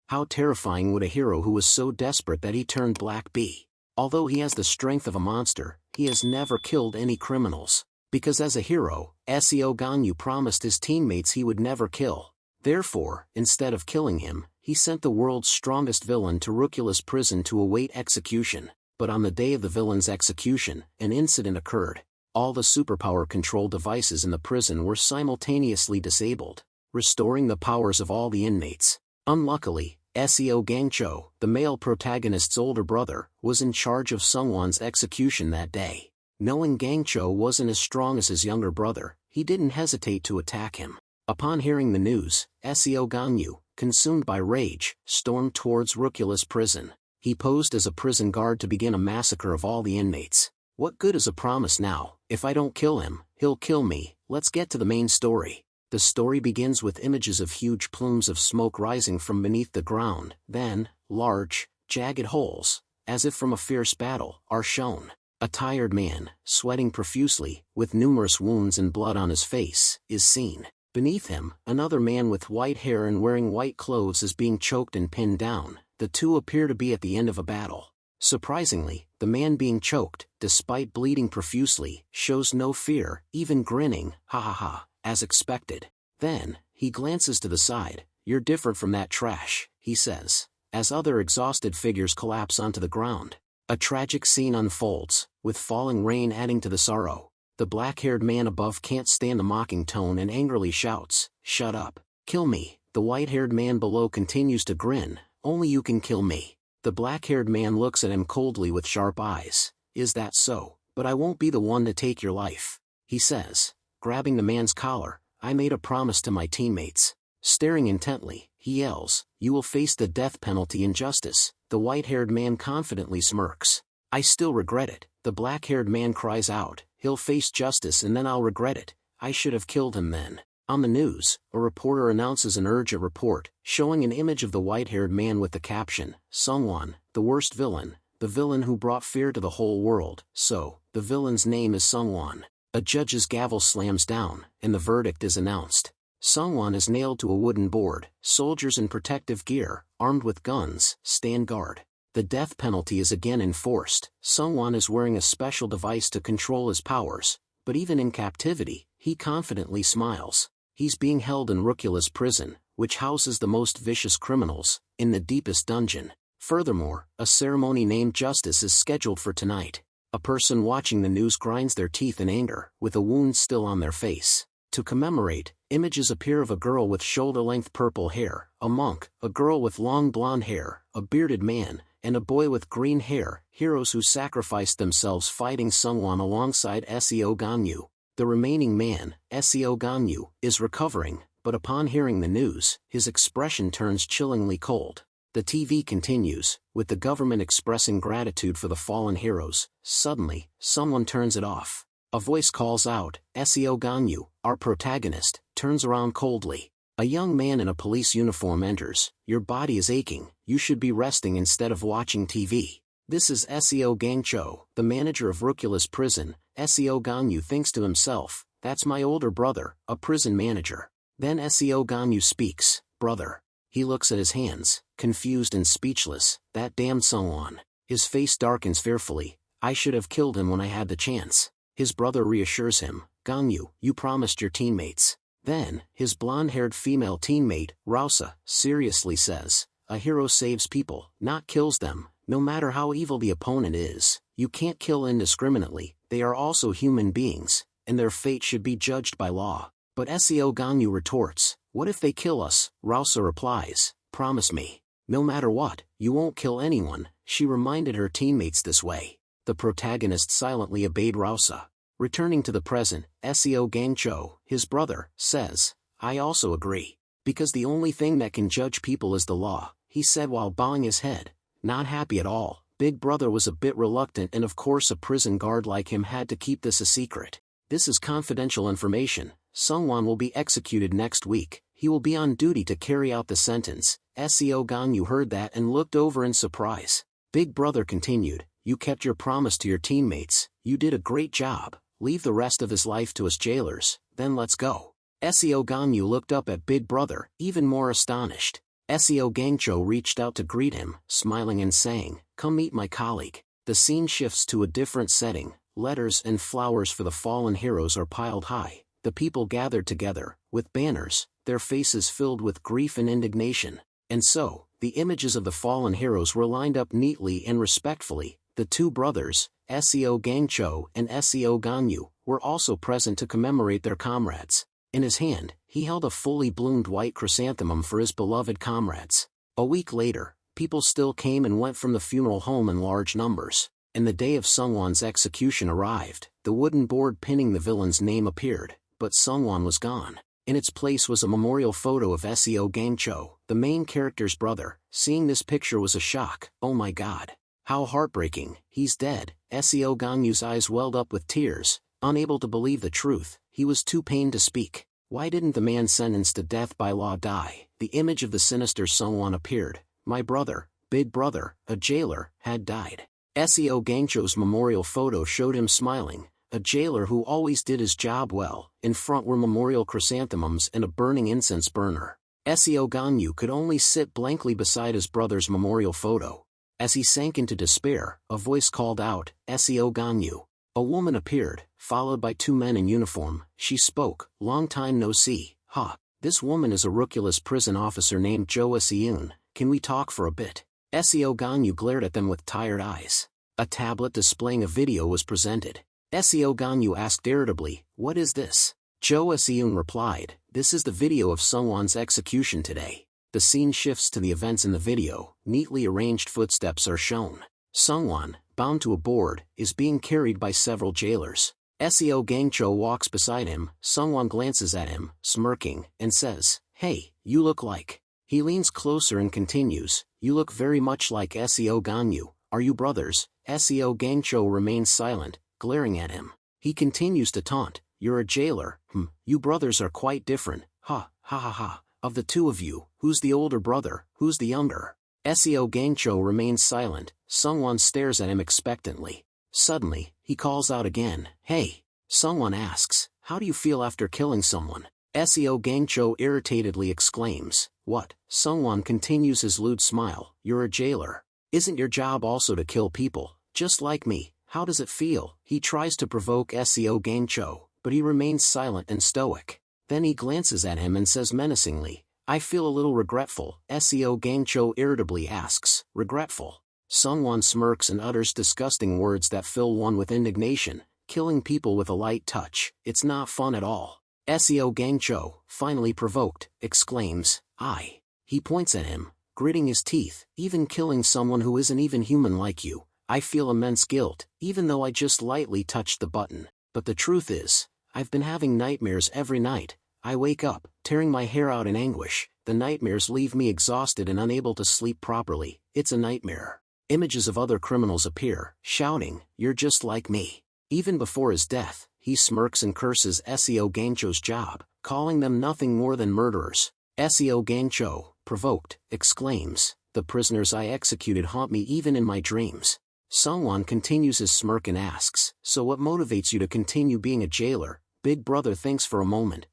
How terrifying would a hero who was so desperate that he turned black be? Although he has the strength of a monster, he has never killed any criminals. Because as a hero, Seo Ganyu promised his teammates he would never kill. Therefore, instead of killing him, he sent the world's strongest villain to Rucula's prison to await execution. But on the day of the villain's execution, an incident occurred. All the superpower control devices in the prison were simultaneously disabled, restoring the powers of all the inmates. Unluckily, Seo Gangcho, the male protagonist's older brother, was in charge of Sungwon's execution that day. Knowing Gangcho wasn't as strong as his younger brother, he didn't hesitate to attack him. Upon hearing the news, Seo Ganyu, consumed by rage, stormed towards Rucula's prison. He posed as a prison guard to begin a massacre of all the inmates. What good is a promise now? If I don't kill him, he'll kill me. Let's get to the main story. The story begins with images of huge plumes of smoke rising from beneath the ground. Then, large, jagged holes, as if from a fierce battle, are shown. A tired man, sweating profusely, with numerous wounds and blood on his face, is seen. Beneath him, another man with white hair and wearing white clothes is being choked and pinned down. The two appear to be at the end of a battle. Surprisingly, the man being choked, despite bleeding profusely, shows no fear, even grinning, ha ha ha, as expected. Then, he glances to the side. "You're different from that trash," he says, as other exhausted figures collapse onto the ground. A tragic scene unfolds, with falling rain adding to the sorrow. The black-haired man above can't stand the mocking tone and angrily shouts, "Shut up. Kill me." The white-haired man below continues to grin, "Only you can kill me." The black-haired man looks at him coldly with sharp eyes. "Is that so? But I won't be the one to take your life," he says, grabbing the man's collar. "I made a promise to my teammates." Staring intently, he yells, "You will face the death penalty in justice." The white-haired man confidently smirks. "I still regret it," the black-haired man cries out. "He'll face justice and then I'll regret it. I should have killed him then." On the news, a reporter announces an urgent report, showing an image of the white-haired man with the caption, "Sungwon, the worst villain, the villain who brought fear to the whole world." So, the villain's name is Sungwon. A judge's gavel slams down, and the verdict is announced. Sungwon is nailed to a wooden board. Soldiers in protective gear, armed with guns, stand guard. The death penalty is again enforced. Sungwon is wearing a special device to control his powers, but even in captivity, he confidently smiles. He's being held in Rucula's prison, which houses the most vicious criminals, in the deepest dungeon. Furthermore, a ceremony named Justice is scheduled for tonight. A person watching the news grinds their teeth in anger, with a wound still on their face. To commemorate, images appear of a girl with shoulder-length purple hair, a monk, a girl with long blonde hair, a bearded man, and a boy with green hair, heroes who sacrificed themselves fighting Sungwon alongside Seo Ganyu. The remaining man, Seo Ganyu, is recovering, but upon hearing the news, his expression turns chillingly cold. The TV continues, with the government expressing gratitude for the fallen heroes. Suddenly, someone turns it off. A voice calls out, "Seo Ganyu, our protagonist," turns around coldly. A young man in a police uniform enters. "Your body is aching, you should be resting instead of watching TV." This is Seo Gangcho, the manager of Rucula's prison. Seo Ganyu thinks to himself, "That's my older brother, a prison manager." Then Seo Ganyu speaks, "Brother." He looks at his hands, confused and speechless. "That damned Sungwon." His face darkens fearfully. "I should have killed him when I had the chance." His brother reassures him, "Ganyu, you promised your teammates." Then, his blonde-haired female teammate, Rausa, seriously says, "A hero saves people, not kills them, no matter how evil the opponent is. You can't kill indiscriminately, they are also human beings, and their fate should be judged by law." But Seo Ganyu retorts, "What if they kill us?" Rausa replies, "Promise me. No matter what, you won't kill anyone." She reminded her teammates this way. The protagonist silently obeyed Rausa. Returning to the present, Seo Gangcho, his brother, says, "I also agree. Because the only thing that can judge people is the law," he said while bowing his head. Not happy at all, Big Brother was a bit reluctant, and of course a prison guard like him had to keep this a secret. "This is confidential information. Sungwon will be executed next week. He will be on duty to carry out the sentence." Seo Ganyu heard that and looked over in surprise. Big Brother continued, "You kept your promise to your teammates. You did a great job. Leave the rest of his life to us jailers, then let's go." Seo Ganyu looked up at Big Brother, even more astonished. SEO Gangcho reached out to greet him, smiling and saying, "Come meet my colleague." The scene shifts to a different setting. Letters and flowers for the fallen heroes are piled high. The people gathered together, with banners, their faces filled with grief and indignation. And so, the images of the fallen heroes were lined up neatly and respectfully. The two brothers, SEO Gangcho and SEO Ganyu, were also present to commemorate their comrades. In his hand, he held a fully bloomed white chrysanthemum for his beloved comrades. A week later, people still came and went from the funeral home in large numbers, and the day of Sungwon's execution arrived. The wooden board pinning the villain's name appeared, but Sungwon was gone. In its place was a memorial photo of SEO Gangcho, the main character's brother. Seeing this picture was a shock. "Oh my god. How heartbreaking, he's dead." SEO Ganyu's eyes welled up with tears, unable to believe the truth. He was too pained to speak. Why didn't the man sentenced to death by law die? The image of the sinister Sungwon appeared. My brother, big brother, a jailer, had died. SEO Gangcho's memorial photo showed him smiling, a jailer who always did his job well. In front were memorial chrysanthemums and a burning incense burner. SEO Ganyu could only sit blankly beside his brother's memorial photo. As he sank into despair, a voice called out, "SEO Ganyu." A woman appeared, followed by two men in uniform. She spoke, "Long time no see, huh? This woman is a rookie-less prison officer named Jo Seun. Can we talk for a bit?" SEO Ganyu glared at them with tired eyes. A tablet displaying a video was presented. SEO Ganyu asked irritably, "What is this?" Jo Seun replied, "This is the video of Sungwon's execution today." The scene shifts to the events in the video. Neatly arranged footsteps are shown. Sungwon, bound to a board, is being carried by several jailers. SEO Gangcho walks beside him. Sungwon glances at him, smirking, and says, "Hey, you look like..." He leans closer and continues, "You look very much like SEO Ganyu. Are you brothers?" SEO Gangcho remains silent, glaring at him. He continues to taunt, "You're a jailer. You brothers are quite different. Ha, ha ha ha. Of the two of you, who's the older brother, who's the younger?" SEO Gangcho remains silent. Sungwon stares at him expectantly. Suddenly, he calls out again, "Hey!" Sungwon asks, "How do you feel after killing someone?" SEO Gangcho irritatedly exclaims, "What?" Sungwon continues his lewd smile, "You're a jailer. Isn't your job also to kill people, just like me? How does it feel?" He tries to provoke SEO Gangcho, but he remains silent and stoic. Then he glances at him and says menacingly, "I feel a little regretful." SEO Gangcho irritably asks, "Regretful?" Sungwon smirks and utters disgusting words that fill one with indignation. "Killing people with a light touch, it's not fun at all." SEO Gangcho, finally provoked, exclaims, "I." He points at him, gritting his teeth, "Even killing someone who isn't even human like you, I feel immense guilt, even though I just lightly touched the button. But the truth is, I've been having nightmares every night. I wake up, tearing my hair out in anguish. The nightmares leave me exhausted and unable to sleep properly. It's a nightmare." Images of other criminals appear, shouting, "You're just like me." Even before his death, he smirks and curses SEO Gangcho's job, calling them nothing more than murderers. SEO Gangcho, provoked, exclaims, "The prisoners I executed haunt me even in my dreams." Sungwon continues his smirk and asks, "So what motivates you to continue being a jailer?" Big brother thinks for a moment,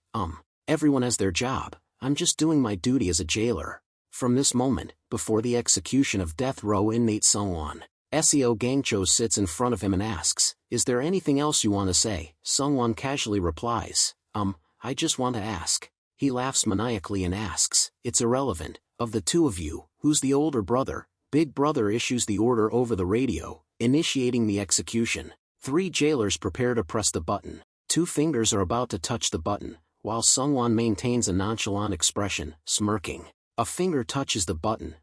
Everyone has their job. I'm just doing my duty as a jailer." From this moment, before the execution of death row inmate Sungwon, SEO Gangcho sits in front of him and asks, "Is there anything else you want to say?" Sungwon casually replies, I just want to ask." He laughs maniacally and asks, "It's irrelevant. Of the two of you, who's the older brother?" Big brother issues the order over the radio, initiating the execution. 3 jailers prepare to press the button. 2 fingers are about to touch the button, while Sungwon maintains a nonchalant expression, smirking. A finger touches the button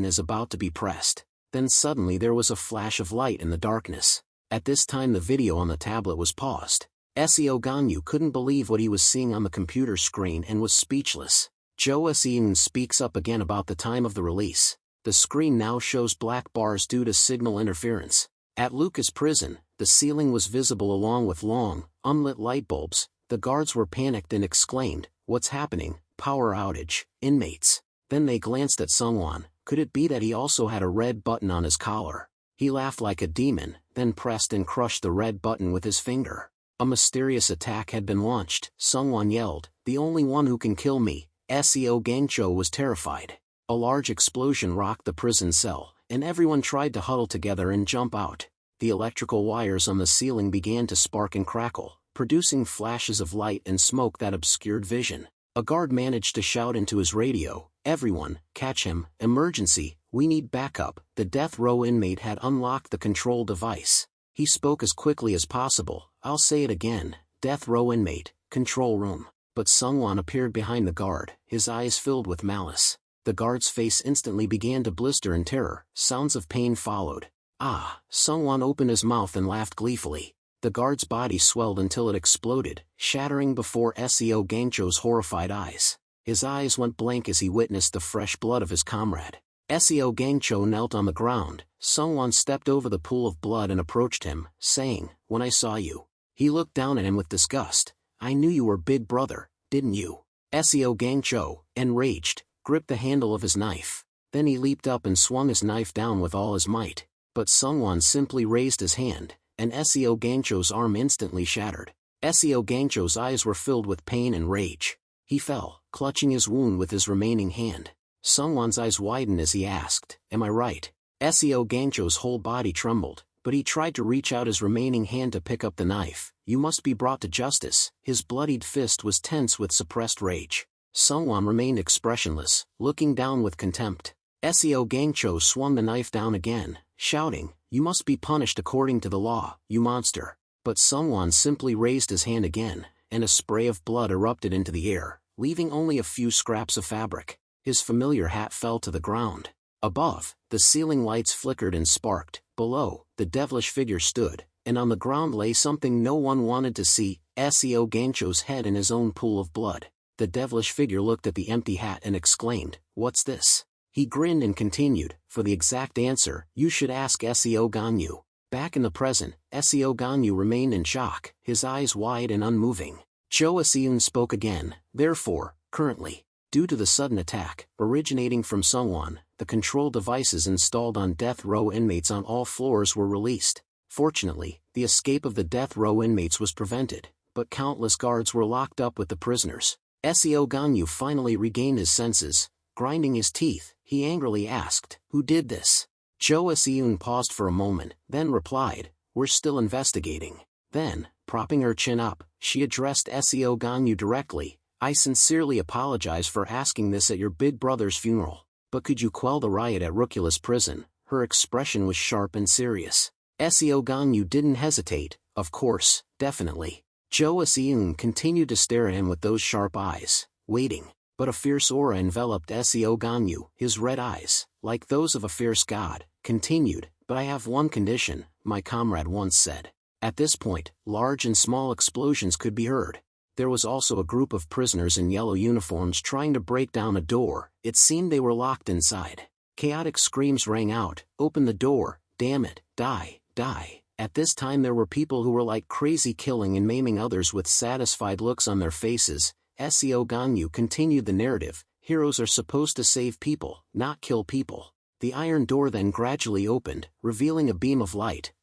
is about to be pressed. Then suddenly there was a flash of light in the darkness. At this time the video on the tablet was paused. SEO Ganyu couldn't believe what he was seeing on the computer screen and was speechless. Jo Seun speaks up again about the time of the release. The screen now shows black bars due to signal interference. At Lucas prison, the ceiling was visible along with long, unlit light bulbs. The guards were panicked and exclaimed, "What's happening? Power outage, inmates." Then they glanced at Sungwon. Could it be that he also had a red button on his collar? He laughed like a demon, then pressed and crushed the red button with his finger. A mysterious attack had been launched. Sungwon yelled, "The only one who can kill me." SEO Gangcho was terrified. A large explosion rocked the prison cell, and everyone tried to huddle together and jump out. The electrical wires on the ceiling began to spark and crackle, producing flashes of light and smoke that obscured vision. A guard managed to shout into his radio, "Everyone, catch him, emergency, we need backup." The death row inmate had unlocked the control device. He spoke as quickly as possible, "I'll say it again, death row inmate, control room." But Sungwon appeared behind the guard, his eyes filled with malice. The guard's face instantly began to blister in terror, sounds of pain followed. "Ah!" Sungwon opened his mouth and laughed gleefully. The guard's body swelled until it exploded, shattering before Seo Gangcho's horrified eyes. His eyes went blank as he witnessed the fresh blood of his comrade. Seo Gangcho knelt on the ground. Sungwon stepped over the pool of blood and approached him, saying, "When I saw you." He looked down at him with disgust. "I knew you were big brother, didn't you?" Seo Gangcho, enraged, gripped the handle of his knife. Then he leaped up and swung his knife down with all his might. But Sungwon simply raised his hand, and Seo Gangcho's arm instantly shattered. Seo Gangcho's eyes were filled with pain and rage. He fell, clutching his wound with his remaining hand. Sungwon's eyes widened as he asked, "Am I right?" Seo Gangcho's whole body trembled, but he tried to reach out his remaining hand to pick up the knife. "You must be brought to justice." His bloodied fist was tense with suppressed rage. Sungwon remained expressionless, looking down with contempt. Seo Gangcho swung the knife down again, shouting, "You must be punished according to the law, you monster." But Sungwon simply raised his hand again, and a spray of blood erupted into the air, leaving only a few scraps of fabric. His familiar hat fell to the ground. Above, the ceiling lights flickered and sparked. Below, the devilish figure stood, and on the ground lay something no one wanted to see, Seo Gangcho's head in his own pool of blood. The devilish figure looked at the empty hat and exclaimed, "What's this?" He grinned and continued, "For the exact answer, you should ask Seo Ganyu." Back in the present, Seo Ganyu remained in shock, his eyes wide and unmoving. Cho Seun spoke again, "Therefore, currently, due to the sudden attack, originating from Sungwon, the control devices installed on death row inmates on all floors were released. Fortunately, the escape of the death row inmates was prevented, but countless guards were locked up with the prisoners." Seo Ganyu finally regained his senses. Grinding his teeth, he angrily asked, "Who did this?" Cho Seun paused for a moment, then replied, "We're still investigating." Then, propping her chin up, she addressed Seo Ganyu directly, "I sincerely apologize for asking this at your big brother's funeral, but could you quell the riot at Rukula's prison?" Her expression was sharp and serious. Seo Ganyu didn't hesitate, "Of course, definitely." Cho Seun continued to stare at him with those sharp eyes, waiting. But a fierce aura enveloped Seo Ganyu. His red eyes, like those of a fierce god, continued, "But I have one condition," my comrade once said. At this point, large and small explosions could be heard. There was also a group of prisoners in yellow uniforms trying to break down a door. It seemed they were locked inside. Chaotic screams rang out, "Open the door, damn it, die, die." At this time there were people who were like crazy, killing and maiming others with satisfied looks on their faces. Seo Ganyu continued the narrative, "Heroes are supposed to save people, not kill people." The iron door then gradually opened, revealing a beam of light.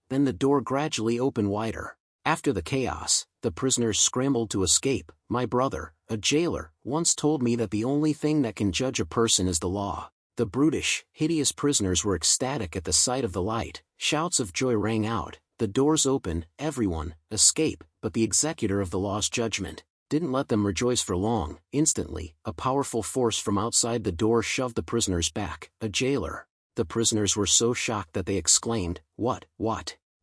Then the door gradually opened wider. After the chaos, the prisoners scrambled to escape. "My brother, a jailer, once told me that the only thing that can judge a person is the law." The brutish, hideous prisoners were ecstatic at the sight of the light. Shouts of joy rang out. The doors opened, everyone, escape, but the executor of the law's judgment didn't let them rejoice for long. Instantly, a powerful force from outside the door shoved the prisoners back. A jailer. The prisoners were so shocked that they exclaimed, What?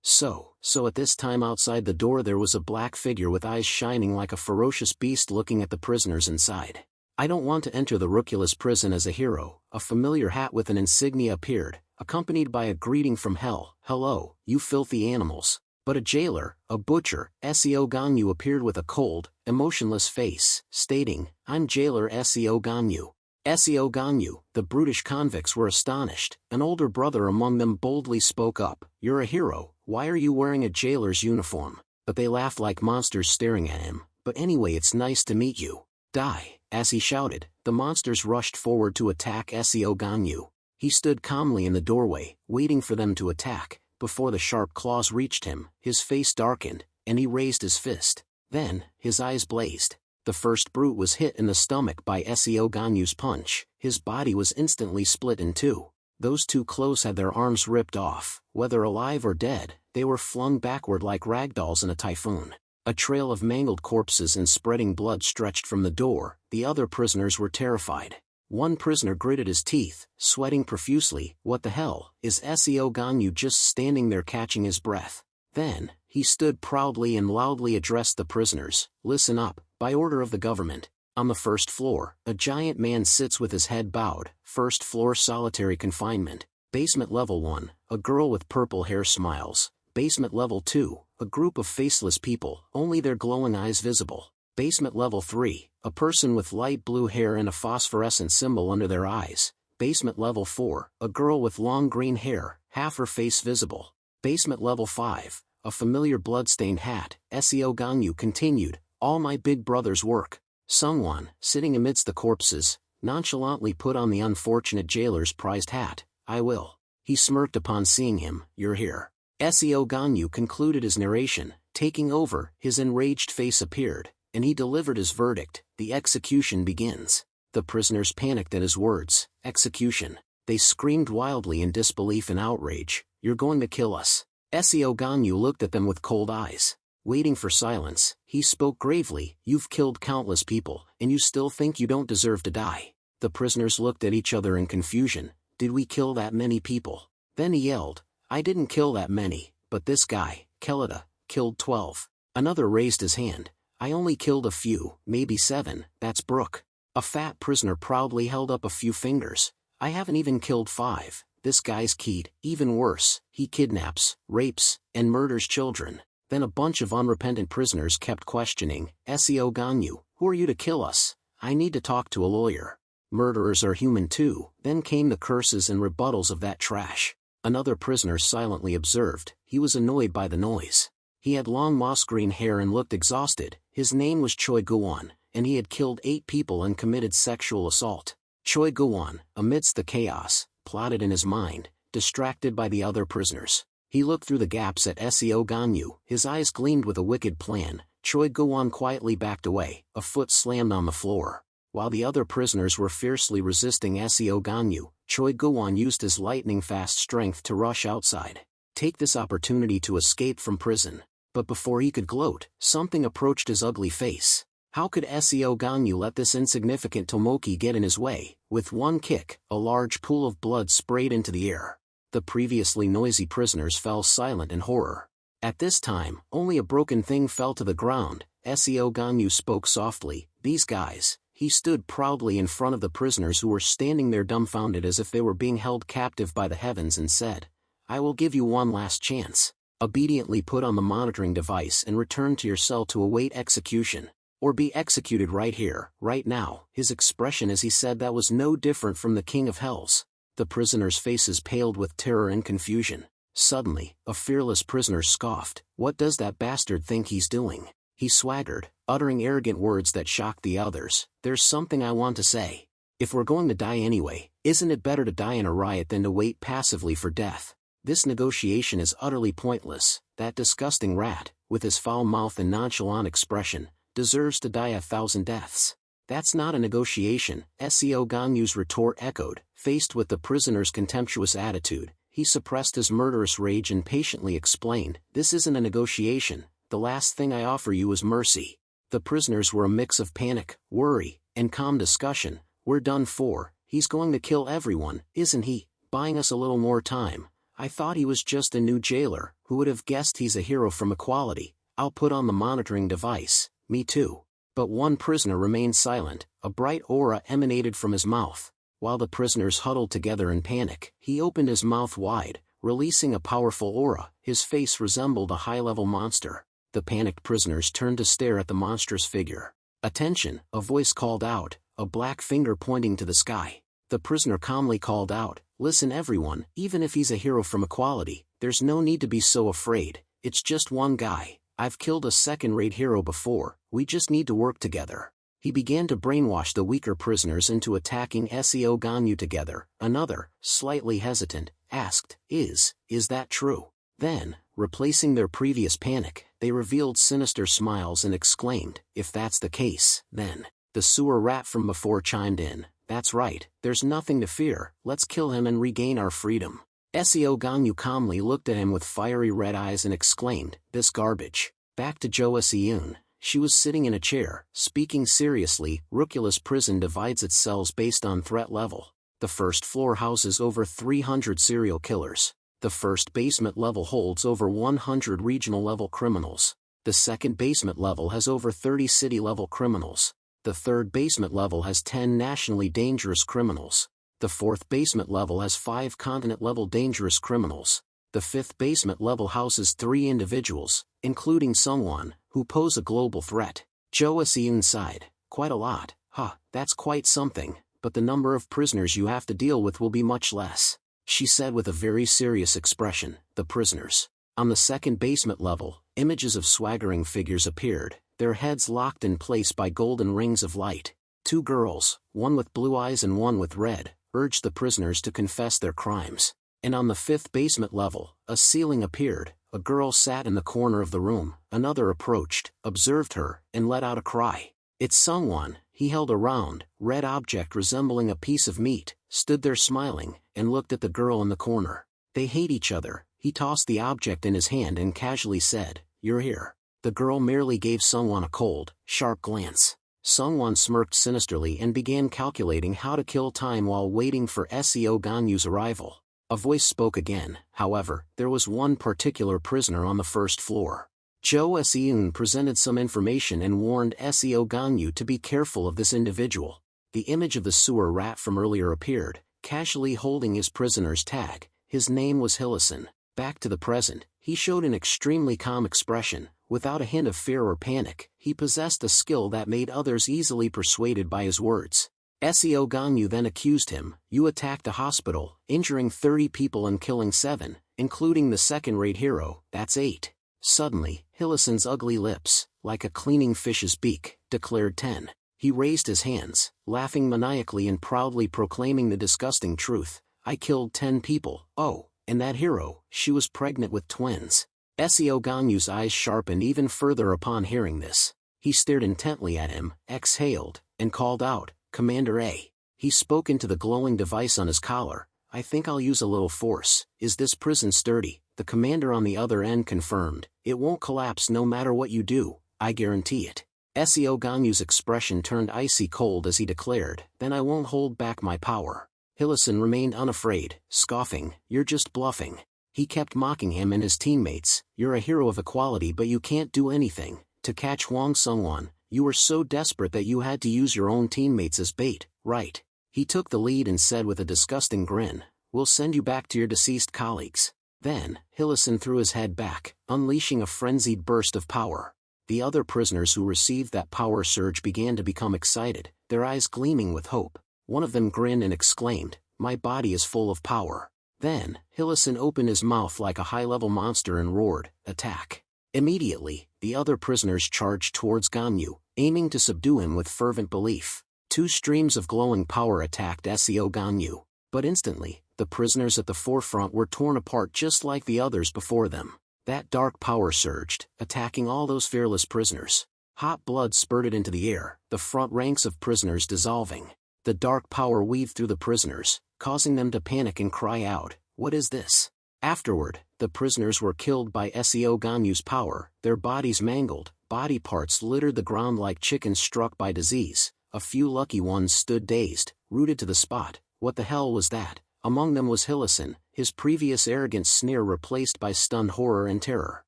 So at this time outside the door there was a black figure with eyes shining like a ferocious beast looking at the prisoners inside. "I don't want to enter the Rukula's prison as a hero." A familiar hat with an insignia appeared, accompanied by a greeting from hell. "Hello, you filthy animals." But a jailer, a butcher, Seo Ganyu appeared with a cold, emotionless face, stating, "I'm jailer Seo Ganyu." Seo Ganyu, the brutish convicts were astonished. An older brother among them boldly spoke up, "You're a hero, why are you wearing a jailer's uniform?" But they laughed like monsters staring at him. "But anyway, it's nice to meet you. Die." As he shouted, the monsters rushed forward to attack Seo Ganyu. He stood calmly in the doorway, waiting for them to attack. Before the sharp claws reached him, his face darkened, and he raised his fist. Then, his eyes blazed. The first brute was hit in the stomach by SEO Ganyu's punch. His body was instantly split in two. Those two close had their arms ripped off. Whether alive or dead, they were flung backward like ragdolls in a typhoon. A trail of mangled corpses and spreading blood stretched from the door. The other prisoners were terrified. One prisoner gritted his teeth, sweating profusely. What the hell, is SEO Ganyu just standing there catching his breath? Then, he stood proudly and loudly addressed the prisoners. Listen up, by order of the government. On the first floor, a giant man sits with his head bowed. First floor solitary confinement. Basement level 1, a girl with purple hair smiles. Basement level 2, a group of faceless people, only their glowing eyes visible. Basement level 3, a person with light blue hair and a phosphorescent symbol under their eyes. Basement level 4, a girl with long green hair, half her face visible. Basement level 5, a familiar bloodstained hat. SEO Ganyu continued, all my big brother's work. Someone, sitting amidst the corpses, nonchalantly put on the unfortunate jailer's prized hat. I will. He smirked upon seeing him. You're here. SEO Ganyu concluded his narration. Taking over, his enraged face appeared, and he delivered his verdict. The execution begins. The prisoners panicked at his words. Execution. They screamed wildly in disbelief and outrage. You're going to kill us. SEO Ganyu looked at them with cold eyes. Waiting for silence, he spoke gravely. You've killed countless people, and you still think you don't deserve to die. The prisoners looked at each other in confusion. Did we kill that many people? Then he yelled. I didn't kill that many, but this guy, Kelida, killed 12. Another raised his hand. I only killed a few, maybe 7, that's Brooke. A fat prisoner proudly held up a few fingers. I haven't even killed 5. This guy's Keed, even worse, he kidnaps, rapes, and murders children. Then a bunch of unrepentant prisoners kept questioning. SEO Ganyu, who are you to kill us? I need to talk to a lawyer. Murderers are human too. Then came the curses and rebuttals of that trash. Another prisoner silently observed. He was annoyed by the noise. He had long moss-green hair and looked exhausted. His name was Choi Guwon, and he had killed 8 people and committed sexual assault. Choi Guwon, amidst the chaos, plotted in his mind, distracted by the other prisoners. He looked through the gaps at SEO Ganyu. His eyes gleamed with a wicked plan. Choi Guwon quietly backed away. A foot slammed on the floor. While the other prisoners were fiercely resisting SEO Ganyu, Choi Guwon used his lightning-fast strength to rush outside. Take this opportunity to escape from prison. But before he could gloat, something approached his ugly face. How could SEO Ganyu let this insignificant Tomoki get in his way? With one kick, a large pool of blood sprayed into the air. The previously noisy prisoners fell silent in horror. At this time, only a broken thing fell to the ground. SEO Ganyu spoke softly. These guys. He stood proudly in front of the prisoners who were standing there dumbfounded as if they were being held captive by the heavens and said, I will give you one last chance. Obediently put on the monitoring device and return to your cell to await execution. Or be executed right here, right now. His expression as he said that was no different from the King of Hells. The prisoners' faces paled with terror and confusion. Suddenly, a fearless prisoner scoffed. What does that bastard think he's doing? He swaggered, uttering arrogant words that shocked the others. There's something I want to say. If we're going to die anyway, isn't it better to die in a riot than to wait passively for death? This negotiation is utterly pointless. That disgusting rat, with his foul mouth and nonchalant expression, deserves to die 1,000 deaths. That's not a negotiation, SEO Ganyu's retort echoed. Faced with the prisoner's contemptuous attitude, he suppressed his murderous rage and patiently explained, this isn't a negotiation, the last thing I offer you is mercy. The prisoners were a mix of panic, worry, and calm discussion. We're done for, he's going to kill everyone, isn't he? Buying us a little more time. I thought he was just a new jailer. Who would have guessed he's a hero from equality? I'll put on the monitoring device. Me too. But one prisoner remained silent. A bright aura emanated from his mouth. While the prisoners huddled together in panic, he opened his mouth wide, releasing a powerful aura. His face resembled a high-level monster. The panicked prisoners turned to stare at the monstrous figure. Attention, a voice called out, a black finger pointing to the sky. The prisoner calmly called out, listen everyone, even if he's a hero from equality, there's no need to be so afraid. It's just one guy. I've killed a second-rate hero before, we just need to work together. He began to brainwash the weaker prisoners into attacking SEO Ganyu together. Another, slightly hesitant, asked, Is that true? Then, replacing their previous panic, they revealed sinister smiles and exclaimed, "If that's the case, then..." The sewer rat from before chimed in, "That's right, there's nothing to fear, let's kill him and regain our freedom." Seo Ganyu calmly looked at him with fiery red eyes and exclaimed, "This garbage." Back to Jo Seun. She was sitting in a chair, speaking seriously. Rucula's prison divides its cells based on threat level. The first floor houses over 300 serial killers. The first basement level holds over 100 regional-level criminals. The second basement level has over 30 city-level criminals. The third basement level has 10 nationally dangerous criminals. The fourth basement level has 5 continent-level dangerous criminals. The fifth basement level houses 3 individuals, including someone who pose a global threat. Jo Seun sighed, "Quite a lot, huh, that's quite something, but the number of prisoners you have to deal with will be much less," she said with a very serious expression. The prisoners. On the second basement level, images of swaggering figures appeared, their heads locked in place by golden rings of light. 2 girls, one with blue eyes and one with red, urged the prisoners to confess their crimes. And on the 5th basement level, a ceiling appeared. A girl sat in the corner of the room. Another approached, observed her, and let out a cry. "It's someone." He held a round, red object resembling a piece of meat, stood there smiling, and looked at the girl in the corner. "They hate each other." He tossed the object in his hand and casually said, "You're here." The girl merely gave Sungwon a cold, sharp glance. Sungwon smirked sinisterly and began calculating how to kill time while waiting for Seo Ganyu's arrival. A voice spoke again. However, there was one particular prisoner on the first floor. Jo Seun presented some information and warned Seo Ganyu to be careful of this individual. The image of the sewer rat from earlier appeared, casually holding his prisoner's tag. His name was Hillison. Back to the present, he showed an extremely calm expression, without a hint of fear or panic. He possessed a skill that made others easily persuaded by his words. Seo Ganyu then accused him, "You attacked a hospital, injuring 30 people and killing 7, including the second-rate hero, that's 8. Suddenly, Hillison's ugly lips, like a cleaning fish's beak, declared 10. He raised his hands, laughing maniacally and proudly proclaiming the disgusting truth, "I killed 10 people, oh, and that hero, she was pregnant with twins." Seo Ganyu's eyes sharpened even further upon hearing this. He stared intently at him, exhaled, and called out, "Commander A." He spoke into the glowing device on his collar. "I think I'll use a little force. Is this prison sturdy?" The commander on the other end confirmed, "It won't collapse no matter what you do, I guarantee it." Seo Ganyu's expression turned icy cold as he declared, "Then I won't hold back my power." Hillison remained unafraid, scoffing, "You're just bluffing." He kept mocking him and his teammates, "You're a hero of equality but you can't do anything. To catch Hwang Sungwon, you were so desperate that you had to use your own teammates as bait, right?" He took the lead and said with a disgusting grin, "We'll send you back to your deceased colleagues." Then, Hillison threw his head back, unleashing a frenzied burst of power. The other prisoners who received that power surge began to become excited, their eyes gleaming with hope. One of them grinned and exclaimed, "My body is full of power." Then, Hillison opened his mouth like a high-level monster and roared, "Attack." Immediately, the other prisoners charged towards Ganyu, aiming to subdue him with fervent belief. 2 streams of glowing power attacked Seo Ganyu. But instantly, the prisoners at the forefront were torn apart just like the others before them. That dark power surged, attacking all those fearless prisoners. Hot blood spurted into the air, the front ranks of prisoners dissolving. The dark power weaved through the prisoners, causing them to panic and cry out, "What is this?" Afterward, the prisoners were killed by Seo Ganyu's power, their bodies mangled, body parts littered the ground like chickens struck by disease. A few lucky ones stood dazed, rooted to the spot. What the hell was that? Among them was Hillison, his previous arrogant sneer replaced by stunned horror and terror.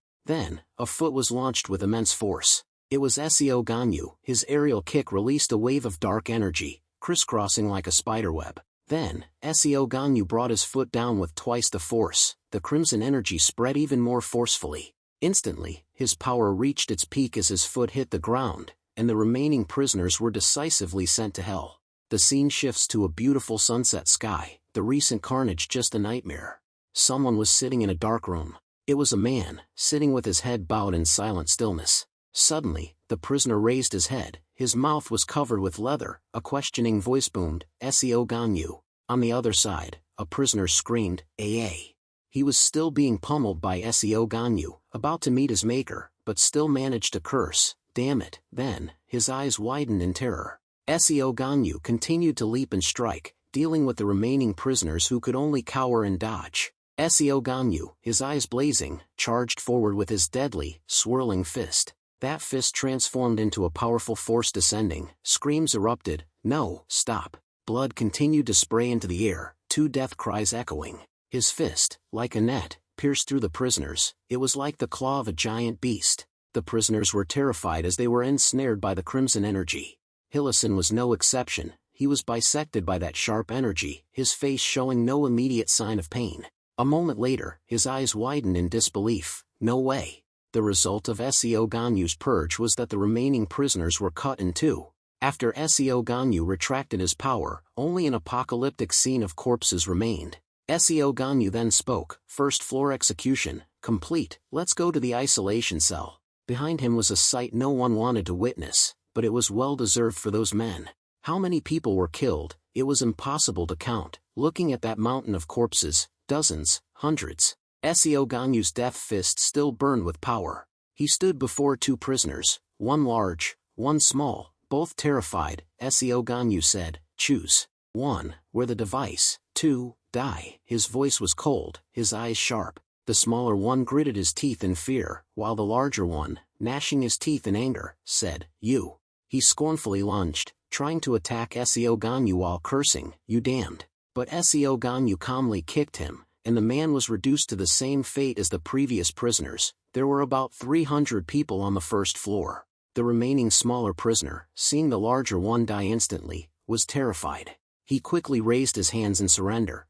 Then, a foot was launched with immense force. It was Seo Ganyu. His aerial kick released a wave of dark energy, crisscrossing like a spiderweb. Then, Seo Ganyu brought his foot down with twice the force. The crimson energy spread even more forcefully. Instantly, his power reached its peak as his foot hit the ground, and the remaining prisoners were decisively sent to hell. The scene shifts to a beautiful sunset sky, the recent carnage just a nightmare. Someone was sitting in a dark room. It was a man, sitting with his head bowed in silent stillness. Suddenly, the prisoner raised his head, his mouth was covered with leather, a questioning voice boomed, "Seo Ganyu." On the other side, a prisoner screamed, "AA." He was still being pummeled by SEO Ganyu, about to meet his maker, but still managed to curse, "Damn it." Then, his eyes widened in terror. SEO Ganyu continued to leap and strike, dealing with the remaining prisoners who could only cower and dodge. SEO Ganyu, his eyes blazing, charged forward with his deadly, swirling fist. That fist transformed into a powerful force descending, screams erupted, "No, stop." Blood continued to spray into the air, two death cries echoing. His fist, like a net, pierced through the prisoners. It was like the claw of a giant beast. The prisoners were terrified as they were ensnared by the crimson energy. Hillison was no exception. He was bisected by that sharp energy, his face showing no immediate sign of pain. A moment later, his eyes widened in disbelief. No way. The result of SEO Ganyu's purge was that the remaining prisoners were cut in two. After SEO Ganyu retracted his power, only an apocalyptic scene of corpses remained. SEO Ganyu then spoke, "First floor execution, complete, let's go to the isolation cell." Behind him was a sight no one wanted to witness, but it was well deserved for those men. How many people were killed, it was impossible to count. Looking at that mountain of corpses, dozens, hundreds. SEO Ganyu's death fist still burned with power. He stood before two prisoners, one large, one small, both terrified. SEO Ganyu said, "Choose. 1. Wear the device. 2. Die." His voice was cold, his eyes sharp. The smaller one gritted his teeth in fear, while the larger one, gnashing his teeth in anger, said, "You." He scornfully lunged, trying to attack SEO Ganyu while cursing, "You damned." But SEO Ganyu calmly kicked him, and the man was reduced to the same fate as the previous prisoners. There were about 300 people on the first floor. The remaining smaller prisoner, seeing the larger one die instantly, was terrified. He quickly raised his hands in surrender.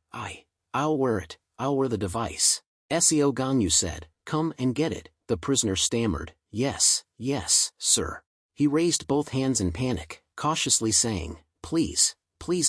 I'll wear it, I'll wear the device." SEO Ganyu said, "Come and get it." The prisoner stammered, Yes, sir." He raised both hands in panic, cautiously saying, Please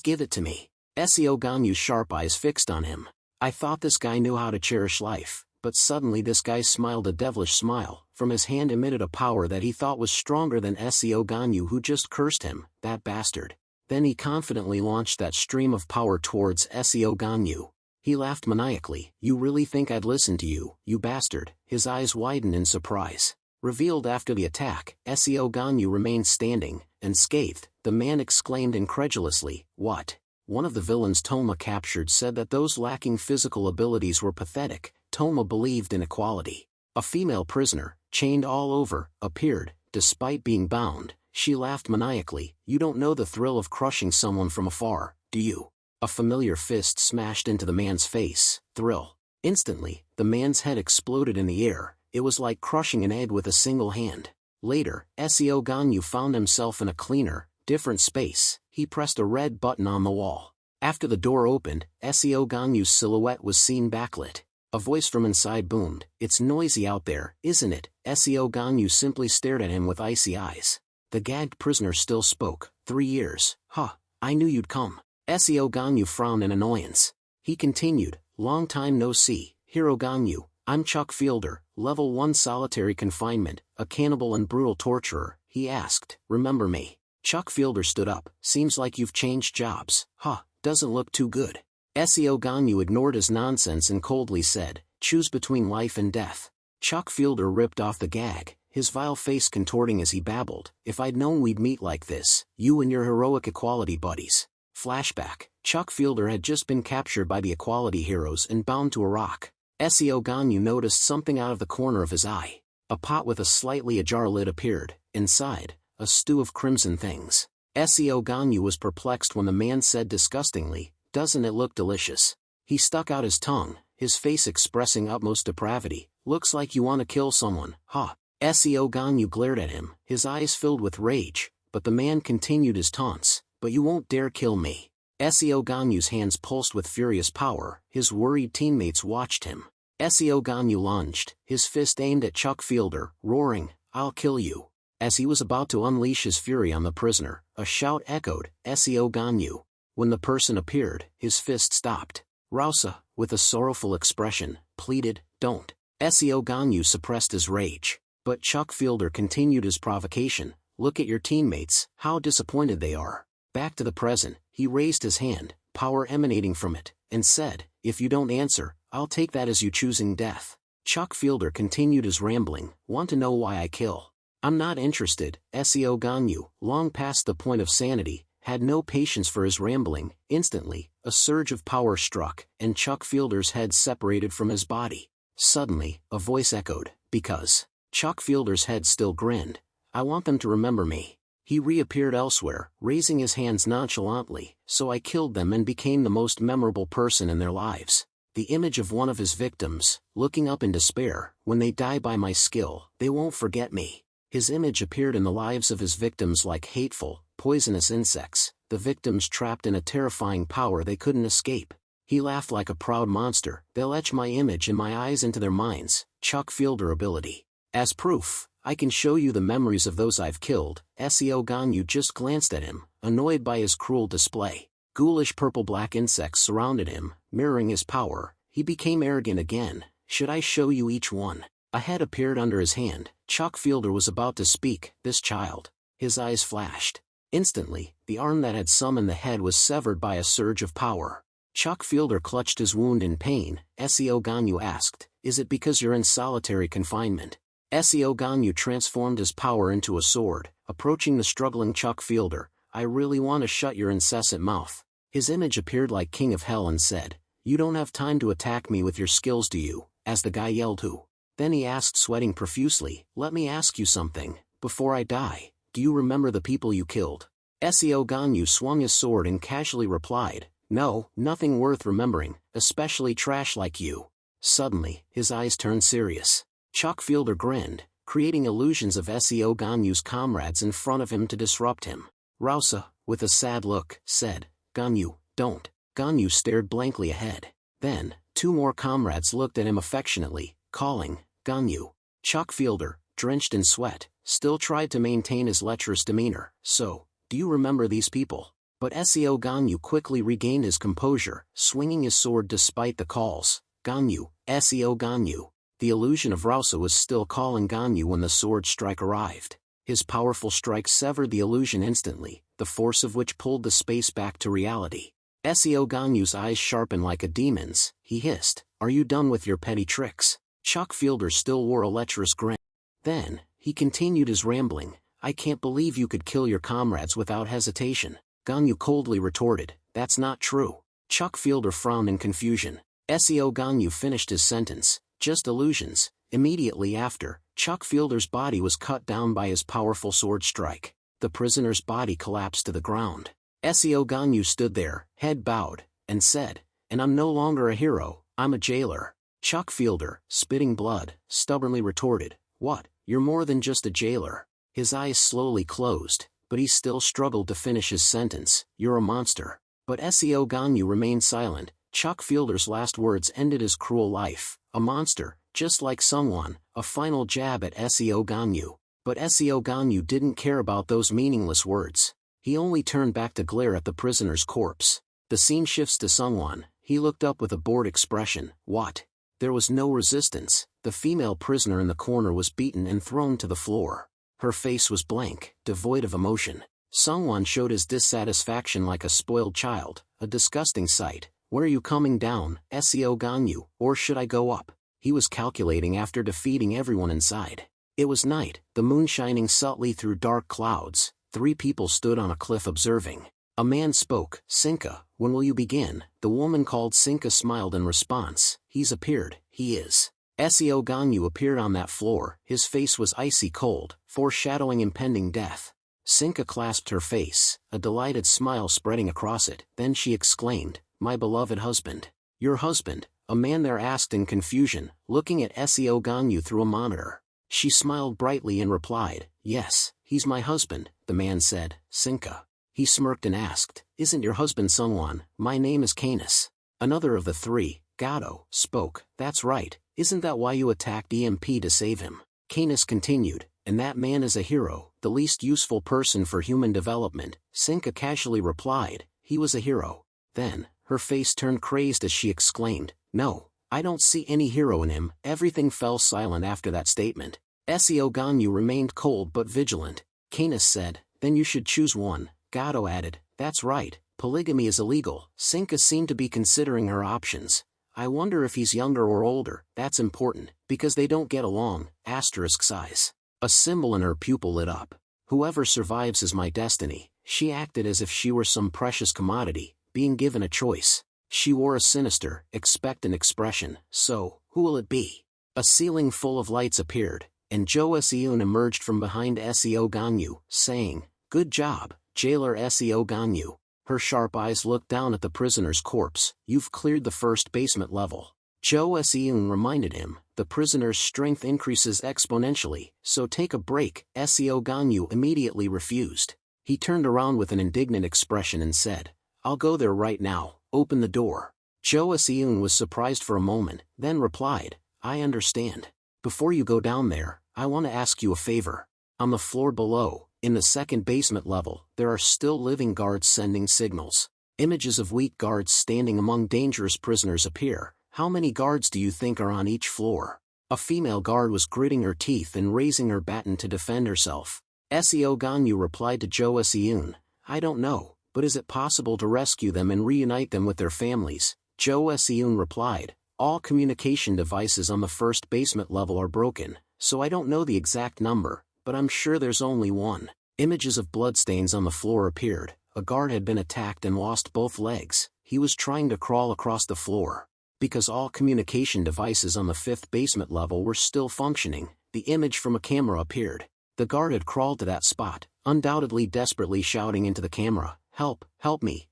give it to me." SEO Ganyu's sharp eyes fixed on him. "I thought this guy knew how to cherish life." But suddenly this guy smiled a devilish smile. From his hand emitted a power that he thought was stronger than SEO Ganyu, who just cursed him, that bastard. Then he confidently launched that stream of power towards SEO Ganyu. He laughed maniacally. "You really think I'd listen to you, you bastard?" His eyes widened in surprise. Revealed after the attack, SEO Ganyu remained standing, unscathed. The man exclaimed incredulously, "What?" One of the villains Toma captured said that those lacking physical abilities were pathetic. Toma believed in equality. A female prisoner, chained all over, appeared, despite being bound. She laughed maniacally. "You don't know the thrill of crushing someone from afar, do you?" A familiar fist smashed into the man's face. Thrill. Instantly, the man's head exploded in the air. It was like crushing an egg with a single hand. Later, SEO Ganyu found himself in a cleaner, different space. He pressed a red button on the wall. After the door opened, SEO Ganyu's silhouette was seen backlit. A voice from inside boomed, "It's noisy out there, isn't it?" SEO Ganyu simply stared at him with icy eyes. The gagged prisoner still spoke. 3 years. Huh, I knew you'd come." SEO Ganyu frowned in annoyance. He continued, "Long time no see, Hero Ganyu. I'm Chuck Fielder, level 1 solitary confinement, a cannibal and brutal torturer." He asked, "Remember me?" Chuck Fielder stood up. "Seems like you've changed jobs." "Huh, doesn't look too good." SEO Ganyu ignored his nonsense and coldly said, "Choose between life and death." Chuck Fielder ripped off the gag, his vile face contorting as he babbled, "If I'd known we'd meet like this, you and your heroic equality buddies." Flashback. Chuck Fielder had just been captured by the equality heroes and bound to a rock. SEO Ganyu noticed something out of the corner of his eye. A pot with a slightly ajar lid appeared. Inside, a stew of crimson things. SEO Ganyu was perplexed when the man said disgustingly, "Doesn't it look delicious?" He stuck out his tongue, his face expressing utmost depravity. "Looks like you want to kill someone, huh?" SEO Ganyu glared at him, his eyes filled with rage, but the man continued his taunts, "But you won't dare kill me." SEO Ganyu's hands pulsed with furious power. His worried teammates watched him. SEO Ganyu lunged, his fist aimed at Chuck Fielder, roaring, "I'll kill you." As he was about to unleash his fury on the prisoner, a shout echoed, "SEO Ganyu." When the person appeared, his fist stopped. Rausa, with a sorrowful expression, pleaded, "Don't." SEO Ganyu suppressed his rage. But Chuck Fielder continued his provocation. "Look at your teammates, how disappointed they are." Back to the present, he raised his hand, power emanating from it, and said, "If you don't answer, I'll take that as you choosing death. Chuck Fielder continued his rambling, want to know why I kill? I'm not interested. Seo Ganyu, long past the point of sanity, had no patience for his rambling. Instantly, a surge of power struck, and Chuck Fielder's head separated from his body. Suddenly, a voice echoed, because. Chuck Fielder's head still grinned. I want them to remember me. He reappeared elsewhere, raising his hands nonchalantly, so I killed them and became the most memorable person in their lives. The image of one of his victims, looking up in despair, when they die by my skill, they won't forget me. His image appeared in the lives of his victims like hateful, poisonous insects, the victims trapped in a terrifying power they couldn't escape. He laughed like a proud monster. They'll etch my image and my eyes into their minds. Chuck Fielder ability. As proof, I can show you the memories of those I've killed. Seo Ganyu just glanced at him, annoyed by his cruel display. Ghoulish purple-black insects surrounded him, mirroring his power. He became arrogant again. Should I show you each one? A head appeared under his hand. Chuck Fielder was about to speak. This child. His eyes flashed. Instantly, the arm that had summoned the head was severed by a surge of power. Chuck Fielder clutched his wound in pain. Seo Ganyu asked, is it because you're in solitary confinement? Seo Ganyu transformed his power into a sword, approaching the struggling Chuck Fielder. I really want to shut your incessant mouth. His image appeared like King of Hell and said, you don't have time to attack me with your skills, do you? As the guy yelled, who? Then he asked, sweating profusely, let me ask you something, before I die, do you remember the people you killed? Seo Ganyu swung his sword and casually replied, no, nothing worth remembering, especially trash like you. Suddenly, his eyes turned serious. Chuck Fielder grinned, creating illusions of Seo Ganyu's comrades in front of him to disrupt him. Rausa, with a sad look, said, Ganyu, don't. Ganyu stared blankly ahead. Then, two more comrades looked at him affectionately, calling, Ganyu. Chuck Fielder, drenched in sweat, still tried to maintain his lecherous demeanor. So, do you remember these people? But Seo Ganyu quickly regained his composure, swinging his sword despite the calls. Ganyu, Seo Ganyu. The illusion of Rausa was still calling Ganyu when the sword strike arrived. His powerful strike severed the illusion instantly, the force of which pulled the space back to reality. Seo Ganyu's eyes sharpened like a demon's. He hissed, are you done with your petty tricks? Chuck Fielder still wore a lecherous grin. Then, he continued his rambling. I can't believe you could kill your comrades without hesitation. Ganyu coldly retorted, that's not true. Chuck Fielder frowned in confusion. Seo Ganyu finished his sentence, just illusions. Immediately after, Chuck Fielder's body was cut down by his powerful sword strike. The prisoner's body collapsed to the ground. Seo Ganyu stood there, head bowed, and said, and I'm no longer a hero, I'm a jailer. Chuck Fielder, spitting blood, stubbornly retorted, what, you're more than just a jailer. His eyes slowly closed, but he still struggled to finish his sentence, you're a monster. But Seo Ganyu remained silent. Chuck Fielder's last words ended his cruel life, a monster, just like someone, a final jab at Seo Ganyu. But Seo Ganyu didn't care about those meaningless words. He only turned back to glare at the prisoner's corpse. The scene shifts to Sungwon. He looked up with a bored expression. What? There was no resistance. The female prisoner in the corner was beaten and thrown to the floor. Her face was blank, devoid of emotion. Sungwon showed his dissatisfaction like a spoiled child, a disgusting sight. Where are you coming down, Seo Ganyu, or should I go up? He was calculating after defeating everyone inside. It was night, the moon shining subtly through dark clouds. 3 people stood on a cliff observing. A man spoke, Sinka, when will you begin? The woman called Sinka smiled in response. He's appeared, he is. Seo Ganyu appeared on that floor, his face was icy cold, foreshadowing impending death. Sinka clasped her face, a delighted smile spreading across it. Then she exclaimed, my beloved husband. Your husband? A man there asked in confusion, looking at Seo Ganyu through a monitor. She smiled brightly and replied, yes, he's my husband, the man said. Sinka. He smirked and asked, isn't your husband Sungwon? My name is Canis. Another of the 3, Gato, spoke, that's right, isn't that why you attacked EMP to save him? Canis continued, and that man is a hero, the least useful person for human development. Sinka casually replied, he was a hero. Then, her face turned crazed as she exclaimed, no, I don't see any hero in him. Everything fell silent after that statement. Seo Ganyu remained cold but vigilant. Canis said, then you should choose one. Gato added, that's right, polygamy is illegal. Sinka seemed to be considering her options. I wonder if he's younger or older. That's important, because they don't get along. Size. A symbol in her pupil lit up. Whoever survives is my destiny. She acted as if she were some precious commodity, being given a choice. She wore a sinister, expectant expression. So, who will it be? A ceiling full of lights appeared, and Jo Seon emerged from behind Seo Ganyu, saying, "Good job, jailer Seo Ganyu." Her sharp eyes looked down at the prisoner's corpse. "You've cleared the first basement level." Jo Seon reminded him, "The prisoner's strength increases exponentially, so take a break." Seo Ganyu immediately refused. He turned around with an indignant expression and said, "I'll go there right now, open the door." Jo Seon was surprised for a moment, then replied, "I understand. Before you go down there, I want to ask you a favor. On the floor below, in the second basement level, there are still living guards sending signals. Images of weak guards standing among dangerous prisoners appear. How many guards do you think are on each floor?" A female guard was gritting her teeth and raising her baton to defend herself. Seo Ganyu replied to Jo Seon, "I don't know, but is it possible to rescue them and reunite them with their families?" Jo Seon replied, "All communication devices on the first basement level are broken, so I don't know the exact number, but I'm sure there's only one." Images of bloodstains on the floor appeared. A guard had been attacked and lost both legs. He was trying to crawl across the floor. Because all communication devices on the fifth basement level were still functioning, the image from a camera appeared. The guard had crawled to that spot, undoubtedly desperately shouting into the camera, "Help, help me,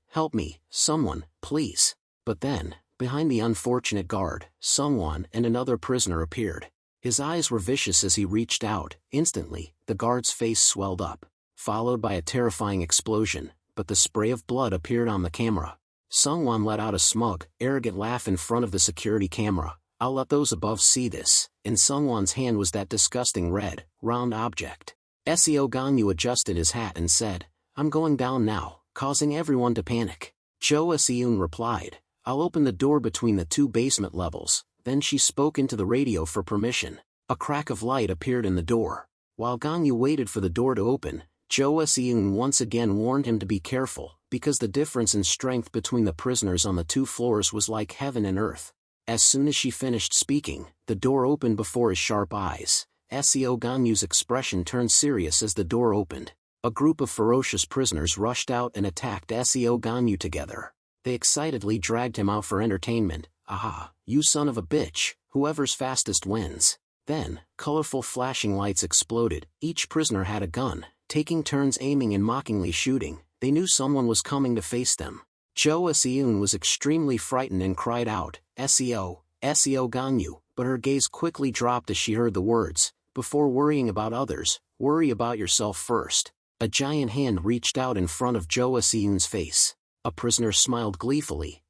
someone, please." But then, behind the unfortunate guard, Sungwon and another prisoner appeared. His eyes were vicious as he reached out. Instantly, the guard's face swelled up, followed by a terrifying explosion, but the spray of blood appeared on the camera. Sungwon let out a smug, arrogant laugh in front of the security camera. "I'll let those above see this." In Sungwon's hand was that disgusting red, round object. Seo Ganyu adjusted his hat and said, "I'm going down now," causing everyone to panic. Jo Seon replied, "I'll open the door between the two basement levels." Then she spoke into the radio for permission. A crack of light appeared in the door. While Ganyu waited for the door to open, Jo Seon once again warned him to be careful, because the difference in strength between the prisoners on the two floors was like heaven and earth. As soon as she finished speaking, the door opened before his sharp eyes. Seo Ganyu's expression turned serious as the door opened. A group of ferocious prisoners rushed out and attacked Seo Ganyu together. They excitedly dragged him out for entertainment. "Aha, you son of a bitch, whoever's fastest wins." Then, colorful flashing lights exploded. Each prisoner had a gun, taking turns aiming and mockingly shooting. They knew someone was coming to face them. Jo Seon was extremely frightened and cried out, "Seo Ganyu," but her gaze quickly dropped as she heard the words, "Before worrying about others, worry about yourself first." A giant hand reached out in front of Jo Seon's face. A prisoner smiled gleefully.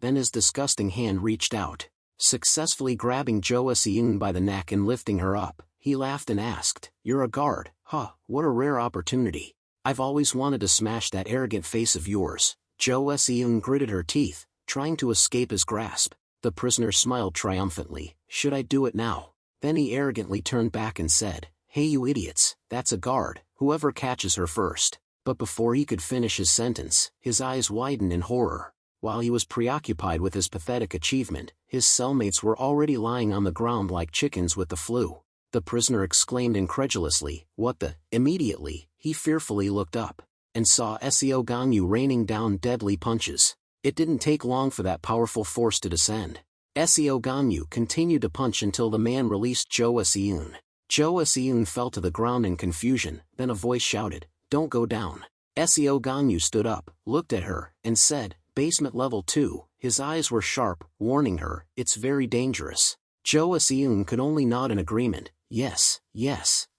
Then his disgusting hand reached out, successfully grabbing Jo Seon by the neck and lifting her up. He laughed and asked, "You're a guard, huh? What a rare opportunity. I've always wanted to smash that arrogant face of yours." Jo Seon gritted her teeth, trying to escape his grasp. The prisoner smiled triumphantly. "Should I do it now?" Then he arrogantly turned back and said, "Hey you idiots, that's a guard, whoever catches her first." But before he could finish his sentence, his eyes widened in horror. While he was preoccupied with his pathetic achievement, his cellmates were already lying on the ground like chickens with the flu. The prisoner exclaimed incredulously, "What the?" Immediately, he fearfully looked up, and saw Seo Ganyu raining down deadly punches. It didn't take long for that powerful force to descend. Seo Ganyu continued to punch until the man released Jo Seon. Jo Seon fell to the ground in confusion, then a voice shouted, "Don't go down." Seo Ganyu stood up, looked at her, and said, "Basement level 2, his eyes were sharp, warning her, "It's very dangerous." Jo Seon could only nod in agreement. Yes,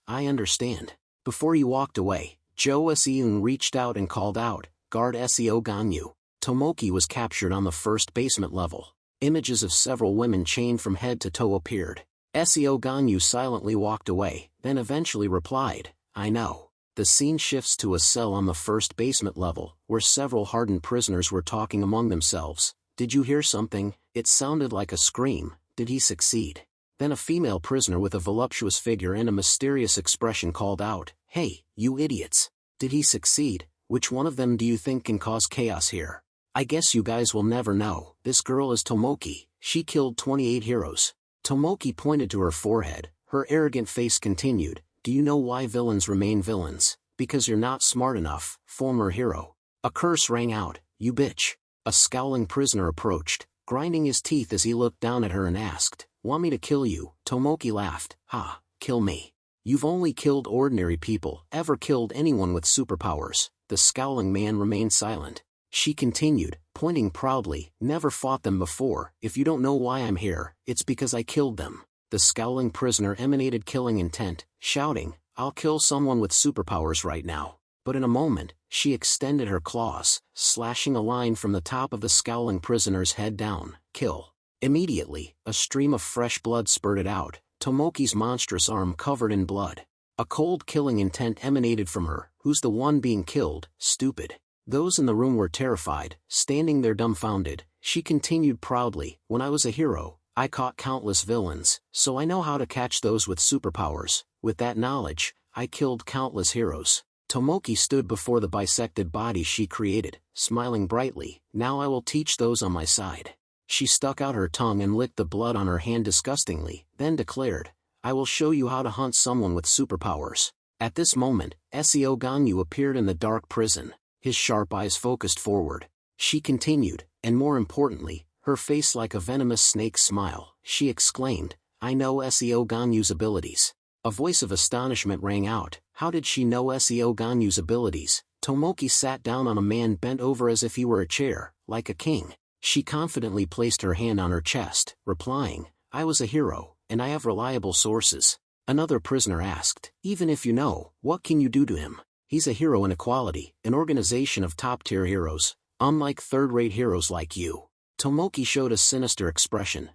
I understand." Before he walked away, Jo Seon reached out and called out, "Guard Seo Ganyu." Tomoki was captured on the first basement level. Images of several women chained from head to toe appeared. Seo Ganyu silently walked away, then eventually replied, "I know." The scene shifts to a cell on the first basement level, where several hardened prisoners were talking among themselves. "Did you hear something? It sounded like a scream. Did he succeed?" Then a female prisoner with a voluptuous figure and a mysterious expression called out, "Hey, you idiots! Did he succeed? Which one of them do you think can cause chaos here?" I guess you guys will never know. This girl is Tomoki. She killed 28 heroes. Tomoki pointed to her forehead. Her arrogant face continued. Do you know why villains remain villains? Because you're not smart enough, former hero. A curse rang out. You bitch. A scowling prisoner approached, grinding his teeth as he looked down at her and asked, Want me to kill you? Tomoki laughed. Ha, kill me. You've only killed ordinary people, ever killed anyone with superpowers. The scowling man remained silent. She continued, pointing proudly, never fought them before. If you don't know why I'm here, it's because I killed them. The scowling prisoner emanated killing intent, shouting, I'll kill someone with superpowers right now. But in a moment, she extended her claws, slashing a line from the top of the scowling prisoner's head down. Kill. Immediately, a stream of fresh blood spurted out, Tomoki's monstrous arm covered in blood. A cold killing intent emanated from her. Who's the one being killed? Stupid. Those in the room were terrified, standing there dumbfounded. She continued proudly, When I was a hero, I caught countless villains, so I know how to catch those with superpowers. With that knowledge, I killed countless heroes. Tomoki stood before the bisected body she created, smiling brightly. Now I will teach those on my side. She stuck out her tongue and licked the blood on her hand disgustingly, then declared, I will show you how to hunt someone with superpowers. At this moment, Seo Ganyu appeared in the dark prison, his sharp eyes focused forward. She continued, and more importantly, her face like a venomous snake's smile. She exclaimed, I know Seo Ganyu's abilities. A voice of astonishment rang out. How did she know Seo Ganyu's abilities? Tomoki sat down on a man bent over as if he were a chair, like a king. She confidently placed her hand on her chest, replying, I was a hero, and I have reliable sources. Another prisoner asked, Even if you know, what can you do to him? He's a hero in equality, an organization of top-tier heroes, unlike third-rate heroes like you. Tomoki showed a sinister expression.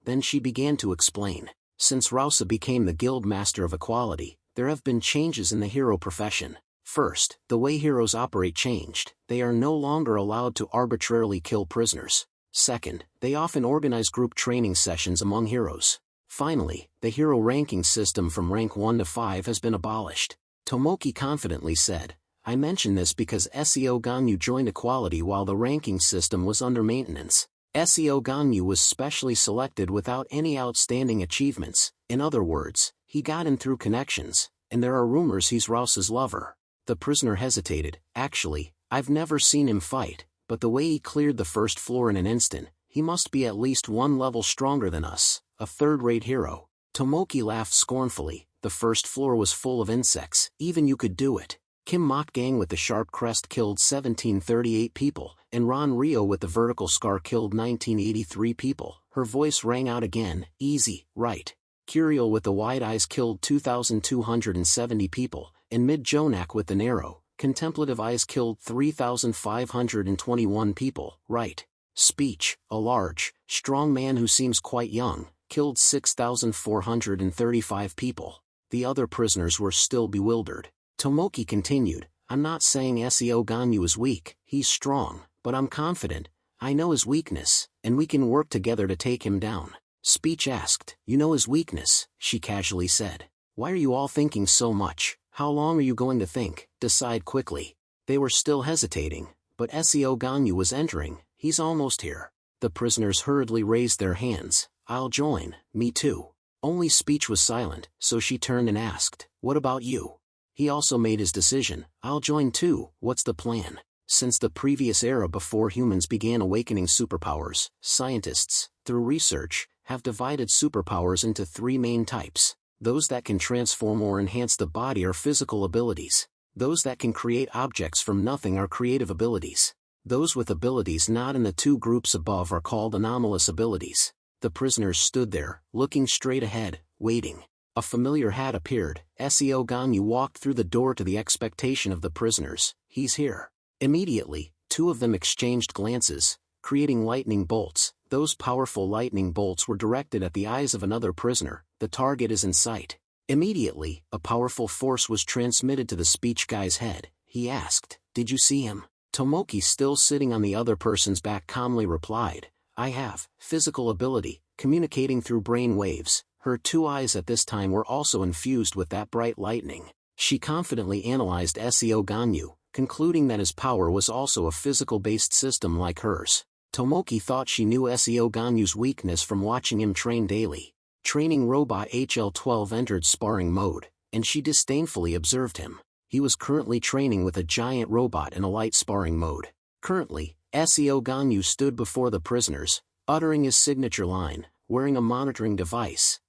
Then she began to explain. Since Rausa became the guild master of equality, there have been changes in the hero profession. First, the way heroes operate changed. They are no longer allowed to arbitrarily kill prisoners. Second, they often organize group training sessions among heroes. Finally, the hero ranking system from rank 1 to 5 has been abolished. Tomoki confidently said, I mention this because Seo Ganyu joined equality while the ranking system was under maintenance. Seo Ganyu was specially selected without any outstanding achievements. In other words, he got in through connections, and there are rumors he's Rausa's lover. The prisoner hesitated. Actually, I've never seen him fight, but the way he cleared the first floor in an instant, he must be at least one level stronger than us, a third-rate hero. Tomoki laughed scornfully. The first floor was full of insects. Even you could do it. Kim Mok Gang with the sharp crest killed 1738 people, and Ron Rio with the vertical scar killed 1983 people. Her voice rang out again. Easy, right. Curiel with the wide eyes killed 2,270 people, and Mid Jonak with the narrow, contemplative eyes killed 3,521 people, right. Speech, a large, strong man who seems quite young, killed 6,435 people. The other prisoners were still bewildered. Tomoki continued, I'm not saying Seo Ganyu is weak, he's strong, but I'm confident, I know his weakness, and we can work together to take him down. Speech asked, You know his weakness, she casually said. Why are you all thinking so much? How long are you going to think? Decide quickly. They were still hesitating, but Seo Ganyu was entering. He's almost here. The prisoners hurriedly raised their hands. I'll join. Me too. Only Speech was silent, so she turned and asked, What about you? He also made his decision. I'll join too. What's the plan? Since the previous era before humans began awakening superpowers, scientists, through research, have divided superpowers into 3 main types. Those that can transform or enhance the body are physical abilities. Those that can create objects from nothing are creative abilities. Those with abilities not in the 2 groups above are called anomalous abilities. The prisoners stood there, looking straight ahead, waiting. A familiar hat appeared. Seo Ganyu walked through the door to the expectation of the prisoners. He's here. Immediately, 2 of them exchanged glances, creating lightning bolts. Those powerful lightning bolts were directed at the eyes of another prisoner. The target is in sight. Immediately, a powerful force was transmitted to the speech guy's head. He asked, Did you see him? Tomoki, still sitting on the other person's back, calmly replied, I have. Physical ability, communicating through brain waves. Her 2 eyes at this time were also infused with that bright lightning. She confidently analyzed Seo Ganyu. concluding that his power was also a physical-based system like hers. Tomoki thought she knew SEO Ganyu's weakness from watching him train daily. Training robot HL-12 entered sparring mode, and she disdainfully observed him. He was currently training with a giant robot in a light sparring mode. Currently, SEO Ganyu stood before the prisoners, uttering his signature line, wearing a monitoring device.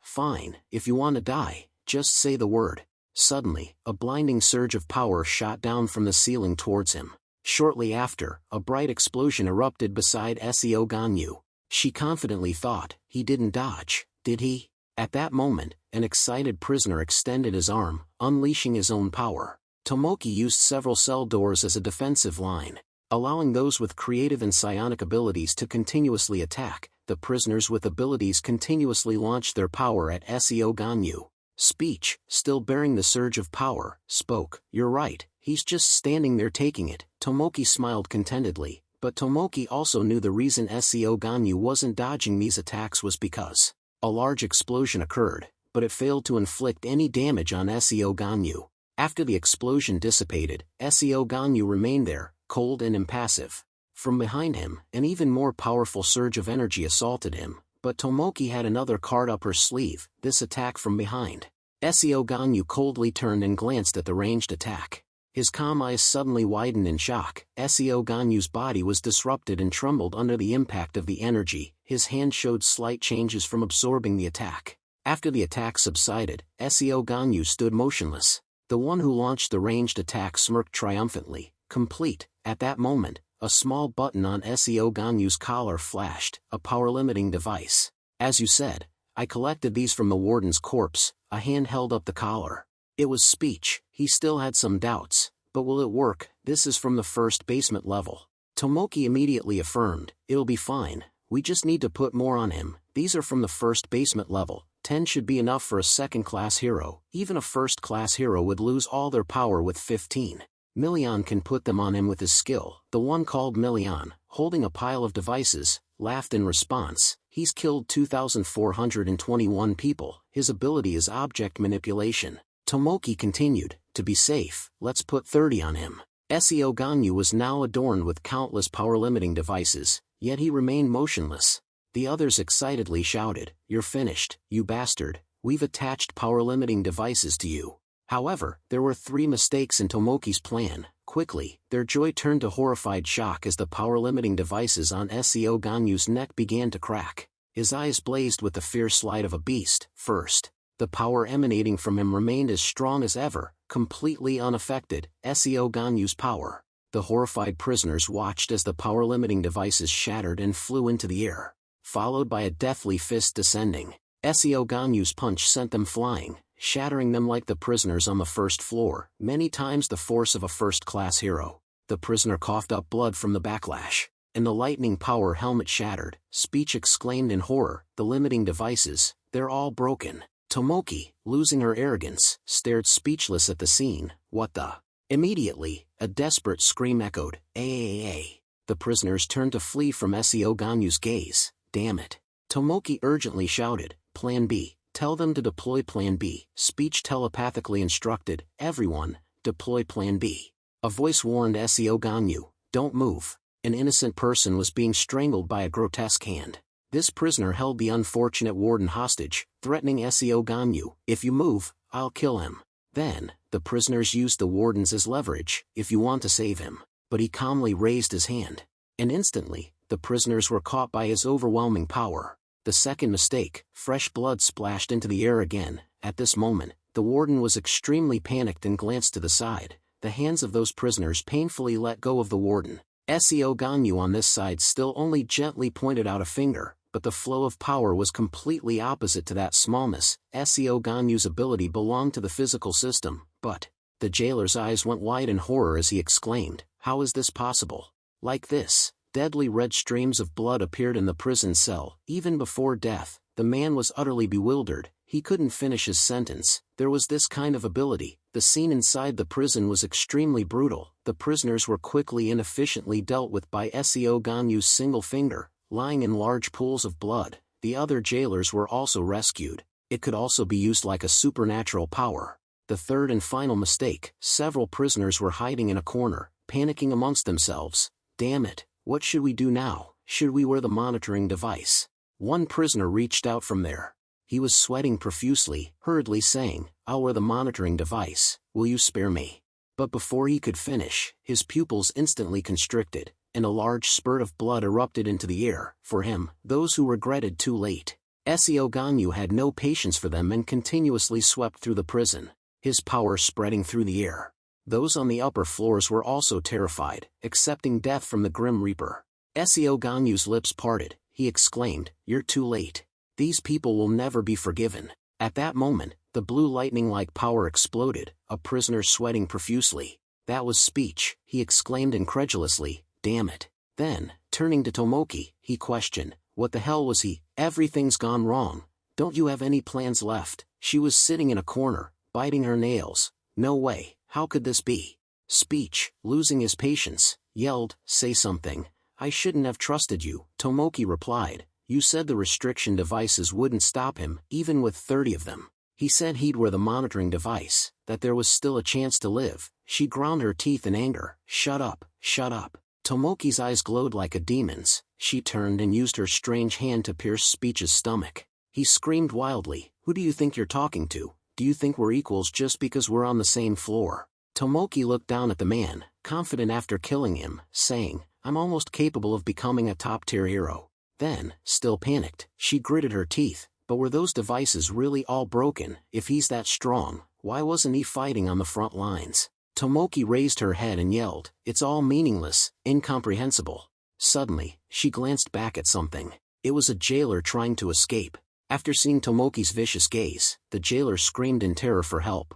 Fine, if you want to die, just say the word. Suddenly, a blinding surge of power shot down from the ceiling towards him. Shortly after, a bright explosion erupted beside SEO Ganyu. She confidently thought, he didn't dodge, did he? At that moment, an excited prisoner extended his arm, unleashing his own power. Tomoki used several cell doors as a defensive line, allowing those with creative and psionic abilities to continuously attack. The prisoners with abilities continuously launched their power at SEO Ganyu. Speech, still bearing the surge of power, spoke. You're right, he's just standing there taking it. Tomoki smiled contentedly, but Tomoki also knew the reason SEO Ganyu wasn't dodging these attacks was because a large explosion occurred, but it failed to inflict any damage on SEO Ganyu. After the explosion dissipated, SEO Ganyu remained there, cold and impassive. From behind him, an even more powerful surge of energy assaulted him, but Tomoki had another card up her sleeve, this attack from behind. SEO Ganyu coldly turned and glanced at the ranged attack. His calm eyes suddenly widened in shock. SEO Ganyu's body was disrupted and trembled under the impact of the energy. His hand showed slight changes from absorbing the attack. After the attack subsided, SEO Ganyu stood motionless. The one who launched the ranged attack smirked triumphantly. Complete. At that moment, a small button on SEO Ganyu's collar flashed, a power-limiting device. As you said, I collected these from the warden's corpse. A hand held up the collar. It was speech. He still had some doubts, but will it work? This is from the first basement level. Tomoki immediately affirmed, it'll be fine, we just need to put more on him. These are from the first basement level. 10 should be enough for a second-class hero. Even a first-class hero would lose all their power with 15. Million can put them on him with his skill. The one called Million, holding a pile of devices, laughed in response. He's killed 2,421 people. His ability is object manipulation. Tomoki continued, to be safe, let's put 30 on him. SEO Ganyu was now adorned with countless power-limiting devices, yet he remained motionless. The others excitedly shouted, you're finished, you bastard, we've attached power-limiting devices to you. However, there were 3 mistakes in Tomoki's plan. Quickly, their joy turned to horrified shock as the power-limiting devices on SEO Ganyu's neck began to crack. His eyes blazed with the fierce light of a beast. First, the power emanating from him remained as strong as ever, completely unaffected. SEO Ganyu's power. The horrified prisoners watched as the power-limiting devices shattered and flew into the air, followed by a deathly fist descending. SEO Ganyu's punch sent them flying, shattering them like the prisoners on the first floor, many times the force of a first-class hero. The prisoner coughed up blood from the backlash, and the lightning power helmet shattered. Speech exclaimed in horror, the limiting devices, they're all broken. Tomoki, losing her arrogance, stared speechless at the scene. What the? Immediately, a desperate scream echoed, "Aaaah!" The prisoners turned to flee from SEO Ganyu's gaze. Damn it. Tomoki urgently shouted, Plan B. Tell them to deploy Plan B. Speech telepathically instructed, everyone, deploy Plan B. A voice warned SEO Ganyu, don't move. An innocent person was being strangled by a grotesque hand. This prisoner held the unfortunate warden hostage, threatening SEO Ganyu, if you move, I'll kill him. Then, the prisoners used the wardens as leverage, if you want to save him. But he calmly raised his hand. And instantly, the prisoners were caught by his overwhelming power. The second mistake, fresh blood splashed into the air again. At this moment, the warden was extremely panicked and glanced to the side. The hands of those prisoners painfully let go of the warden. SEO Ganyu on this side still only gently pointed out a finger, but the flow of power was completely opposite to that smallness. SEO Ganyu's ability belonged to the physical system, but the jailer's eyes went wide in horror as he exclaimed, how is this possible? Like this. Deadly red streams of blood appeared in the prison cell. Even before death, the man was utterly bewildered. He couldn't finish his sentence. There was this kind of ability. The scene inside the prison was extremely brutal. The prisoners were quickly and efficiently dealt with by SEO Ganyu's single finger, lying in large pools of blood. The other jailers were also rescued. It could also be used like a supernatural power. the third and final mistake. Several prisoners were hiding in a corner, panicking amongst themselves. Damn it, what should we do now? Should we wear the monitoring device? One prisoner reached out from there. He was sweating profusely, hurriedly saying, I'll wear the monitoring device, will you spare me? But before he could finish, his pupils instantly constricted, and a large spurt of blood erupted into the air. For him, those who regretted too late. Seo Ganyu had no patience for them and continuously swept through the prison, his power spreading through the air. Those on the upper floors were also terrified, accepting death from the Grim Reaper. Seo Ganyu's lips parted. He exclaimed, You're too late. These people will never be forgiven. At that moment, the blue lightning-like power exploded, a prisoner sweating profusely. That was speech, he exclaimed incredulously, damn it. Then, turning to Tomoki, he questioned, what the hell was he? Everything's gone wrong. Don't you have any plans left? She was sitting in a corner, biting her nails. No way, how could this be? Speech, losing his patience, yelled, say something. I shouldn't have trusted you, Tomoki replied. You said the restriction devices wouldn't stop him, even with 30 of them. He said he'd wear the monitoring device, that there was still a chance to live. She ground her teeth in anger. Shut up, shut up. Tomoki's eyes glowed like a demon's. She turned and used her strange hand to pierce Speech's stomach. He screamed wildly, Who do you think you're talking to? Do you think we're equals just because we're on the same floor? Tomoki looked down at the man, confident after killing him, saying, I'm almost capable of becoming a top-tier hero. Then, still panicked, she gritted her teeth. But were those devices really all broken? If he's that strong, why wasn't he fighting on the front lines? Tomoki raised her head and yelled, It's all meaningless, incomprehensible. Suddenly, she glanced back at something. It was a jailer trying to escape. After seeing Tomoki's vicious gaze, the jailer screamed in terror for help.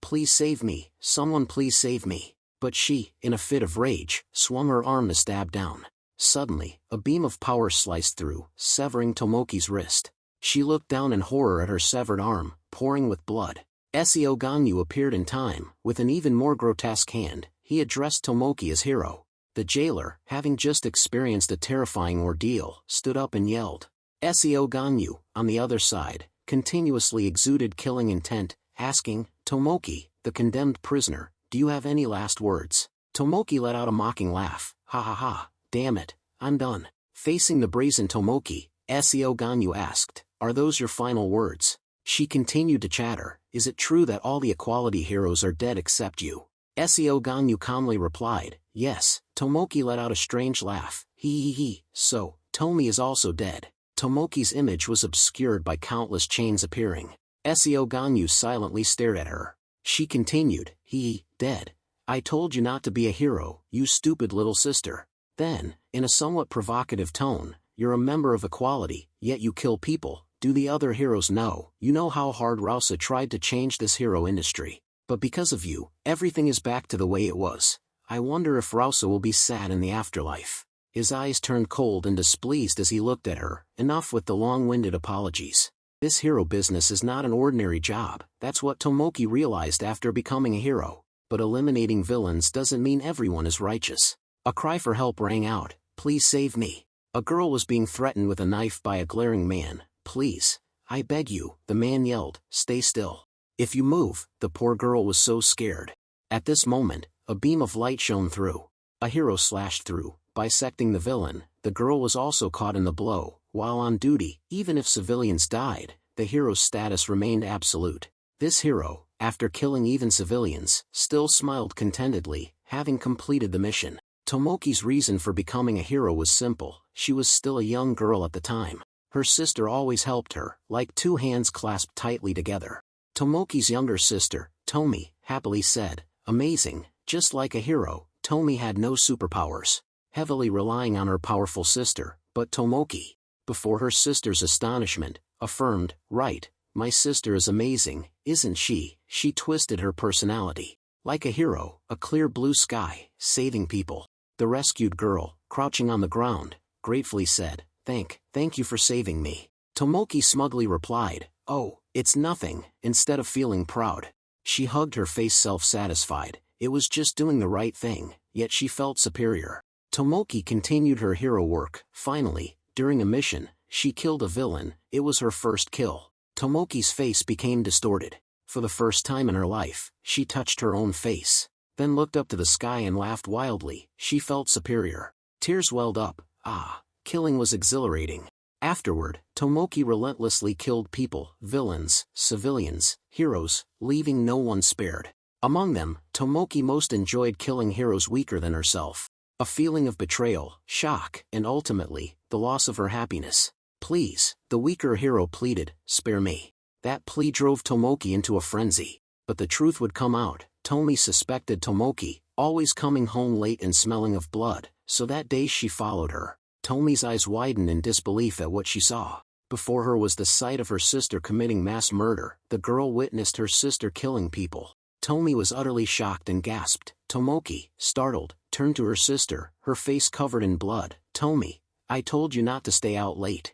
Please save me, someone please save me. But she, in a fit of rage, swung her arm to stab down. Suddenly, a beam of power sliced through, severing Tomoki's wrist. She looked down in horror at her severed arm, pouring with blood. Seo Ganyu appeared in time. With an even more grotesque hand, he addressed Tomoki as hero. The jailer, having just experienced a terrifying ordeal, stood up and yelled. Seo Ganyu, on the other side, continuously exuded killing intent, asking, Tomoki, the condemned prisoner, do you have any last words? Tomoki let out a mocking laugh. Ha ha ha, damn it, I'm done. Facing the brazen Tomoki, Seo Ganyu asked, Are those your final words? She continued to chatter, Is it true that all the equality heroes are dead except you? Seo Ganyu calmly replied, Yes. Tomoki let out a strange laugh. He. So, Tomi is also dead. Tomoki's image was obscured by countless chains appearing. Seo Ganyu silently stared at her. She continued, He, dead. I told you not to be a hero, you stupid little sister. Then, in a somewhat provocative tone, You're a member of equality, yet you kill people. Do the other heroes know? You know how hard Rausa tried to change this hero industry. But because of you, everything is back to the way it was. I wonder if Rausa will be sad in the afterlife. His eyes turned cold and displeased as he looked at her. Enough with the long-winded apologies. This hero business is not an ordinary job. That's what Tomoki realized after becoming a hero. But eliminating villains doesn't mean everyone is righteous. A cry for help rang out. Please save me. A girl was being threatened with a knife by a glaring man. Please, I beg you, the man yelled, stay still. If you move, the poor girl was so scared. At this moment, a beam of light shone through. A hero slashed through, bisecting the villain. The girl was also caught in the blow. While on duty, even if civilians died, the hero's status remained absolute. This hero, after killing even civilians, still smiled contentedly, having completed the mission. Tomoki's reason for becoming a hero was simple. She was still a young girl at the time. Her sister always helped her, like two hands clasped tightly together. Tomoki's younger sister, Tomi, happily said, Amazing, just like a hero. Tomi had no superpowers, heavily relying on her powerful sister, but Tomoki, before her sister's astonishment, affirmed, Right, my sister is amazing, isn't she? She twisted her personality. Like a hero, a clear blue sky, saving people. The rescued girl, crouching on the ground, gratefully said, Thank you for saving me. Tomoki smugly replied, Oh, it's nothing, instead of feeling proud. She hugged her face self-satisfied. It was just doing the right thing, yet she felt superior. Tomoki continued her hero work. Finally, during a mission, she killed a villain. It was her first kill. Tomoki's face became distorted. For the first time in her life, she touched her own face, then looked up to the sky and laughed wildly. She felt superior. Tears welled up. Killing was exhilarating. Afterward, Tomoki relentlessly killed people, villains, civilians, heroes, leaving no one spared. Among them, Tomoki most enjoyed killing heroes weaker than herself. A feeling of betrayal, shock, and ultimately, the loss of her happiness. "Please," the weaker hero pleaded, "spare me." That plea drove Tomoki into a frenzy. But the truth would come out. Tomi suspected Tomoki, always coming home late and smelling of blood, so that day she followed her. Tomi's eyes widened in disbelief at what she saw. Before her was the sight of her sister committing mass murder. The girl witnessed her sister killing people. Tomi was utterly shocked and gasped. Tomoki, startled, turned to her sister, her face covered in blood. "Tomi, I told you not to stay out late."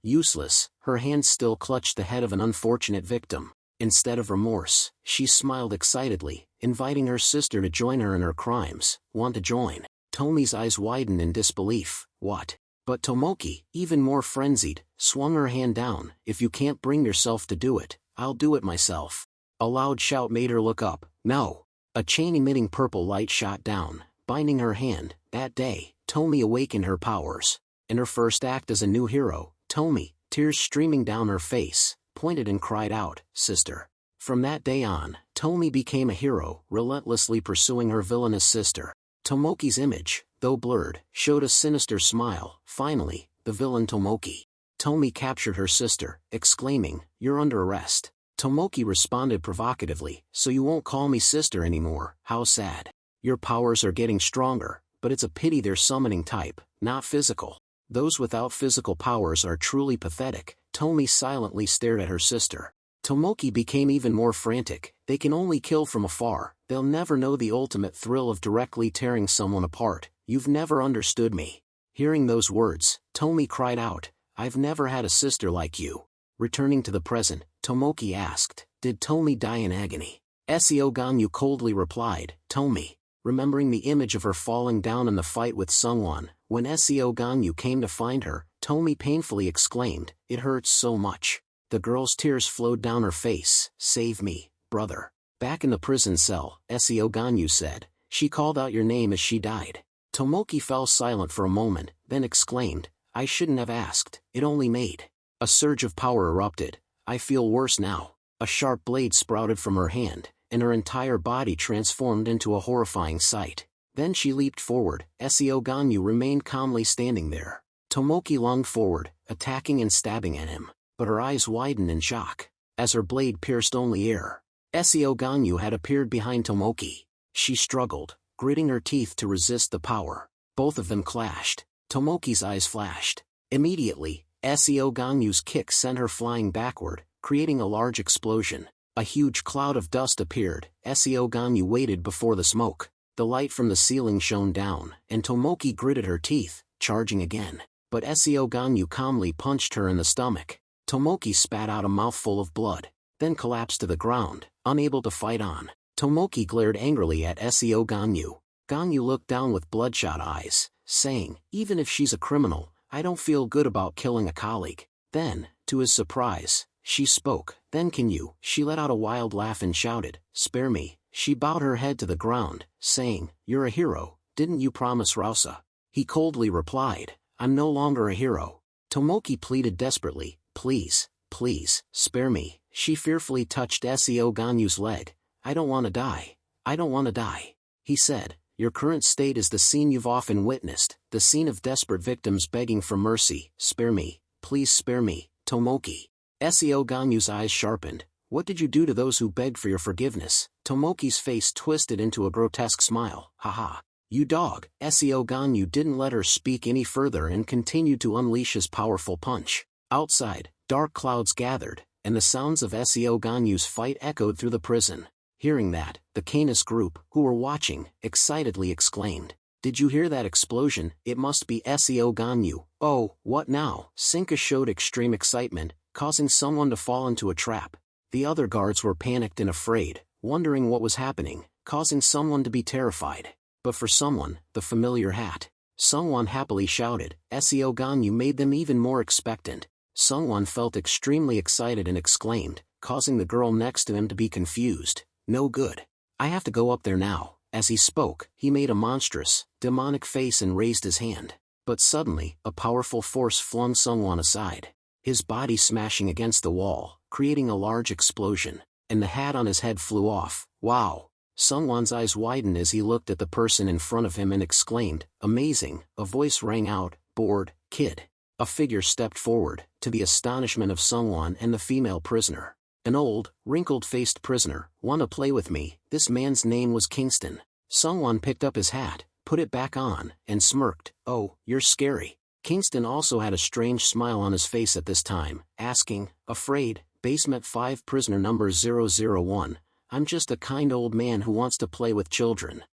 Useless. Her hands still clutched the head of an unfortunate victim. Instead of remorse, she smiled excitedly, inviting her sister to join her in her crimes. "Want to join?" Tomi's eyes widened in disbelief. "What?" But Tomoki, even more frenzied, swung her hand down. "If you can't bring yourself to do it, I'll do it myself." A loud shout made her look up. "No!" A chain-emitting purple light shot down, binding her hand. That day, Tomi awakened her powers. In her first act as a new hero, Tomi, tears streaming down her face, pointed and cried out, "Sister." From that day on, Tomi became a hero, relentlessly pursuing her villainous sister. Tomoki's image, though blurred, showed a sinister smile. Finally, the villain Tomoki. Tomi captured her sister, exclaiming, "You're under arrest." Tomoki responded provocatively, "So you won't call me sister anymore? How sad. Your powers are getting stronger, but it's a pity they're summoning type, not physical. Those without physical powers are truly pathetic." Tomi silently stared at her sister. Tomoki became even more frantic. "They can only kill from afar. They'll never know the ultimate thrill of directly tearing someone apart. You've never understood me." Hearing those words, Tomi cried out, "I've never had a sister like you." Returning to the present, Tomoki asked, "Did Tomi die in agony?" Seo Ganyu coldly replied, "Tomi." Remembering the image of her falling down in the fight with Sungwon, when Seo Ganyu came to find her, Tomi painfully exclaimed, "It hurts so much." The girl's tears flowed down her face. "Save me, brother." Back in the prison cell, Seo Ganyu said, "She called out your name as she died." Tomoki fell silent for a moment, then exclaimed, "I shouldn't have asked, it only made." A surge of power erupted. "I feel worse now." A sharp blade sprouted from her hand, and her entire body transformed into a horrifying sight. Then she leaped forward. Seo Ganyu remained calmly standing there. Tomoki lunged forward, attacking and stabbing at him, but her eyes widened in shock, as her blade pierced only air. Seo Ganyu had appeared behind Tomoki. She struggled, gritting her teeth to resist the power. Both of them clashed. Tomoki's eyes flashed. Immediately, Seo Ganyu's kick sent her flying backward, creating a large explosion. A huge cloud of dust appeared. Seo Ganyu waited before the smoke. The light from the ceiling shone down, and Tomoki gritted her teeth, charging again. But Seo Ganyu calmly punched her in the stomach. Tomoki spat out a mouthful of blood, then collapsed to the ground, unable to fight on. Tomoki glared angrily at Seo Ganyu. Ganyu looked down with bloodshot eyes, saying, "Even if she's a criminal, I don't feel good about killing a colleague." Then, to his surprise, she spoke. "Then can you?" She let out a wild laugh and shouted, "Spare me." She bowed her head to the ground, saying, "You're a hero, didn't you promise Rausa?" He coldly replied, "I'm no longer a hero." Tomoki pleaded desperately, "Please, please, spare me." She fearfully touched Seo Ganyu's leg. "I don't want to die. I don't want to die." He said, "Your current state is the scene you've often witnessed, the scene of desperate victims begging for mercy. Spare me, please spare me, Tomoki." Seo Ganyu's eyes sharpened. "What did you do to those who begged for your forgiveness?" Tomoki's face twisted into a grotesque smile. "Haha. You dog." Seo Ganyu didn't let her speak any further and continued to unleash his powerful punch. Outside, dark clouds gathered, and the sounds of Seo Ganyu's fight echoed through the prison. Hearing that, the Canis group, who were watching, excitedly exclaimed, "Did you hear that explosion? It must be Seo Ganyu." "Oh, what now?" Sinka showed extreme excitement, causing someone to fall into a trap. The other guards were panicked and afraid, wondering what was happening, causing someone to be terrified. But for someone, the familiar hat. Sungwon happily shouted. Seo Ganyu made them even more expectant. Sungwon felt extremely excited and exclaimed, causing the girl next to him to be confused. No good. I have to go up there now. As he spoke, he made a monstrous, demonic face and raised his hand. But suddenly, a powerful force flung Sungwon aside. His body smashing against the wall, creating a large explosion, and the hat on his head flew off. Wow! Sungwon's eyes widened as he looked at the person in front of him and exclaimed, "Amazing!" A voice rang out, "Bored, kid." A figure stepped forward, to the astonishment of Sungwon and the female prisoner. An old, wrinkled-faced prisoner. "Wanna play with me?" This man's name was Kingston. Sungwon picked up his hat, put it back on, and smirked. "Oh, you're scary." Kingston also had a strange smile on his face at this time, asking, "Afraid?" Basement 5 prisoner number 001. "I'm just a kind old man who wants to play with children."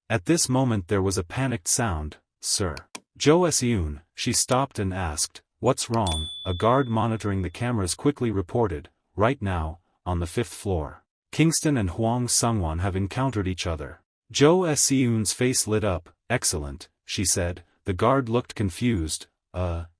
At this moment there was a panicked sound. "Sir." Jo Seun, she stopped and asked, "What's wrong?" A guard monitoring the cameras quickly reported, "Right now, on the 5th floor, Kingston and Hwang Sungwon have encountered each other." Jo Seun's face lit up. "Excellent," she said. The guard looked confused.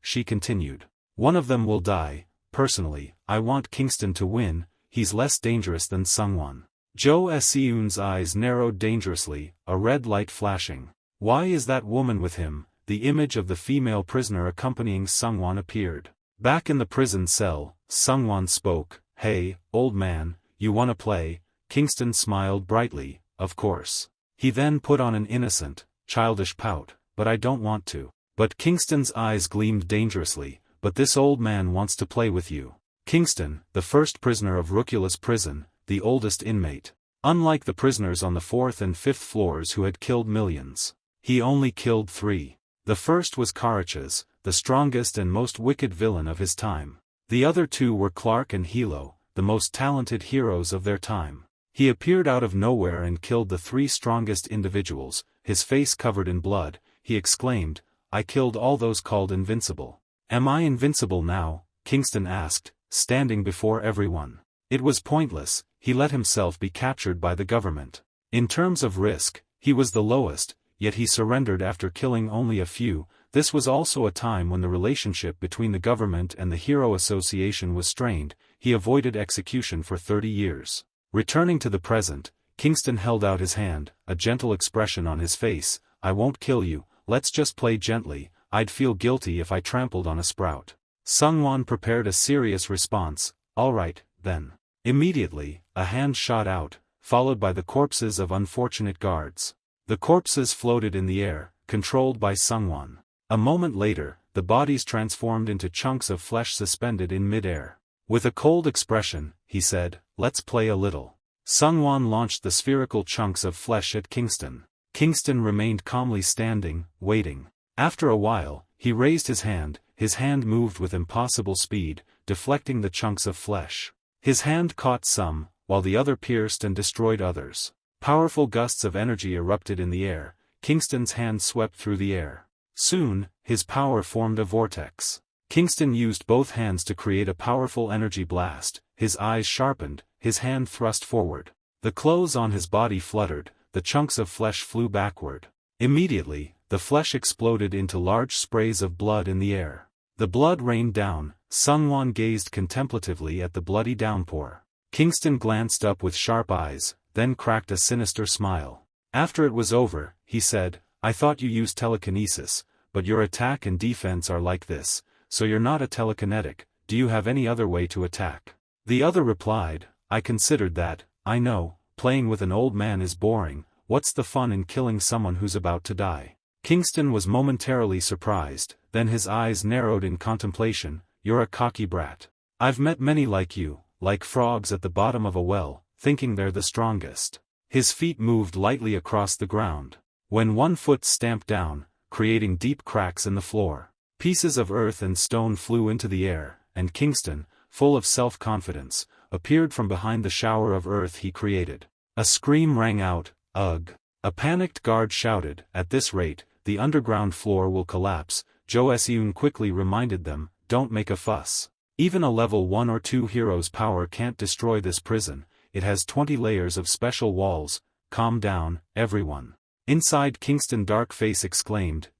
She continued. "One of them will die. Personally, I want Kingston to win. He's less dangerous than Sungwon." Jo Seun's eyes narrowed dangerously, a red light flashing. "Why is that woman with him?" The image of the female prisoner accompanying Sungwon appeared. Back in the prison cell, Sungwon spoke. "Hey, old man, you wanna play?" Kingston smiled brightly. "Of course." He then put on an innocent, childish pout. "But I don't want to." But Kingston's eyes gleamed dangerously. "But this old man wants to play with you." Kingston, the first prisoner of Rucula's prison, the oldest inmate. Unlike the prisoners on the 4th and 5th floors who had killed millions, he only killed 3. The first was Karaches, the strongest and most wicked villain of his time. The other 2 were Clark and Hilo, the most talented heroes of their time. He appeared out of nowhere and killed the 3 strongest individuals. His face covered in blood, he exclaimed, "I killed all those called invincible." "Am I invincible now?" Kingston asked, standing before everyone. It was pointless, he let himself be captured by the government. In terms of risk, he was the lowest, yet he surrendered after killing only a few. This was also a time when the relationship between the government and the Hero Association was strained. He avoided execution for 30 years. Returning to the present, Kingston held out his hand, a gentle expression on his face. "I won't kill you, let's just play gently. I'd feel guilty if I trampled on a sprout." Sungwon prepared a serious response. "All right, then." Immediately, a hand shot out, followed by the corpses of unfortunate guards. The corpses floated in the air, controlled by Sungwon. A moment later, the bodies transformed into chunks of flesh suspended in mid-air. With a cold expression, he said, "Let's play a little." Sungwon launched the spherical chunks of flesh at Kingston. Kingston remained calmly standing, waiting. After a while, he raised his hand moved with impossible speed, deflecting the chunks of flesh. His hand caught some, while the other pierced and destroyed others. Powerful gusts of energy erupted in the air. Kingston's hand swept through the air. Soon, his power formed a vortex. Kingston used both hands to create a powerful energy blast. His eyes sharpened, his hand thrust forward. The clothes on his body fluttered, the chunks of flesh flew backward. Immediately, the flesh exploded into large sprays of blood in the air. The blood rained down. Sungwon gazed contemplatively at the bloody downpour. Kingston glanced up with sharp eyes, then cracked a sinister smile. After it was over, he said, "I thought you used telekinesis, but your attack and defense are like this, so you're not a telekinetic. Do you have any other way to attack?" The other replied, "I considered that. I know, playing with an old man is boring. What's the fun in killing someone who's about to die?" Kingston was momentarily surprised, then his eyes narrowed in contemplation. "You're a cocky brat. I've met many like you, like frogs at the bottom of a well, thinking they're the strongest." His feet moved lightly across the ground. When one foot stamped down, creating deep cracks in the floor, pieces of earth and stone flew into the air, and Kingston, full of self-confidence, appeared from behind the shower of earth he created. A scream rang out, "Ugh!" A panicked guard shouted, "At this rate, the underground floor will collapse." Jo Seun quickly reminded them, "Don't make a fuss. Even a level 1 or 2 hero's power can't destroy this prison. It has 20 layers of special walls. Calm down, everyone." Inside Kingston's dark face exclaimed,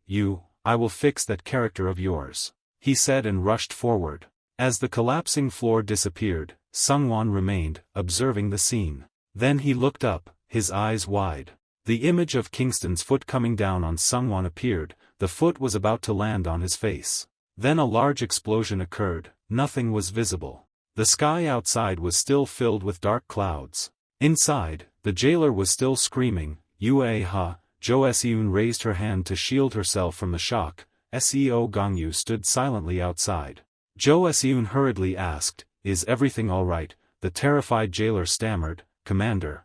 I will fix that character of yours," he said and rushed forward. As the collapsing floor disappeared, Sungwon remained, observing the scene. Then he looked up, his eyes wide. The image of Kingston's foot coming down on Sungwon appeared, the foot was about to land on his face. Then a large explosion occurred, nothing was visible. The sky outside was still filled with dark clouds. Inside, the jailer was still screaming, "Ua ha." Jo Seon raised her hand to shield herself from the shock. Seo Gongyu stood silently outside. Jo Seon hurriedly asked, "Is everything alright?" The terrified jailer stammered, "Commander,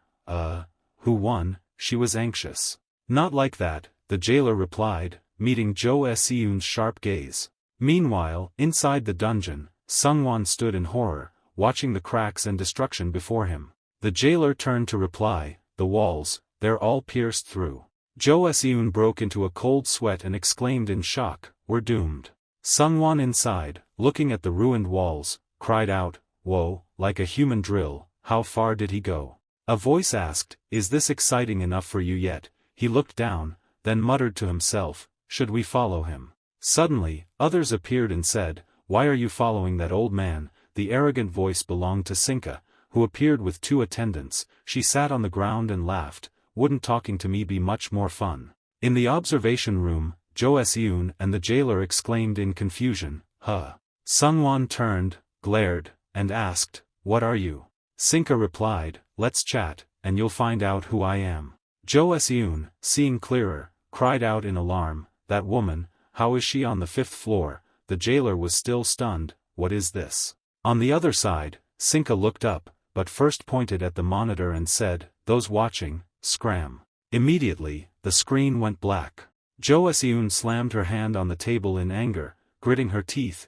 who won?" She was anxious. "Not like that," the jailer replied, meeting Jo Seon's sharp gaze. Meanwhile, inside the dungeon, Sungwon stood in horror, watching the cracks and destruction before him. The jailer turned to reply, "The walls, they're all pierced through." Jo Seon broke into a cold sweat and exclaimed in shock, "We're doomed." Sungwon inside, looking at the ruined walls, cried out, "Whoa," like a human drill, "how far did he go?" A voice asked, "Is this exciting enough for you yet?" He looked down, then muttered to himself, "Should we follow him?" Suddenly, others appeared and said, "Why are you following that old man?" The arrogant voice belonged to Sinka, who appeared with 2 attendants. She sat on the ground and laughed, "Wouldn't talking to me be much more fun?" In the observation room, Jo Seon and the jailer exclaimed in confusion, "Huh." Sungwon turned, glared, and asked, "What are you?" Sinka replied, "Let's chat, and you'll find out who I am." Jo Seon, seeing clearer, cried out in alarm, "That woman, how is she on the 5th floor?" The jailer was still stunned, "What is this?" On the other side, Sinka looked up, but first pointed at the monitor and said, "Those watching, scram." Immediately, the screen went black. Jo Seon slammed her hand on the table in anger, gritting her teeth,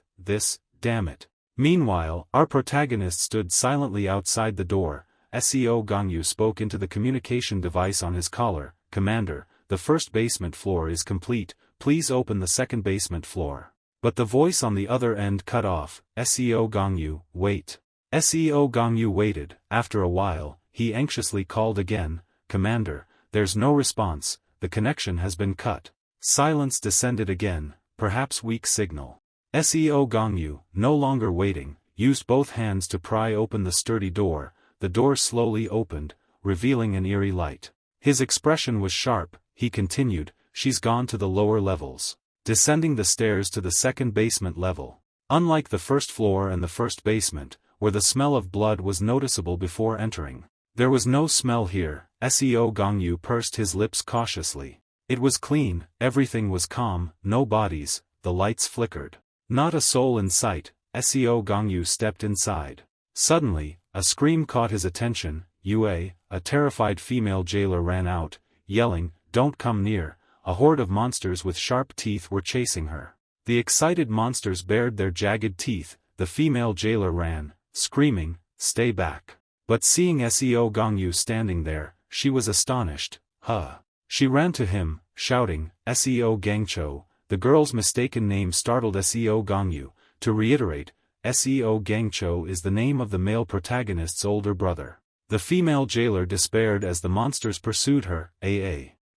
damn it." Meanwhile, our protagonist stood silently outside the door. Seo Gongyu spoke into the communication device on his collar, "Commander, the 1st basement floor is complete, please open the 2nd basement floor." But the voice on the other end cut off, "Seo Gongyu, wait." Seo Gongyu waited. After a while, he anxiously called again, "Commander, there's no response, the connection has been cut." Silence descended again, perhaps weak signal. Seo Gongyu, no longer waiting, used both hands to pry open the sturdy door. The door slowly opened, revealing an eerie light. His expression was sharp. He continued, "She's gone to the lower levels." Descending the stairs to the 2nd basement level. Unlike the 1st floor and the 1st basement, where the smell of blood was noticeable before entering, there was no smell here. Seo Gongyu pursed his lips cautiously. It was clean, everything was calm, no bodies, the lights flickered. Not a soul in sight. Seo Gongyu stepped inside. Suddenly, a scream caught his attention. "Ua," a terrified female jailer ran out, yelling, "Don't come near." A horde of monsters with sharp teeth were chasing her. The excited monsters bared their jagged teeth. The female jailer ran, screaming, "Stay back." But seeing Seo Gongyu standing there, she was astonished. "Huh." She ran to him, shouting, "Seo Gangcho." The girl's mistaken name startled Seo Gongyu. To reiterate, Seo Gangcho is the name of the male protagonist's older brother. The female jailer despaired as the monsters pursued her.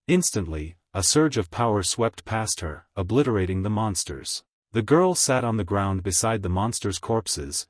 Instantly, a surge of power swept past her, obliterating the monsters. The girl sat on the ground beside the monsters' corpses.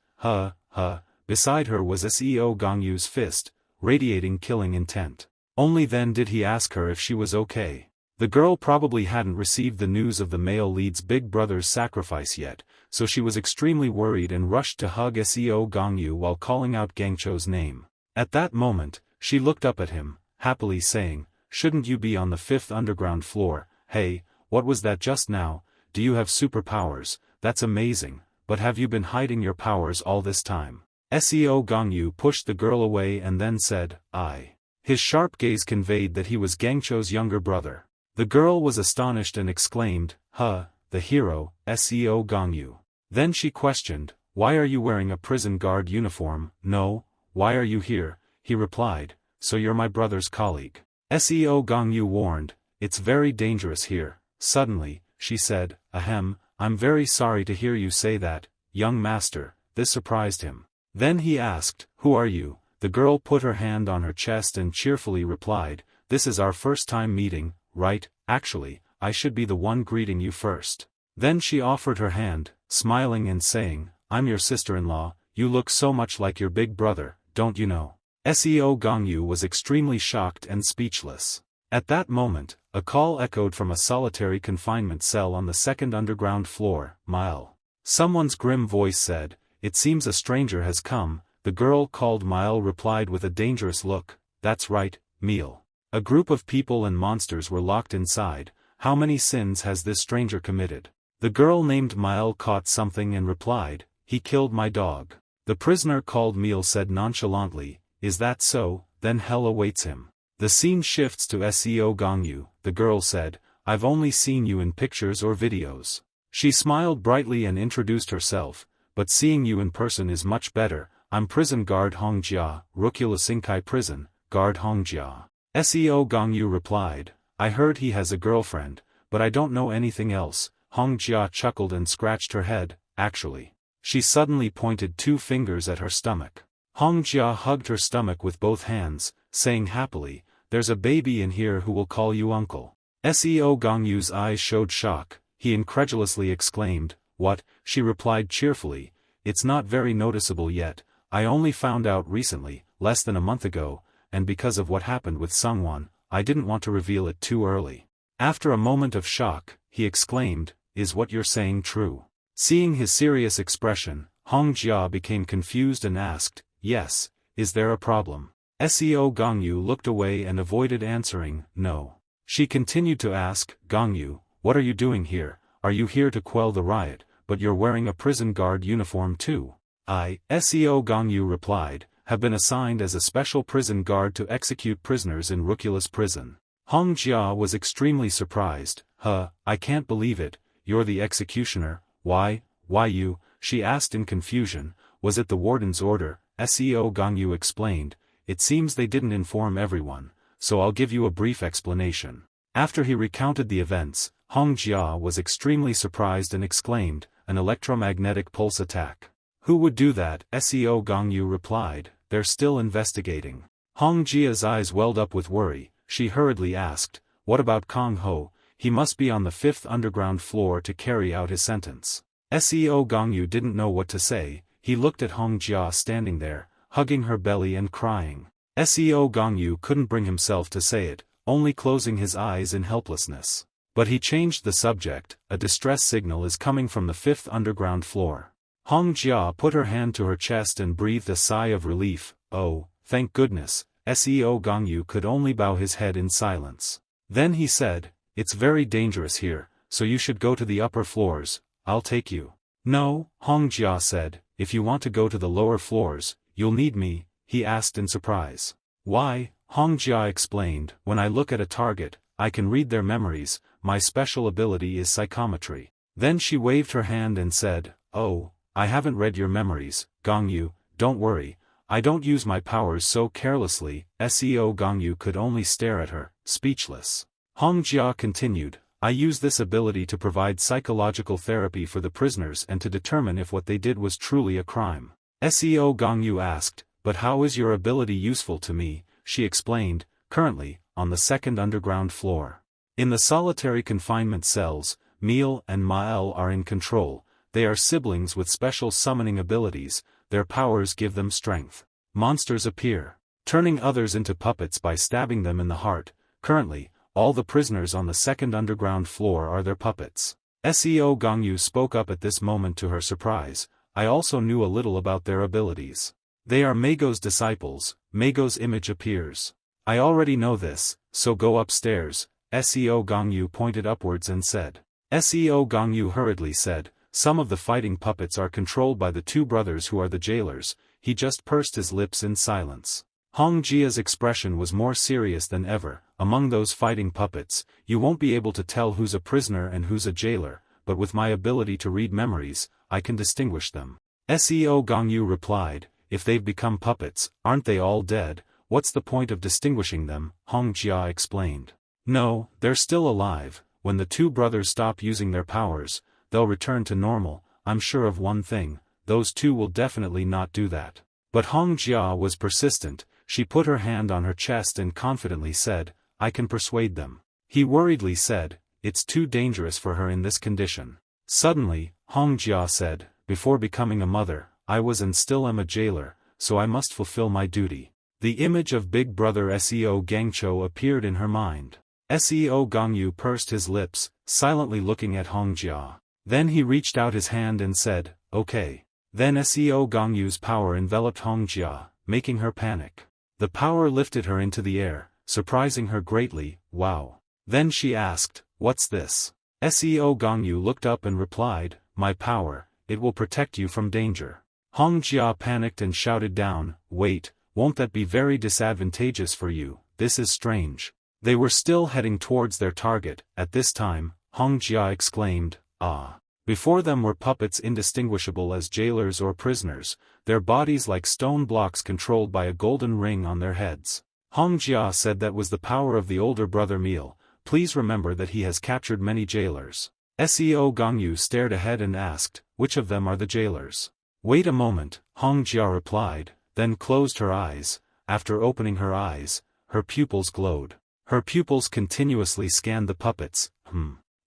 Beside her was Seo Gongyu's fist, radiating killing intent. Only then did he ask her if she was okay. The girl probably hadn't received the news of the male lead's big brother's sacrifice yet, so she was extremely worried and rushed to hug Seo Gongyu while calling out Gangcho's name. At that moment, she looked up at him, happily saying, "Shouldn't you be on the 5th underground floor? Hey, what was that just now? Do you have superpowers? That's amazing, but have you been hiding your powers all this time?" Seo Gongyu pushed the girl away and then said, "I." His sharp gaze conveyed that he was Gangcho's younger brother. The girl was astonished and exclaimed, the hero, Seo Gongyu." Then she questioned, "Why are you wearing a prison guard uniform?" "No, why are you here?" he replied, "So you're my brother's colleague." Seo Gongyu warned, "It's very dangerous here." Suddenly, she said, "Ahem, I'm very sorry to hear you say that, young master." This surprised him. Then he asked, "Who are you?" The girl put her hand on her chest and cheerfully replied, "This is our first time meeting, right? Actually, I should be the one greeting you first." Then she offered her hand, smiling and saying, "I'm your sister-in-law, you look so much like your big brother, don't you know? Seo Gongyu was extremely shocked and speechless. At that moment, a call echoed from a solitary confinement cell on the second underground floor. Mael. Someone's grim voice said, "It seems a stranger has come." The girl called Mael replied with a dangerous look, "That's right, Meal. A group of people and monsters were locked inside. How many sins has this stranger committed?" The girl named Mael caught something and replied, "He killed my dog." The prisoner called Meal said nonchalantly, "Is that so? Then hell awaits him." The scene shifts to Seo Gongyu. The girl said, "I've only seen you in pictures or videos." She smiled brightly and introduced herself, "But seeing you in person is much better. I'm prison guard Hongjia, Rukula Sinkai prison, guard Hongjia." Seo Gongyu replied, "I heard he has a girlfriend, but I don't know anything else." Hongjia chuckled and scratched her head. "Actually." She suddenly pointed 2 fingers at her stomach. Hongjia hugged her stomach with both hands, saying happily, "There's a baby in here who will call you uncle." Seo Gongyu's eyes showed shock. He incredulously exclaimed, "What?" She replied cheerfully, "It's not very noticeable yet. I only found out recently, less than a month ago, and because of what happened with Sungwon, I didn't want to reveal it too early." After a moment of shock, he exclaimed, "Is what you're saying true?" Seeing his serious expression, Hongjia became confused and asked, "Yes, is there a problem?" Seo Gongyu looked away and avoided answering, "No." She continued to ask, "Gongyu, what are you doing here? Are you here to quell the riot, but you're wearing a prison guard uniform too?" Seo Gongyu replied, "Have been assigned as a special prison guard to execute prisoners in Rukula's prison." Hongjia was extremely surprised. I can't believe it, you're the executioner." Why you?" she asked in confusion. "Was it the warden's order?" Seo Gongyu explained, "It seems they didn't inform everyone, so I'll give you a brief explanation." After he recounted the events, Hongjia was extremely surprised and exclaimed, "An electromagnetic pulse attack. Who would do that?" Seo Gongyu replied, "They're still investigating." Hongjia's eyes welled up with worry. She hurriedly asked, "What about Kong Ho? He must be on the 5th underground floor to carry out his sentence." Seo Gongyu didn't know what to say. He looked at Hongjia standing there, hugging her belly and crying. Seo Gongyu couldn't bring himself to say it, only closing his eyes in helplessness. But he changed the subject. "A distress signal is coming from the 5th underground floor." Hongjia put her hand to her chest and breathed a sigh of relief. "Oh, thank goodness." Seo Gongyu could only bow his head in silence. Then he said, "It's very dangerous here, so you should go to the upper floors. I'll take you." "No," Hongjia said, "if you want to go to the lower floors, you'll need me." He asked in surprise. "Why?" Hongjia explained, "When I look at a target, I can read their memories. My special ability is psychometry." Then she waved her hand and said, "Oh, I haven't read your memories, Gongyu, don't worry. I don't use my powers so carelessly." Seo Gongyu could only stare at her, speechless. Hongjia continued, "I use this ability to provide psychological therapy for the prisoners and to determine if what they did was truly a crime." Seo Gongyu asked, "But how is your ability useful to me?" She explained, "Currently, on the 2nd underground floor. In the solitary confinement cells, Meal and Mael are in control. They are siblings with special summoning abilities. Their powers give them strength. Monsters appear, turning others into puppets by stabbing them in the heart. Currently, all the prisoners on the 2nd underground floor are their puppets." Seo Gongyu spoke up at this moment to her surprise. "I also knew a little about their abilities. They are Mago's disciples. Mago's image appears. I already know this, so go upstairs." Seo Gongyu pointed upwards and said. Seo Gongyu hurriedly said, "Some of the fighting puppets are controlled by the 2 brothers who are the jailers." He just pursed his lips in silence. Hongjia's expression was more serious than ever. "Among those fighting puppets, you won't be able to tell who's a prisoner and who's a jailer, but with my ability to read memories, I can distinguish them." Seo Gongyu replied, "If they've become puppets, aren't they all dead? What's the point of distinguishing them?" Hongjia explained. "No, they're still alive. When the 2 brothers stop using their powers, they'll return to normal. I'm sure of one thing, those 2 will definitely not do that." But Hongjia was persistent. She put her hand on her chest and confidently said, "I can persuade them." He worriedly said, "It's too dangerous for her in this condition." Suddenly, Hongjia said, "Before becoming a mother, I was and still am a jailer, so I must fulfill my duty. The image of Big Brother Seo Gangcho appeared in her mind. Seo Gangyu pursed his lips, silently looking at Hongjia. Then he reached out his hand and said, "Okay." Then Seo Gangyu's power enveloped Hongjia, making her panic. The power lifted her into the air, surprising her greatly. Wow. Then she asked, "What's this?" Seo Gangyu looked up and replied, "My power, it will protect you from danger." Hongjia panicked and shouted down, "Wait, won't that be very disadvantageous for you? This is strange." They were still heading towards their target. At this time, Hongjia exclaimed, "Ah." Before them were puppets indistinguishable as jailers or prisoners, their bodies like stone blocks controlled by a golden ring on their heads. Hongjia said that was the power of the older brother Meal. Please remember that he has captured many jailers. Seo Gangyu stared ahead and asked, "Which of them are the jailers?" "Wait a moment," Hongjia replied, then closed her eyes. After opening her eyes, her pupils glowed. Her pupils continuously scanned the puppets.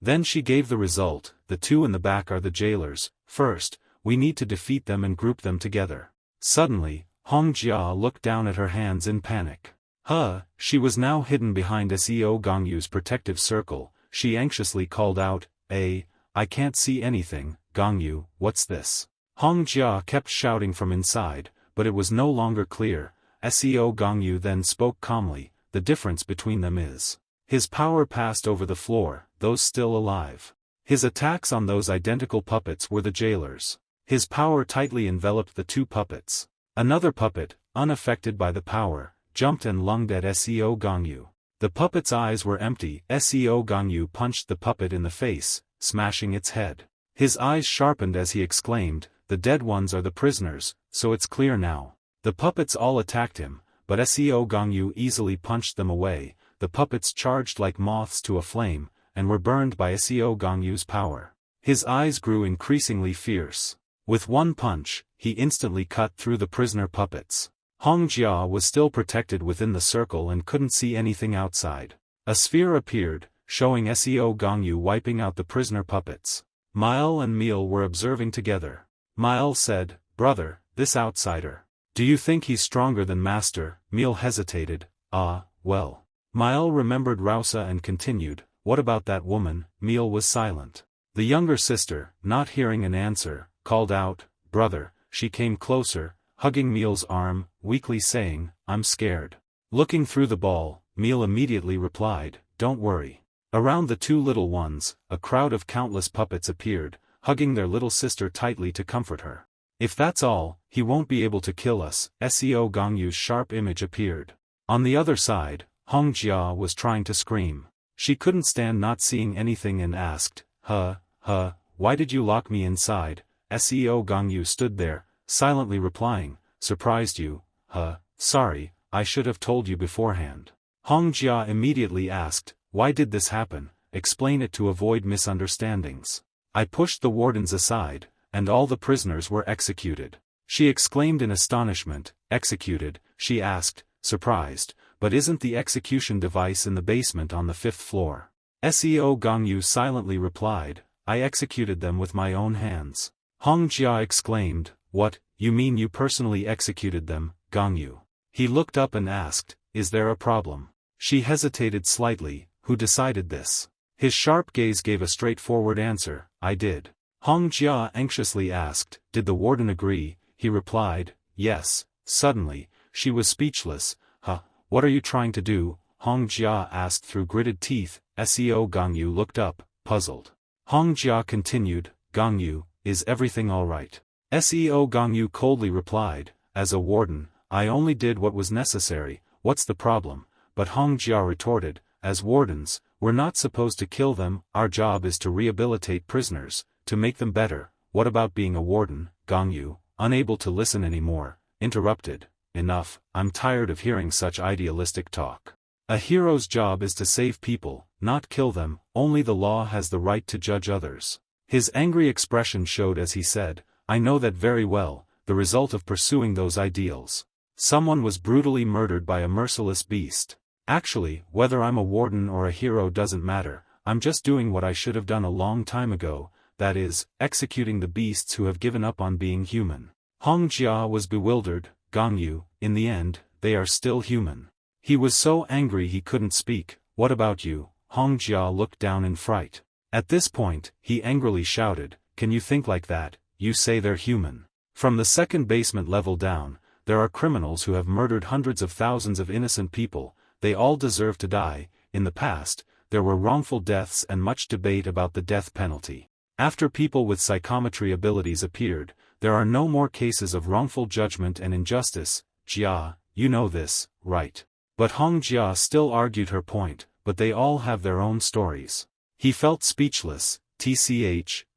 Then she gave the result. The two in the back are the jailers. First, we need to defeat them and group them together. Suddenly, Hongjia looked down at her hands in panic. She was now hidden behind Seo Gangyu's protective circle. She anxiously called out, I can't see anything, Gangyu, what's this?" Hongjia kept shouting from inside, but it was no longer clear. Seo Gangyu then spoke calmly, "The difference between them is. His power passed over the floor, those still alive. His attacks on those identical puppets were the jailers. His power tightly enveloped the two puppets. Another puppet, unaffected by the power, jumped and lunged at Seo Gangyu. The puppet's eyes were empty. Seo Gangyu punched the puppet in the face, smashing its head. His eyes sharpened as he exclaimed, "The dead ones are the prisoners, so it's clear now." The puppets all attacked him, but Seo Gangyu easily punched them away. The puppets charged like moths to a flame, and were burned by Seo Gangyu's power. His eyes grew increasingly fierce. With one punch, he instantly cut through the prisoner puppets. Hongjia was still protected within the circle and couldn't see anything outside. A sphere appeared, showing Seo Gangyu wiping out the prisoner puppets. Mile and Meal were observing together. Mile said, "Brother, this outsider. Do you think he's stronger than Master?" Meal hesitated. Well. Mile remembered Rausa and continued, "What about that woman?" Meal was silent. The younger sister, not hearing an answer, called out, "Brother." She came closer, hugging Meal's arm, weakly saying, "I'm scared." Looking through the ball, Meal immediately replied, "Don't worry." Around the two little ones, a crowd of countless puppets appeared, hugging their little sister tightly to comfort her. "If that's all, he won't be able to kill us." Seo Gangyu's sharp image appeared. On the other side, Hongjia was trying to scream. She couldn't stand not seeing anything and asked, why did you lock me inside?" Seo Gangyu stood there, silently replying, "Surprised you, sorry, I should have told you beforehand." Hongjia immediately asked, "Why did this happen? Explain it to avoid misunderstandings." "I pushed the wardens aside, and all the prisoners were executed." She exclaimed in astonishment. "Executed?" she asked, surprised. "But isn't the execution device in the basement on the 5th floor?" Seo Gangyu silently replied, "I executed them with my own hands." Hongjia exclaimed, "What, you mean you personally executed them, Gangyu?" He looked up and asked, "Is there a problem?" She hesitated slightly. "Who decided this?" His sharp gaze gave a straightforward answer, "I did." Hongjia anxiously asked, "Did the warden agree?" He replied, "Yes." Suddenly, she was speechless. What are you trying to do?" Hongjia asked through gritted teeth. Seo Gangyu looked up, puzzled. Hongjia continued, "Gangyu, is everything all right?" Seo Gangyu coldly replied, "As a warden, I only did what was necessary. What's the problem?" But Hongjia retorted, "As wardens, we're not supposed to kill them. Our job is to rehabilitate prisoners, to make them better." "What about being a warden?" Gangyu, unable to listen anymore, interrupted, "Enough, I'm tired of hearing such idealistic talk. A hero's job is to save people, not kill them. Only the law has the right to judge others." His angry expression showed as he said, "I know that very well, the result of pursuing those ideals. Someone was brutally murdered by a merciless beast. Actually, whether I'm a warden or a hero doesn't matter. I'm just doing what I should have done a long time ago, that is, executing the beasts who have given up on being human." Hong Jia was bewildered. Gongyu, in the end, they are still human. He was so angry he couldn't speak. What about you? Hong Jia looked down in fright. At this point, he angrily shouted, can you think like that? You say they're human. From the second basement level down, there are criminals who have murdered hundreds of thousands of innocent people. They all deserve to die. In the past, there were wrongful deaths and much debate about the death penalty. After people with psychometry abilities appeared, there are no more cases of wrongful judgment and injustice. Jia, you know this, right? But Hong Jia still argued her point, but they all have their own stories. He felt speechless.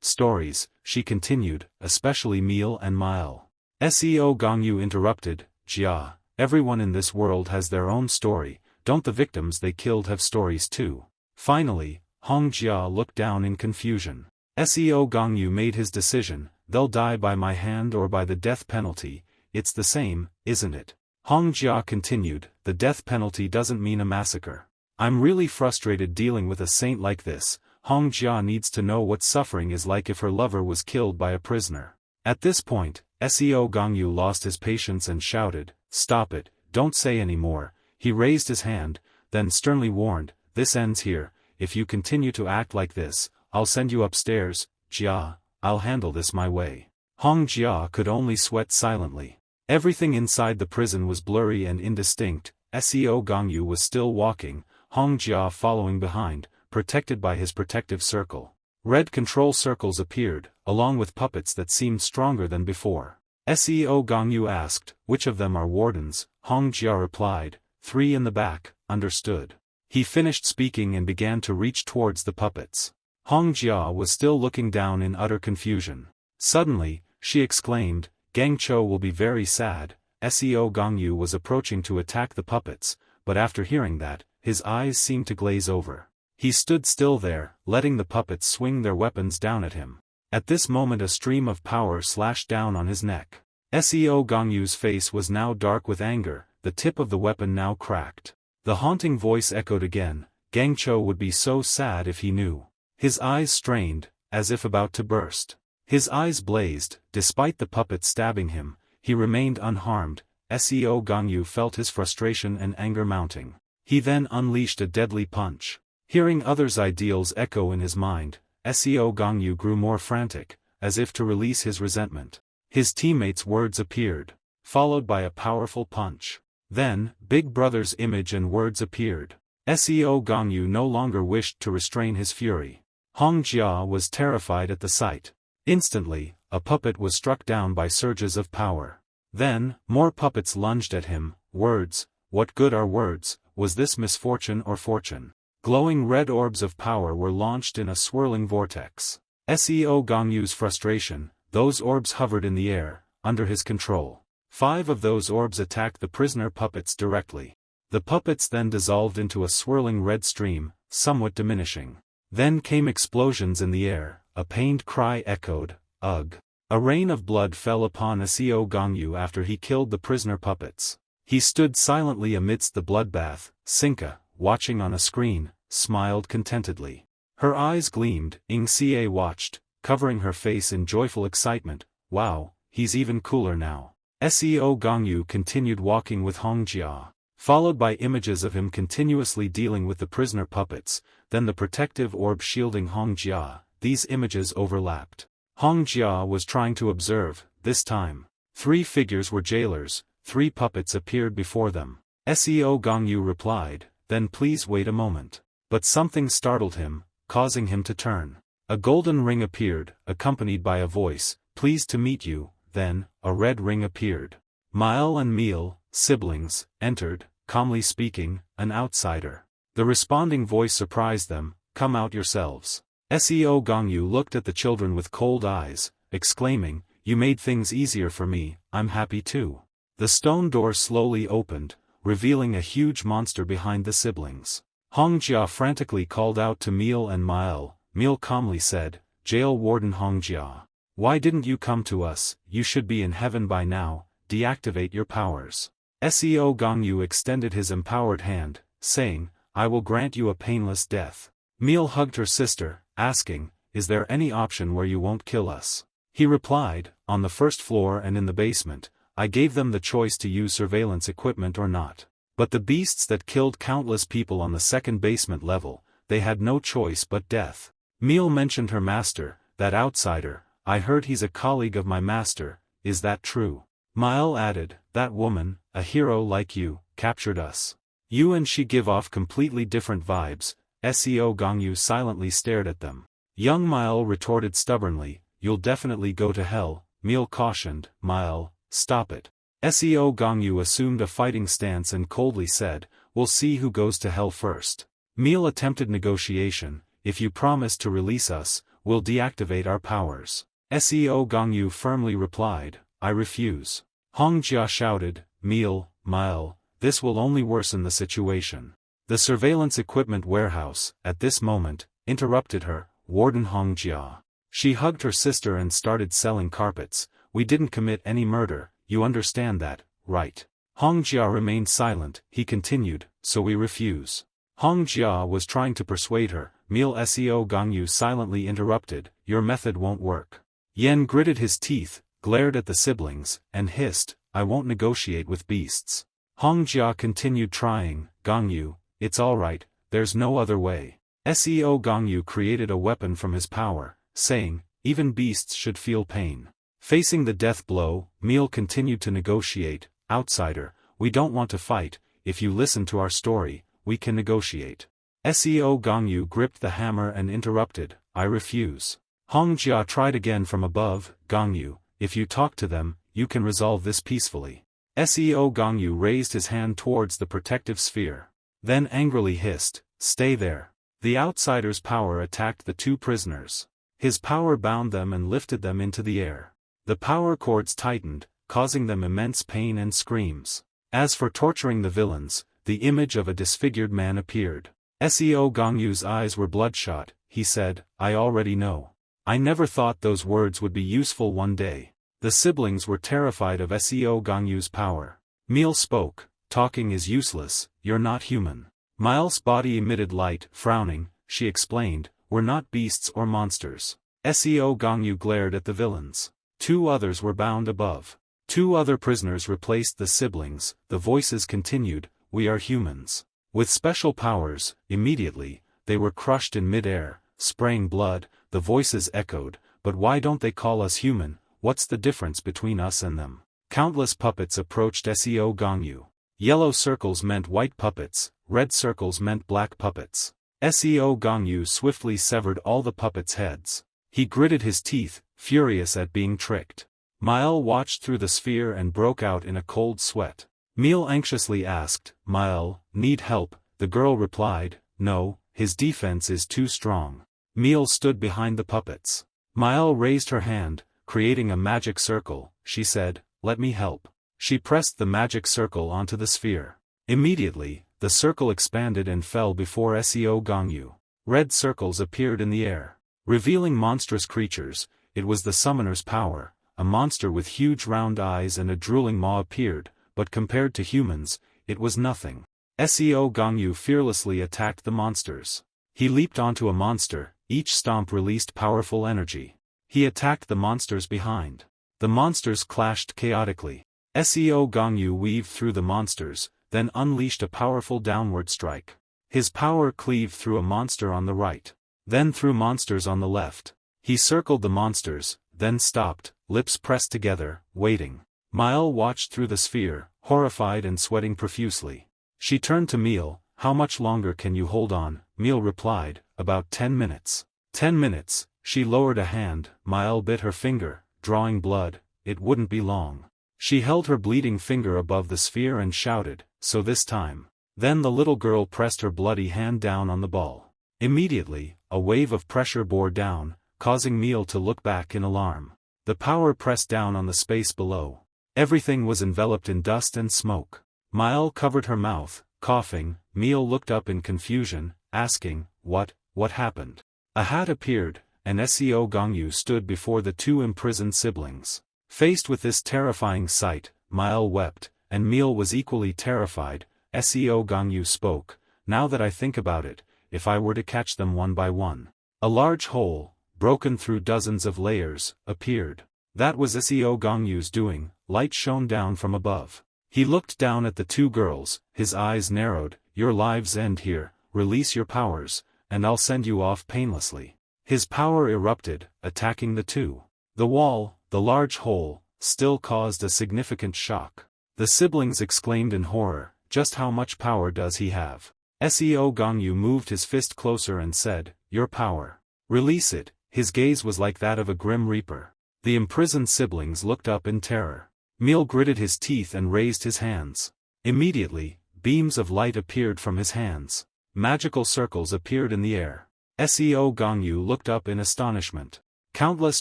Stories, she continued, especially Meal and Mile. Seo Gongyu interrupted, Jia, everyone in this world has their own story, don't the victims they killed have stories too? Finally, Hong Jia looked down in confusion. Seo Gongyu made his decision, they'll die by my hand or by the death penalty, it's the same, isn't it? Hong Jia continued, the death penalty doesn't mean a massacre. I'm really frustrated dealing with a saint like this. Hong Jia needs to know what suffering is like if her lover was killed by a prisoner. At this point, Seo Gongyu lost his patience and shouted, stop it, don't say any more. He raised his hand, then sternly warned, this ends here, if you continue to act like this, I'll send you upstairs. Jia, I'll handle this my way. Hong Jia could only sweat silently. Everything inside the prison was blurry and indistinct. Seo Gongyu was still walking, Hong Jia following behind, protected by his protective circle. Red control circles appeared, along with puppets that seemed stronger than before. Seo Gongyu asked, which of them are wardens? Hong Jia replied, 3 in the back, understood. He finished speaking and began to reach towards the puppets. Hong Jia was still looking down in utter confusion. Suddenly, she exclaimed, Gang Cho will be very sad. Seo Gongyu was approaching to attack the puppets, but after hearing that, his eyes seemed to glaze over. He stood still there, letting the puppets swing their weapons down at him. At this moment a stream of power slashed down on his neck. Seo Gongyu's face was now dark with anger, the tip of the weapon now cracked. The haunting voice echoed again, Gang Cho would be so sad if he knew. His eyes strained, as if about to burst. His eyes blazed, despite the puppet stabbing him, he remained unharmed. Seo Gongyu felt his frustration and anger mounting. He then unleashed a deadly punch. Hearing others' ideals echo in his mind, Seo Gongyu grew more frantic, as if to release his resentment. His teammates' words appeared, followed by a powerful punch. Then, Big Brother's image and words appeared. Seo Gongyu no longer wished to restrain his fury. Hong Jia was terrified at the sight. Instantly, a puppet was struck down by surges of power. Then, more puppets lunged at him. Words, what good are words? Was this misfortune or fortune? Glowing red orbs of power were launched in a swirling vortex. Seo Gongyu's frustration, those orbs hovered in the air, under his control. 5 of those orbs attacked the prisoner puppets directly. The puppets then dissolved into a swirling red stream, somewhat diminishing. Then came explosions in the air, a pained cry echoed, ugh. A rain of blood fell upon Seo Gongyu after he killed the prisoner puppets. He stood silently amidst the bloodbath. Sinka, watching on a screen, smiled contentedly. Her eyes gleamed. Xie watched, covering her face in joyful excitement. Wow, he's even cooler now. Seo Gongyu continued walking with Hong Jia, followed by images of him continuously dealing with the prisoner puppets, then the protective orb shielding Hong Jia. These images overlapped. Hong Jia was trying to observe. This time, 3 figures were jailers. 3 puppets appeared before them. Seo Gongyu replied, then please wait a moment. But something startled him, causing him to turn. A golden ring appeared, accompanied by a voice, pleased to meet you. Then, a red ring appeared. Mile and Meal, siblings, entered, calmly speaking, an outsider. The responding voice surprised them, come out yourselves. Seo Gongyu looked at the children with cold eyes, exclaiming, you made things easier for me, I'm happy too. The stone door slowly opened, revealing a huge monster behind the siblings. Hong Jia frantically called out to Meal and Mile. Meal calmly said, Jail Warden Hong Jia, why didn't you come to us? You should be in heaven by now. Deactivate your powers. Seo Gongyu extended his empowered hand, saying, I will grant you a painless death. Meal hugged her sister, asking, is there any option where you won't kill us? He replied, on the first floor and in the basement. I gave them the choice to use surveillance equipment or not. But the beasts that killed countless people on the second basement level, they had no choice but death. Meal mentioned her master, that outsider. I heard he's a colleague of my master, is that true? Mile added, that woman, a hero like you, captured us. You and she give off completely different vibes. Seo Gongyu silently stared at them. Young Mile retorted stubbornly, you'll definitely go to hell. Meal cautioned, Mile, stop it. Seo Gongyu assumed a fighting stance and coldly said, we'll see who goes to hell first. Meal attempted negotiation, if you promise to release us, we'll deactivate our powers. Seo Gongyu firmly replied, I refuse. Hongjia shouted, Meal, Mile, this will only worsen the situation. The surveillance equipment warehouse, at this moment, interrupted her, Warden Hongjia. She hugged her sister and started selling carpets. We didn't commit any murder, you understand that, right? Hongjia remained silent, he continued, so we refuse. Hongjia was trying to persuade her, Meal Seo Gongyu silently interrupted, your method won't work. Yen gritted his teeth, glared at the siblings, and hissed, I won't negotiate with beasts. Hongjia continued trying, Gongyu, it's alright, there's no other way. Seo Gongyu created a weapon from his power, saying, even beasts should feel pain. Facing the death blow, Meal continued to negotiate, outsider, we don't want to fight, if you listen to our story, we can negotiate. Seo Gongyu gripped the hammer and interrupted, I refuse. Hongjia tried again from above, Gongyu, if you talk to them, you can resolve this peacefully. Seo Gongyu raised his hand towards the protective sphere. Then angrily hissed, stay there. The outsider's power attacked the two prisoners. His power bound them and lifted them into the air. The power cords tightened, causing them immense pain and screams. As for torturing the villains, the image of a disfigured man appeared. Seo Gongyu's eyes were bloodshot, he said, I already know. I never thought those words would be useful one day. The siblings were terrified of Seo Gongyu's power. Meal spoke, talking is useless, you're not human. Miles' body emitted light, frowning, she explained, we're not beasts or monsters. Seo Gongyu glared at the villains. Two others were bound above. Two other prisoners replaced the siblings, the voices continued, we are humans. With special powers, immediately, they were crushed in mid-air, spraying blood, the voices echoed, but why don't they call us human, what's the difference between us and them? Countless puppets approached Seo Gongyu. Yellow circles meant white puppets, red circles meant black puppets. Seo Gongyu swiftly severed all the puppets' heads. He gritted his teeth, furious at being tricked. Mile watched through the sphere and broke out in a cold sweat. Meal anxiously asked, Mile, need help? The girl replied, no, his defense is too strong. Meal stood behind the puppets. Mile raised her hand, creating a magic circle, she said, let me help. She pressed the magic circle onto the sphere. Immediately, the circle expanded and fell before Seo Gongyu. Red circles appeared in the air. Revealing monstrous creatures, it was the summoner's power. A monster with huge round eyes and a drooling maw appeared, but compared to humans, it was nothing. Seo Gongyu fearlessly attacked the monsters. He leaped onto a monster, each stomp released powerful energy. He attacked the monsters behind. The monsters clashed chaotically. Seo Gongyu weaved through the monsters, then unleashed a powerful downward strike. His power cleaved through a monster on the right, then through monsters on the left. He circled the monsters, then stopped, lips pressed together, waiting. Mile watched through the sphere, horrified and sweating profusely. She turned to Meal, how much longer can you hold on? Meal replied, about 10 minutes. 10 minutes, she lowered a hand, Mile bit her finger, drawing blood, it wouldn't be long. She held her bleeding finger above the sphere and shouted, so this time. Then the little girl pressed her bloody hand down on the ball. Immediately, a wave of pressure bore down, causing Meal to look back in alarm. The power pressed down on the space below. Everything was enveloped in dust and smoke. Mile covered her mouth, coughing. Meal looked up in confusion, asking, what happened? A hat appeared, and Seo Gongyu stood before the two imprisoned siblings. Faced with this terrifying sight, Mile wept, and Meal was equally terrified. Seo Gongyu spoke, now that I think about it, if I were to catch them one by one. A large hole, broken through dozens of layers, appeared. That was Seo Gongyu's doing. Light shone down from above. He looked down at the two girls, his eyes narrowed. Your lives end here, release your powers, and I'll send you off painlessly. His power erupted, attacking the two. The wall, the large hole, still caused a significant shock. The siblings exclaimed in horror, just how much power does he have? Seo Gongyu moved his fist closer and said, your power. Release it. His gaze was like that of a grim reaper. The imprisoned siblings looked up in terror. Meal gritted his teeth and raised his hands. Immediately, beams of light appeared from his hands. Magical circles appeared in the air. Seo Gongyu looked up in astonishment. Countless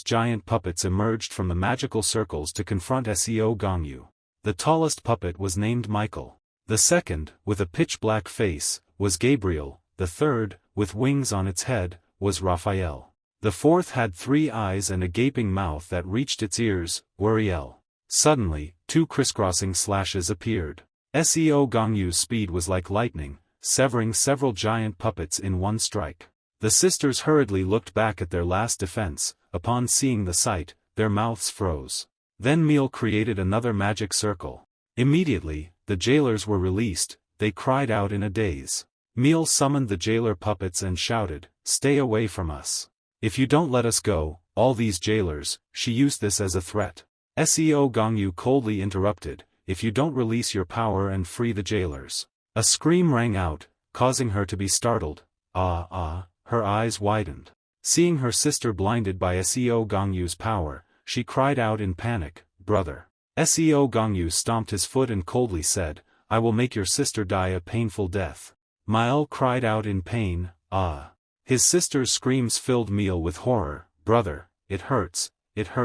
giant puppets emerged from the magical circles to confront Seo Gongyu. The tallest puppet was named Michael. The second, with a pitch-black face, was Gabriel. The third, with wings on its head, was Raphael. The fourth had 3 eyes and a gaping mouth that reached its ears, Uriel. Suddenly, 2 crisscrossing slashes appeared. Seo Gongyu's speed was like lightning, severing several giant puppets in one strike. The sisters hurriedly looked back at their last defense. Upon seeing the sight, their mouths froze. Then Meal created another magic circle. Immediately, the jailers were released. They cried out in a daze. Meal summoned the jailer puppets and shouted, stay away from us. If you don't let us go, all these jailers, she used this as a threat. Seo Gongyu coldly interrupted, if you don't release your power and free the jailers. A scream rang out, causing her to be startled. Her eyes widened. Seeing her sister blinded by Seo Gongyu's power, she cried out in panic, brother. Seo Gongyu stomped his foot and coldly said, I will make your sister die a painful death. Mael cried out in pain, ah. His sister's screams filled Meal with horror, brother, it hurts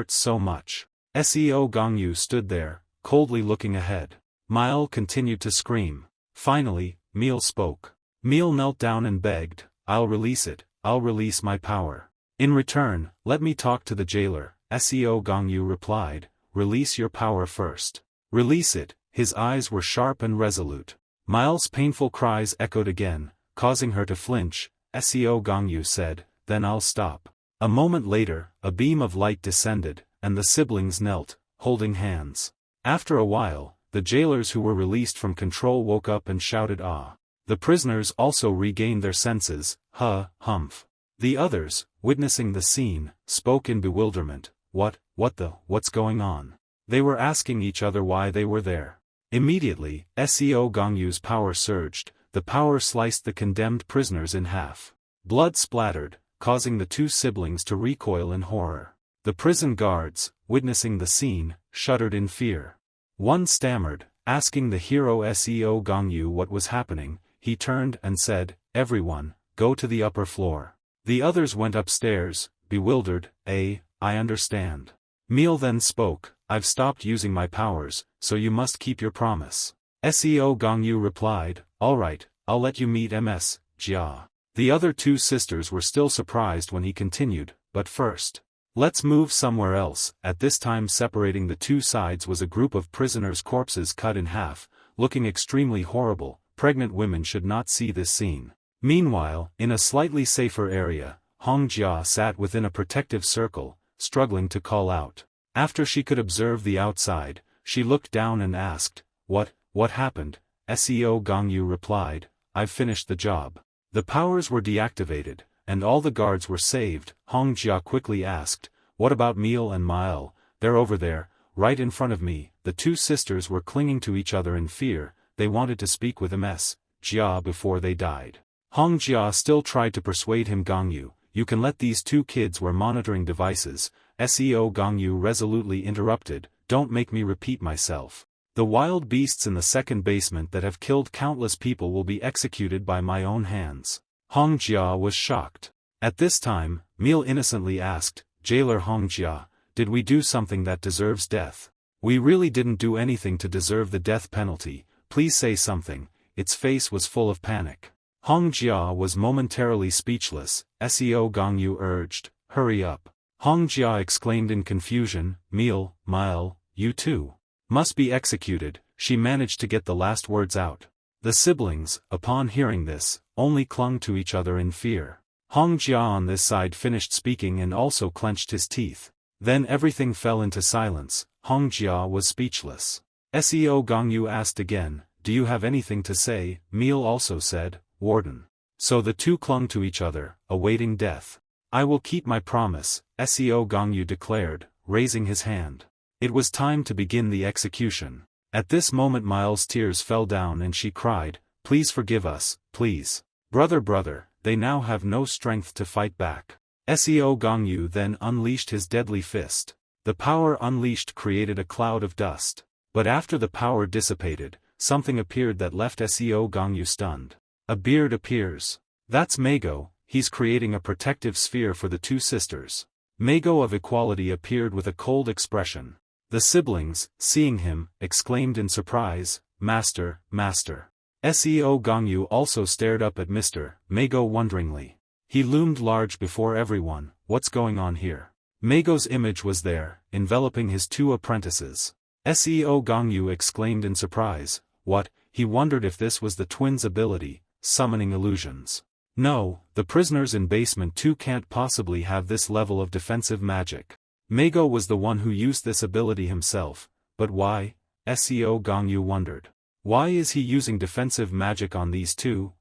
so much. Seo Gongyu stood there, coldly looking ahead. Mael continued to scream. Finally, Meal spoke. Meal knelt down and begged, I'll release it, I'll release my power. In return, let me talk to the jailer. Seo Gongyu replied, release your power first. Release it. His eyes were sharp and resolute. Mael's painful cries echoed again, causing her to flinch. Seo Gongyu said, then I'll stop. A moment later, a beam of light descended, and the siblings knelt, holding hands. After a while, the jailers who were released from control woke up and shouted ah. The prisoners also regained their senses, humph. The others, witnessing the scene, spoke in bewilderment, what's going on? They were asking each other why they were there. Immediately, Seo Gongyu's power surged. The power sliced the condemned prisoners in half. Blood splattered, causing the 2 siblings to recoil in horror. The prison guards, witnessing the scene, shuddered in fear. One stammered, asking the hero Seo Gongyu what was happening. He turned and said, everyone, go to the upper floor. The others went upstairs, bewildered. I understand. Meal then spoke, I've stopped using my powers, so you must keep your promise. Seo Gongyu replied, all right, I'll let you meet Ms. Jia. The other 2 sisters were still surprised when he continued, but first, let's move somewhere else. At this time, separating the 2 sides was a group of prisoners' corpses cut in half, looking extremely horrible. Pregnant women should not see this scene. Meanwhile, in a slightly safer area, Hong Jia sat within a protective circle, struggling to call out. After she could observe the outside, she looked down and asked, what happened? Seo Gongyu replied, I've finished the job. The powers were deactivated, and all the guards were saved. Hong Jia quickly asked, what about Meal and Mael? They're over there, right in front of me. The 2 sisters were clinging to each other in fear. They wanted to speak with Ms. Jia before they died. Hong Jia still tried to persuade him. Gongyu, you can let these 2 kids wear monitoring devices. Seo Gongyu resolutely interrupted, don't make me repeat myself. The wild beasts in the second basement that have killed countless people will be executed by my own hands. Hong Jia was shocked. At this time, Meal innocently asked, Jailer Hong Jia, did we do something that deserves death? We really didn't do anything to deserve the death penalty, please say something. Its face was full of panic. Hong Jia was momentarily speechless. Seo Gongyu urged, hurry up. Hong Jia exclaimed in confusion, Meal, Mael, you too must be executed. She managed to get the last words out. The siblings, upon hearing this, only clung to each other in fear. Hong Jia on this side finished speaking and also clenched his teeth. Then everything fell into silence. Hongjia was speechless. Seo Gongyu asked again, "Do you have anything to say?" Meal also said, "Warden." So the two clung to each other, awaiting death. "I will keep my promise," Seo Gongyu declared, raising his hand. It was time to begin the execution. At this moment Miles' tears fell down and she cried, "Please forgive us, please. Brother, they now have no strength to fight back." Seo Gongyu then unleashed his deadly fist. The power unleashed created a cloud of dust. But after the power dissipated, something appeared that left Seo Gongyu stunned. A beard appears. That's Mago, he's creating a protective sphere for the two sisters. Mago of Equality appeared with a cold expression. The siblings, seeing him, exclaimed in surprise, "Master, Master." Seo Gongyu also stared up at Mr. Mago wonderingly. He loomed large before everyone. What's going on here? Mago's image was there, enveloping his two apprentices. Seo Gongyu exclaimed in surprise, "What?" He wondered if this was the twins' ability, summoning illusions. No, the prisoners in basement 2 can't possibly have this level of defensive magic. Mago was the one who used this ability himself, but why? Seo Gongyu wondered. Why is he using defensive magic on these two?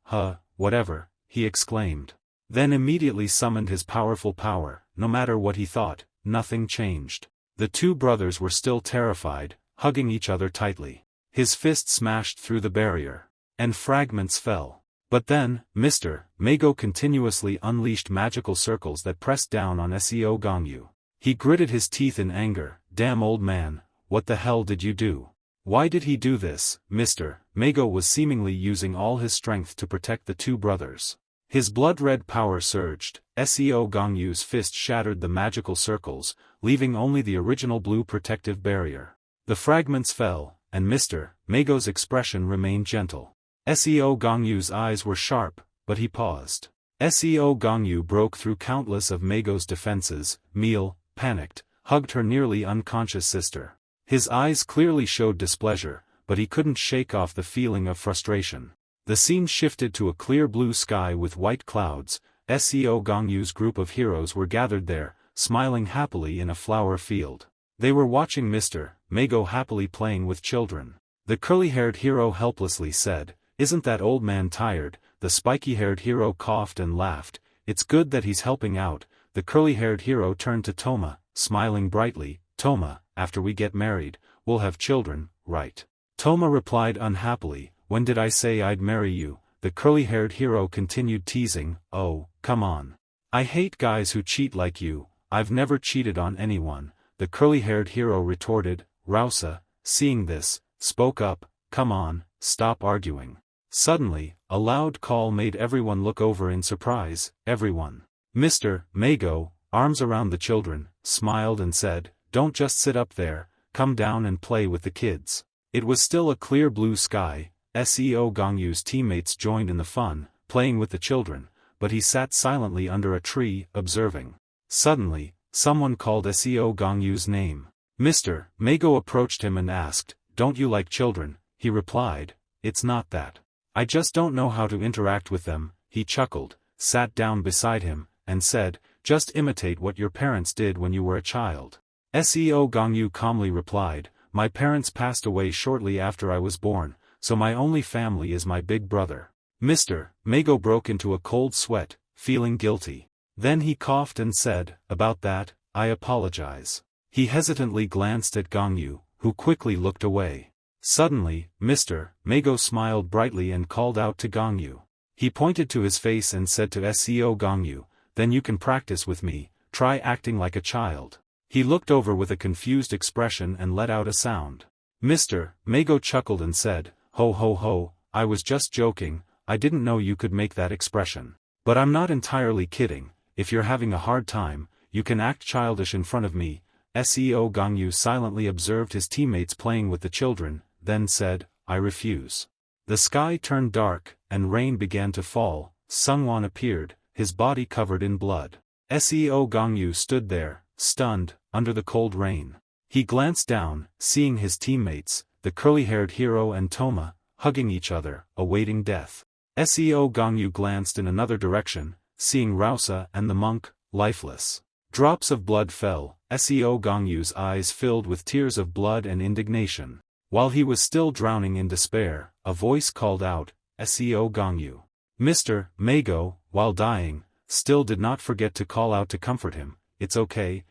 Whatever, he exclaimed. Then immediately summoned his powerful power. No matter what he thought, nothing changed. The two brothers were still terrified, hugging each other tightly. His fist smashed through the barrier, and fragments fell. But then, Mr. Mago continuously unleashed magical circles that pressed down on Seo Gongyu. He gritted his teeth in anger. "Damn old man, what the hell did you do? Why did he do this?" Mr. Mago was seemingly using all his strength to protect the two brothers. His blood-red power surged. Seo Gongyu's fist shattered the magical circles, leaving only the original blue protective barrier. The fragments fell, and Mr. Mago's expression remained gentle. Seo Gongyu's eyes were sharp, but he paused. Seo Gongyu broke through countless of Mago's defenses. Meal, panicked, hugged her nearly unconscious sister. His eyes clearly showed displeasure, but he couldn't shake off the feeling of frustration. The scene shifted to a clear blue sky with white clouds. Seo Gongyu's group of heroes were gathered there, smiling happily in a flower field. They were watching Mr. Mago happily playing with children. The curly-haired hero helplessly said, "Isn't that old man tired?" The spiky-haired hero coughed and laughed. "It's good that he's helping out." The curly-haired hero turned to Toma, smiling brightly. "Toma, after we get married, we'll have children, right?" Toma replied unhappily, "When did I say I'd marry you?" The curly-haired hero continued teasing, "Oh, come on. I hate guys who cheat like you." "I've never cheated on anyone," the curly-haired hero retorted. Rausa, seeing this, spoke up, "Come on, stop arguing." Suddenly, a loud call made everyone look over in surprise. Everyone. Mr. Mago, arms around the children, smiled and said, "Don't just sit up there, come down and play with the kids." It was still a clear blue sky. Seo Gongyu's teammates joined in the fun, playing with the children, but he sat silently under a tree, observing. Suddenly, someone called Seo Gongyu's name. Mr. Mago approached him and asked, "Don't you like children?" He replied, "It's not that. I just don't know how to interact with them." He chuckled, sat down beside him, and said, "Just imitate what your parents did when you were a child." Seo Gongyu calmly replied, "My parents passed away shortly after I was born, so my only family is my big brother." Mr. Mago broke into a cold sweat, feeling guilty. Then he coughed and said, "About that, I apologize." He hesitantly glanced at Gongyu, who quickly looked away. Suddenly, Mr. Mago smiled brightly and called out to Gongyu. He pointed to his face and said to Seo Gongyu, "Then you can practice with me, try acting like a child." He looked over with a confused expression and let out a sound. Mr. Mago chuckled and said, "Ho ho ho, I was just joking, I didn't know you could make that expression. But I'm not entirely kidding, if you're having a hard time, you can act childish in front of me." Seo Gongyu silently observed his teammates playing with the children, then said, "I refuse." The sky turned dark, and rain began to fall. Sungwon appeared, his body covered in blood. Seo Gongyu stood there, stunned, under the cold rain. He glanced down, seeing his teammates, the curly-haired hero and Toma, hugging each other, awaiting death. Seo Gongyu glanced in another direction, seeing Rausa and the monk, lifeless. Drops of blood fell. Seo Gangyu's eyes filled with tears of blood and indignation. While he was still drowning in despair, a voice called out, Seo Gangyu. Mr. Mago, while dying, still did not forget to call out to comfort him, it's okay,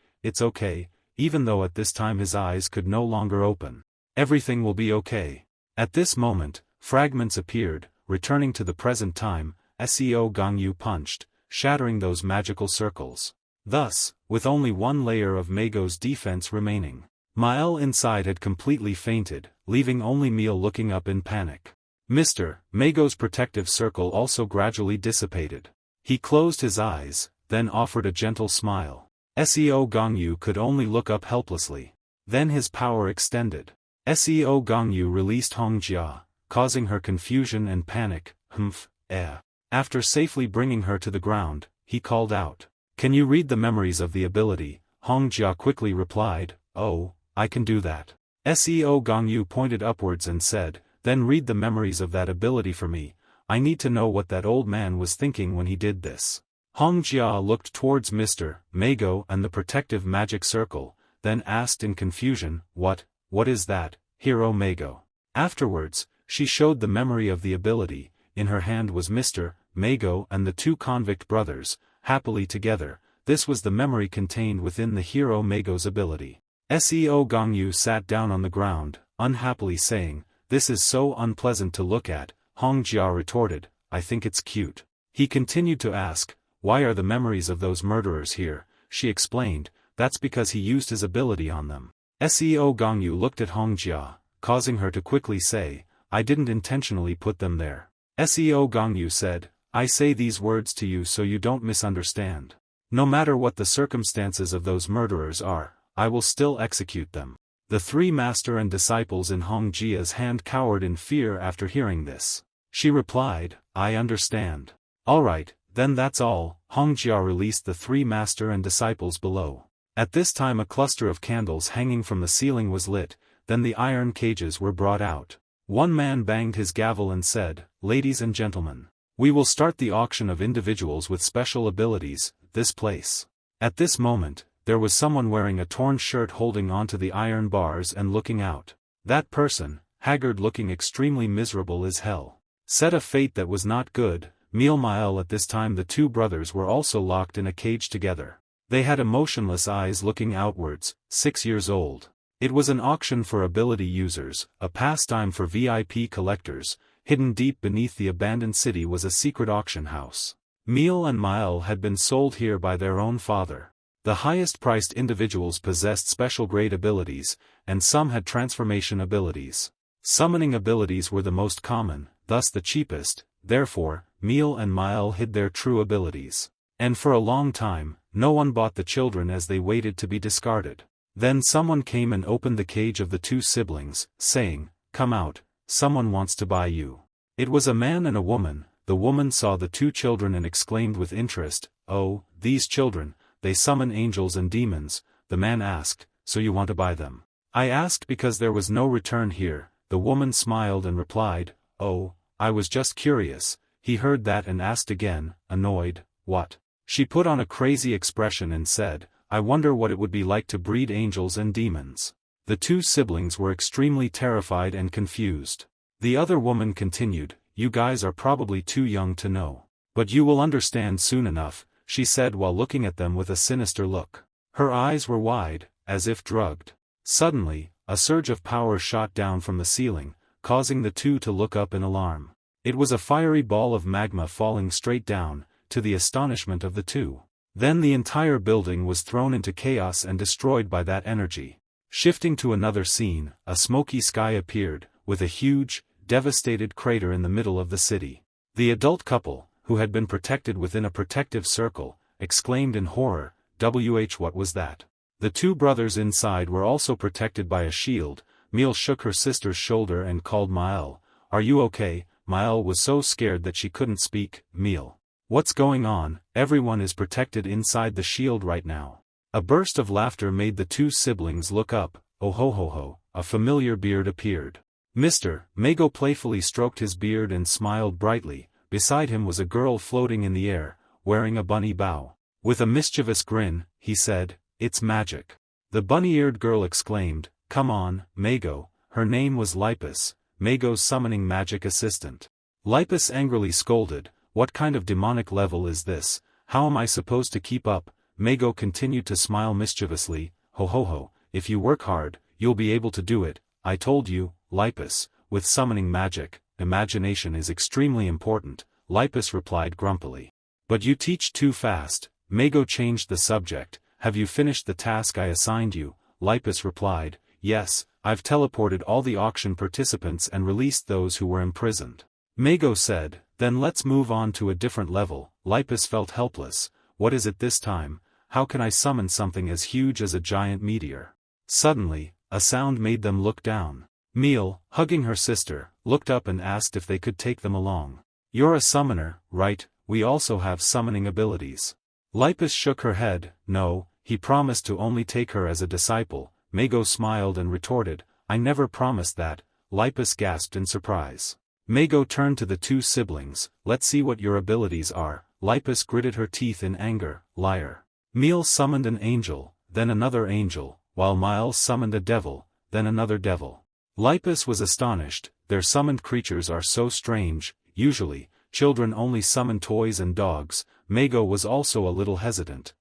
even though at this time his eyes could no longer open. Everything will be okay. At this moment, fragments appeared, returning to the present time. Seo Gangyu punched, shattering those magical circles. Thus, with only one layer of Mago's defense remaining, Mael inside had completely fainted, leaving only Meal looking up in panic. Mr. Mago's protective circle also gradually dissipated. He closed his eyes, then offered a gentle smile. Seo Gangyu could only look up helplessly. Then his power extended. Seo Gangyu released Hongjia, causing her confusion and panic. After safely bringing her to the ground, he called out, "Can you read the memories of the ability?" Hongjia quickly replied, "Oh, I can do that." Seo Gangyu pointed upwards and said, "Then read the memories of that ability for me. I need to know what that old man was thinking when he did this." Hongjia looked towards Mr. Mago and the protective magic circle, then asked in confusion, What is that, Hero Mago?" Afterwards, she showed the memory of the ability. In her hand was Mr. Mago and the two convict brothers, happily together. This was the memory contained within the Hero Mago's ability. Seo Gangyu sat down on the ground, unhappily saying, "This is so unpleasant to look at." Hongjia retorted, "I think it's cute." He continued to ask, "Why are the memories of those murderers here?" She explained, "That's because he used his ability on them." Seo Gangyu looked at Hongjia, causing her to quickly say, "I didn't intentionally put them there." Seo Gangyu said, "I say these words to you so you don't misunderstand. No matter what the circumstances of those murderers are, I will still execute them." The three master and disciples in Hongjia's hand cowered in fear after hearing this. She replied, "I understand. Alright, then that's all." Hongjia released the three master and disciples below. At this time a cluster of candles hanging from the ceiling was lit, then the iron cages were brought out. One man banged his gavel and said, "Ladies and gentlemen, we will start the auction of individuals with special abilities, this place." At this moment, there was someone wearing a torn shirt holding onto the iron bars and looking out. That person, haggard looking extremely miserable as hell, set a fate that was not good. Meanwhile at this time the two brothers were also locked in a cage together. They had emotionless eyes looking outwards, 6 years old. It was an auction for ability users, a pastime for VIP collectors. Hidden deep beneath the abandoned city was a secret auction house. Meal and Mael had been sold here by their own father. The highest-priced individuals possessed special-grade abilities, and some had transformation abilities. Summoning abilities were the most common, thus the cheapest. Therefore, Meal and Mael hid their true abilities. And for a long time, no one bought the children as they waited to be discarded. Then someone came and opened the cage of the two siblings, saying, "Come out, someone wants to buy you." It was a man and a woman. The woman saw the two children and exclaimed with interest, "Oh, these children, they summon angels and demons." The man asked, "So you want to buy them?" "I asked because there was no return here." The woman smiled and replied, "Oh, I was just curious." He heard that and asked again, annoyed, "What?" She put on a crazy expression and said, "I wonder what it would be like to breed angels and demons." The two siblings were extremely terrified and confused. The other woman continued, "You guys are probably too young to know. But you will understand soon enough," she said while looking at them with a sinister look. Her eyes were wide, as if drugged. Suddenly, a surge of power shot down from the ceiling, causing the two to look up in alarm. It was a fiery ball of magma falling straight down, to the astonishment of the two. Then the entire building was thrown into chaos and destroyed by that energy. Shifting to another scene, a smoky sky appeared, with a huge, devastated crater in the middle of the city. The adult couple, who had been protected within a protective circle, exclaimed in horror, what was that?" The two brothers inside were also protected by a shield. Meal shook her sister's shoulder and called Mael. "Are you okay?" Mael was so scared that she couldn't speak. "Meal, what's going on? Everyone is protected inside the shield right now." A burst of laughter made the two siblings look up. "Oh ho ho ho," a familiar beard appeared. Mr. Mago playfully stroked his beard and smiled brightly. Beside him was a girl floating in the air, wearing a bunny bow. With a mischievous grin, he said, "It's magic." The bunny-eared girl exclaimed, "Come on, Mago." Her name was Lipus, Mago's summoning magic assistant. Lipus angrily scolded, "What kind of demonic level is this? How am I supposed to keep up?" Mago continued to smile mischievously, "Ho ho ho, if you work hard, you'll be able to do it. I told you, Lipus, with summoning magic, imagination is extremely important," Lipus replied grumpily. "But you teach too fast." Mago changed the subject. "Have you finished the task I assigned you?" Lipus replied, "Yes, I've teleported all the auction participants and released those who were imprisoned." Mago said, "Then let's move on to a different level." Lipus felt helpless. "What is it this time? How can I summon something as huge as a giant meteor?" Suddenly, a sound made them look down. Meal, hugging her sister, looked up and asked if they could take them along. "You're a summoner, right? We also have summoning abilities." Lipus shook her head. "No, he promised to only take her as a disciple." Mago smiled and retorted, "I never promised that." Lipus gasped in surprise. Mago turned to the two siblings, "Let's see what your abilities are." Lipus gritted her teeth in anger, "Liar." Meal summoned an angel, then another angel, while Miles summoned a devil, then another devil. Lipus was astonished. Their summoned creatures are so strange. Usually, children only summon toys and dogs. Mago was also a little hesitant.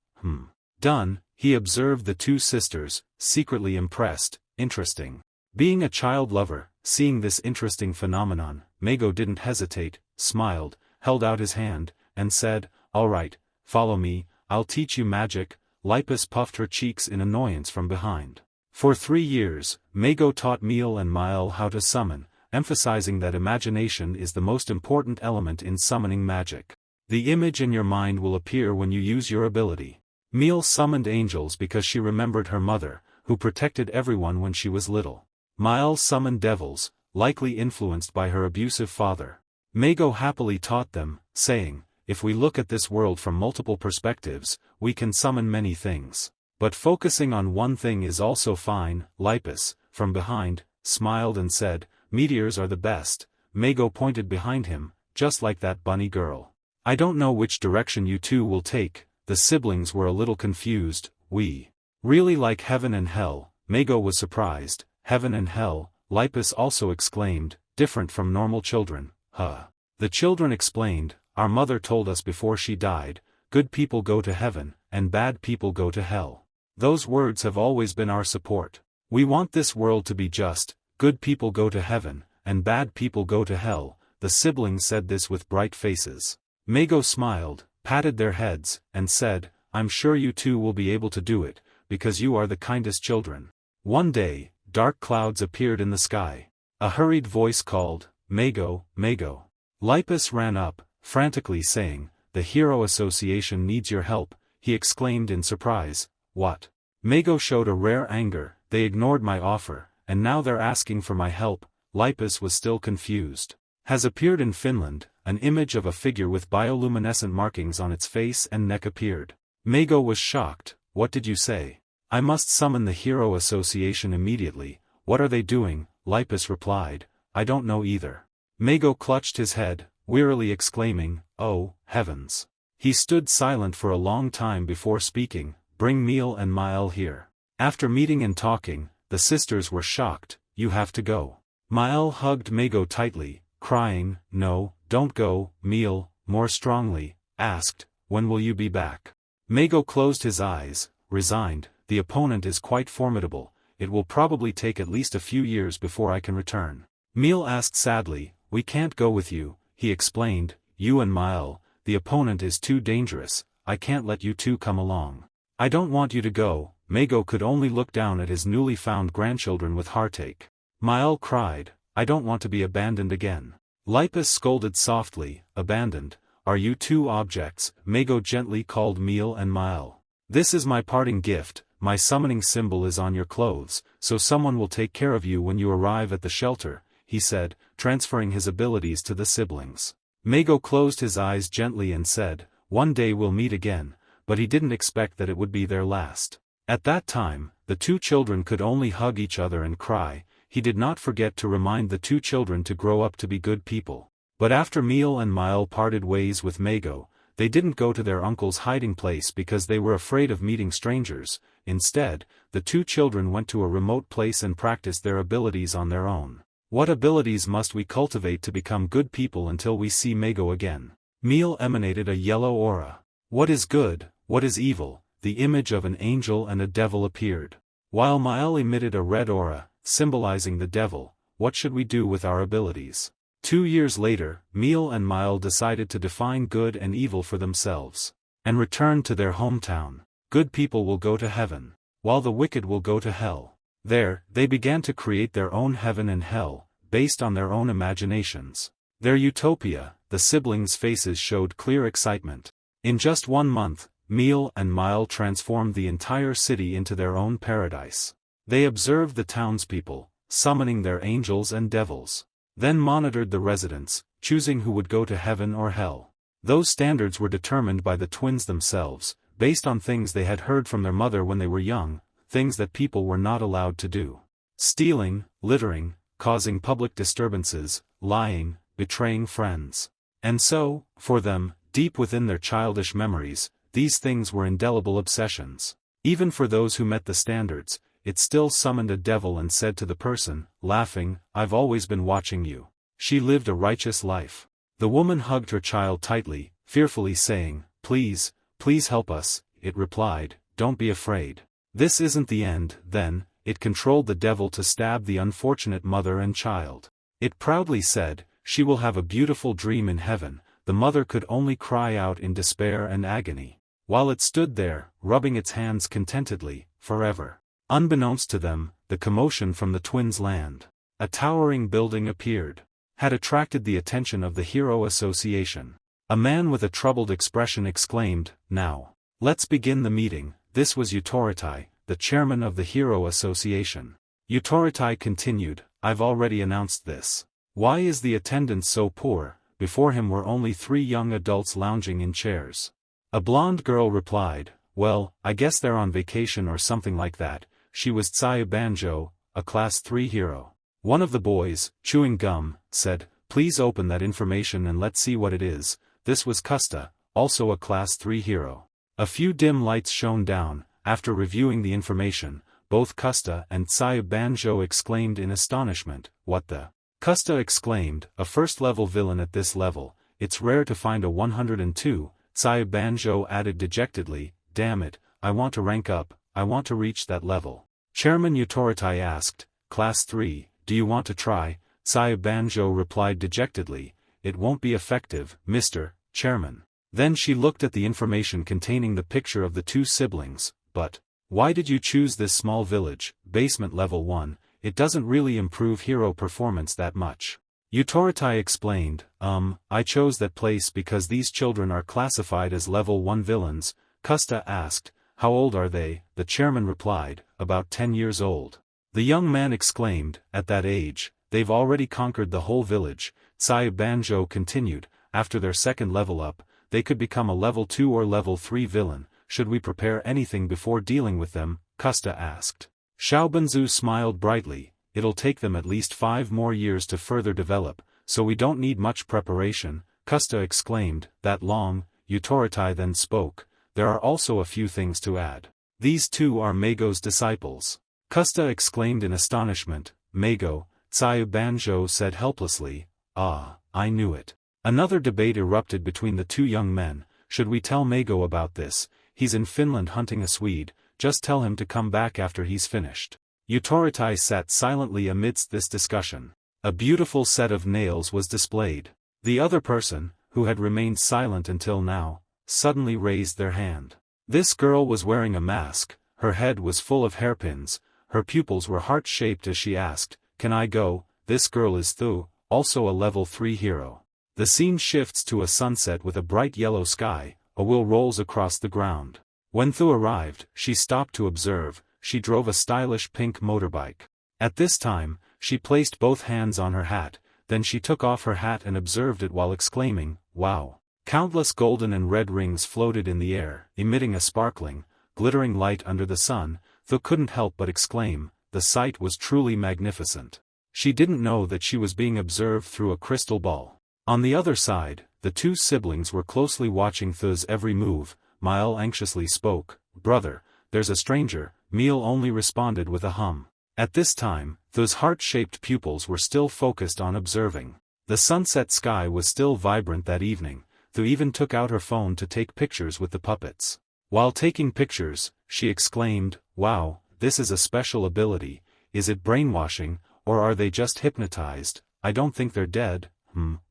Done, he observed the two sisters, secretly impressed. Interesting. Being a child lover, seeing this interesting phenomenon, Mago didn't hesitate, smiled, held out his hand, and said, "All right, follow me, I'll teach you magic." Lipus puffed her cheeks in annoyance from behind. For 3 years, Mago taught Meal and Mile how to summon, emphasizing that imagination is the most important element in summoning magic. The image in your mind will appear when you use your ability. Meal summoned angels because she remembered her mother, who protected everyone when she was little. Mile summoned devils, likely influenced by her abusive father. Mago happily taught them, saying, "If we look at this world from multiple perspectives, we can summon many things. But focusing on one thing is also fine." Lipus, from behind, smiled and said, "Meteors are the best." Mago pointed behind him, "Just like that bunny girl. I don't know which direction you two will take." The siblings were a little confused. "We really like heaven and hell." Mago was surprised. "Heaven and hell," Lipus also exclaimed, "different from normal children, huh?" The children explained, "Our mother told us before she died, good people go to heaven, and bad people go to hell. Those words have always been our support. We want this world to be just, good people go to heaven, and bad people go to hell." The siblings said this with bright faces. Mago smiled, patted their heads, and said, "I'm sure you two will be able to do it, because you are the kindest children." One day, dark clouds appeared in the sky. A hurried voice called, "Mago, Mago." Lipus ran up, frantically saying, "The Hero Association needs your help." He exclaimed in surprise, "What?" Mago showed a rare anger, "They ignored my offer, and now they're asking for my help." Lipus was still confused. Has appeared in Finland, an image of a figure with bioluminescent markings on its face and neck appeared. Mago was shocked. "What did you say?" "I must summon the Hero Association immediately." "What are they doing?" Lipus replied, "I don't know either." Mago clutched his head, wearily exclaiming, "Oh, heavens." He stood silent for a long time before speaking, "Bring Meal and Mile here." After meeting and talking, the sisters were shocked. "You have to go." Mile hugged Mago tightly, crying, "No, don't go." Meal, more strongly, asked, "When will you be back?" Mago closed his eyes, resigned, "The opponent is quite formidable. It will probably take at least a few years before I can return." Meal asked sadly, "We can't go with you," he explained, "You and Mile, the opponent is too dangerous. I can't let you two come along." "I don't want you to go." Mago could only look down at his newly found grandchildren with heartache. Mile cried, "I don't want to be abandoned again." Lipus scolded softly, "Abandoned? Are you two objects?" Mago gently called Meal and Mile. "This is my parting gift. My summoning symbol is on your clothes, so someone will take care of you when you arrive at the shelter," he said, transferring his abilities to the siblings. Mago closed his eyes gently and said, "One day we'll meet again," but he didn't expect that it would be their last. At that time, the two children could only hug each other and cry. He did not forget to remind the two children to grow up to be good people. But after Meal and Mile parted ways with Mago, they didn't go to their uncle's hiding place because they were afraid of meeting strangers. Instead, the two children went to a remote place and practiced their abilities on their own. What abilities must we cultivate to become good people until we see Mago again? Meal emanated a yellow aura. What is good, what is evil? The image of an angel and a devil appeared. While Mael emitted a red aura, symbolizing the devil. What should we do with our abilities? 2 years later, Meal and Mael decided to define good and evil for themselves, and returned to their hometown. Good people will go to heaven, while the wicked will go to hell. There, they began to create their own heaven and hell, based on their own imaginations. Their utopia, the siblings' faces showed clear excitement. In just 1 month, Meal and Mael transformed the entire city into their own paradise. They observed the townspeople, summoning their angels and devils. Then monitored the residents, choosing who would go to heaven or hell. Those standards were determined by the twins themselves, based on things they had heard from their mother when they were young, things that people were not allowed to do. Stealing, littering, causing public disturbances, lying, betraying friends. And so, for them, deep within their childish memories, these things were indelible obsessions. Even for those who met the standards, it still summoned a devil and said to the person, laughing, "I've always been watching you." She lived a righteous life. The woman hugged her child tightly, fearfully saying, "Please, please help us." It replied, "Don't be afraid. This isn't the end." Then, it controlled the devil to stab the unfortunate mother and child. It proudly said, "She will have a beautiful dream in heaven." The mother could only cry out in despair and agony, while it stood there, rubbing its hands contentedly, forever. Unbeknownst to them, the commotion from the twins' land. A towering building appeared. Had attracted the attention of the Hero Association. A man with a troubled expression exclaimed, "Now, let's begin the meeting." This was Utoritai, the chairman of the Hero Association. Utoritai continued, "I've already announced this. Why is the attendance so poor?" Before him were only 3 young adults lounging in chairs. A blonde girl replied, "Well, I guess they're on vacation or something like that." She was Tsuyu Banjo, a Class 3 hero. One of the boys, chewing gum, said, "Please open that information and let's see what it is." This was Kusta, also a Class 3 hero. A few dim lights shone down. After reviewing the information, both Kusta and Tsuyu Banjo exclaimed in astonishment, "What the?" Kusta exclaimed, "A first-level villain at this level. It's rare to find a 102. Tsuyu Banjo added dejectedly, "Damn it, I want to rank up. I want to reach that level." Chairman Utoritai asked, "Class 3, do you want to try?" Tsuyu Banjo replied dejectedly, "It won't be effective, Mr. Chairman." Then she looked at the information containing the picture of the 2 siblings, "But, why did you choose this small village, basement level 1, it doesn't really improve hero performance that much." Utoritai explained, I chose that place because these children are classified as level 1 villains." Kusta asked, "How old are they?" The chairman replied, "About 10 years old." The young man exclaimed, "At that age, they've already conquered the whole village." Tsuyu Banjo continued, "After their second level up, they could become a level 2 or level 3 villain. Should we prepare anything before dealing with them?" Kusta asked. Xiaobanzu smiled brightly, "It'll take them at least 5 more years to further develop, so we don't need much preparation." Kusta exclaimed, "That long?" Utoritai then spoke, "There are also a few things to add. These 2 are Mago's disciples." Kusta exclaimed in astonishment, "Mago?" Tsuyu Banjo said helplessly, "Ah, I knew it." Another debate erupted between the 2 young men. "Should we tell Mago about this? He's in Finland hunting a Swede. Just tell him to come back after he's finished." Utoritai sat silently amidst this discussion. A beautiful set of nails was displayed. The other person, who had remained silent until now, suddenly raised their hand. This girl was wearing a mask, her head was full of hairpins, her pupils were heart-shaped as she asked, "Can I go?" This girl is Thu, also a level 3 hero. The scene shifts to a sunset with a bright yellow sky. A wheel rolls across the ground. When Thu arrived, she stopped to observe. She drove a stylish pink motorbike. At this time, she placed both hands on her hat, then she took off her hat and observed it while exclaiming, "Wow." Countless golden and red rings floated in the air, emitting a sparkling, glittering light under the sun. Thu couldn't help but exclaim, the sight was truly magnificent. She didn't know that she was being observed through a crystal ball. On the other side, the two siblings were closely watching Thu's every move. Miel anxiously spoke, "Brother, there's a stranger." Miel only responded with a hum. At this time, Thu's heart-shaped pupils were still focused on observing. The sunset sky was still vibrant that evening. Thu even took out her phone to take pictures with the puppets. While taking pictures, she exclaimed, "Wow, this is a special ability. Is it brainwashing, or are they just hypnotized? I don't think they're dead.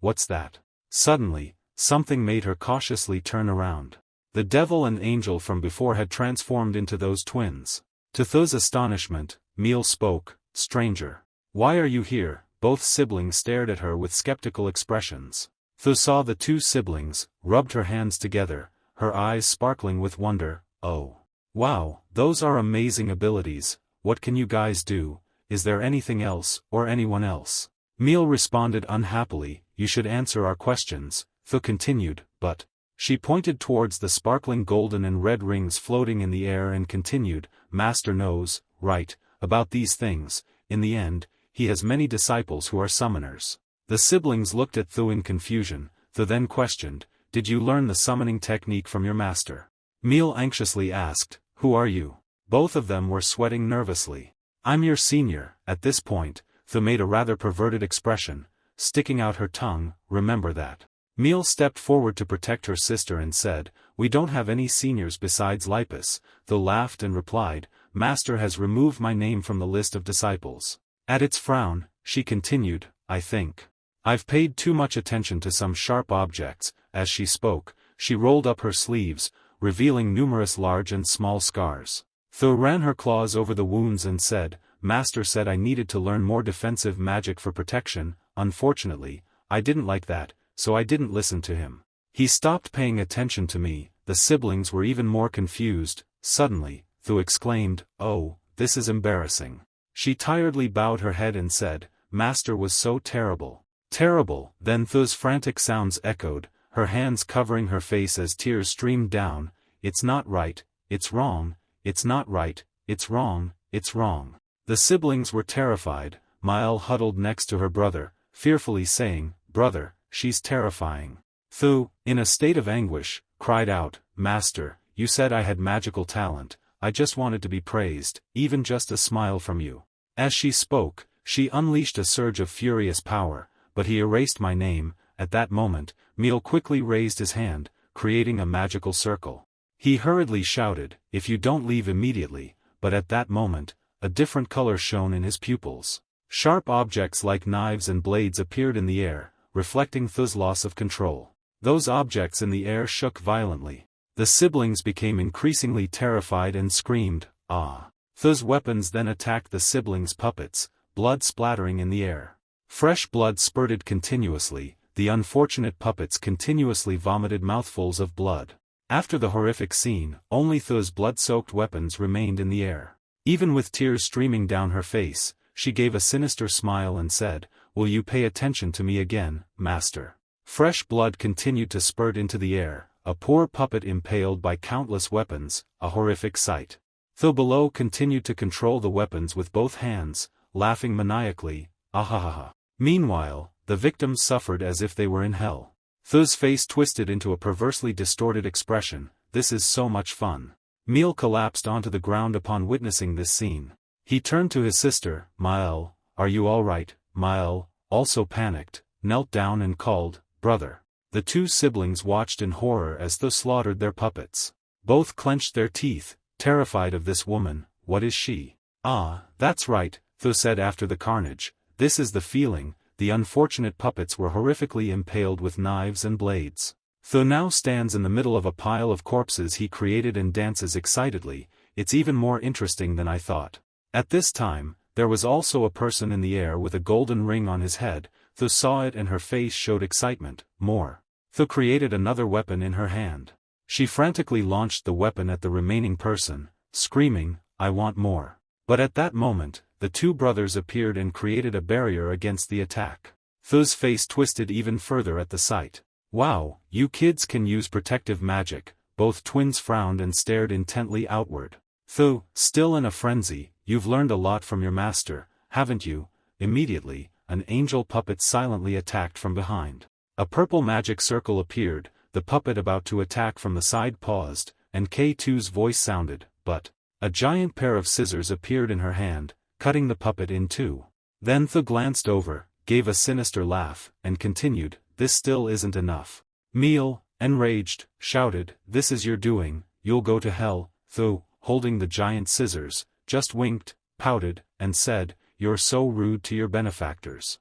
What's that?" Suddenly, something made her cautiously turn around. The devil and angel from before had transformed into those twins. To Thu's astonishment, Miel spoke, "Stranger. Why are you here?" Both siblings stared at her with skeptical expressions. Thu saw the two siblings, rubbed her hands together, her eyes sparkling with wonder. "Oh. Wow, those are amazing abilities. What can you guys do? Is there anything else, or anyone else?" Miel responded unhappily, "You should answer our questions." Thu continued, "But..." She pointed towards the sparkling golden and red rings floating in the air and continued, "Master knows, right, about these things. In the end, he has many disciples who are summoners." The siblings looked at Thu in confusion. Thu then questioned, "Did you learn the summoning technique from your master?" Miel anxiously asked, "Who are you?" Both of them were sweating nervously. "I'm your senior." At this point, Thu made a rather perverted expression, sticking out her tongue, "Remember that." Miel stepped forward to protect her sister and said, "We don't have any seniors besides Lipus." Thu laughed and replied, "Master has removed my name from the list of disciples." At its frown, she continued, "I think I've paid too much attention to some sharp objects." As she spoke, she rolled up her sleeves, revealing numerous large and small scars. Thu ran her claws over the wounds and said, "Master said I needed to learn more defensive magic for protection. Unfortunately, I didn't like that, so I didn't listen to him. He stopped paying attention to me." The siblings were even more confused. Suddenly, Thu exclaimed, "Oh, this is embarrassing." She tiredly bowed her head and said, "Master was so terrible." "Terrible." Then Thu's frantic sounds echoed, her hands covering her face as tears streamed down. "It's not right, it's wrong, it's not right, it's wrong, it's wrong." The siblings were terrified. Miel huddled next to her brother, fearfully saying, "Brother, she's terrifying." Thu, in a state of anguish, cried out, "Master, you said I had magical talent. I just wanted to be praised, even just a smile from you." As she spoke, she unleashed a surge of furious power, but he erased my name. At that moment, Miel quickly raised his hand, creating a magical circle. He hurriedly shouted, "If you don't leave immediately," but at that moment, a different color shone in his pupils. Sharp objects like knives and blades appeared in the air, reflecting Thu's loss of control. Those objects in the air shook violently. The siblings became increasingly terrified and screamed, "Ah!" Thu's weapons then attacked the siblings' puppets, blood splattering in the air. Fresh blood spurted continuously. The unfortunate puppets continuously vomited mouthfuls of blood. After the horrific scene, only Thu's blood-soaked weapons remained in the air. Even with tears streaming down her face, she gave a sinister smile and said, "Will you pay attention to me again, Master?" Fresh blood continued to spurt into the air, a poor puppet impaled by countless weapons, a horrific sight. Thu below continued to control the weapons with both hands, laughing maniacally, "Ahahaha." Meanwhile, the victims suffered as if they were in hell. Thu's face twisted into a perversely distorted expression. "This is so much fun." Miel collapsed onto the ground upon witnessing this scene. He turned to his sister, "Miel, are you all right?" Miel, also panicked, knelt down and called, "Brother." The two siblings watched in horror as Thu slaughtered their puppets. Both clenched their teeth, terrified of this woman. "What is she?" "Ah, that's right," Thu said after the carnage. "This is the feeling." The unfortunate puppets were horrifically impaled with knives and blades. Thu now stands in the middle of a pile of corpses he created and dances excitedly. "It's even more interesting than I thought." At this time, there was also a person in the air with a golden ring on his head. Thu saw it and her face showed excitement. "More." Thu created another weapon in her hand. She frantically launched the weapon at the remaining person, screaming, "I want more." But at that moment, the two brothers appeared and created a barrier against the attack. Thu's face twisted even further at the sight. "Wow, you kids can use protective magic." Both twins frowned and stared intently outward. "Thu, still in a frenzy, you've learned a lot from your master, haven't you?" Immediately, an angel puppet silently attacked from behind. A purple magic circle appeared, the puppet about to attack from the side paused, and K2's voice sounded, but a giant pair of scissors appeared in her hand, cutting the puppet in two. Then Thu glanced over, gave a sinister laugh, and continued, "This still isn't enough." Meal, enraged, shouted, "This is your doing, you'll go to hell." Thu, holding the giant scissors, just winked, pouted, and said, "You're so rude to your benefactors."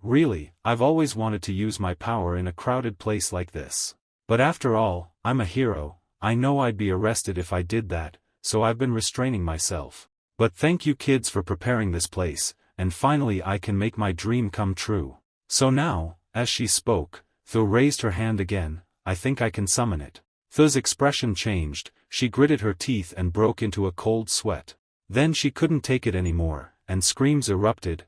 Really, I've always wanted to use my power in a crowded place like this. But after all, I'm a hero, I know I'd be arrested if I did that, so I've been restraining myself. But thank you kids for preparing this place, and finally I can make my dream come true. So now, as she spoke, Thu raised her hand again, "I think I can summon it." Thu's expression changed, she gritted her teeth and broke into a cold sweat. Then she couldn't take it anymore, and screams erupted.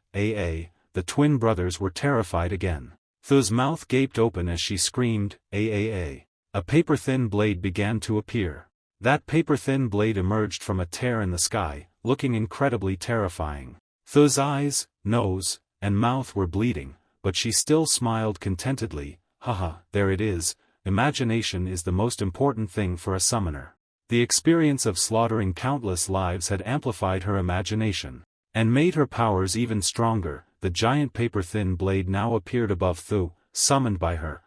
The twin brothers were terrified again. Thu's mouth gaped open as she screamed, A paper-thin blade began to appear. That paper-thin blade emerged from a tear in the sky, looking incredibly terrifying. Thu's eyes, nose, and mouth were bleeding, but she still smiled contentedly. There it is, imagination is the most important thing for a summoner. The experience of slaughtering countless lives had amplified her imagination, and made her powers even stronger. The giant paper-thin blade now appeared above Thu, summoned by her.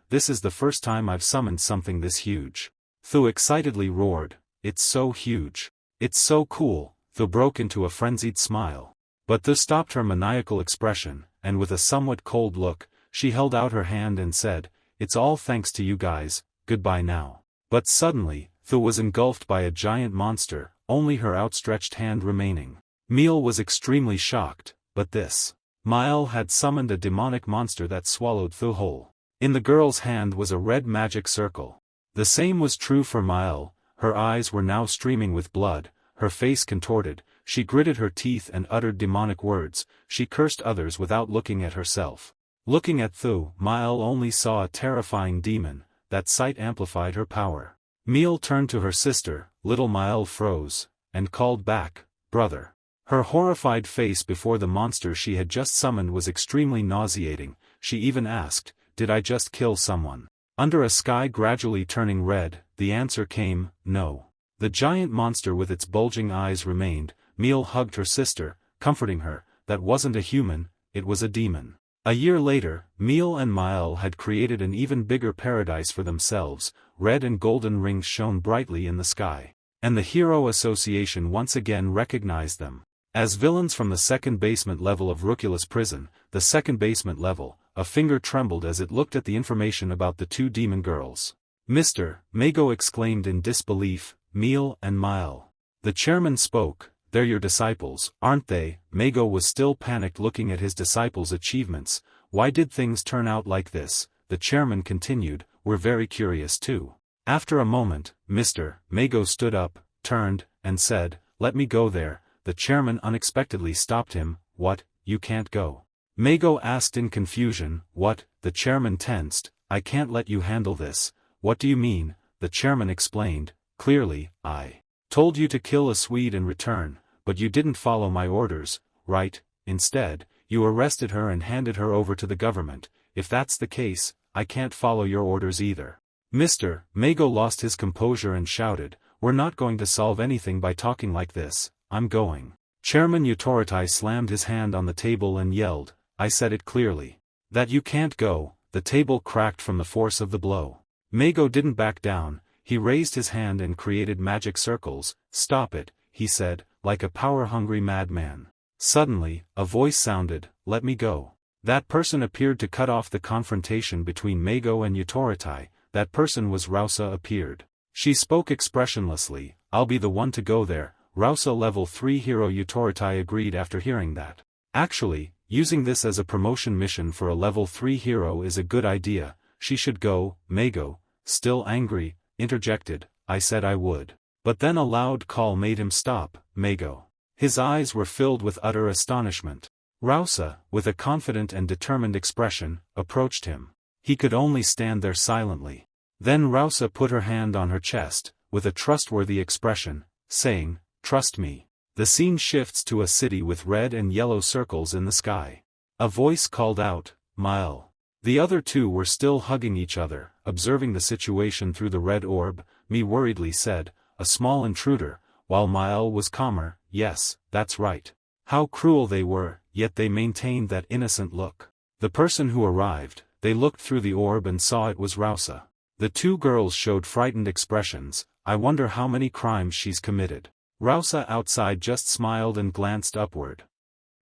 This is the first time I've summoned something this huge. Thu excitedly roared, "It's so huge. It's so cool." Thu broke into a frenzied smile. But Thu stopped her maniacal expression, and with a somewhat cold look, she held out her hand and said, "It's all thanks to you guys, goodbye now." But suddenly, Thu was engulfed by a giant monster, only her outstretched hand remaining. Meal was extremely shocked, but this Mile had summoned a demonic monster that swallowed Thu whole. In the girl's hand was a red magic circle. The same was true for Mile. Her eyes were now streaming with blood, her face contorted, she gritted her teeth and uttered demonic words, she cursed others without looking at herself. Looking at Thu, Mile only saw a terrifying demon. That sight amplified her power. Meal turned to her sister, little Mile froze, and called back, "Brother." Her horrified face before the monster she had just summoned was extremely nauseating. She even asked, "Did I just kill someone?" Under a sky gradually turning red, the answer came, "No." The giant monster with its bulging eyes remained. Meal hugged her sister, comforting her, that wasn't a human, it was a demon. A year later, Meal and Mile had created an even bigger paradise for themselves. Red and golden rings shone brightly in the sky, and the Hero Association once again recognized them as villains from the second basement level of Rucula's prison. The second basement level, a finger trembled as it looked at the information about the two demon girls. "Mr. Mago," exclaimed in disbelief, "Meal and Mile." The chairman spoke, "They're your disciples, aren't they?" Mago was still panicked looking at his disciples' achievements. "Why did things turn out like this?" The chairman continued, "We're very curious too." After a moment, Mr. Mago stood up, turned, and said, "Let me go there." The chairman unexpectedly stopped him. "What, you can't go?" Mago asked in confusion. "What?" The chairman tensed. "I can't let you handle this." "What do you mean?" The chairman explained, clearly, "I told you to kill a Swede and return, but you didn't follow my orders, right? Instead, you arrested her and handed her over to the government. If that's the case, I can't follow your orders either." Mr. Mago lost his composure and shouted, "We're not going to solve anything by talking like this. I'm going." Chairman Utorotai slammed his hand on the table and yelled, "I said it clearly. That you can't go." The table cracked from the force of the blow. Mago didn't back down, he raised his hand and created magic circles. "Stop it," he said, like a power-hungry madman. Suddenly, a voice sounded, "Let me go." That person appeared to cut off the confrontation between Mago and Utorotai. That person was Rausa appeared. She spoke expressionlessly, "I'll be the one to go there." Rausa level 3 hero Utorotai agreed after hearing that. "Actually, using this as a promotion mission for a level 3 hero is a good idea. She should go." Mago, still angry, interjected, "I said I would." But then a loud call made him stop. Mago. His eyes were filled with utter astonishment. Rausa, with a confident and determined expression, approached him. He could only stand there silently. Then Rausa put her hand on her chest, with a trustworthy expression, saying, "Trust me." The scene shifts to a city with red and yellow circles in the sky. A voice called out, "Mile." The other two were still hugging each other, observing the situation through the red orb. Me worriedly said, a small intruder, while Mael was calmer, yes, that's right. How cruel they were, yet they maintained that innocent look. The person who arrived, they looked through the orb and saw it was Rausa. The two girls showed frightened expressions. I wonder how many crimes she's committed. Rausa outside just smiled and glanced upward.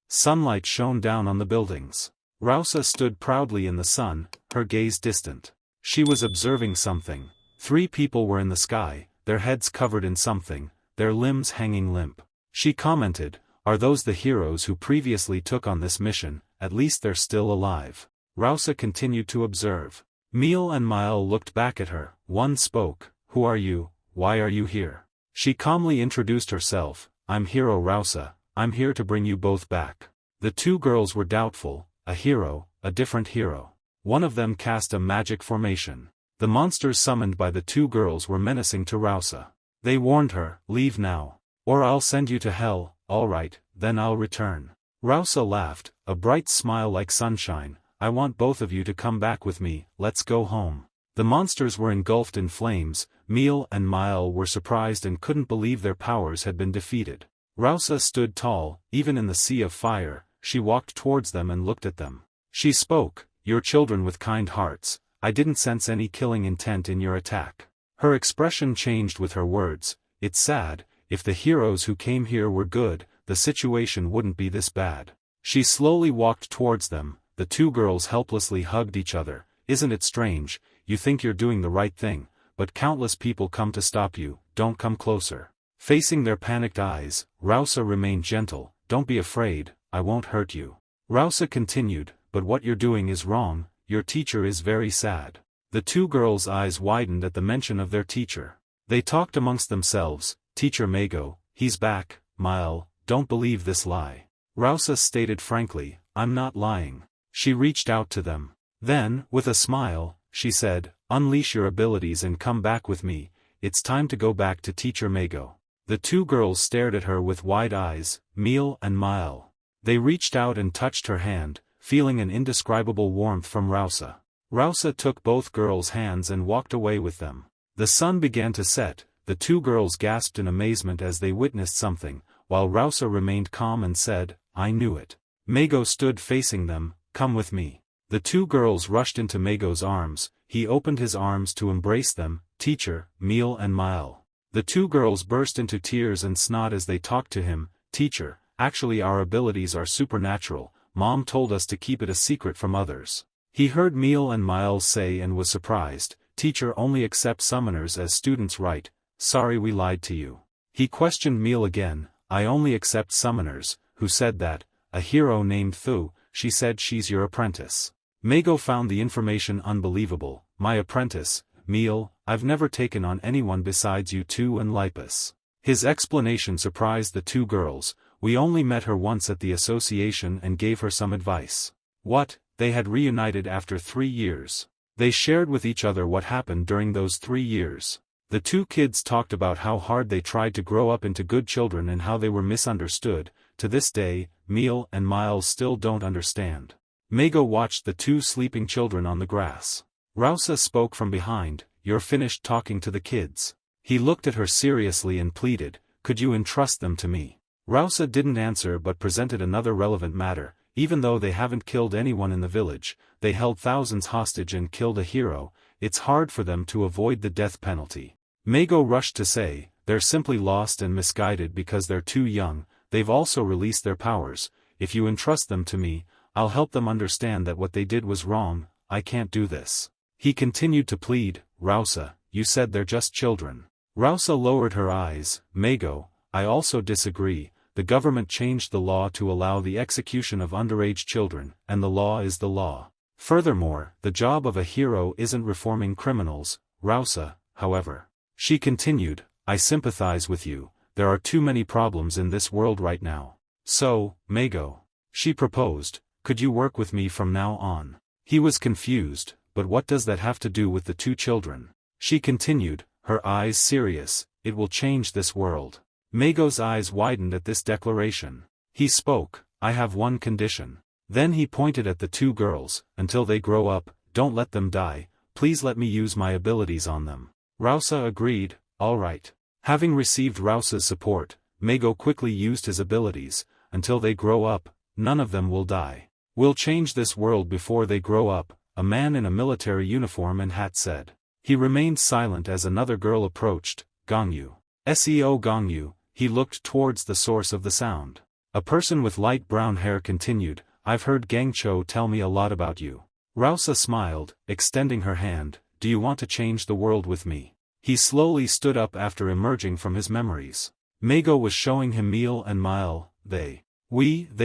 Sunlight shone down on the buildings. Rausa stood proudly in the sun, her gaze distant. She was observing something. 3 people were in the sky, their heads covered in something, their limbs hanging limp. She commented, are those the heroes who previously took on this mission? At least they're still alive. Rausa continued to observe. Meal and Mael looked back at her. One spoke, who are you, why are you here? She calmly introduced herself, I'm Hero Rausa, I'm here to bring you both back. The 2 girls were doubtful, a hero, a different hero. One of them cast a magic formation. The monsters summoned by the 2 girls were menacing to Rausa. They warned her, leave now. Or I'll send you to hell. Alright, then I'll return. Rausa laughed, a bright smile like sunshine, I want both of you to come back with me, let's go home. The monsters were engulfed in flames. Meal and Mael were surprised and couldn't believe their powers had been defeated. Rausa stood tall, even in the sea of fire. She walked towards them and looked at them. She spoke, you're children with kind hearts, I didn't sense any killing intent in your attack. Her expression changed with her words, it's sad, if the heroes who came here were good, the situation wouldn't be this bad. She slowly walked towards them, the 2 girls helplessly hugged each other. Isn't it strange, you think you're doing the right thing, but countless people come to stop you, don't come closer. Facing their panicked eyes, Rausa remained gentle, don't be afraid, I won't hurt you. Rausa continued, but what you're doing is wrong, your teacher is very sad. The 2 girls' eyes widened at the mention of their teacher. They talked amongst themselves, Teacher Mago, he's back, Mael, don't believe this lie. Rausa stated frankly, I'm not lying. She reached out to them. Then, with a smile, she said, unleash your abilities and come back with me, it's time to go back to Teacher Mago. The 2 girls stared at her with wide eyes, Meal and Mael. They reached out and touched her hand, feeling an indescribable warmth from Rausa. Rausa took both girls' hands and walked away with them. The sun began to set, the 2 girls gasped in amazement as they witnessed something, while Rausa remained calm and said, I knew it. Mago stood facing them, come with me. The 2 girls rushed into Mago's arms, he opened his arms to embrace them, Teacher, Meal and Mael. The 2 girls burst into tears and snot as they talked to him, Teacher, actually our abilities are supernatural, Mom told us to keep it a secret from others. He heard Meal and Mael say and was surprised, Teacher only accepts summoners as students right, sorry we lied to you. He questioned Meal again, I only accept summoners, who said that? A hero named Thu, she said she's your apprentice. Mago found the information unbelievable, my apprentice, Meal, I've never taken on anyone besides you 2 and Lipus. His explanation surprised the 2 girls, we only met her once at the association and gave her some advice. What, they had reunited after 3 years. They shared with each other what happened during those 3 years. The 2 kids talked about how hard they tried to grow up into good children and how they were misunderstood. To this day, Meal and Miles still don't understand. Mago watched the 2 sleeping children on the grass. Rausa spoke from behind, you're finished talking to the kids. He looked at her seriously and pleaded, could you entrust them to me? Rausa didn't answer but presented another relevant matter, even though they haven't killed anyone in the village, they held thousands hostage and killed a hero, it's hard for them to avoid the death penalty. Mago rushed to say, they're simply lost and misguided because they're too young, they've also released their powers, if you entrust them to me, I'll help them understand that what they did was wrong, I can't do this. He continued to plead, Rausa, you said they're just children. Rausa lowered her eyes, Mago, I also disagree, the government changed the law to allow the execution of underage children, and the law is the law. Furthermore, the job of a hero isn't reforming criminals, Rausa, however. She continued, I sympathize with you, there are too many problems in this world right now. So, Mago. She proposed, could you work with me from now on? He was confused, but what does that have to do with the 2 children? She continued, her eyes serious, it will change this world. Mago's eyes widened at this declaration. He spoke, I have one condition. Then he pointed at the two girls, until they grow up, don't let them die, please let me use my abilities on them. Rausa agreed, alright. Having received Rausa's support, Mago quickly used his abilities, until they grow up, none of them will die. We'll change this world before they grow up, a man in a military uniform and hat said. He remained silent as another girl approached, Gongyu. Seo Gongyu, he looked towards the source of the sound. A person with light brown hair continued, I've heard Gangcho tell me a lot about you. Rausa smiled, extending her hand, do you want to change the world with me? He slowly stood up after emerging from his memories. Mago was showing him Meal and Mile, they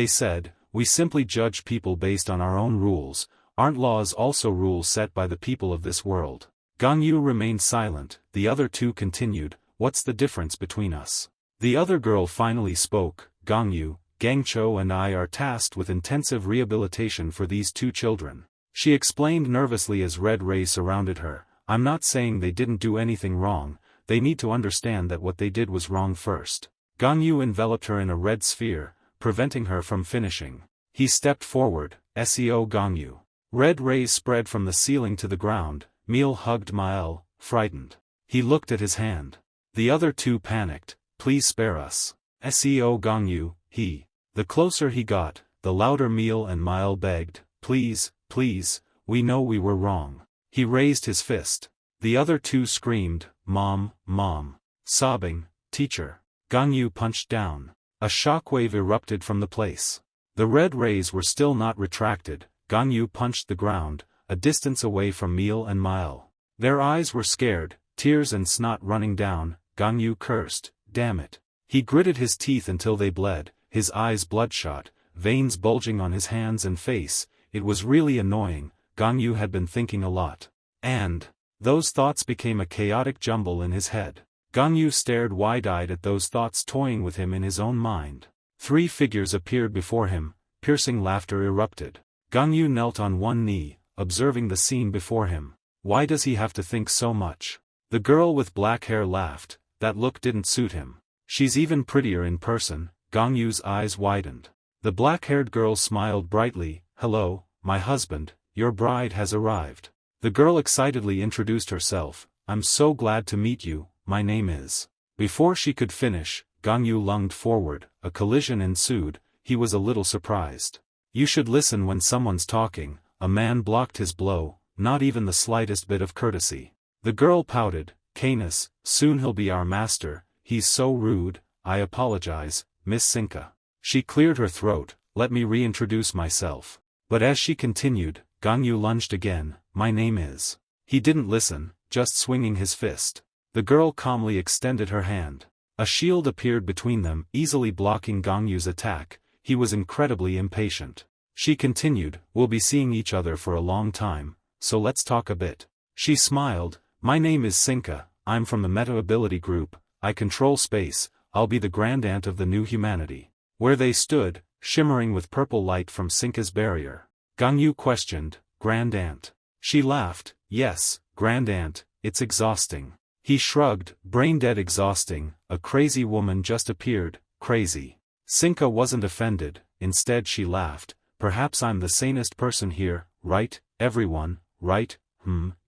said, we simply judge people based on our own rules, aren't laws also rules set by the people of this world? Gongyu remained silent, the other two continued, what's the difference between us? The other girl finally spoke, Gongyu, Gangcho and I are tasked with intensive rehabilitation for these two children. She explained nervously as red rays surrounded her, I'm not saying they didn't do anything wrong, they need to understand that what they did was wrong first. Gongyu enveloped her in a red sphere, preventing her from finishing. He stepped forward, Seo Gongyu. Red rays spread from the ceiling to the ground, Meal hugged Mael, frightened. He looked at his hand. The other two panicked, please spare us. Seo Gongyu, The closer he got, the louder Meal and Mael begged, please, please, we know we were wrong. He raised his fist. The other two screamed, Mom, Mom. Sobbing, Teacher. Gongyu punched down. A shockwave erupted from the place. The red rays were still not retracted. Gongyu punched the ground, a distance away from Meal and Mael. Their eyes were scared, tears and snot running down. Gongyu cursed, damn it. He gritted his teeth until they bled, his eyes bloodshot, veins bulging on his hands and face. It was really annoying. Gongyu had been thinking a lot. And those thoughts became a chaotic jumble in his head. Gongyu stared wide-eyed at those thoughts toying with him in his own mind. Three figures appeared before him, piercing laughter erupted. Gongyu knelt on one knee, observing the scene before him. Why does he have to think so much? The girl with black hair laughed, that look didn't suit him. She's even prettier in person. Gongyu's eyes widened. The black-haired girl smiled brightly, hello, my husband, your bride has arrived. The girl excitedly introduced herself, I'm so glad to meet you, my name is. Before she could finish, Gongyu lunged forward, a collision ensued, he was a little surprised. You should listen when someone's talking, a man blocked his blow, not even the slightest bit of courtesy. The girl pouted, Canis, soon he'll be our master, he's so rude, I apologize, Miss Sinka. She cleared her throat, let me reintroduce myself. But as she continued, Gongyu lunged again, my name is. He didn't listen, just swinging his fist. The girl calmly extended her hand. A shield appeared between them, easily blocking Gongyu's attack. He was incredibly impatient. She continued, we'll be seeing each other for a long time, so let's talk a bit. She smiled, my name is Sinka, I'm from the Meta Ability Group, I control space, I'll be the grand aunt of the new humanity. Where they stood, shimmering with purple light from Sinka's barrier. Gongyu questioned, grand aunt. She laughed, yes, grand aunt, it's exhausting. He shrugged, brain-dead exhausting, a crazy woman just appeared, crazy. Sinka wasn't offended, instead she laughed, perhaps I'm the sanest person here, right, everyone, right,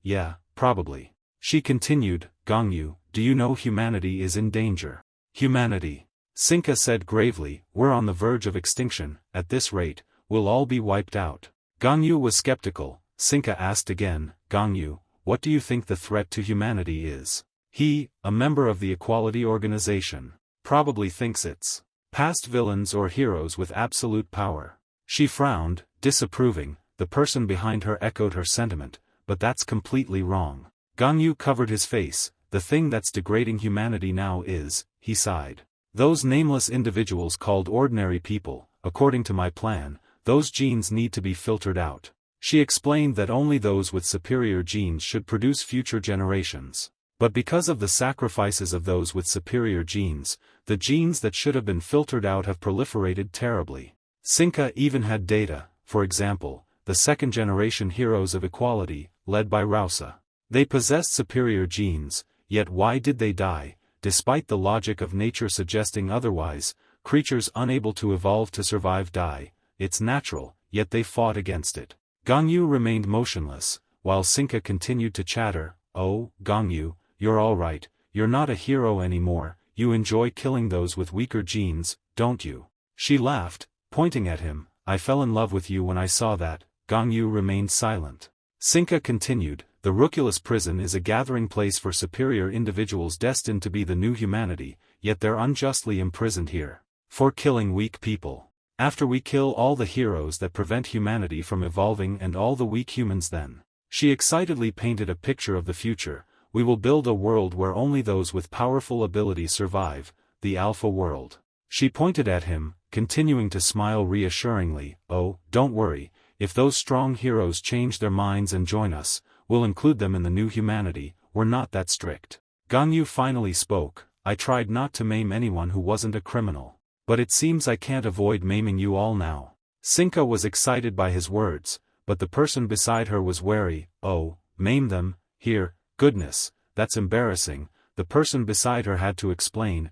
yeah, probably. She continued, Gongyu, do you know humanity is in danger? Humanity. Sinka said gravely, we're on the verge of extinction, at this rate, we'll all be wiped out. Gongyu was skeptical. Sinka asked again, Gongyu, what do you think the threat to humanity is? He, a member of the Equality Organization, probably thinks it's past villains or heroes with absolute power. She frowned, disapproving, the person behind her echoed her sentiment, but that's completely wrong. Gongyu covered his face, the thing that's degrading humanity now is, he sighed. Those nameless individuals called ordinary people, according to my plan, those genes need to be filtered out. She explained that only those with superior genes should produce future generations. But because of the sacrifices of those with superior genes, the genes that should have been filtered out have proliferated terribly. Sinka even had data, for example, the second-generation heroes of equality, led by Rausa. They possessed superior genes, yet why did they die? Despite the logic of nature suggesting otherwise, creatures unable to evolve to survive die. It's natural, yet they fought against it. Gangyu remained motionless, while Sinka continued to chatter, "Oh, Gangyu, you're alright, you're not a hero anymore, you enjoy killing those with weaker genes, don't you?" She laughed, pointing at him, "I fell in love with you when I saw that." Gangyu remained silent. Sinka continued, "The Rookulus prison is a gathering place for superior individuals destined to be the new humanity, yet they're unjustly imprisoned here. For killing weak people. After we kill all the heroes that prevent humanity from evolving and all the weak humans then." She excitedly painted a picture of the future. "We will build a world where only those with powerful ability survive, the Alpha world." She pointed at him, continuing to smile reassuringly, "Oh, don't worry, if those strong heroes change their minds and join us, we'll include them in the new humanity, we're not that strict." Gangyu finally spoke, "I tried not to maim anyone who wasn't a criminal. But it seems I can't avoid maiming you all now." Sinka was excited by his words, but the person beside her was wary. "Oh, maim them, here, goodness, that's embarrassing." The person beside her had to explain,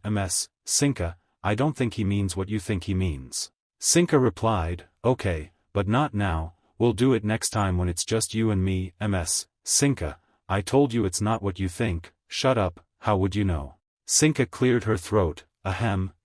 Sinka, I don't think he means what you think he means." Sinka replied, "Okay, but not now, we'll do it next time when it's just you and me." Sinka, I told you it's not what you think. Shut up, how would you know?" Sinka cleared her throat,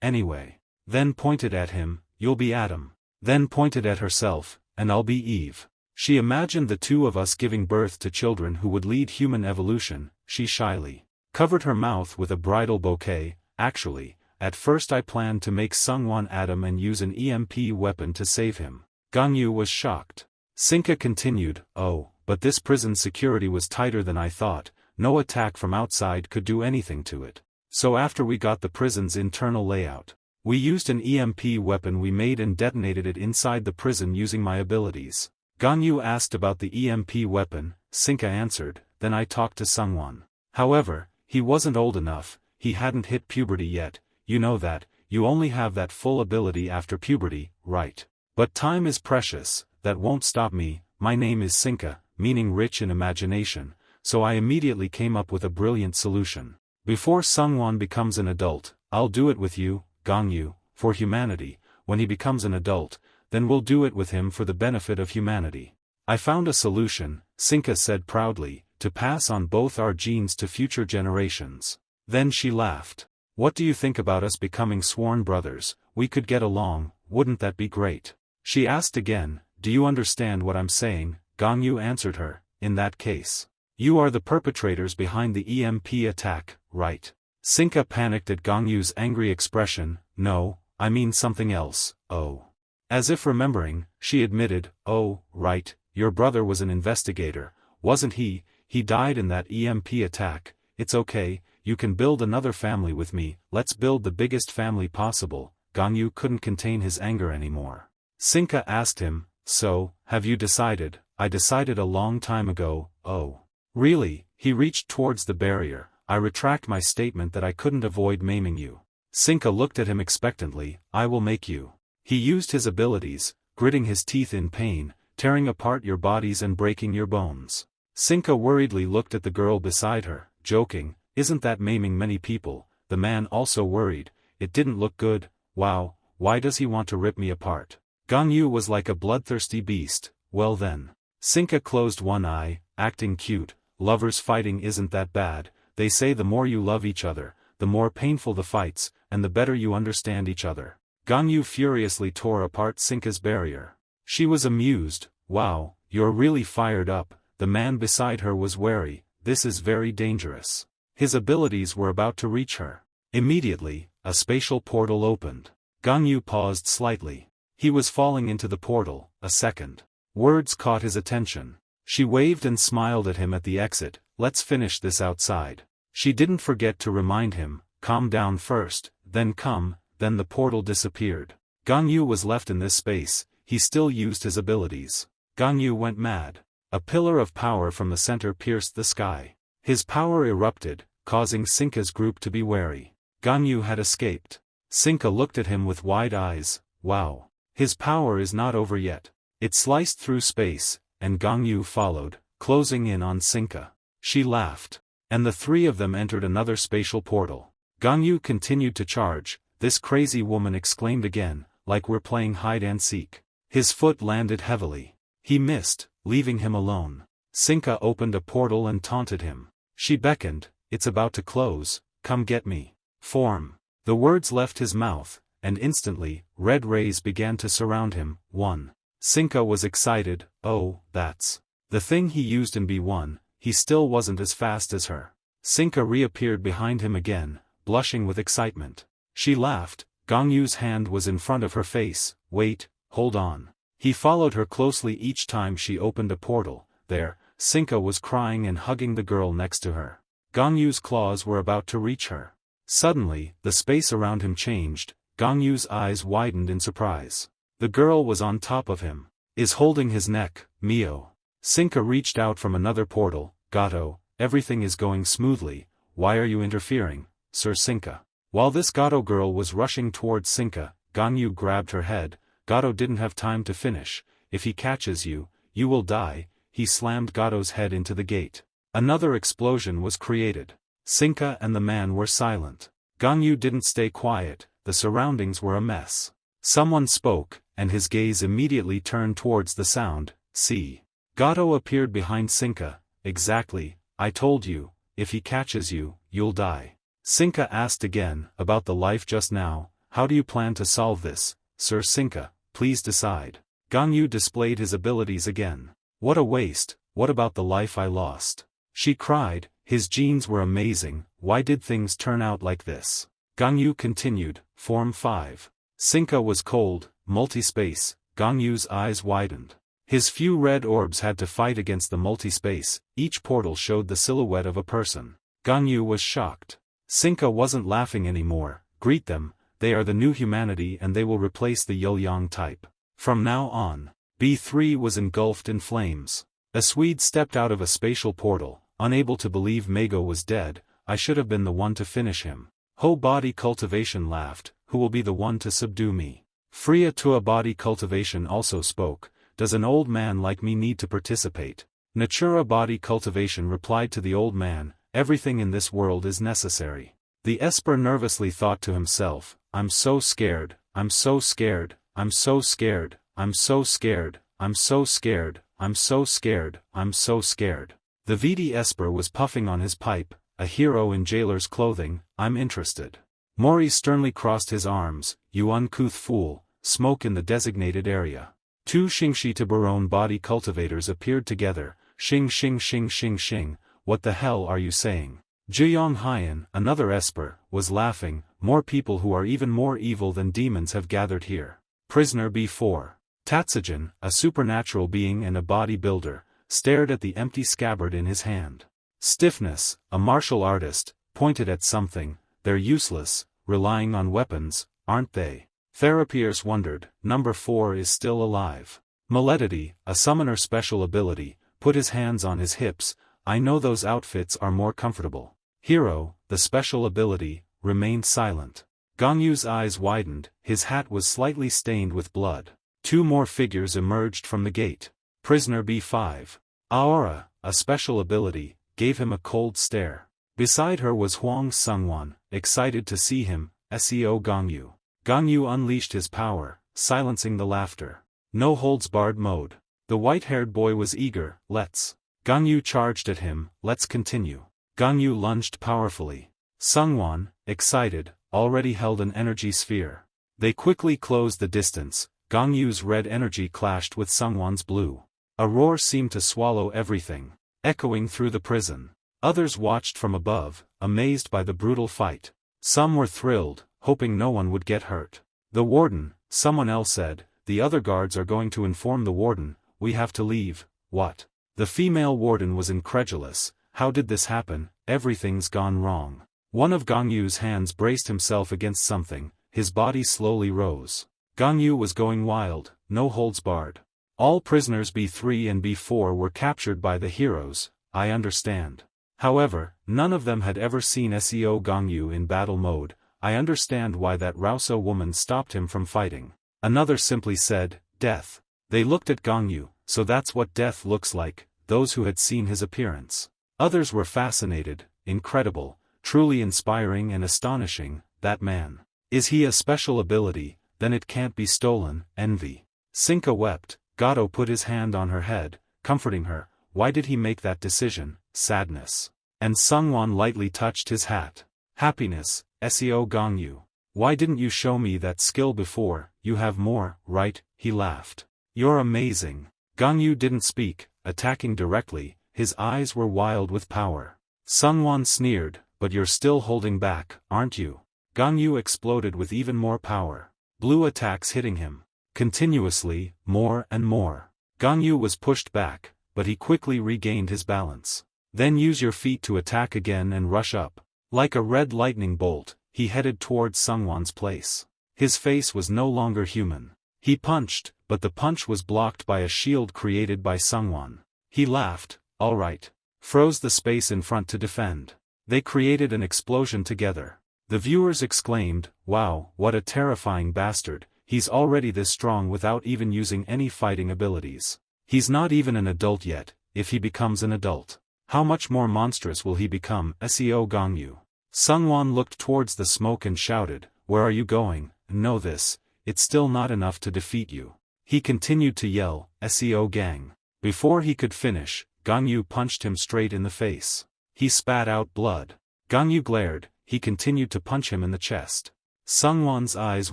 anyway. Then pointed at him, "You'll be Adam." Then pointed at herself, "And I'll be Eve." She imagined the two of us giving birth to children who would lead human evolution. She shyly covered her mouth with a bridal bouquet. "Actually, at first I planned to make Sungwon Adam and use an EMP weapon to save him." Gangyu was shocked. Sinka continued, "Oh, but this prison's security was tighter than I thought, no attack from outside could do anything to it. So after we got the prison's internal layout, we used an EMP weapon we made and detonated it inside the prison using my abilities." Gangyu asked about the EMP weapon. Sinka answered, "Then I talked to Sungwon. However, he wasn't old enough, he hadn't hit puberty yet. You know that, you only have that full ability after puberty, right? But time is precious, that won't stop me. My name is Sinka, meaning rich in imagination, so I immediately came up with a brilliant solution. Before Sungwon becomes an adult, I'll do it with you, Gangyu, for humanity. When he becomes an adult, then we'll do it with him for the benefit of humanity. I found a solution," Sinka said proudly, "to pass on both our genes to future generations." Then she laughed. "What do you think about us becoming sworn brothers? We could get along, wouldn't that be great?" She asked again, "Do you understand what I'm saying?" Gangyu answered her, "In that case, you are the perpetrators behind the EMP attack, right?" Sinka panicked at Gangyu's angry expression. "No, I mean something else." "Oh." As if remembering, she admitted, "Oh, right, your brother was an investigator, wasn't he? He died in that EMP attack. It's okay, you can build another family with me, let's build the biggest family possible." Gangyu couldn't contain his anger anymore. Sinka asked him, "So, have you decided?" "I decided a long time ago." "Oh. Really?" He reached towards the barrier. "I retract my statement that I couldn't avoid maiming you." Sinka looked at him expectantly. "I will make you." He used his abilities, gritting his teeth in pain, tearing apart your bodies and breaking your bones. Sinka worriedly looked at the girl beside her, joking, "Isn't that maiming many people?" The man also worried, "It didn't look good. Wow, why does he want to rip me apart?" Gangyu was like a bloodthirsty beast. "Well then." Sinka closed one eye, acting cute. "Lovers fighting isn't that bad. They say the more you love each other, the more painful the fights, and the better you understand each other." Gangyu furiously tore apart Sinka's barrier. She was amused. "Wow, you're really fired up." The man beside her was wary. "This is very dangerous." His abilities were about to reach her. Immediately, a spatial portal opened. Gangyu paused slightly. He was falling into the portal. A second. Words caught his attention. She waved and smiled at him at the exit. "Let's finish this outside." She didn't forget to remind him, "Calm down first, then come." Then the portal disappeared. Gangyu was left in this space. He still used his abilities. Gangyu went mad. A pillar of power from the center pierced the sky. His power erupted, causing Sinka's group to be wary. Gangyu had escaped. Sinka looked at him with wide eyes. Wow. His power is not over yet. It sliced through space, and Gangyu followed, closing in on Sinka. She laughed. And the three of them entered another spatial portal. Gangyu continued to charge. This crazy woman exclaimed again, like we're playing hide and seek. His foot landed heavily. He missed, leaving him alone. Sinka opened a portal and taunted him. She beckoned, "It's about to close, come get me." Form. The words left his mouth, and instantly, red rays began to surround him. 1. Sinka was excited. Oh, that's the thing he used in B1, he still wasn't as fast as her. Sinka reappeared behind him again, blushing with excitement. She laughed. Gangyu's hand was in front of her face. "Wait, hold on." He followed her closely each time she opened a portal. There, Sinka was crying and hugging the girl next to her. Gangyu's claws were about to reach her. Suddenly, the space around him changed. Gangyu's eyes widened in surprise. The girl was on top of him. Is holding his neck. Mio. Sinka reached out from another portal. "Gato, everything is going smoothly, why are you interfering, Sir Sinka?" While this Gato girl was rushing towards Sinka, Gangyu grabbed her head. Gato didn't have time to finish. "If he catches you, you will die." He slammed Gato's head into the gate. Another explosion was created. Sinka and the man were silent. Gangyu didn't stay quiet, the surroundings were a mess. Someone spoke, and his gaze immediately turned towards the sound. See. Gato appeared behind Sinka. "Exactly, I told you, if he catches you, you'll die." Sinka asked again, "About the life just now, how do you plan to solve this, Sir Sinka, please decide." Gangyu displayed his abilities again. "What a waste, what about the life I lost?" She cried. His genes were amazing, why did things turn out like this? Gangyu continued. Form 5. Sinka was cold, multi-space. Gangyu's eyes widened. His few red orbs had to fight against the multi-space. Each portal showed the silhouette of a person. Gangyu was shocked. Sinka wasn't laughing anymore. "Greet them, they are the new humanity and they will replace the Yo-Yang type. From now on." B3 was engulfed in flames. A Swede stepped out of a spatial portal, unable to believe Mago was dead. "I should have been the one to finish him." Ho Body Cultivation laughed. "Who will be the one to subdue me?" Freya Tua Body Cultivation also spoke. "Does an old man like me need to participate?" Natura Body Cultivation replied to the old man. "Everything in this world is necessary." The Esper nervously thought to himself, "I'm so scared, I'm so scared, I'm so scared, I'm so scared, I'm so scared, I'm so scared, I'm so scared." The VD Esper was puffing on his pipe, a hero in jailer's clothing. "I'm interested." Mori sternly crossed his arms. "You uncouth fool, smoke in the designated area." Two Xingshi Tiburon body cultivators appeared together. "Xing xing xing xing xing, what the hell are you saying?" Juyong Hyan, another Esper, was laughing. "More people who are even more evil than demons have gathered here." Prisoner B4. Tatsujin, a supernatural being and a bodybuilder, stared at the empty scabbard in his hand. Stiffness, a martial artist, pointed at something. "They're useless, relying on weapons, aren't they?" Therapiers wondered. Number 4 is still alive. Maledity, a summoner special ability, put his hands on his hips. "I know those outfits are more comfortable." Hero, the special ability, remained silent. Gangyu's eyes widened, his hat was slightly stained with blood. Two more figures emerged from the gate. Prisoner B5. Aura, a special ability, gave him a cold stare. Beside her was Huang Sungwon, excited to see him. SEO Gangyu. Gangyu unleashed his power, silencing the laughter. No holds barred mode. The white-haired boy was eager. "Let's." Gangyu charged at him. "Let's continue." Gangyu lunged powerfully. Sungwon, excited, already held an energy sphere. They quickly closed the distance. Gangyu's red energy clashed with Sungwon's blue. A roar seemed to swallow everything, echoing through the prison. Others watched from above, amazed by the brutal fight. Some were thrilled, hoping no one would get hurt. "The warden," someone else said. "The other guards are going to inform the warden, we have to leave." "What?" The female warden was incredulous. "How did this happen? Everything's gone wrong." One of Gangyu's hands braced himself against something, his body slowly rose. Gangyu was going wild, no holds barred. All prisoners B3 and B4 were captured by the heroes. I understand. However, none of them had ever seen SEO Gangyu in battle mode. I understand why that Rauso woman stopped him from fighting. Another simply said, "Death." They looked at Gangyu. So that's what death looks like, those who had seen his appearance. Others were fascinated. Incredible, truly inspiring and astonishing, that man. Is he a special ability? Then it can't be stolen. Envy. Sinka wept. Gato put his hand on her head, comforting her. Why did he make that decision? Sadness. And Sungwon lightly touched his hat. Happiness. Seo Gongyu. Why didn't you show me that skill before? You have more, right? He laughed. You're amazing. Gongyu didn't speak, attacking directly. His eyes were wild with power. Sungwon sneered, but you're still holding back, aren't you? Gongyu exploded with even more power. Blue attacks hitting him. Continuously, more and more. Gongyu was pushed back, but he quickly regained his balance. Then use your feet to attack again and rush up. Like a red lightning bolt, he headed towards Sungwon's place. His face was no longer human. He punched, but the punch was blocked by a shield created by Sungwon. He laughed, alright. Froze the space in front to defend. They created an explosion together. The viewers exclaimed, wow, what a terrifying bastard, he's already this strong without even using any fighting abilities. He's not even an adult yet. If he becomes an adult, how much more monstrous will he become? Seo Gongyu. Sungwon looked towards the smoke and shouted, where are you going? Know this, it's still not enough to defeat you. He continued to yell, Seo gang. Before he could finish, Gongyu punched him straight in the face. He spat out blood. Gongyu glared. He continued to punch him in the chest. Sungwon's eyes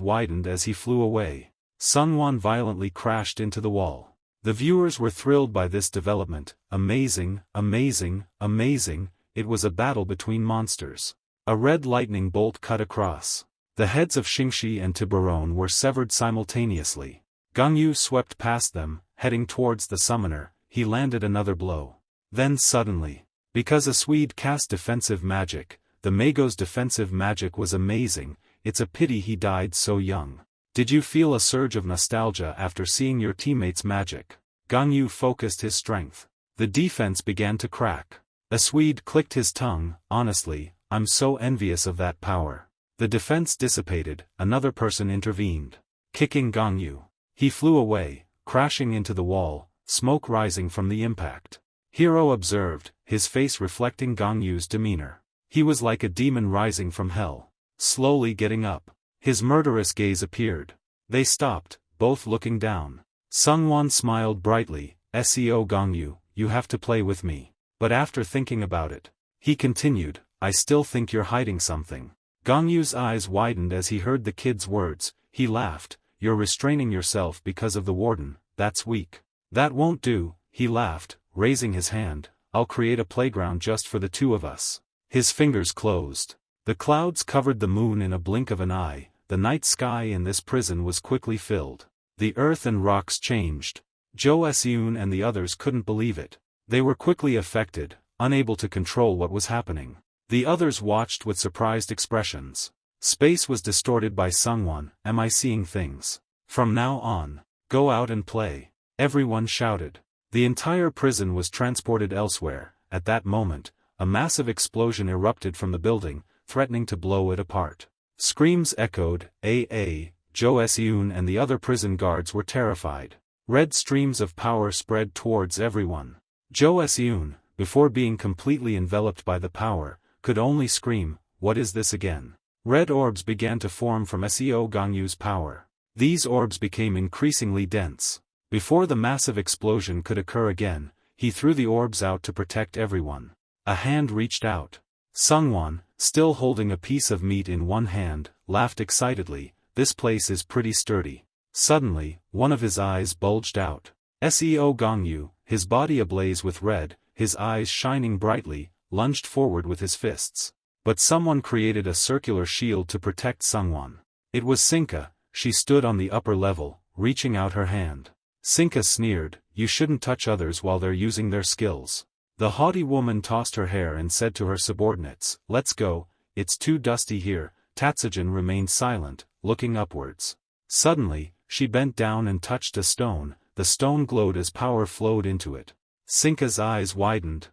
widened as he flew away. Sungwon violently crashed into the wall. The viewers were thrilled by this development. Amazing, amazing, amazing. It was a battle between monsters. A red lightning bolt cut across. The heads of Xingxi and Tiburon were severed simultaneously. Gongyu swept past them, heading towards the summoner. He landed another blow. Then suddenly, because a Swede cast defensive magic, the Mago's defensive magic was amazing. It's a pity he died so young. Did you feel a surge of nostalgia after seeing your teammates' magic? Gongyu focused his strength. The defense began to crack. A Swede clicked his tongue. Honestly, I'm so envious of that power. The defense dissipated. Another person intervened, kicking Gongyu. He flew away, crashing into the wall, smoke rising from the impact. Hero observed, his face reflecting Gongyu's demeanor. He was like a demon rising from hell, slowly getting up. His murderous gaze appeared. They stopped, both looking down. Sungwon smiled brightly. Seo Gongyu, you have to play with me. But after thinking about it, he continued, I still think you're hiding something. Gongyu's eyes widened as he heard the kid's words. He laughed. You're restraining yourself because of the warden. That's weak. That won't do, he laughed, raising his hand. I'll create a playground just for the two of us. His fingers closed. The clouds covered the moon in a blink of an eye. The night sky in this prison was quickly filled. The earth and rocks changed. Jo Seun and the others couldn't believe it. They were quickly affected, unable to control what was happening. The others watched with surprised expressions. Space was distorted by Sungwon. Am I seeing things? From now on, go out and play. Everyone shouted. The entire prison was transported elsewhere. At that moment, a massive explosion erupted from the building, threatening to blow it apart. Screams echoed. Jo Seun and the other prison guards were terrified. Red streams of power spread towards everyone. Jo Seun, before being completely enveloped by the power, could only scream, what is this again? Red orbs began to form from Seo Gongyu's power. These orbs became increasingly dense. Before the massive explosion could occur again, he threw the orbs out to protect everyone. A hand reached out. Sungwon, still holding a piece of meat in one hand, laughed excitedly. This place is pretty sturdy. Suddenly, one of his eyes bulged out. Seo Gongyu, his body ablaze with red, his eyes shining brightly, lunged forward with his fists. But someone created a circular shield to protect Sungwon. It was Sinka. She stood on the upper level, reaching out her hand. Sinka sneered, you shouldn't touch others while they're using their skills. The haughty woman tossed her hair and said to her subordinates, let's go, it's too dusty here. Tatsujin remained silent, looking upwards. Suddenly, she bent down and touched a stone. The stone glowed as power flowed into it. Sinka's eyes widened.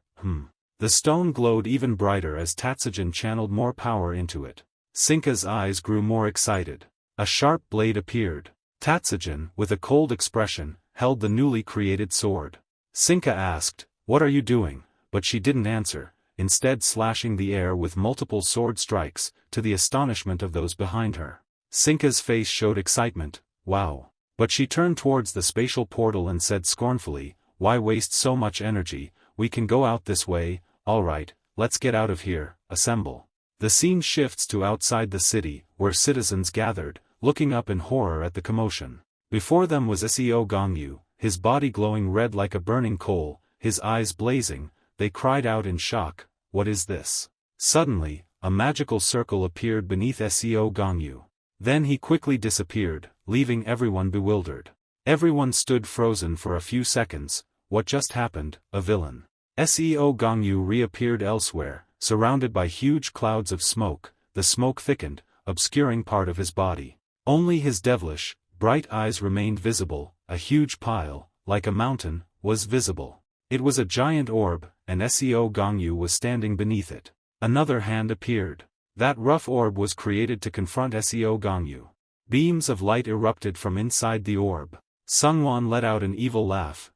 The stone glowed even brighter as Tatsujin channeled more power into it. Sinka's eyes grew more excited. A sharp blade appeared. Tatsujin, with a cold expression, held the newly created sword. Sinka asked, what are you doing? But she didn't answer, instead slashing the air with multiple sword strikes, to the astonishment of those behind her. Sinka's face showed excitement. Wow. But she turned towards the spatial portal and said scornfully, "Why waste so much energy? We can go out this way. Alright, let's get out of here, assemble." The scene shifts to outside the city, where citizens gathered, looking up in horror at the commotion. Before them was Seo Gongyu, his body glowing red like a burning coal, his eyes blazing. They cried out in shock, "What is this?" Suddenly, a magical circle appeared beneath Seo Gongyu. Then he quickly disappeared, leaving everyone bewildered. Everyone stood frozen for a few seconds. What just happened? A villain. Seo Gongyu reappeared elsewhere, surrounded by huge clouds of smoke. The smoke thickened, obscuring part of his body. Only his devilish, bright eyes remained visible. A huge pile, like a mountain, was visible. It was a giant orb, and Seo Gongyu was standing beneath it. Another hand appeared. That rough orb was created to confront Seo Gongyu. Beams of light erupted from inside the orb. Sungwon let out an evil laugh,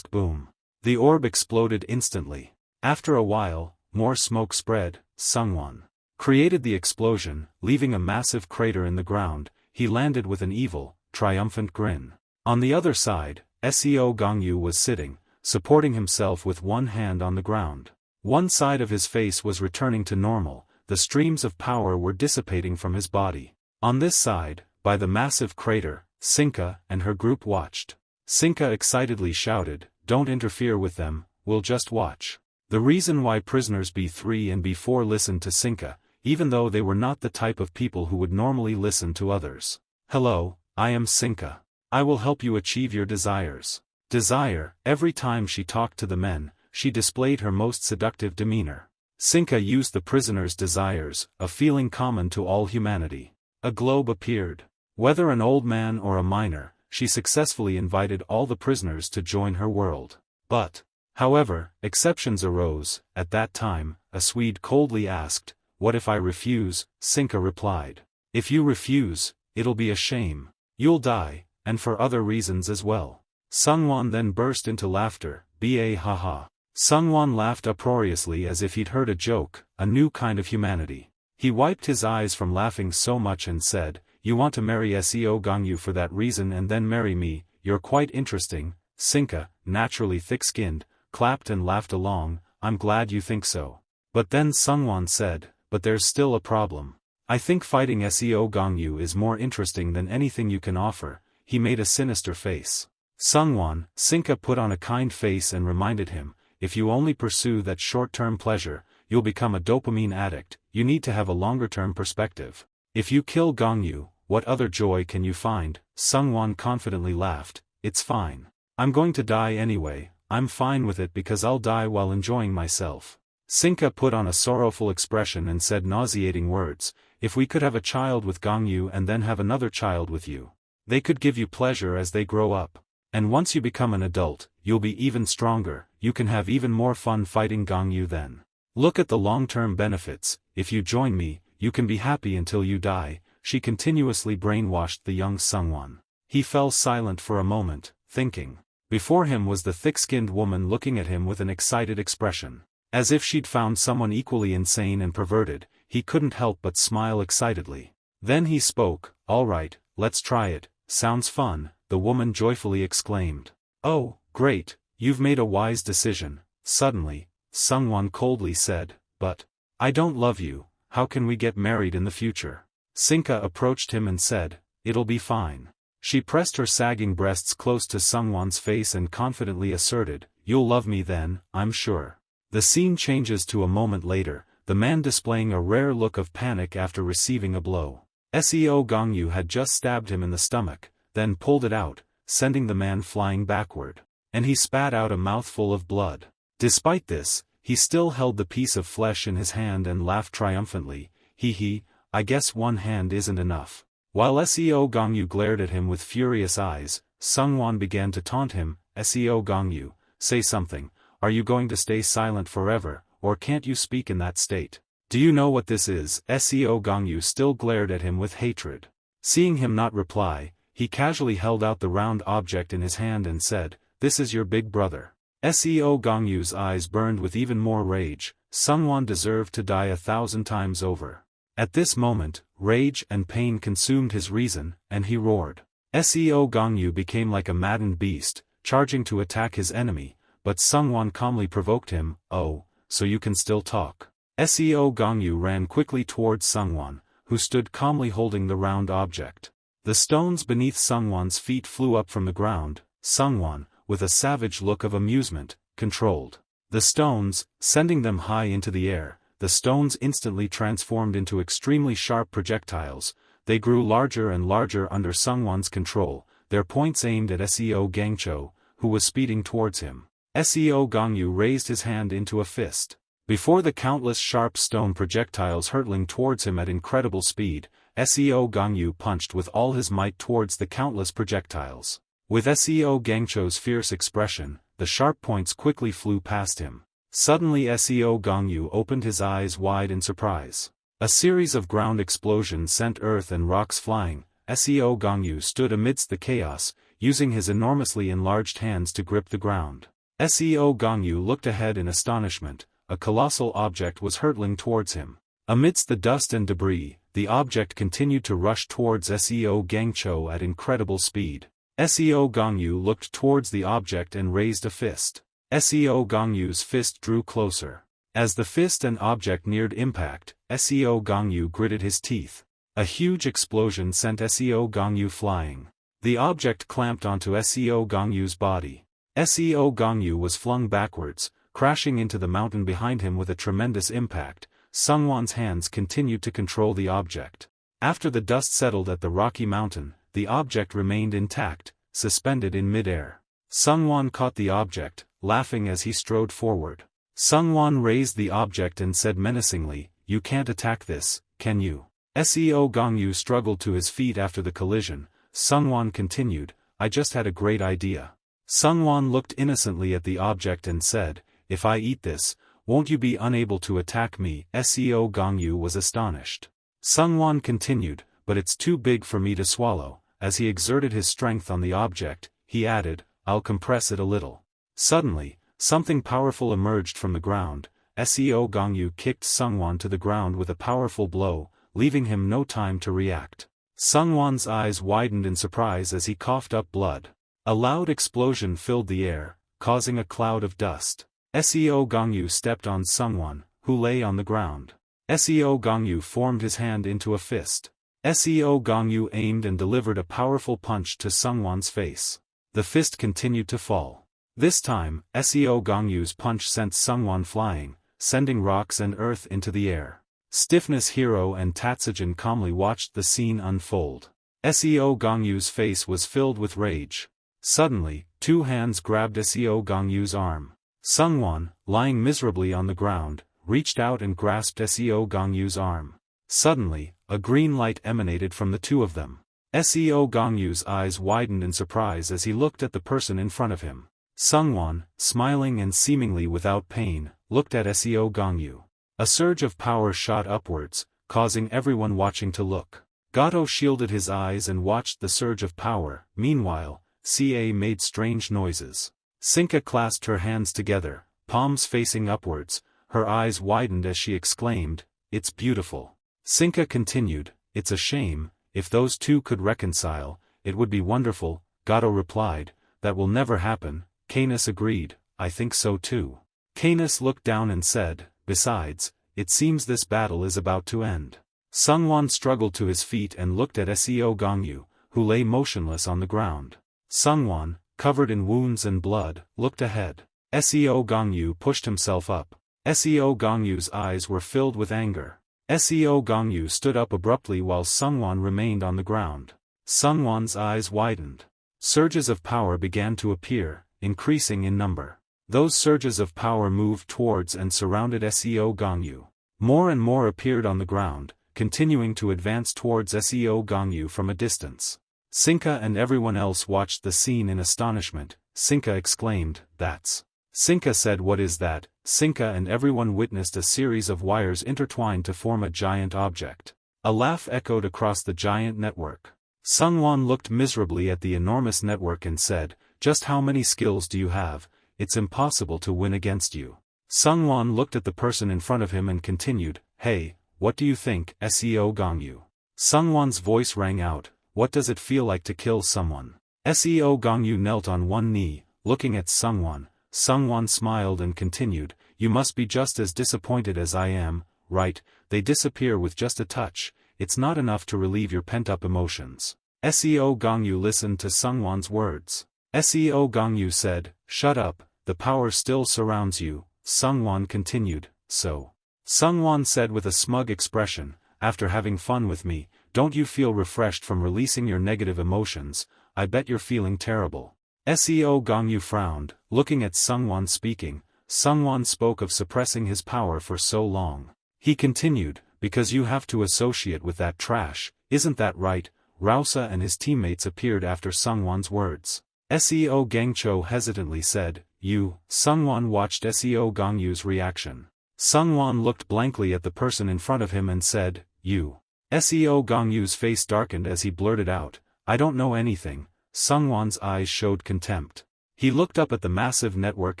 *boom. The orb exploded instantly. After a while, more smoke spread. Sungwon created the explosion, leaving a massive crater in the ground. He landed with an evil, triumphant grin. On the other side, Seo Gongyu was sitting, supporting himself with one hand on the ground. One side of his face was returning to normal. The streams of power were dissipating from his body. On this side, by the massive crater, Sinka and her group watched. Sinka excitedly shouted, "Don't interfere with them, we'll just watch." The reason why prisoners B3 and B4 listened to Sinka, even though they were not the type of people who would normally listen to others. "Hello, I am Sinka. I will help you achieve your desires." Desire. Every time she talked to the men, she displayed her most seductive demeanor. Sinka used the prisoners' desires, a feeling common to all humanity. A globe appeared. Whether an old man or a minor, she successfully invited all the prisoners to join her world. But, however, exceptions arose. At that time, a Swede coldly asked, "What if I refuse?" Sinka replied, "If you refuse, it'll be a shame. You'll die, and for other reasons as well." Sungwon then burst into laughter, "Ba haha." Sungwon laughed uproariously as if he'd heard a joke, a new kind of humanity. He wiped his eyes from laughing so much and said, "You want to marry Seo Gongyu for that reason and then marry me? You're quite interesting." Sinka, naturally thick-skinned, clapped and laughed along, "I'm glad you think so." But then Sungwon said, "But there's still a problem. I think fighting Seo Gongyu is more interesting than anything you can offer." He made a sinister face. Sungwon, Sinka put on a kind face and reminded him, "If you only pursue that short-term pleasure, you'll become a dopamine addict. You need to have a longer-term perspective. If you kill Gongyu, what other joy can you find?" Sungwon confidently laughed, "It's fine. I'm going to die anyway. I'm fine with it because I'll die while enjoying myself." Sinka put on a sorrowful expression and said nauseating words, "If we could have a child with Gongyu and then have another child with you. They could give you pleasure as they grow up. And once you become an adult, you'll be even stronger. You can have even more fun fighting Gongyu then. Look at the long-term benefits. If you join me, you can be happy until you die." She continuously brainwashed the young Sungwon. He fell silent for a moment, thinking. Before him was the thick-skinned woman looking at him with an excited expression. As if she'd found someone equally insane and perverted, he couldn't help but smile excitedly. Then he spoke, "All right, let's try it. Sounds fun," the woman joyfully exclaimed. "Oh, great, you've made a wise decision." Suddenly, Sungwon coldly said, "But I don't love you. How can we get married in the future?" Sinka approached him and said, "It'll be fine." She pressed her sagging breasts close to Sungwon's face and confidently asserted, "You'll love me then, I'm sure." The scene changes to a moment later, the man displaying a rare look of panic after receiving a blow. Seo Gongyu had just stabbed him in the stomach, then pulled it out, sending the man flying backward. And he spat out a mouthful of blood. Despite this, he still held the piece of flesh in his hand and laughed triumphantly, "Hee, I guess one hand isn't enough." While Seo Gongyu glared at him with furious eyes, Sungwon began to taunt him, "Seo Gongyu, say something. Are you going to stay silent forever, or can't you speak in that state? Do you know what this is?" Seo Gongyu still glared at him with hatred. Seeing him not reply, he casually held out the round object in his hand and said, "This is your big brother." Seo Gongyu's eyes burned with even more rage. Sungwon deserved to die 1,000 times over. At this moment, rage and pain consumed his reason, and he roared. Seo Gongyu became like a maddened beast, charging to attack his enemy, but Sungwon calmly provoked him. "Oh, so you can still talk." Seo Gongyu ran quickly towards Sungwon, who stood calmly holding the round object. The stones beneath Sungwon's feet flew up from the ground. Sungwon, with a savage look of amusement, controlled the stones, sending them high into the air. The stones instantly transformed into extremely sharp projectiles. They grew larger and larger under Sungwon's control, their points aimed at Seo Gangcho, who was speeding towards him. Seo Gongyu raised his hand into a fist. Before the countless sharp stone projectiles hurtling towards him at incredible speed, Seo Gongyu punched with all his might towards the countless projectiles. With Seo Gangcho's fierce expression, the sharp points quickly flew past him. Suddenly Seo Gongyu opened his eyes wide in surprise. A series of ground explosions sent earth and rocks flying. Seo Gongyu stood amidst the chaos, using his enormously enlarged hands to grip the ground. Seo Gongyu looked ahead in astonishment. A colossal object was hurtling towards him. Amidst the dust and debris, the object continued to rush towards Seo Gangcho at incredible speed. Seo Gongyu looked towards the object and raised a fist. Seo Gongyu's fist drew closer. As the fist and object neared impact, Seo Gongyu gritted his teeth. A huge explosion sent Seo Gongyu flying. The object clamped onto Seo Gongyu's body. Seo Gongyu was flung backwards, crashing into the mountain behind him with a tremendous impact. Sungwon's hands continued to control the object. After the dust settled at the rocky mountain, the object remained intact, suspended in mid-air. Sungwon caught the object, laughing as he strode forward. Sungwon raised the object and said menacingly, "You can't attack this, can you?" Seo Gongyu struggled to his feet after the collision. Sungwon continued, "I just had a great idea." Sungwon looked innocently at the object and said, "If I eat this, won't you be unable to attack me?" Seo Gongyu was astonished. Sungwon continued, "But it's too big for me to swallow." As he exerted his strength on the object, he added, "I'll compress it a little." Suddenly, something powerful emerged from the ground. Seo Gongyu kicked Sungwon to the ground with a powerful blow, leaving him no time to react. Sungwon's eyes widened in surprise as he coughed up blood. A loud explosion filled the air, causing a cloud of dust. Seo Gongyu stepped on Sungwon, who lay on the ground. Seo Gongyu formed his hand into a fist. Seo Gongyu aimed and delivered a powerful punch to Sungwon's face. The fist continued to fall. This time, Seo Gongyu's punch sent Sungwon flying, sending rocks and earth into the air. Stiffness Hero and Tatsujin calmly watched the scene unfold. Seo Gongyu's face was filled with rage. Suddenly, two hands grabbed Seo Gongyu's arm. Sungwon, lying miserably on the ground, reached out and grasped Seo Gongyu's arm. Suddenly, a green light emanated from the two of them. Seo Gongyu's eyes widened in surprise as he looked at the person in front of him. Sungwon, smiling and seemingly without pain, looked at Seo Gongyu. A surge of power shot upwards, causing everyone watching to look. Gato shielded his eyes and watched the surge of power. Meanwhile, CA made strange noises. Sinka clasped her hands together, palms facing upwards. Her eyes widened as she exclaimed, "It's beautiful." Sinka continued, "It's a shame. If those two could reconcile, it would be wonderful." Gato replied, "That will never happen." Canis agreed, "I think so too." Canis looked down and said, "Besides, it seems this battle is about to end." Sungwon struggled to his feet and looked at Seo Gongyu, who lay motionless on the ground. Sungwon, covered in wounds and blood, looked ahead. Seo Gongyu pushed himself up. Seo Gongyu's eyes were filled with anger. Seo Gongyu stood up abruptly while Sungwon remained on the ground. Sungwon's eyes widened. Surges of power began to appear, increasing in number. Those surges of power moved towards and surrounded Seo Gongyu. More and more appeared on the ground, continuing to advance towards Seo Gongyu from a distance. Sinka and everyone else watched the scene in astonishment. Sinka exclaimed, "That's..." Sinka said, "What is that?" Sinka and everyone witnessed a series of wires intertwined to form a giant object. A laugh echoed across the giant network. Sungwon looked miserably at the enormous network and said, "Just how many skills do you have? It's impossible to win against you." Sungwon looked at the person in front of him and continued, "Hey, what do you think, Seo Gongyu?" Sungwon's voice rang out, what does it feel like to kill someone? Seo Gongyu knelt on one knee, looking at Sungwon. Sungwon smiled and continued, you must be just as disappointed as I am, right? They disappear with just a touch, it's not enough to relieve your pent-up emotions. Seo Gongyu listened to Sungwon's words. Seo Gongyu said, shut up, the power still surrounds you. Sungwon continued, so. Sungwon said with a smug expression, after having fun with me, don't you feel refreshed from releasing your negative emotions? I bet you're feeling terrible. Seo Gongyu frowned, looking at Sungwon speaking. Sungwon spoke of suppressing his power for so long. He continued, because you have to associate with that trash, isn't that right? Rausa and his teammates appeared after Sungwon's words. Seo Gangcho hesitantly said, you. Sungwon watched Seo Gongyu's reaction. Sungwon looked blankly at the person in front of him and said, you. Seo Gongyu's face darkened as he blurted out, I don't know anything. Sungwon's eyes showed contempt. He looked up at the massive network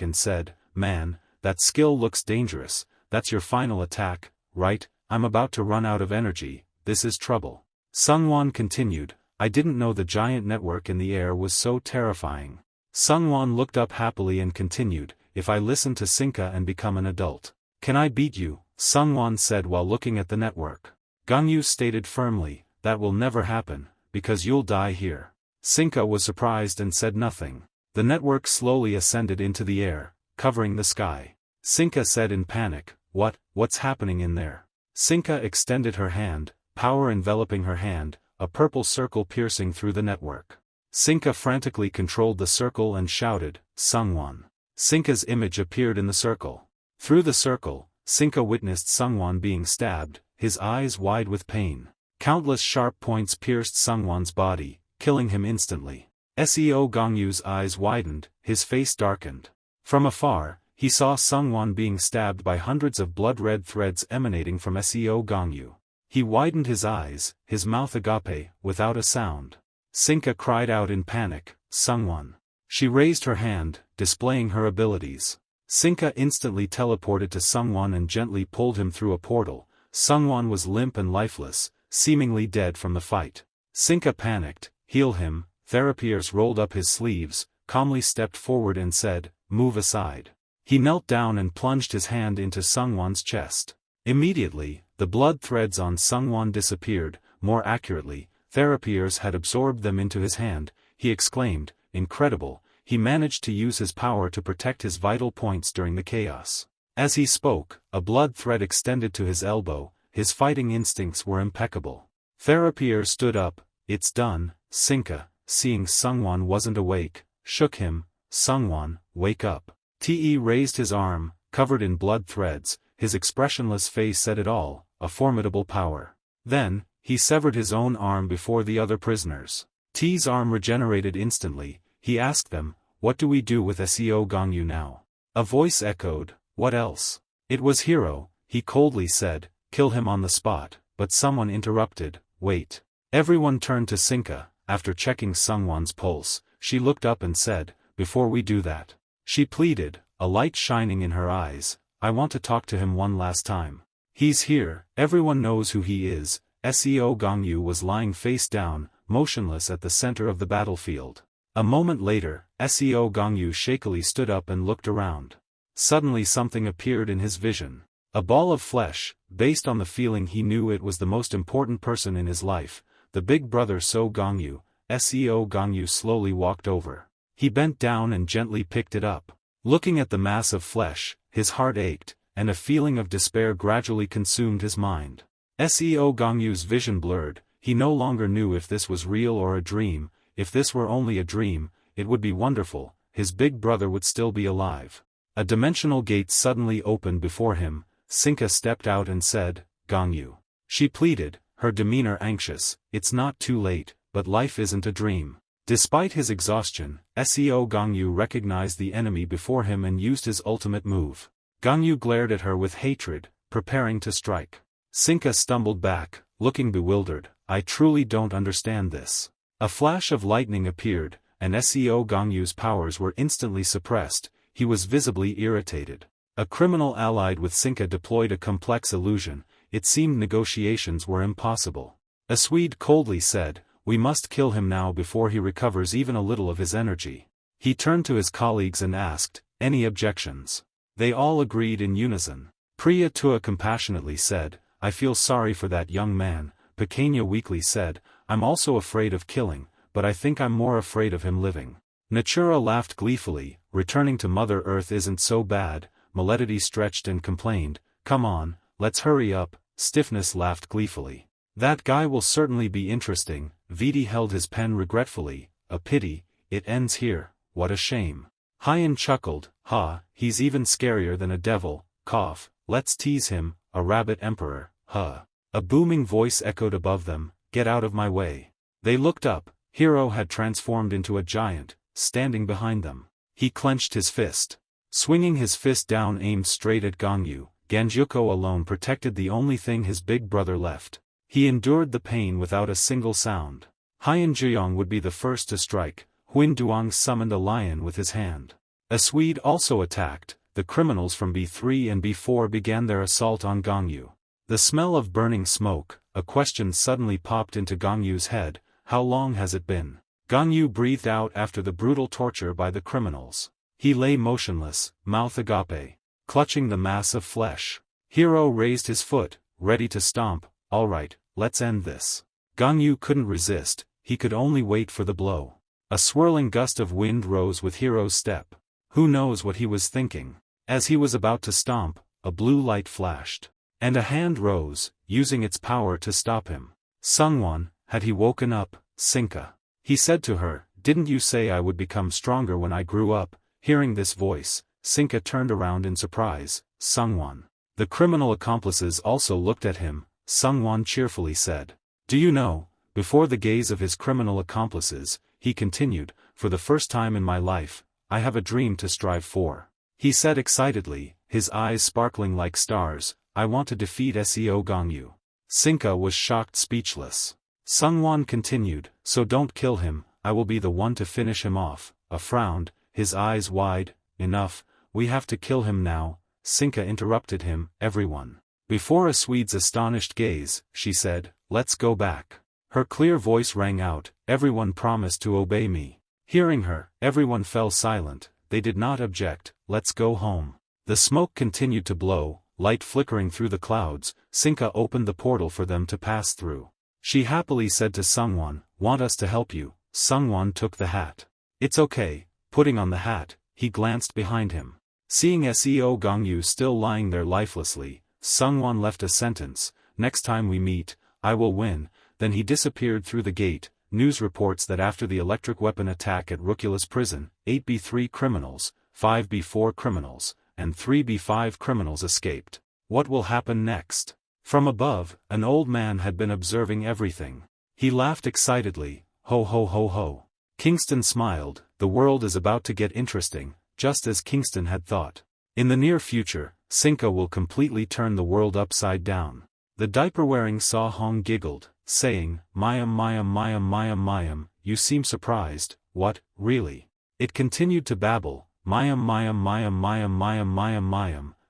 and said, man, that skill looks dangerous, that's your final attack, right? I'm about to run out of energy, this is trouble. Sungwon continued, I didn't know the giant network in the air was so terrifying. Sungwon looked up happily and continued, if I listen to Sinka and become an adult, can I beat you? Sungwon said while looking at the network. Gongyu stated firmly, that will never happen, because you'll die here. Sinka was surprised and said nothing. The network slowly ascended into the air, covering the sky. Sinka said in panic, what's happening in there? Sinka extended her hand, power enveloping her hand, a purple circle piercing through the network. Sinka frantically controlled the circle and shouted, Sungwon. Sinka's image appeared in the circle. Through the circle, Sinka witnessed Sungwon being stabbed, his eyes wide with pain. Countless sharp points pierced Sungwon's body, killing him instantly. Seo Gongyu's eyes widened, his face darkened. From afar, he saw Sungwon being stabbed by hundreds of blood-red threads emanating from Seo Gongyu. He widened his eyes, his mouth agape, without a sound. Sinka cried out in panic, Sungwon. She raised her hand, displaying her abilities. Sinka instantly teleported to Sungwon and gently pulled him through a portal. Sungwon was limp and lifeless, seemingly dead from the fight. Sinka panicked, heal him. Therapiers rolled up his sleeves, calmly stepped forward and said, move aside. He knelt down and plunged his hand into Sungwon's chest. Immediately, the blood threads on Sungwon disappeared, more accurately, Therapiers had absorbed them into his hand. He exclaimed, incredible, he managed to use his power to protect his vital points during the chaos. As he spoke, a blood thread extended to his elbow, his fighting instincts were impeccable. Therapier stood up, it's done. Sinka, seeing Sungwon wasn't awake, shook him, Sungwon, wake up. Te raised his arm, covered in blood threads, his expressionless face said it all, a formidable power. Then, he severed his own arm before the other prisoners. T's arm regenerated instantly. He asked them, what do we do with Seo Gongyu now? A voice echoed, what else? It was Hero, he coldly said, kill him on the spot, but someone interrupted, wait. Everyone turned to Sinka. After checking Sungwon's pulse, she looked up and said, before we do that. She pleaded, a light shining in her eyes, I want to talk to him one last time. He's here, everyone knows who he is. Seo Gongyu was lying face down, motionless at the center of the battlefield. A moment later, Seo Gongyu shakily stood up and looked around. Suddenly something appeared in his vision. A ball of flesh, based on the feeling he knew it was the most important person in his life, the big brother So Gongyu. Seo Gongyu slowly walked over. He bent down and gently picked it up. Looking at the mass of flesh, his heart ached, and a feeling of despair gradually consumed his mind. Seo Gongyu's vision blurred, he no longer knew if this was real or a dream. If this were only a dream, it would be wonderful, his big brother would still be alive. A dimensional gate suddenly opened before him. Sinka stepped out and said, Gongyu. She pleaded, her demeanor anxious, it's not too late, but life isn't a dream. Despite his exhaustion, Seo Gongyu recognized the enemy before him and used his ultimate move. Gongyu glared at her with hatred, preparing to strike. Sinka stumbled back, looking bewildered, I truly don't understand this. A flash of lightning appeared, and Seo Gongyu's powers were instantly suppressed. He was visibly irritated. A criminal allied with Sinka deployed a complex illusion. It seemed negotiations were impossible. A Swede coldly said, we must kill him now before he recovers even a little of his energy. He turned to his colleagues and asked, any objections? They all agreed in unison. Priya Tua compassionately said, I feel sorry for that young man. Pequeña weakly said, I'm also afraid of killing, but I think I'm more afraid of him living. Natura laughed gleefully, returning to Mother Earth isn't so bad. Meledity stretched and complained, come on, let's hurry up. Stiffness laughed gleefully. That guy will certainly be interesting. Vidi held his pen regretfully, a pity, it ends here, what a shame. Hyen chuckled, ha, he's even scarier than a devil, cough, let's tease him, a rabbit emperor, huh. A booming voice echoed above them, get out of my way. They looked up, Hero had transformed into a giant, standing behind them. He clenched his fist. Swinging his fist down aimed straight at Gangyu, Ganjuko alone protected the only thing his big brother left. He endured the pain without a single sound. Hyen Juyong would be the first to strike. Huin Duong summoned a lion with his hand. A Swede also attacked. The criminals from B3 and B4 began their assault on Gangyu. The smell of burning smoke, a question suddenly popped into Gangyu's head, how long has it been? Gangyu breathed out after the brutal torture by the criminals. He lay motionless, mouth agape, clutching the mass of flesh. Hero raised his foot, ready to stomp, alright, let's end this. Gangyu couldn't resist, he could only wait for the blow. A swirling gust of wind rose with Hero's step. Who knows what he was thinking? As he was about to stomp, a blue light flashed. And a hand rose, using its power to stop him. Sungwon, had he woken up? Sinka. He said to her, didn't you say I would become stronger when I grew up? Hearing this voice, Sinka turned around in surprise. Sungwon. The criminal accomplices also looked at him. Sungwon cheerfully said. Do you know, before the gaze of his criminal accomplices, he continued, for the first time in my life, I have a dream to strive for. He said excitedly, his eyes sparkling like stars, I want to defeat SEO Gangyu. Sinka was shocked speechless. Sungwon continued, so don't kill him, I will be the one to finish him off. A frowned, his eyes wide, enough, we have to kill him now. Sinka interrupted him, everyone. Before a Swede's astonished gaze, she said, let's go back. Her clear voice rang out, everyone promised to obey me. Hearing her, everyone fell silent, they did not object, let's go home. The smoke continued to blow, light flickering through the clouds. Sinka opened the portal for them to pass through. She happily said to Sungwon, want us to help you? Sungwon took the hat. It's okay. Putting on the hat, he glanced behind him. Seeing SEO Gangyu still lying there lifelessly, Sungwon left a sentence, next time we meet, I will win. Then he disappeared through the gate. News reports that after the electric weapon attack at Rukula's prison, 8 B3 criminals, 5 B4 criminals, and 3 B5 criminals escaped. What will happen next? From above, an old man had been observing everything. He laughed excitedly, ho ho ho ho. Kingston smiled, the world is about to get interesting, just as Kingston had thought. In the near future, Sinka will completely turn the world upside down. The diaper-wearing Saw Hong giggled, saying, Mayam, you seem surprised, what, really? It continued to babble, Mayam.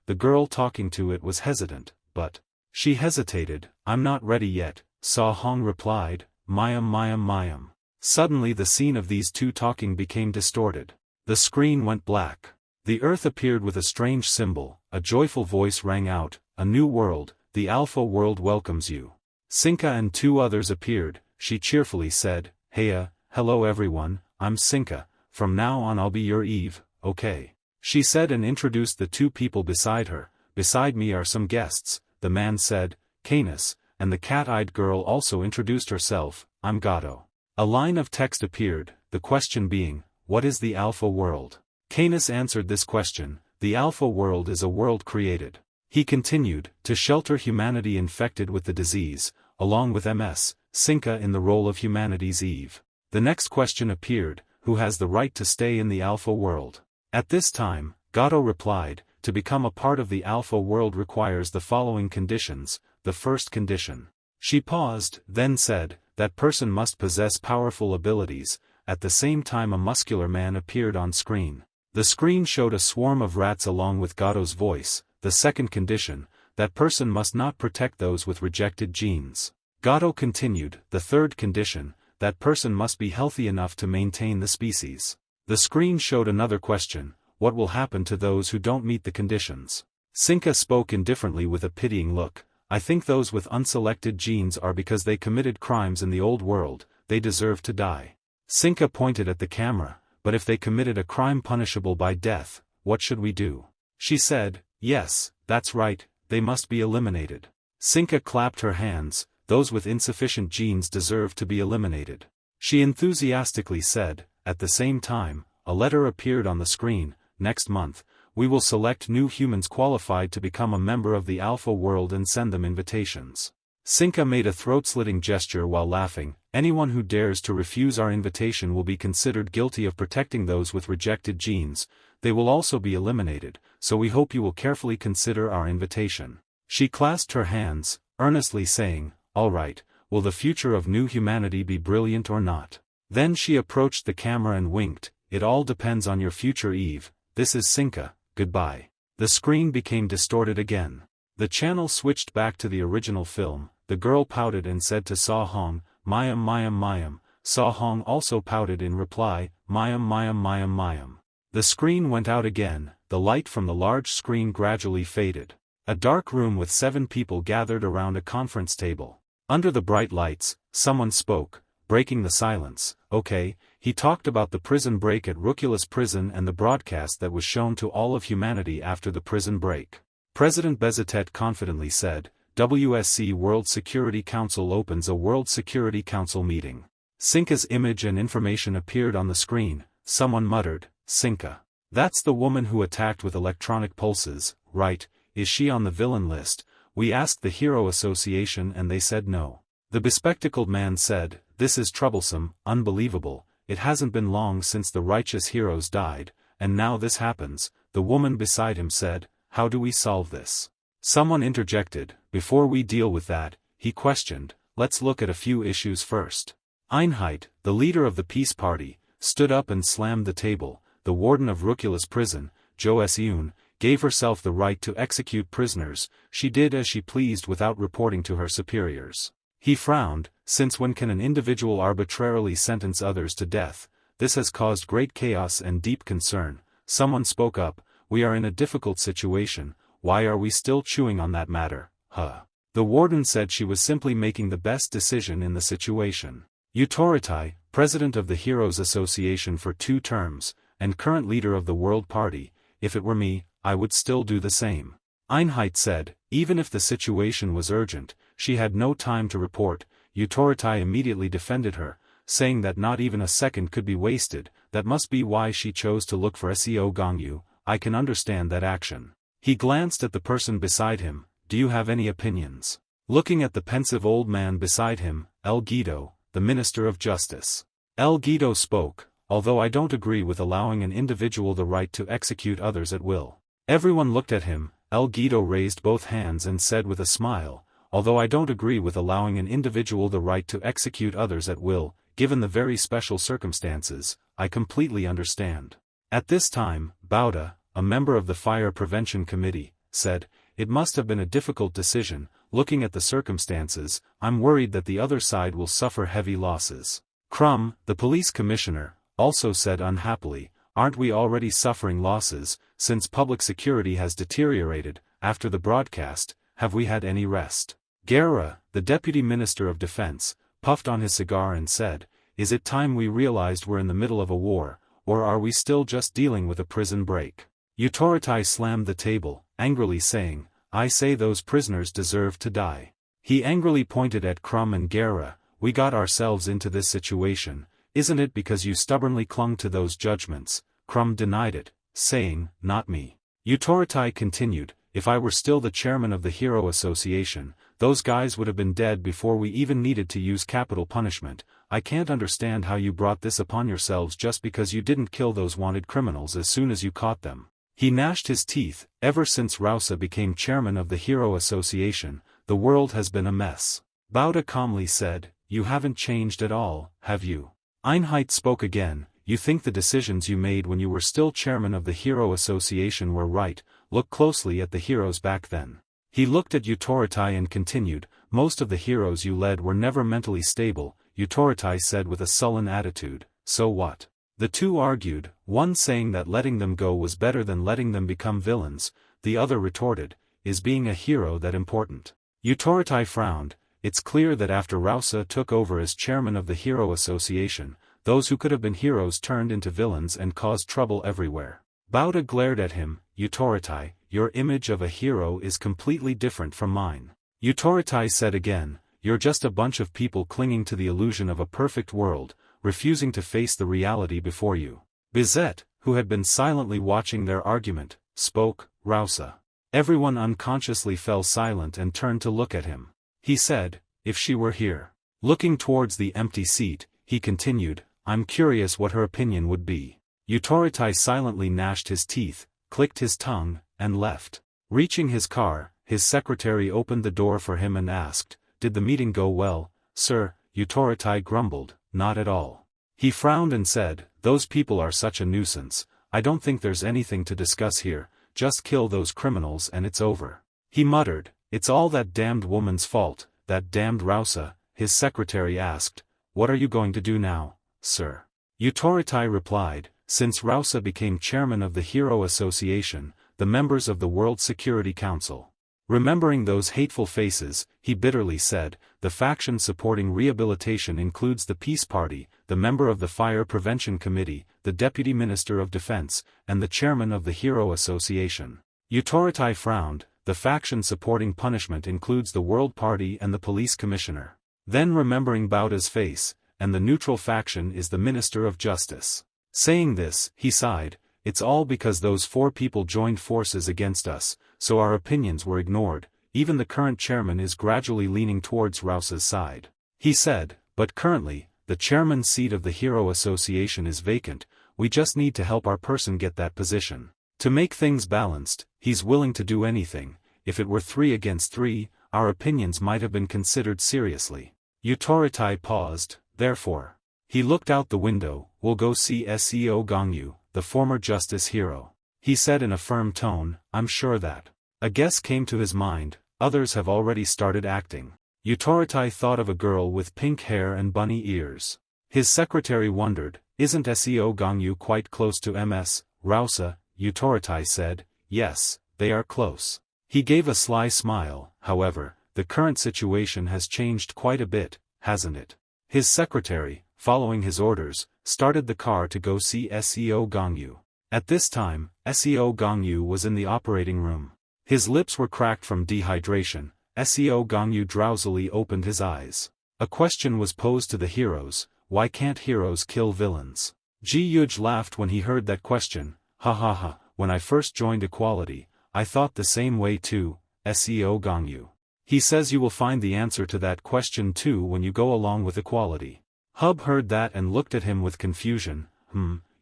The girl talking to it was hesitant, but she hesitated, I'm not ready yet, Saw Hong replied, Mayam. Suddenly the scene of these two talking became distorted. The screen went black. The earth appeared with a strange symbol, a joyful voice rang out, a new world, the Alpha world welcomes you. Sinka and 2 others appeared, she cheerfully said, Heya, hello everyone, I'm Sinka, from now on I'll be your Eve, okay? She said and introduced the 2 people beside her. Beside me are some guests, the man said, Canis, and the cat-eyed girl also introduced herself, I'm Gato. A line of text appeared, the question being, what is the Alpha world? Canis answered this question, the Alpha world is a world created. He continued, to shelter humanity infected with the disease, along with MS, Sinka in the role of humanity's Eve. The next question appeared, who has the right to stay in the Alpha world? At this time, Gato replied, to become a part of the Alpha world requires the following conditions. The first condition. She paused, then said, that person must possess powerful abilities. At the same time a muscular man appeared on screen. The screen showed a swarm of rats along with Gato's voice. The second condition, that person must not protect those with rejected genes. Gato continued, the third condition, that person must be healthy enough to maintain the species. The screen showed another question: what will happen to those who don't meet the conditions? Sinka spoke indifferently with a pitying look. I think those with unselected genes are because they committed crimes in the old world, they deserve to die. Sinka pointed at the camera, but if they committed a crime punishable by death, what should we do? She said, yes, that's right, they must be eliminated. Sinka clapped her hands, those with insufficient genes deserve to be eliminated. She enthusiastically said, at the same time, a letter appeared on the screen: next month, we will select new humans qualified to become a member of the Alpha world and send them invitations. Sinka made a throat-slitting gesture while laughing. Anyone who dares to refuse our invitation will be considered guilty of protecting those with rejected genes. They will also be eliminated, so we hope you will carefully consider our invitation. She clasped her hands, earnestly saying, all right, will the future of new humanity be brilliant or not? Then she approached the camera and winked, it all depends on your future, Eve. This is Sinka, goodbye. The screen became distorted again. The channel switched back to the original film. The girl pouted and said to Saw Hong, Mayam Mayam Mayam. Saw Hong also pouted in reply, Mayam Mayam Mayam Mayam. The screen went out again, the light from the large screen gradually faded. A dark room with 7 people gathered around a conference table. Under the bright lights, someone spoke, breaking the silence. Okay, he talked about the prison break at Ruculus prison and the broadcast that was shown to all of humanity after the prison break. President Bezatet confidently said, WSC World Security Council opens a World Security Council meeting. Sinka's image and information appeared on the screen. Someone muttered, Sinka. That's the woman who attacked with electronic pulses, right? Is she on the villain list? We asked the Hero Association and they said no. The bespectacled man said, this is troublesome, unbelievable, it hasn't been long since the righteous heroes died, and now this happens. The woman beside him said, how do we solve this? Someone interjected, before we deal with that, he questioned, let's look at a few issues first. Einheit, the leader of the Peace Party, stood up and slammed the table. The warden of Ruculus prison, Jo Seun, gave herself the right to execute prisoners. She did as she pleased without reporting to her superiors. He frowned, since when can an individual arbitrarily sentence others to death? This has caused great chaos and deep concern. Someone spoke up, we are in a difficult situation, why are we still chewing on that matter, huh? The warden said she was simply making the best decision in the situation. Utoritai, president of the Heroes Association for 2 terms, and current leader of the World Party, if it were me, I would still do the same. Einheit said, even if the situation was urgent, she had no time to report. Utoritai immediately defended her, saying that not even a second could be wasted. That must be why she chose to look for Seo Gongyu. I can understand that action. He glanced at the person beside him, do you have any opinions? Looking at the pensive old man beside him, El Guido, the Minister of Justice. El Guido spoke, although I don't agree with allowing an individual the right to execute others at will. Everyone looked at him. El Guido raised both hands and said with a smile, although I don't agree with allowing an individual the right to execute others at will, given the very special circumstances, I completely understand. At this time, Bauda, a member of the Fire Prevention Committee, said, it must have been a difficult decision. Looking at the circumstances, I'm worried that the other side will suffer heavy losses. Crum, the police commissioner, also said unhappily, aren't we already suffering losses? Since public security has deteriorated, after the broadcast, have we had any rest? Guerra, the deputy minister of defense, puffed on his cigar and said, is it time we realized we're in the middle of a war, or are we still just dealing with a prison break? Utoritai slammed the table, angrily saying, I say those prisoners deserve to die. He angrily pointed at Crum and Guerra, we got ourselves into this situation, isn't it because you stubbornly clung to those judgments? Crum denied it, saying, not me. Utoritai continued, if I were still the chairman of the Hero Association, those guys would have been dead before we even needed to use capital punishment. I can't understand how you brought this upon yourselves just because you didn't kill those wanted criminals as soon as you caught them. He gnashed his teeth. Ever since Rausa became chairman of the Hero Association, the world has been a mess. Bauda calmly said, you haven't changed at all, have you? Einheit spoke again, you think the decisions you made when you were still chairman of the Hero Association were right. Look closely at the heroes back then. He looked at Utoritai and continued, most of the heroes you led were never mentally stable. Utorotai said with a sullen attitude, so what? The two argued, one saying that letting them go was better than letting them become villains, the other retorted, is being a hero that important? Utorotai frowned. It's clear that after Rausa took over as chairman of the Hero Association, those who could have been heroes turned into villains and caused trouble everywhere. Bauta glared at him. Utorotai, your image of a hero is completely different from mine. Utorotai said again, you're just a bunch of people clinging to the illusion of a perfect world, refusing to face the reality before you. Bizet, who had been silently watching their argument, spoke. Rausa. Everyone unconsciously fell silent and turned to look at him. He said, if she were here. Looking towards the empty seat, he continued, I'm curious what her opinion would be. Utorotai silently gnashed his teeth, clicked his tongue, and left. Reaching his car, his secretary opened the door for him and asked, did the meeting go well, sir? Utorotai grumbled, not at all. He frowned and said, those people are such a nuisance, I don't think there's anything to discuss here, just kill those criminals and it's over. He muttered, it's all that damned woman's fault, that damned Rausa. His secretary asked, what are you going to do now, sir? Utorotai replied, since Rausa became chairman of the Hero Association, the members of the World Security Council. Remembering those hateful faces, he bitterly said, the faction supporting rehabilitation includes the Peace Party, the member of the Fire Prevention Committee, the Deputy Minister of Defense, and the chairman of the Hero Association. Utorotai frowned, the faction supporting punishment includes the World Party and the Police Commissioner. Then remembering Bauta's face, and the neutral faction is the Minister of Justice. Saying this, he sighed, it's all because those four people joined forces against us, so our opinions were ignored. Even the current chairman is gradually leaning towards Rausa's side. He said, but currently, the chairman's seat of the Hero Association is vacant, we just need to help our person get that position. To make things balanced, he's willing to do anything. If it were 3 against 3, our opinions might have been considered seriously. Utorotai paused, therefore. He looked out the window, we'll go see SEO Gongyu, the former justice hero. He said in a firm tone, I'm sure that. A guess came to his mind, others have already started acting. Utorotai thought of a girl with pink hair and bunny ears. His secretary wondered, isn't SEO Gongyu quite close to MS, Rausa? Utorotai said, yes, they are close. He gave a sly smile, however, the current situation has changed quite a bit, hasn't it? His secretary, following his orders, started the car to go see SEO Gongyu. At this time, SEO Gongyu was in the operating room. His lips were cracked from dehydration. SEO Gongyu drowsily opened his eyes. A question was posed to the heroes, why can't heroes kill villains? Ji Yuj laughed when he heard that question, ha ha ha, when I first joined Equality, I thought the same way too, SEO Gongyu. He says you will find the answer to that question too when you go along with Equality. Hub heard that and looked at him with confusion,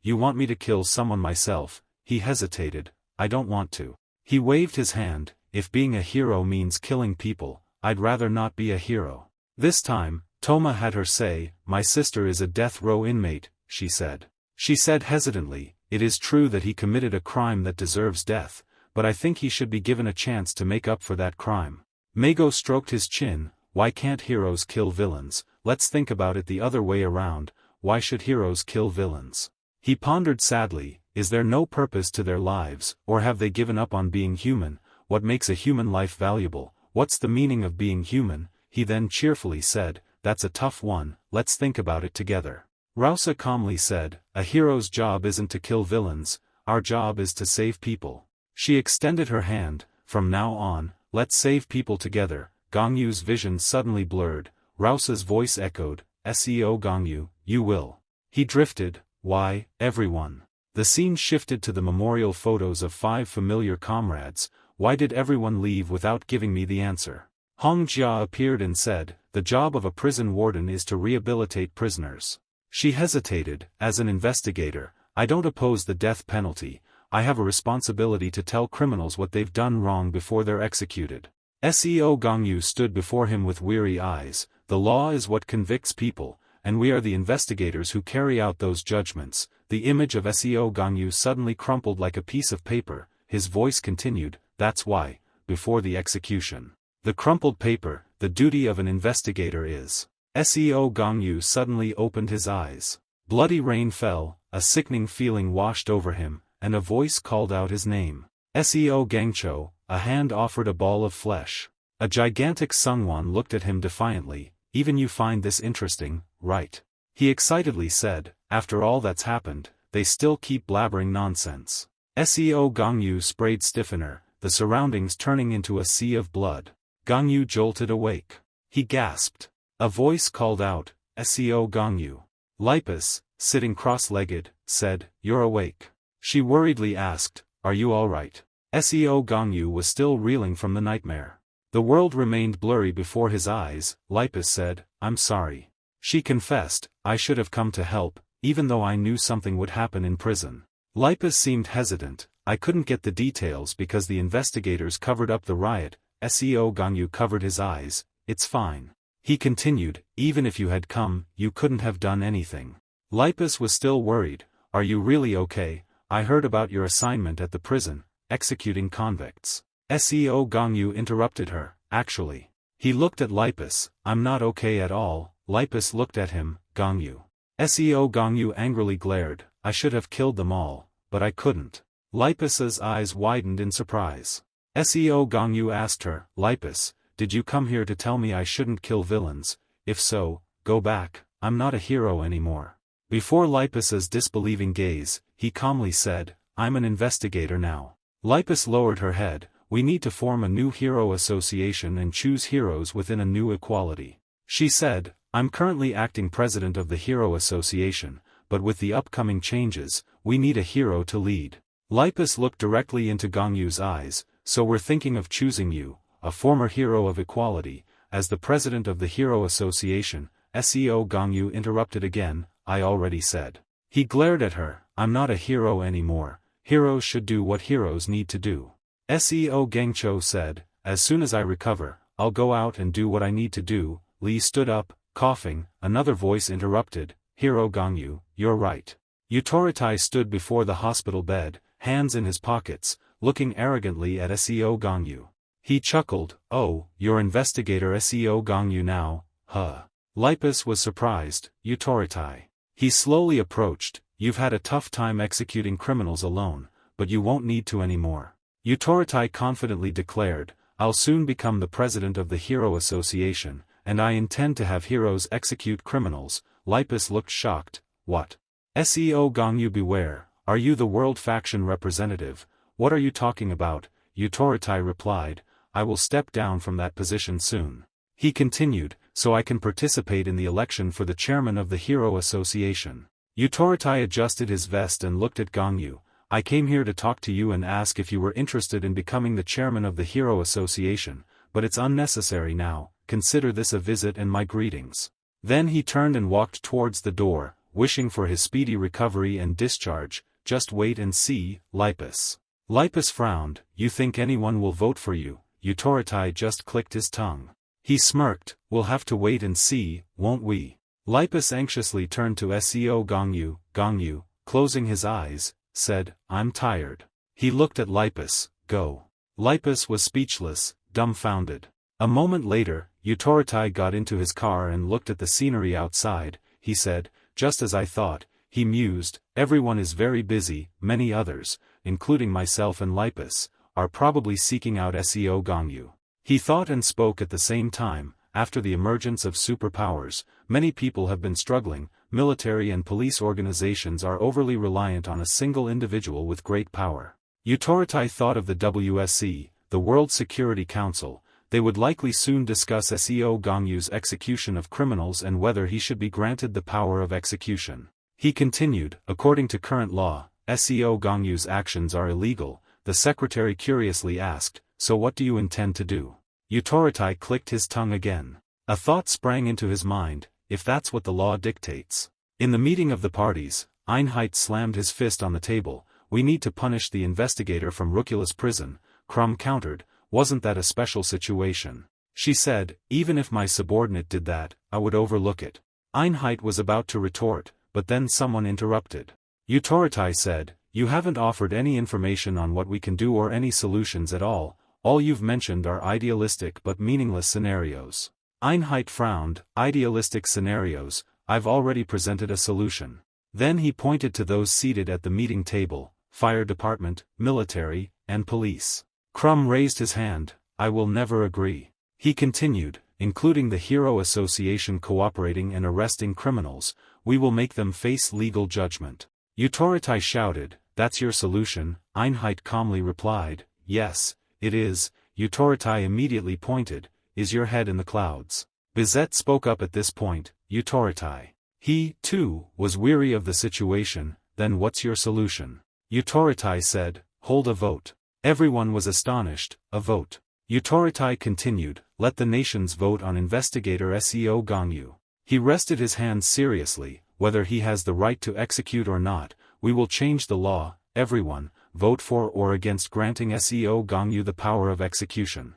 you want me to kill someone myself? He hesitated, I don't want to. He waved his hand, if being a hero means killing people, I'd rather not be a hero. This time, Toma had her say, my sister is a death row inmate, she said. She said hesitantly, it is true that he committed a crime that deserves death, but I think he should be given a chance to make up for that crime. Mago stroked his chin, why can't heroes kill villains? Let's think about it the other way around, why should heroes kill villains? He pondered sadly, is there no purpose to their lives, or have they given up on being human? What makes a human life valuable? What's the meaning of being human? He then cheerfully said, that's a tough one, let's think about it together. Rausa calmly said, a hero's job isn't to kill villains, our job is to save people. She extended her hand, from now on, let's save people together. Gongyu's vision suddenly blurred, Rausa's voice echoed, SEO Gongyu, you will. He drifted, why, everyone. The scene shifted to the memorial photos of 5 familiar comrades. Why did everyone leave without giving me the answer? Hong Jia appeared and said, the job of a prison warden is to rehabilitate prisoners. She hesitated, as an investigator, I don't oppose the death penalty, I have a responsibility to tell criminals what they've done wrong before they're executed. SEO Gongyu stood before him with weary eyes, the law is what convicts people, and we are the investigators who carry out those judgments. The image of SEO Gongyu suddenly crumpled like a piece of paper, his voice continued, that's why, before the execution. The crumpled paper, the duty of an investigator is. Seo Gongyu suddenly opened his eyes. Bloody rain fell, a sickening feeling washed over him, and a voice called out his name. Seo Gangcho, a hand offered a ball of flesh. A gigantic Sungwon looked at him defiantly. Even you find this interesting, right? He excitedly said, after all that's happened, they still keep blabbering nonsense. Seo Gongyu sprayed stiffener, the surroundings turning into a sea of blood. Gongyu jolted awake. He gasped. A voice called out, Seo Gongyu. Lipus, sitting cross-legged, said, "You're awake." She worriedly asked, "Are you all right?" Seo Gongyu was still reeling from the nightmare. The world remained blurry before his eyes. Lipus said, "I'm sorry." She confessed, "I should have come to help, even though I knew something would happen in prison." Lipus seemed hesitant. "I couldn't get the details because the investigators covered up the riot." Seo Gongyu covered his eyes. "It's fine." He continued, "Even if you had come, you couldn't have done anything." Lipus was still worried. "Are you really okay? I heard about your assignment at the prison, executing convicts." Seo Gongyu interrupted her, "Actually." He looked at Lipus. "I'm not okay at all." Lipus looked at him. "Gongyu." Seo Gongyu angrily glared. "I should have killed them all, but I couldn't." Lipus's eyes widened in surprise. Seo Gongyu asked her, "Lipus, did you come here to tell me I shouldn't kill villains? If so, go back, I'm not a hero anymore." Before Lipus's disbelieving gaze, he calmly said, "I'm an investigator now." Lipus lowered her head. "We need to form a new hero association and choose heroes within a new equality." She said, "I'm currently acting president of the Hero Association, but with the upcoming changes, we need a hero to lead." Lipus looked directly into Gongyu's eyes. "So we're thinking of choosing you, a former hero of equality, as the president of the Hero Association." Seo Gongyu interrupted again, "I already said." He glared at her, "I'm not a hero anymore. Heroes should do what heroes need to do." Seo Gangcho said, "As soon as I recover, I'll go out and do what I need to do." Lee stood up, coughing. Another voice interrupted, "Hero Gongyu, you're right." Utoritai stood before the hospital bed, hands in his pockets, looking arrogantly at Seo Gongyu. He chuckled, "Oh, you're investigator Seo Gongyu now, huh?" Lipus was surprised. "Utoritai." He slowly approached, "You've had a tough time executing criminals alone, but you won't need to anymore." Utoritai confidently declared, "I'll soon become the president of the Hero Association, and I intend to have heroes execute criminals." Lipus looked shocked. "What? Seo Gongyu, beware, are you the world faction representative? What are you talking about?" Utoritai replied, "I will step down from that position soon." He continued, "So I can participate in the election for the chairman of the Hero Association." Utoritai adjusted his vest and looked at Gongyu. "I came here to talk to you and ask if you were interested in becoming the chairman of the Hero Association, but it's unnecessary now. Consider this a visit and my greetings." Then he turned and walked towards the door, wishing for his speedy recovery and discharge. "Just wait and see, Lipus." Lipus frowned. "You think anyone will vote for you?" Utoritai just clicked his tongue. He smirked, "We'll have to wait and see, won't we?" Lipus anxiously turned to Seo Gongyu. Gongyu, closing his eyes, said, "I'm tired." He looked at Lipus. "Go." Lipus was speechless, dumbfounded. A moment later, Utoritai got into his car and looked at the scenery outside. He said, "Just as I thought." He mused, "Everyone is very busy. Many others, including myself and Lipus, are probably seeking out Seo Gongyu." He thought and spoke at the same time. After the emergence of superpowers, many people have been struggling. Military and police organizations are overly reliant on a single individual with great power. Utoritai thought of the WSC, the World Security Council. They would likely soon discuss Seo Gongyu's execution of criminals and whether he should be granted the power of execution. He continued, "According to current law, Seo Gongyu's actions are illegal." The secretary curiously asked, "So what do you intend to do?" Utoritai clicked his tongue again. A thought sprang into his mind, if that's what the law dictates. In the meeting of the parties, Einheit slammed his fist on the table. "We need to punish the investigator from Rucula's prison." Crumb countered, "Wasn't that a special situation?" She said, "Even if my subordinate did that, I would overlook it." Einheit was about to retort, but then someone interrupted. Utoritai said, "You haven't offered any information on what we can do or any solutions at all. All you've mentioned are idealistic but meaningless scenarios." Einheit frowned. Idealistic scenarios, I've already presented a solution. Then he pointed to those seated at the meeting table, fire department, military, and police. Crumb raised his hand. I will never agree. He continued, including the Hero Association cooperating and arresting criminals, we will make them face legal judgment. Autoritai shouted, that's your solution. Einheit calmly replied, yes, it is. Autoritai immediately pointed, is your head in the clouds? Bizet spoke up at this point, Autoritai. He, too, was weary of the situation. Then what's your solution? Autoritai said, hold a vote. Everyone was astonished. A vote. Autoritai continued, let the nations vote on investigator Seo Gangyu. He rested his hands seriously, whether he has the right to execute or not, we will change the law, everyone, vote for or against granting Seo Gangyu the power of execution.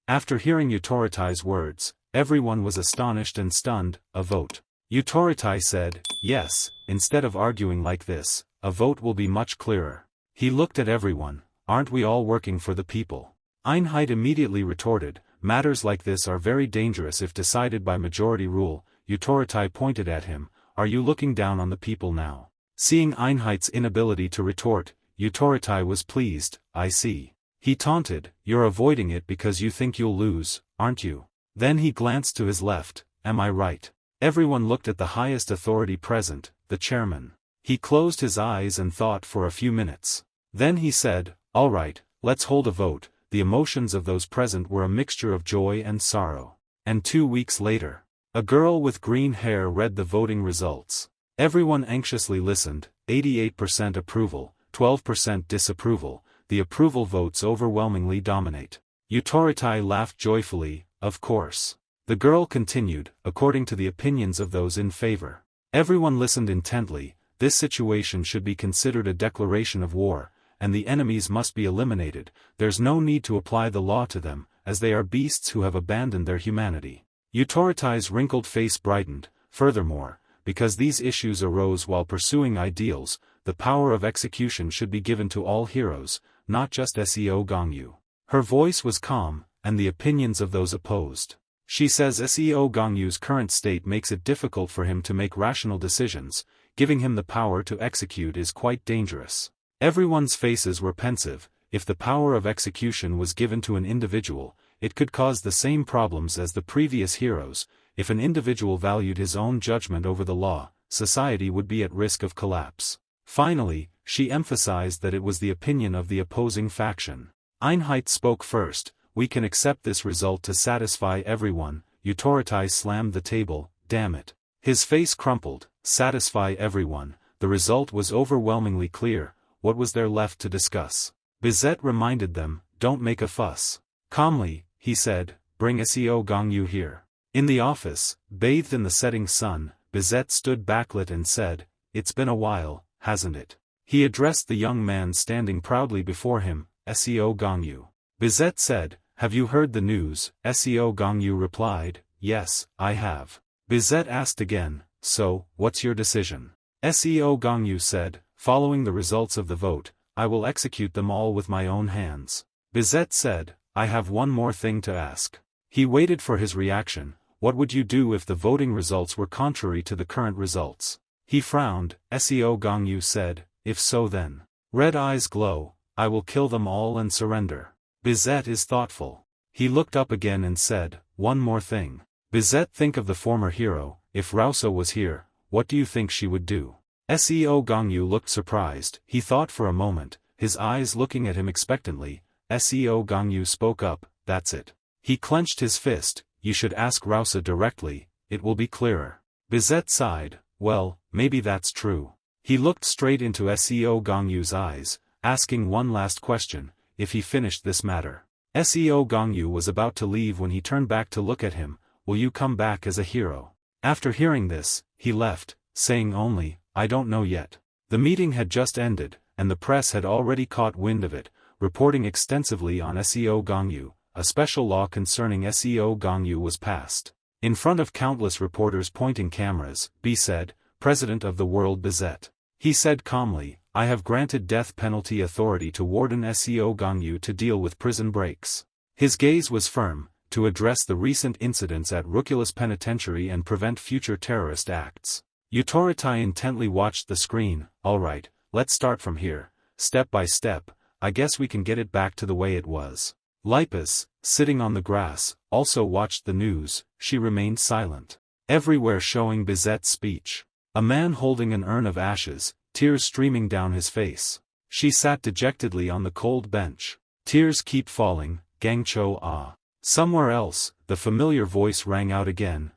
After hearing Autoritai's words, everyone was astonished and stunned. A vote. Autoritai said, yes, instead of arguing like this, a vote will be much clearer. He looked at everyone, aren't we all working for the people? Einheit immediately retorted, matters like this are very dangerous if decided by majority rule. Autoritai pointed at him, are you looking down on the people now? Seeing Einheit's inability to retort, Autoritai was pleased, I see. He taunted, you're avoiding it because you think you'll lose, aren't you? Then he glanced to his left, am I right? Everyone looked at the highest authority present, the chairman. He closed his eyes and thought for a few minutes. Then he said, all right, let's hold a vote. The emotions of those present were a mixture of joy and sorrow. And 2 weeks later, a girl with green hair read the voting results. Everyone anxiously listened, 88% approval, 12% disapproval, the approval votes overwhelmingly dominate. Autoritai laughed joyfully, of course. The girl continued, according to the opinions of those in favor. Everyone listened intently, this situation should be considered a declaration of war, and the enemies must be eliminated, there's no need to apply the law to them, as they are beasts who have abandoned their humanity. Autoritai's wrinkled face brightened, furthermore, because these issues arose while pursuing ideals, the power of execution should be given to all heroes, not just Seo Gangyu. Her voice was calm, and the opinions of those opposed. She says Seo Gangyu's current state makes it difficult for him to make rational decisions, giving him the power to execute is quite dangerous. Everyone's faces were pensive. If the power of execution was given to an individual, it could cause the same problems as the previous heroes. If an individual valued his own judgment over the law, society would be at risk of collapse. Finally, she emphasized that it was the opinion of the opposing faction. Einheit spoke first, we can accept this result to satisfy everyone. Autoritai slammed the table, damn it. His face crumpled, satisfy everyone, the result was overwhelmingly clear. What was there left to discuss? Bizet reminded them, don't make a fuss. Calmly, he said, bring Seo Gangyu here. In the office, bathed in the setting sun, Bizet stood backlit and said, it's been a while, hasn't it? He addressed the young man standing proudly before him, Seo Gangyu. Bizet said, have you heard the news? Seo Gangyu replied, yes, I have. Bizet asked again, so, what's your decision? Seo Gangyu said, following the results of the vote, I will execute them all with my own hands. Bizet said, I have one more thing to ask. He waited for his reaction, what would you do if the voting results were contrary to the current results? He frowned, Seo Gangyu said, if so then. Red eyes glow, I will kill them all and surrender. Bizet is thoughtful. He looked up again and said, one more thing. Bizet, think of the former hero, if Rauso was here, what do you think she would do? Seo Gangyu looked surprised, he thought for a moment, his eyes looking at him expectantly. Seo Gangyu spoke up, that's it. He clenched his fist, you should ask Rausa directly, it will be clearer. Bizet sighed, well, maybe that's true. He looked straight into Seo Gangyu's eyes, asking one last question, if he finished this matter. Seo Gangyu was about to leave when he turned back to look at him, will you come back as a hero? After hearing this, he left, saying only, I don't know yet. The meeting had just ended, and the press had already caught wind of it, reporting extensively on Seo Gangyu. A special law concerning Seo Gangyu was passed. In front of countless reporters pointing cameras, B said, President of the World Bizet. He said calmly, I have granted death penalty authority to Warden Seo Gangyu to deal with prison breaks. His gaze was firm, to address the recent incidents at Ruculus Penitentiary and prevent future terrorist acts. Utorotai intently watched the screen. Alright, let's start from here, step by step. I guess we can get it back to the way it was. Lipus, sitting on the grass, also watched the news. She remained silent. Everywhere showing Bizet's speech. A man holding an urn of ashes, tears streaming down his face. She sat dejectedly on the cold bench. Tears keep falling, Gangcho ah. Somewhere else, the familiar voice rang out again.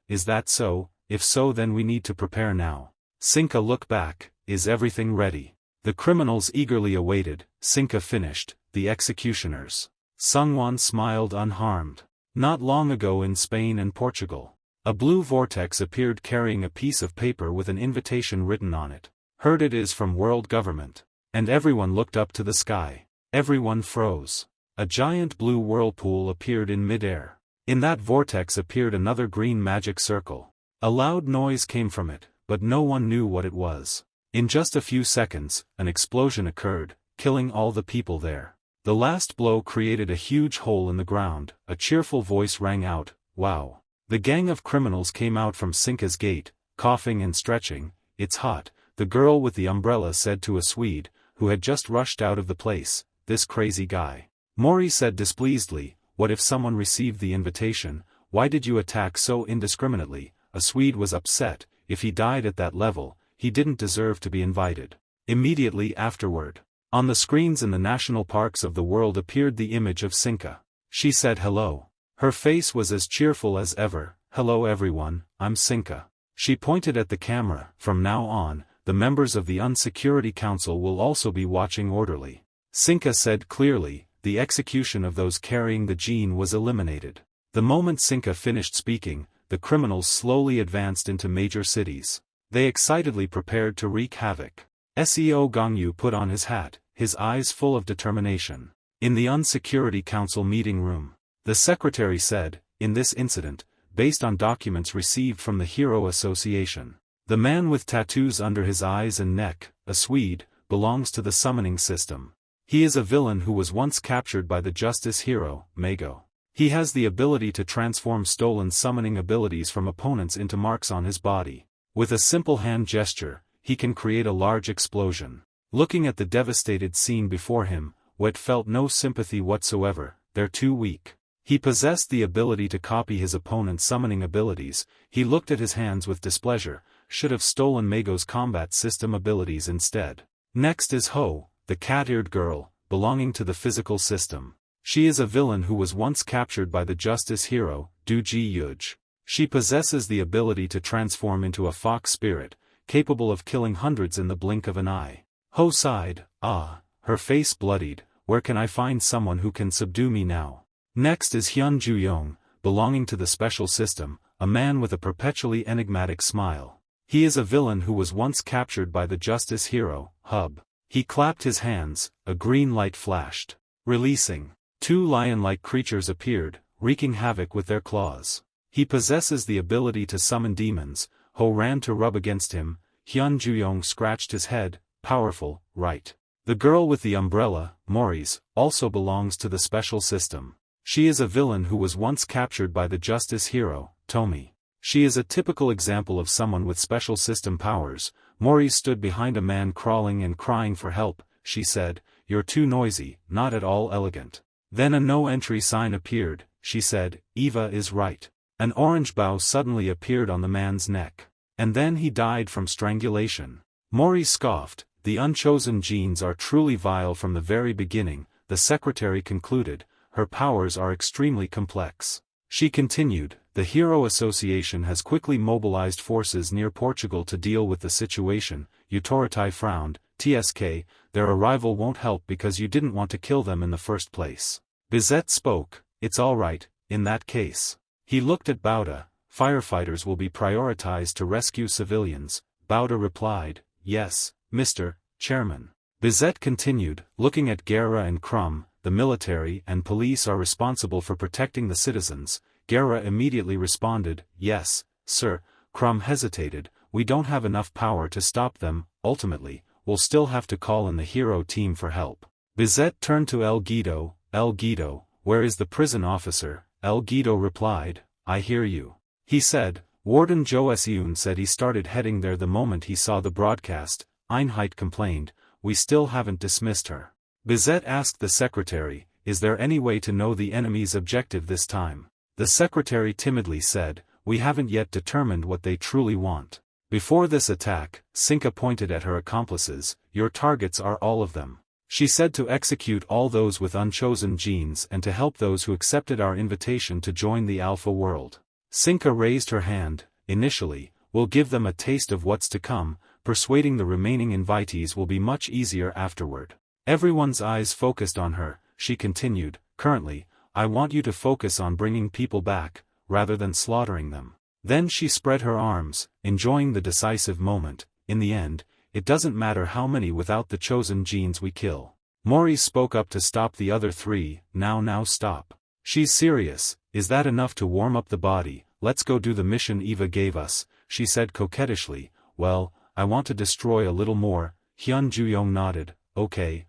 Is that so? If so, then we need to prepare now. Sinka looked back. Is everything ready? The criminals eagerly awaited. Sinka finished. The executioners. Sungwon smiled unharmed. Not long ago in Spain and Portugal, a blue vortex appeared carrying a piece of paper with an invitation written on it. Heard it is from world government. And everyone looked up to the sky. Everyone froze. A giant blue whirlpool appeared in midair. In that vortex appeared another green magic circle. A loud noise came from it, but no one knew what it was. In just a few seconds, an explosion occurred, killing all the people there. The last blow created a huge hole in the ground. A cheerful voice rang out, "Wow." The gang of criminals came out from Sinka's gate, coughing and stretching. "It's hot," the girl with the umbrella said to a Swede, who had just rushed out of the place. "This crazy guy." Mori said displeasedly, "What if someone received the invitation? Why did you attack so indiscriminately?" A Swede was upset. If he died at that level, he didn't deserve to be invited. Immediately afterward, on the screens in the national parks of the world appeared the image of Sinka. She said hello. Her face was as cheerful as ever. "Hello everyone, I'm Sinka." She pointed at the camera. "From now on, the members of the Unsecurity Council will also be watching orderly." Sinka said clearly. The execution of those carrying the gene was eliminated. The moment Sinka finished speaking, the criminals slowly advanced into major cities. They excitedly prepared to wreak havoc. Seo Gongyu put on his hat, his eyes full of determination. In the Unsecurity Council meeting room, the secretary said, "In this incident, based on documents received from the Hero Association, the man with tattoos under his eyes and neck, a Swede, belongs to the summoning system. He is a villain who was once captured by the justice hero, Mago. He has the ability to transform stolen summoning abilities from opponents into marks on his body. With a simple hand gesture, he can create a large explosion." Looking at the devastated scene before him, Wet felt no sympathy whatsoever. "They're too weak." He possessed the ability to copy his opponent's summoning abilities. He looked at his hands with displeasure. Should have stolen Mago's combat system abilities instead. Next is Ho, the cat-eared girl, belonging to the physical system. She is a villain who was once captured by the justice hero, Duji Yuj. She possesses the ability to transform into a fox spirit, capable of killing hundreds in the blink of an eye. Ho sighed, her face bloodied. "Where can I find someone who can subdue me now?" Next is Hyun Ju-yong, belonging to the special system, a man with a perpetually enigmatic smile. He is a villain who was once captured by the justice hero, Hub. He clapped his hands, a green light flashed. Releasing. Two lion-like creatures appeared, wreaking havoc with their claws. He possesses the ability to summon demons. Ho ran to rub against him. Hyun Ju-yong scratched his head. "Powerful, right?" The girl with the umbrella, Maurice, also belongs to the special system. She is a villain who was once captured by the justice hero, Tomi. She is a typical example of someone with special system powers. Maurice stood behind a man crawling and crying for help. She said, "You're too noisy, not at all elegant." Then a no-entry sign appeared. She said, "Eva is right." An orange bow suddenly appeared on the man's neck. And then he died from strangulation. Maurice scoffed. "The unchosen genes are truly vile from the very beginning," the secretary concluded. "Her powers are extremely complex." She continued, "The Hero Association has quickly mobilized forces near Portugal to deal with the situation." Utorotai frowned. "TSK, their arrival won't help because you didn't want to kill them in the first place." Bizet spoke. "It's all right, in that case." He looked at Bauda. "Firefighters will be prioritized to rescue civilians." Bauda replied, "Yes, Mr. Chairman." Bizet continued, looking at Guerra and Crumb. "The military and police are responsible for protecting the citizens." Guerra immediately responded, "Yes, sir." Crumb hesitated. "We don't have enough power to stop them. Ultimately, we'll still have to call in the hero team for help." Bizet turned to El Guido. "El Guido, where is the prison officer?" El Guido replied, I hear you. He said, Warden Joe Seun said he started heading there the moment he saw the broadcast. Einheit complained, we still haven't dismissed her. Bizet asked the secretary, is there any way to know the enemy's objective this time? The secretary timidly said, we haven't yet determined what they truly want. Before this attack, Sinka pointed at her accomplices, your targets are all of them. She said to execute all those with unchosen genes and to help those who accepted our invitation to join the Alpha world. Sinka raised her hand, initially, we'll give them a taste of what's to come, persuading the remaining invitees will be much easier afterward. Everyone's eyes focused on her, she continued, currently, I want you to focus on bringing people back, rather than slaughtering them. Then she spread her arms, enjoying the decisive moment. In the end, it doesn't matter how many without the chosen genes we kill. Mori spoke up to stop the other three, now stop. She's serious, is that enough to warm up the body? Let's go do the mission Eva gave us, she said coquettishly. Well, I want to destroy a little more. Hyun Ju-young nodded, okay.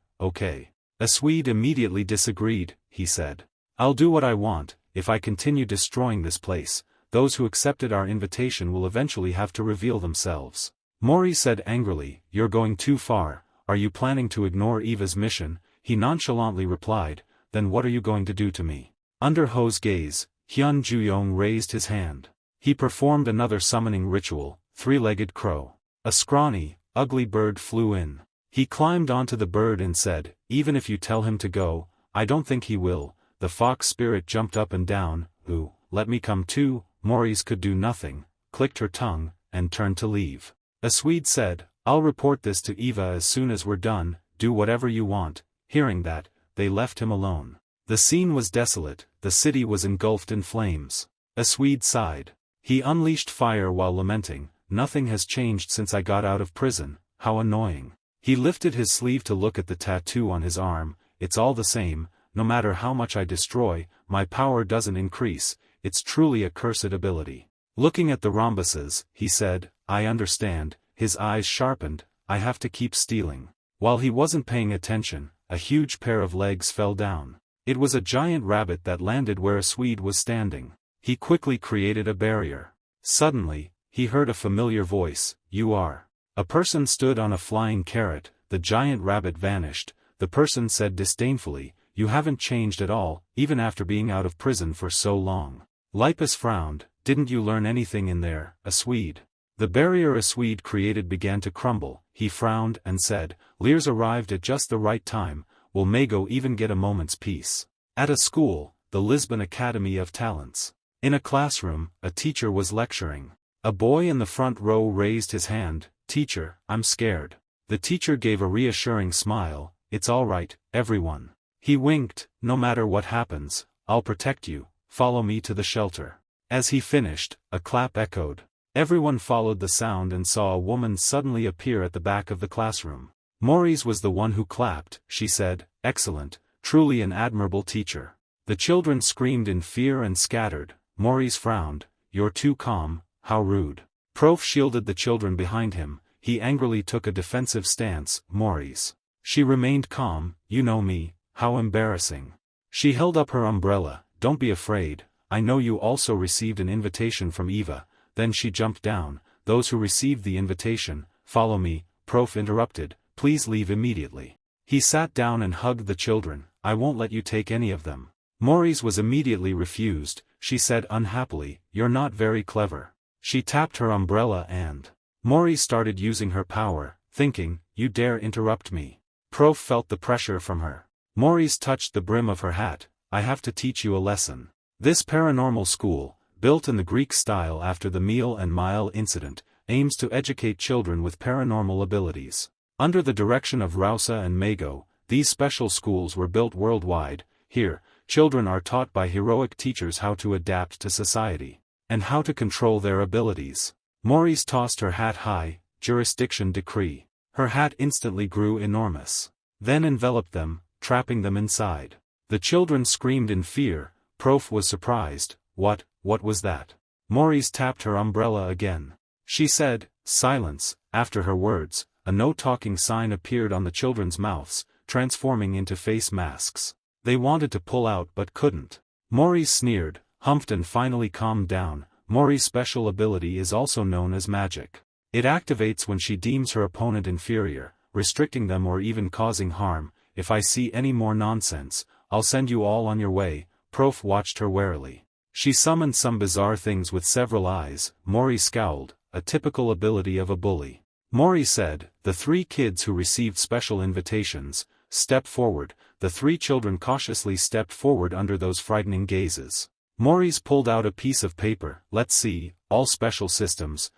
A Swede immediately disagreed, he said. I'll do what I want. If I continue destroying this place, those who accepted our invitation will eventually have to reveal themselves. Mori said angrily, you're going too far, are you planning to ignore Eva's mission? He nonchalantly replied, then what are you going to do to me? Under Ho's gaze, Hyun Ju-young raised his hand. He performed another summoning ritual, three-legged crow. A scrawny, ugly bird flew in. He climbed onto the bird and said, even if you tell him to go, I don't think he will. The fox spirit jumped up and down, ooh, let me come too. Mori's could do nothing, clicked her tongue, and turned to leave. A Swede said, I'll report this to Eva as soon as we're done, do whatever you want. Hearing that, they left him alone. The scene was desolate, the city was engulfed in flames. A Swede sighed. He unleashed fire while lamenting, nothing has changed since I got out of prison, how annoying. He lifted his sleeve to look at the tattoo on his arm, it's all the same, no matter how much I destroy, my power doesn't increase, it's truly a cursed ability. Looking at the rhombuses, he said, I understand, his eyes sharpened, I have to keep stealing. While he wasn't paying attention, a huge pair of legs fell down. It was a giant rabbit that landed where a Swede was standing. He quickly created a barrier. Suddenly, he heard a familiar voice, you are. A person stood on a flying carrot, the giant rabbit vanished. The person said disdainfully, you haven't changed at all, even after being out of prison for so long. Lipus frowned, didn't you learn anything in there, a Swede? The barrier a Swede created began to crumble. He frowned and said, Lears arrived at just the right time, will Mago even get a moment's peace? At a school, the Lisbon Academy of Talents. In a classroom, a teacher was lecturing. A boy in the front row raised his hand, teacher, I'm scared. The teacher gave a reassuring smile, it's all right, everyone. He winked, no matter what happens, I'll protect you, follow me to the shelter. As he finished, a clap echoed. Everyone followed the sound and saw a woman suddenly appear at the back of the classroom. Mori's was the one who clapped, she said, excellent, truly an admirable teacher. The children screamed in fear and scattered. Mori's frowned, you're too calm, how rude. Prof shielded the children behind him, he angrily took a defensive stance, Mori's. She remained calm, you know me, how embarrassing. She held up her umbrella, don't be afraid, I know you also received an invitation from Eva. Then she jumped down, those who received the invitation, follow me. Prof interrupted, please leave immediately. He sat down and hugged the children, I won't let you take any of them. Mori's was immediately refused, she said unhappily, you're not very clever. She tapped her umbrella and Mori started using her power, thinking, you dare interrupt me. Prof felt the pressure from her. Mori's touched the brim of her hat, I have to teach you a lesson. This paranormal school, built in the Greek style after the Meal and Mile incident, aims to educate children with paranormal abilities. Under the direction of Rausa and Mago, these special schools were built worldwide. Here, children are taught by heroic teachers how to adapt to society, and how to control their abilities. Mori's tossed her hat high, jurisdiction decree. Her hat instantly grew enormous. Then enveloped them, trapping them inside. The children screamed in fear. Prof was surprised, what was that? Mori's tapped her umbrella again. She said, silence. After her words, a no-talking sign appeared on the children's mouths, transforming into face masks. They wanted to pull out but couldn't. Mori sneered, humphed and finally calmed down. Mori's special ability is also known as magic. It activates when she deems her opponent inferior, restricting them or even causing harm. If I see any more nonsense, I'll send you all on your way. Prof watched her warily. She summoned some bizarre things with several eyes. Mori scowled, a typical ability of a bully. Mori said, the 3 kids who received special invitations, step forward. The 3 children cautiously stepped forward under those frightening gazes. Mori's pulled out a piece of paper. Let's see, all special systems.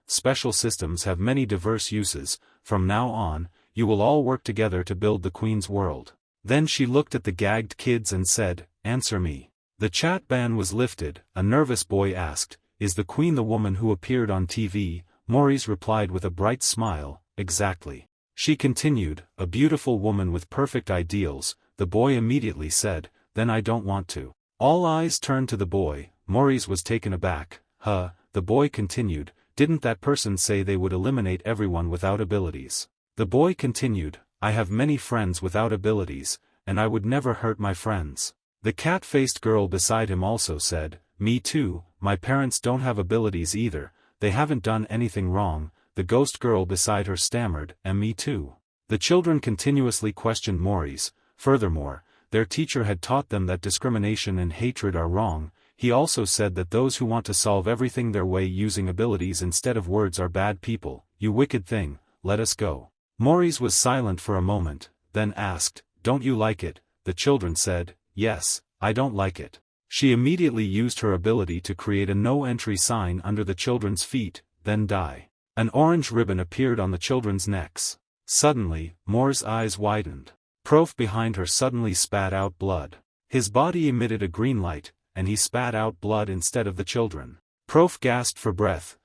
Special systems have many diverse uses. From now on, you will all work together to build the Queen's world. Then she looked at the gagged kids and said, answer me. The chat ban was lifted. A nervous boy asked, is the Queen the woman who appeared on TV? Mori's replied with a bright smile, exactly. She continued, a beautiful woman with perfect ideals. The boy immediately said, then I don't want to. All eyes turned to the boy. Mori's was taken aback. The boy continued, didn't that person say they would eliminate everyone without abilities? The boy continued, I have many friends without abilities, and I would never hurt my friends. The cat-faced girl beside him also said, me too, my parents don't have abilities either, they haven't done anything wrong. The ghost girl beside her stammered, and me too. The children continuously questioned Mori's. Furthermore, their teacher had taught them that discrimination and hatred are wrong. He also said that those who want to solve everything their way using abilities instead of words are bad people. You wicked thing, let us go. Mori's was silent for a moment, then asked, don't you like it? The children said, yes, I don't like it. She immediately used her ability to create a no-entry sign under the children's feet, then die. An orange ribbon appeared on the children's necks. Suddenly, Mori's eyes widened. Prof behind her suddenly spat out blood. His body emitted a green light, and he spat out blood instead of the children. Prof gasped for breath.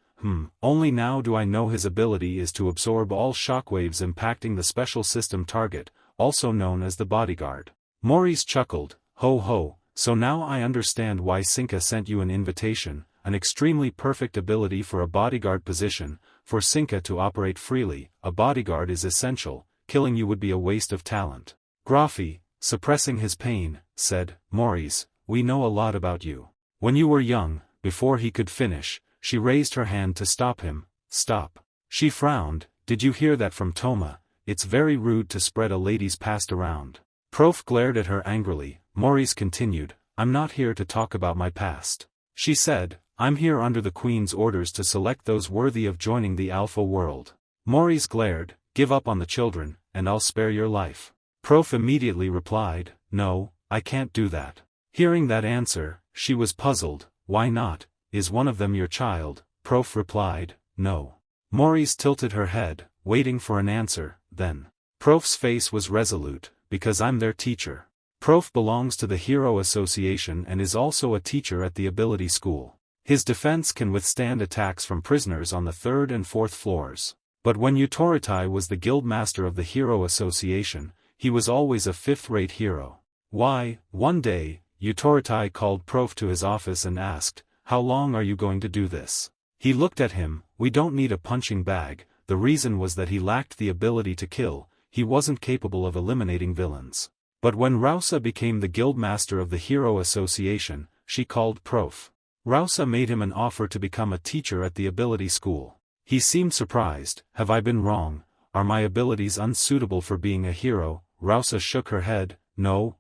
Only now do I know his ability is to absorb all shockwaves impacting the special system target, also known as the bodyguard. Mori's chuckled, ho ho, so now I understand why Sinka sent you an invitation, an extremely perfect ability for a bodyguard position. For Sinka to operate freely, a bodyguard is essential, killing you would be a waste of talent. Graphi, suppressing his pain, said, Mori's, we know a lot about you. When you were young, before he could finish, she raised her hand to stop him. Stop. She frowned, did you hear that from Toma? It's very rude to spread a lady's past around. Prof glared at her angrily. Mori's continued, I'm not here to talk about my past. She said, I'm here under the Queen's orders to select those worthy of joining the Alpha world. Mori's glared, give up on the children, and I'll spare your life. Prof immediately replied, no, I can't do that. Hearing that answer, she was puzzled, why not? Is one of them your child? Prof replied, no. Mori's tilted her head, waiting for an answer, then. Prof's face was resolute, because I'm their teacher. Prof belongs to the Hero Association and is also a teacher at the Ability School. His defense can withstand attacks from prisoners on the 3rd and 4th floors. But when Utoritai was the guild master of the Hero Association, he was always a 5th-rate hero. Why, one day, Utoritai called Prof to his office and asked, how long are you going to do this? He looked at him, we don't need a punching bag. The reason was that he lacked the ability to kill, he wasn't capable of eliminating villains. But when Rausa became the guild master of the Hero Association, she called Prof. Rausa made him an offer to become a teacher at the Ability School. He seemed surprised, have I been wrong? Are my abilities unsuitable for being a hero? Rausa shook her head, no,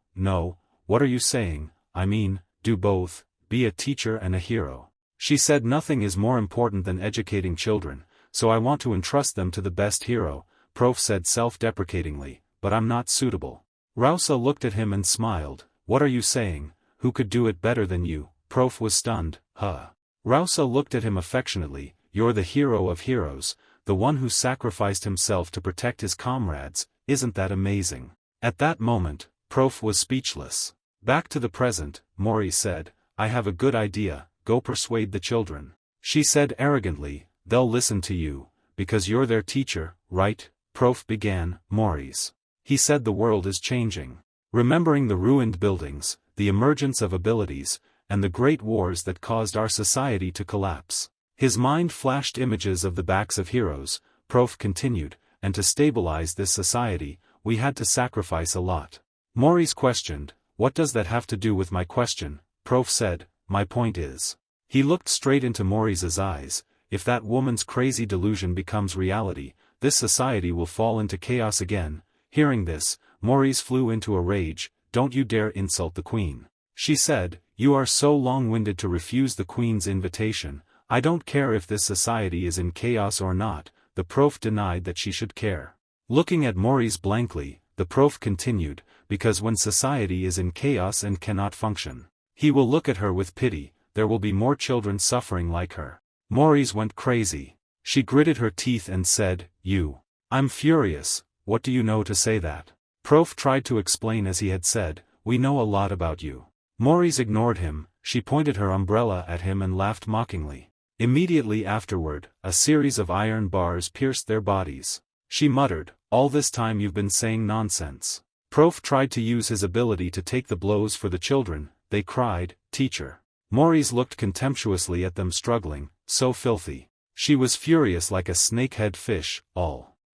what are you saying? I mean, do both, be a teacher and a hero. She said nothing is more important than educating children, so I want to entrust them to the best hero. Prof said self-deprecatingly, but I'm not suitable. Rausa looked at him and smiled, what are you saying? Who could do it better than you? Prof was stunned, Rausa looked at him affectionately, you're the hero of heroes, the one who sacrificed himself to protect his comrades, isn't that amazing? At that moment, Prof was speechless. Back to the present, Mori said, I have a good idea, go persuade the children. She said arrogantly, they'll listen to you, because you're their teacher, right? Prof began, Mori's. He said the world is changing. Remembering the ruined buildings, the emergence of abilities, and the great wars that caused our society to collapse. His mind flashed images of the backs of heroes. Prof continued, and to stabilize this society, we had to sacrifice a lot. Mori's questioned, what does that have to do with my question? Prof said, my point is. He looked straight into Maurice's eyes. If that woman's crazy delusion becomes reality, this society will fall into chaos again. Hearing this, Maurice flew into a rage. Don't you dare insult the queen. She said, you are so long-winded to refuse the queen's invitation. I don't care if this society is in chaos or not. The prof denied that she should care. Looking at Maurice blankly, the prof continued, because when society is in chaos and cannot function, he will look at her with pity. There will be more children suffering like her. Maurice went crazy. She gritted her teeth and said, I'm furious. What do you know to say that? Prof tried to explain as he had said, we know a lot about you. Maurice ignored him. She pointed her umbrella at him and laughed mockingly. Immediately afterward, a series of iron bars pierced their bodies. She muttered, all this time you've been saying nonsense. Prof tried to use his ability to take the blows for the children. They cried, teacher. Maurice looked contemptuously at them struggling, so filthy. She was furious like a snakehead fish.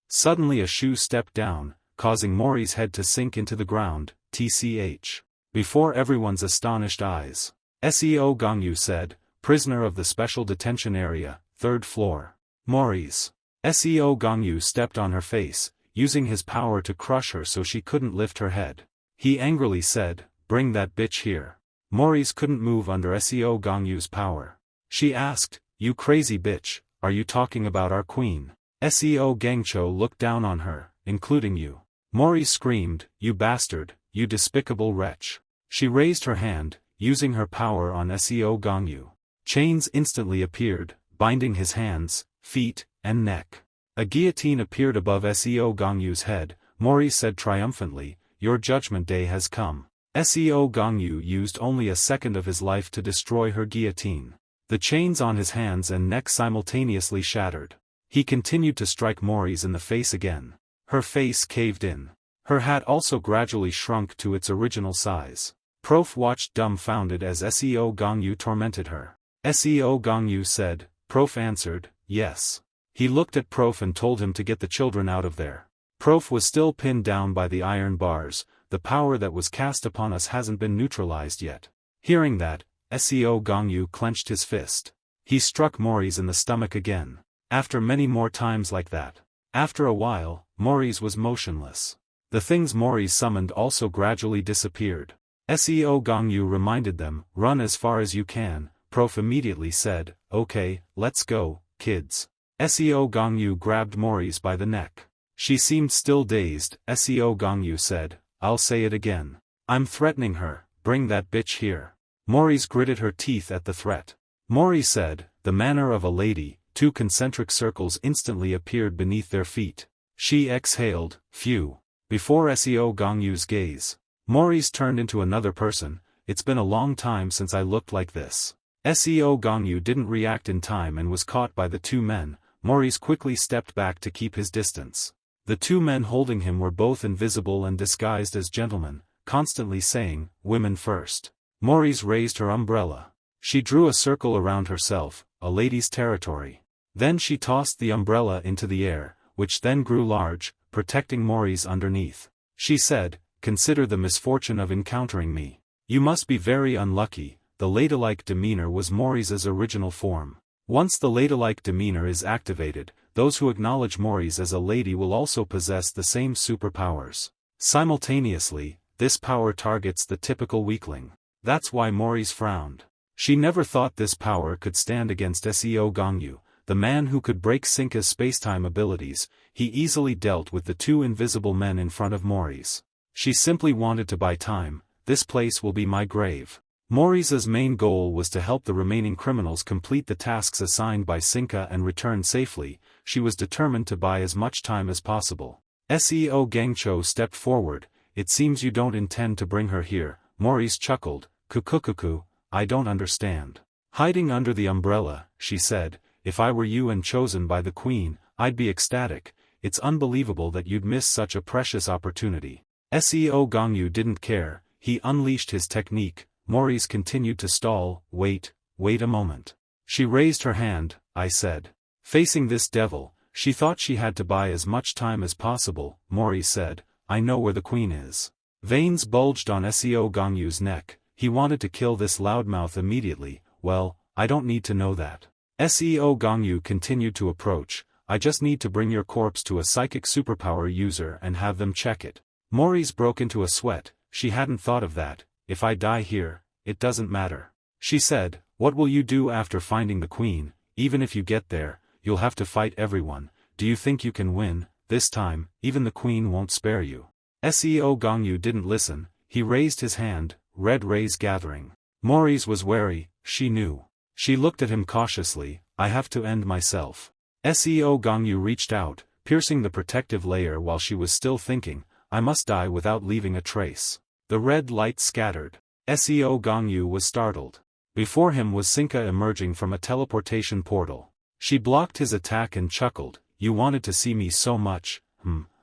Suddenly a shoe stepped down, causing Maurice's head to sink into the ground, tch. Before everyone's astonished eyes. Seo Gongyu said, prisoner of the special detention area, 3rd floor. Maurice. Seo Gongyu stepped on her face, using his power to crush her so she couldn't lift her head. He angrily said, bring that bitch here. Maurice couldn't move under Seo Gongyu's power. She asked, you crazy bitch, are you talking about our queen? Seo Gangcho looked down on her, including you. Maurice screamed, you bastard, you despicable wretch. She raised her hand, using her power on Seo Gongyu. Chains instantly appeared, binding his hands, feet, and neck. A guillotine appeared above Seo Gongyu's head. Maurice said triumphantly, your judgment day has come. Seo Gongyu used only a second of his life to destroy her guillotine. The chains on his hands and neck simultaneously shattered. He continued to strike Maurice in the face again. Her face caved in. Her hat also gradually shrunk to its original size. Prof watched dumbfounded as Seo Gongyu tormented her. Seo Gongyu said, Prof answered, yes. He looked at Prof and told him to get the children out of there. Prof was still pinned down by the iron bars. The power that was cast upon us hasn't been neutralized yet. Hearing that, Seo Gongyu clenched his fist. He struck Maurice in the stomach again. After many more times like that. After a while, Maurice was motionless. The things Maurice summoned also gradually disappeared. Seo Gongyu reminded them, run as far as you can. Prof immediately said, okay, let's go, kids. Seo Gongyu grabbed Maurice by the neck. She seemed still dazed. Seo Gongyu said, I'll say it again. I'm threatening her, bring that bitch here. Maurice gritted her teeth at the threat. Maurice said, the manner of a lady. 2 concentric circles instantly appeared beneath their feet. She exhaled, phew. Before Seo Gongyu's gaze. Maurice turned into another person. It's been a long time since I looked like this. Seo Gongyu didn't react in time and was caught by the 2 men. Maurice quickly stepped back to keep his distance. The 2 men holding him were both invisible and disguised as gentlemen, constantly saying, women first. Maurice raised her umbrella. She drew a circle around herself, a lady's territory. Then she tossed the umbrella into the air, which then grew large, protecting Maurice underneath. She said, consider the misfortune of encountering me. You must be very unlucky. The ladylike demeanor was Maurice's original form. Once the ladylike demeanor is activated, those who acknowledge Maurice as a lady will also possess the same superpowers. Simultaneously, this power targets the typical weakling. That's why Maurice frowned. She never thought this power could stand against Seo Gongyu, the man who could break Sinka's spacetime abilities. He easily dealt with the 2 invisible men in front of Maurice. She simply wanted to buy time. This place will be my grave. Maurice's main goal was to help the remaining criminals complete the tasks assigned by Sinka and return safely. She was determined to buy as much time as possible. Seo Gangcho stepped forward. It seems you don't intend to bring her here. Maurice chuckled. Kukukuku, I don't understand. Hiding under the umbrella, she said, if I were you and chosen by the queen, I'd be ecstatic. It's unbelievable that you'd miss such a precious opportunity. Seo Gongyu didn't care. He unleashed his technique. Maurice continued to stall. Wait a moment. She raised her hand. I said. Facing this devil, she thought she had to buy as much time as possible. Maurice said, I know where the queen is. Veins bulged on Seo Gongyu's neck. he wanted to kill this loudmouth immediately. Well, I don't need to know that. SEO Gongyu continued to approach. I just need to bring your corpse to a psychic superpower user and have them check it. Maurice broke into a sweat. She hadn't thought of that. If I die here, it doesn't matter. She said, what will you do after finding the queen? Even if you get there, you'll have to fight everyone. Do you think you can win? This time, even the queen won't spare you. SEO Gongyu didn't listen. He raised his hand, red rays gathering. Maurice was wary, she knew. She looked at him cautiously. I have to end myself. SEO Gongyu reached out, piercing the protective layer while she was still thinking, I must die without leaving a trace. The red light scattered. SEO Gongyu was startled. Before him was Sinka emerging from a teleportation portal. She blocked his attack and chuckled, you wanted to see me so much,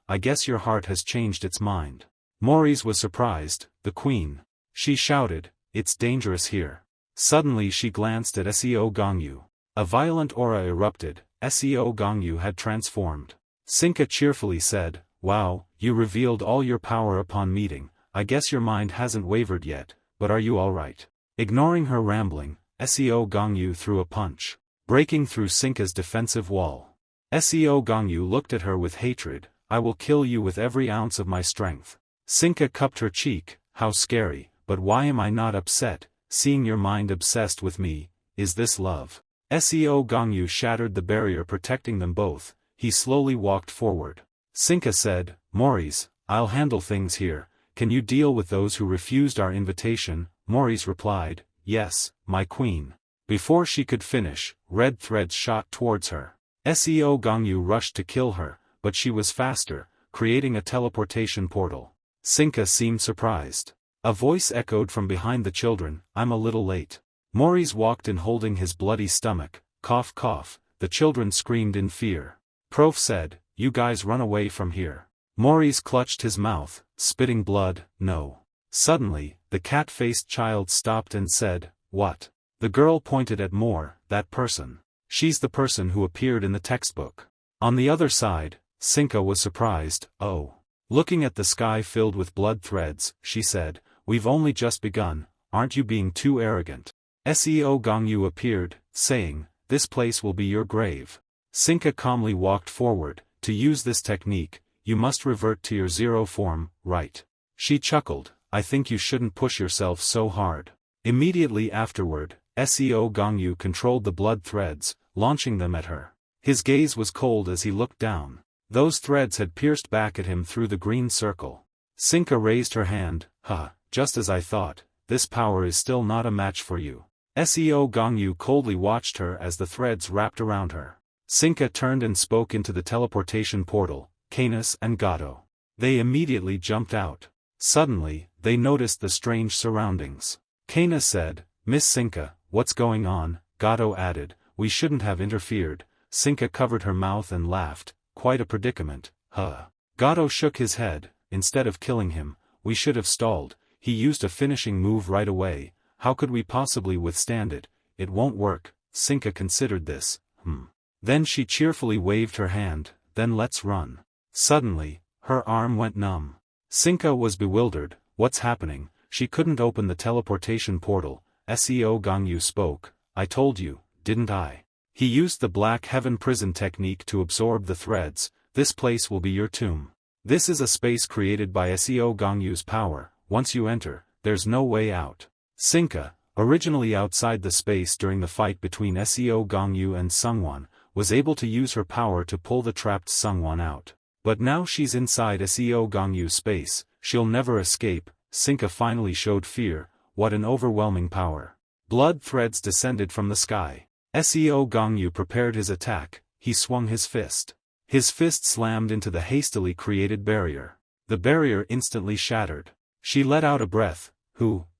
I guess your heart has changed its mind. Maurice was surprised, the queen. She shouted, it's dangerous here. Suddenly she glanced at SEO Gongyu. A violent aura erupted, SEO Gongyu had transformed. Sinka cheerfully said, wow, you revealed all your power upon meeting. I guess your mind hasn't wavered yet, but are you alright? Ignoring her rambling, SEO Gongyu threw a punch, breaking through Sinka's defensive wall. SEO Gongyu looked at her with hatred, I will kill you with every ounce of my strength. Sinka cupped her cheek, how scary, but why am I not upset, seeing your mind obsessed with me, is this love? SEO Gongyu shattered the barrier protecting them both, he slowly walked forward. Sinka said, Maurice, I'll handle things here, can you deal with those who refused our invitation? Maurice replied, yes, my queen. Before she could finish, red threads shot towards her. SEO Gongyu rushed to kill her, but she was faster, creating a teleportation portal. Sinka seemed surprised. A voice echoed from behind the children, I'm a little late. Maurice walked in holding his bloody stomach, cough cough, the children screamed in fear. Prof said, you guys run away from here. Maurice clutched his mouth, spitting blood, no. Suddenly, the cat-faced child stopped and said, what? The girl pointed at Moore, that person. She's the person who appeared in the textbook. On the other side, Sinka was surprised, oh. Looking at the sky filled with blood threads, she said, we've only just begun, aren't you being too arrogant? SEO Gongyu appeared, saying, this place will be your grave. Sinka calmly walked forward, to use this technique, you must revert to your zero form, right? She chuckled, I think you shouldn't push yourself so hard. Immediately afterward, SEO Gongyu controlled the blood threads, launching them at her. His gaze was cold as he looked down. Those threads had pierced back at him through the green circle. Sinka raised her hand, just as I thought, this power is still not a match for you. SEO Gongyu coldly watched her as the threads wrapped around her. Sinka turned and spoke into the teleportation portal, Canis and Gato. They immediately jumped out. Suddenly, they noticed the strange surroundings. Canis said, Miss Sinka, what's going on? Gato added, we shouldn't have interfered. Sinka covered her mouth and laughed, quite a predicament, Gato shook his head, instead of killing him, we should have stalled, he used a finishing move right away, how could we possibly withstand it? It won't work. Sinka considered this, Then she cheerfully waved her hand, then let's run. Suddenly, her arm went numb. Sinka was bewildered, what's happening? She couldn't open the teleportation portal. SEO Gongyu spoke, I told you, didn't I? He used the Black Heaven prison technique to absorb the threads, this place will be your tomb. This is a space created by SEO Gongyu's power, once you enter, there's no way out. Sinka, originally outside the space during the fight between SEO Gongyu and Sungwon, was able to use her power to pull the trapped Sungwon out. But now she's inside SEO Gongyu's space, she'll never escape. Sinka finally showed fear, what an overwhelming power. Blood threads descended from the sky. SEO Gongyu prepared his attack, he swung his fist. His fist slammed into the hastily created barrier. The barrier instantly shattered. She let out a breath,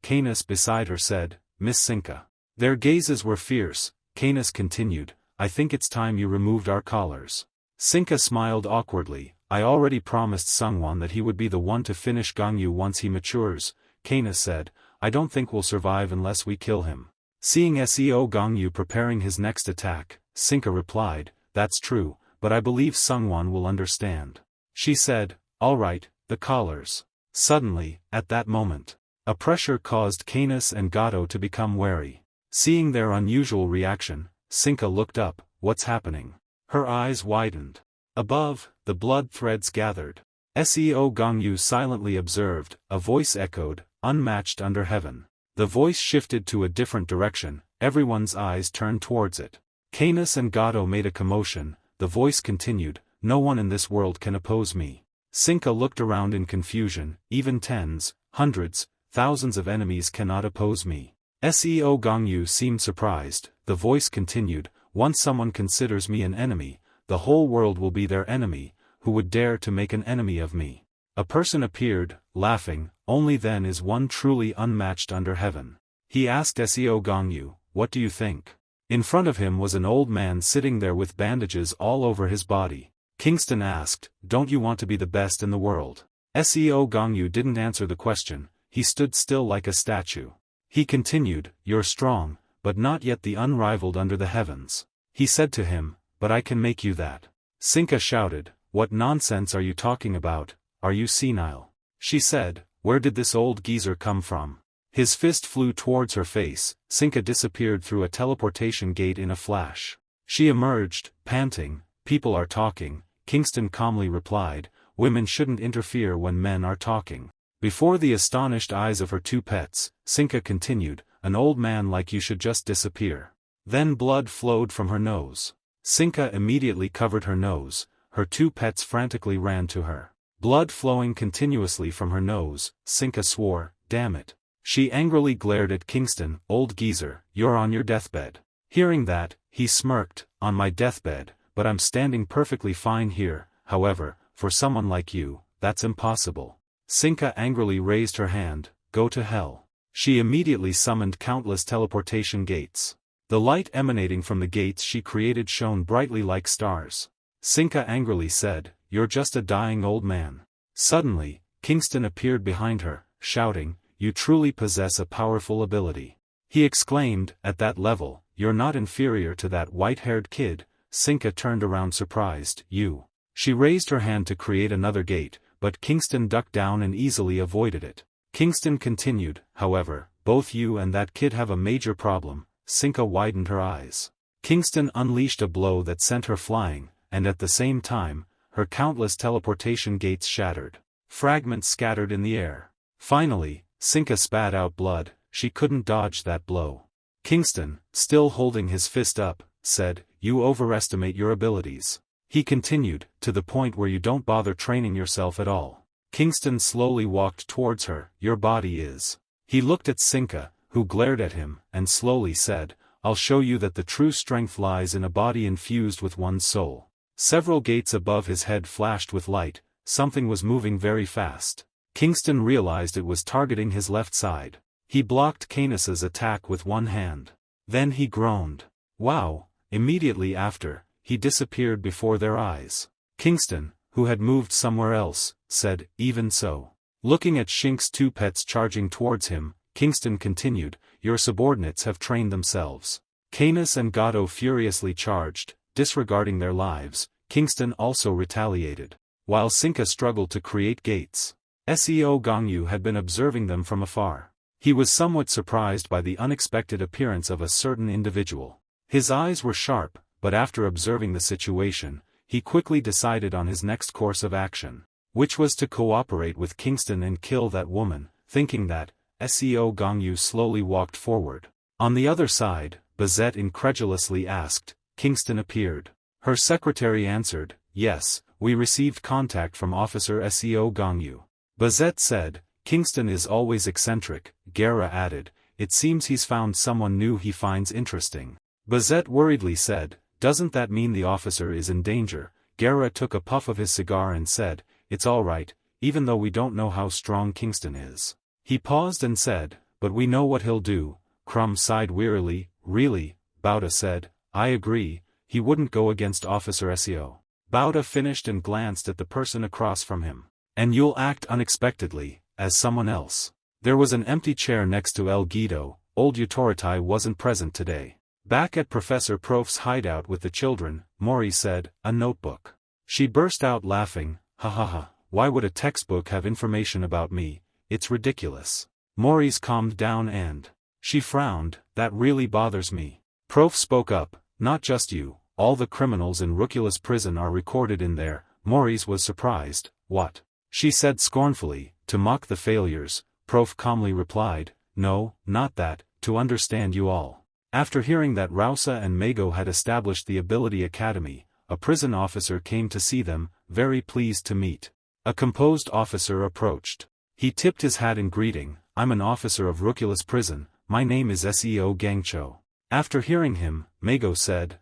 Canis beside her said, Miss Sinka. Their gazes were fierce. Canis continued, I think it's time you removed our collars. Sinka smiled awkwardly, I already promised Sungwon that he would be the one to finish Gongyu once he matures. Canis said, I don't think we'll survive unless we kill him. Seeing SEO Gongyu preparing his next attack, Sinka replied, that's true, but I believe Sungwon will understand. She said, all right, the collars. Suddenly, at that moment, A pressure caused Canis and Gato to become wary. Seeing their unusual reaction, Sinka looked up. What's happening? Her eyes widened. Above, the blood threads gathered. Seo Gongyu silently observed. A voice echoed, unmatched under heaven. The voice shifted to a different direction. Everyone's eyes turned towards it. Canis and Gato made a commotion. The voice continued, no one in this world can oppose me. Sinka looked around in confusion. Even tens, hundreds, thousands of enemies cannot oppose me. Seo Gongyu seemed surprised. The voice continued, once someone considers me an enemy, the whole world will be their enemy. Who would dare to make an enemy of me? A person appeared, laughing. Only then is one truly unmatched under heaven. He asked Seo Gongyu, what do you think? In front of him was an old man sitting there with bandages all over his body. Kingston asked, don't you want to be the best in the world? Seo Gongyu didn't answer the question. He stood still like a statue. He continued, you're strong, but not yet the unrivaled under the heavens. He said to him, but I can make you that. Sinka shouted, what nonsense are you talking about? Are you senile? She said, where did this old geezer come from? His fist flew towards her face. Sinka disappeared through a teleportation gate in a flash. She emerged, panting, people are talking. Kingston calmly replied, women shouldn't interfere when men are talking. Before the astonished eyes of her two pets, Sinka continued, an old man like you should just disappear. Then blood flowed from her nose. Sinka immediately covered her nose. Her two pets frantically ran to her. Blood flowing continuously from her nose, Sinka swore, damn it. She angrily glared at Kingston, old geezer, you're on your deathbed. Hearing that, he smirked, on my deathbed, but I'm standing perfectly fine here. However, for someone like you, that's impossible. Sinka angrily raised her hand, go to hell. She immediately summoned countless teleportation gates. The light emanating from the gates she created shone brightly like stars. Sinka angrily said, you're just a dying old man. Suddenly, Kingston appeared behind her, shouting, you truly possess a powerful ability. He exclaimed, at that level, you're not inferior to that white-haired kid. Sinka turned around surprised, you. She raised her hand to create another gate, but Kingston ducked down and easily avoided it. Kingston continued, however, both you and that kid have a major problem. Sinka widened her eyes. Kingston unleashed a blow that sent her flying, and at the same time, her countless teleportation gates shattered. Fragments scattered in the air. Finally, Sinka spat out blood. She couldn't dodge that blow. Kingston, still holding his fist up, said, you overestimate your abilities. He continued, to the point where you don't bother training yourself at all. Kingston slowly walked towards her, your body is. He looked at Sinka, who glared at him, and slowly said, I'll show you that the true strength lies in a body infused with one's soul. Several gates above his head flashed with light. Something was moving very fast. Kingston realized it was targeting his left side. He blocked Canis's attack with one hand. Then he groaned. Wow! Immediately after, he disappeared before their eyes. Kingston, who had moved somewhere else, said, even so. Looking at Shink's two pets charging towards him, Kingston continued, your subordinates have trained themselves. Canis and Gato furiously charged, disregarding their lives. Kingston also retaliated. While Sinka struggled to create gates, Seo Gongyu had been observing them from afar. He was somewhat surprised by the unexpected appearance of a certain individual. His eyes were sharp, but after observing the situation, he quickly decided on his next course of action, which was to cooperate with Kingston and kill that woman. Thinking that, Seo Gongyu slowly walked forward. On the other side, Bazette incredulously asked. Kingston appeared. Her secretary answered, yes, we received contact from Officer Seo Gongyu. Bazette said, Kingston is always eccentric. Guerra added, it seems he's found someone new he finds interesting. Bazette worriedly said, doesn't that mean the officer is in danger? Guerra took a puff of his cigar and said, it's all right, even though we don't know how strong Kingston is. He paused and said, but we know what he'll do. Crumb sighed wearily, really? Bauta said, I agree, he wouldn't go against Officer Seo. Bauta finished and glanced at the person across from him. And you'll act unexpectedly, as someone else. There was an empty chair next to El Guido. Old Utoritai wasn't present today. Back at Professor Prof's hideout with the children, Mori said, a notebook. She burst out laughing, ha ha ha, why would a textbook have information about me? It's ridiculous. Maurice calmed down and she frowned. That really bothers me. Prof spoke up, not just you, all the criminals in Ruculus prison are recorded in there. Maurice was surprised. What? She said scornfully, to mock the failures. Prof calmly replied, no, not that, to understand you all. After hearing that Rausa and Mago had established the Ability Academy, a prison officer came to see them, very pleased to meet. A composed officer approached. He tipped his hat in greeting. I'm an officer of Ruculus prison, my name is SEO Gangcho. After hearing him, Mago said,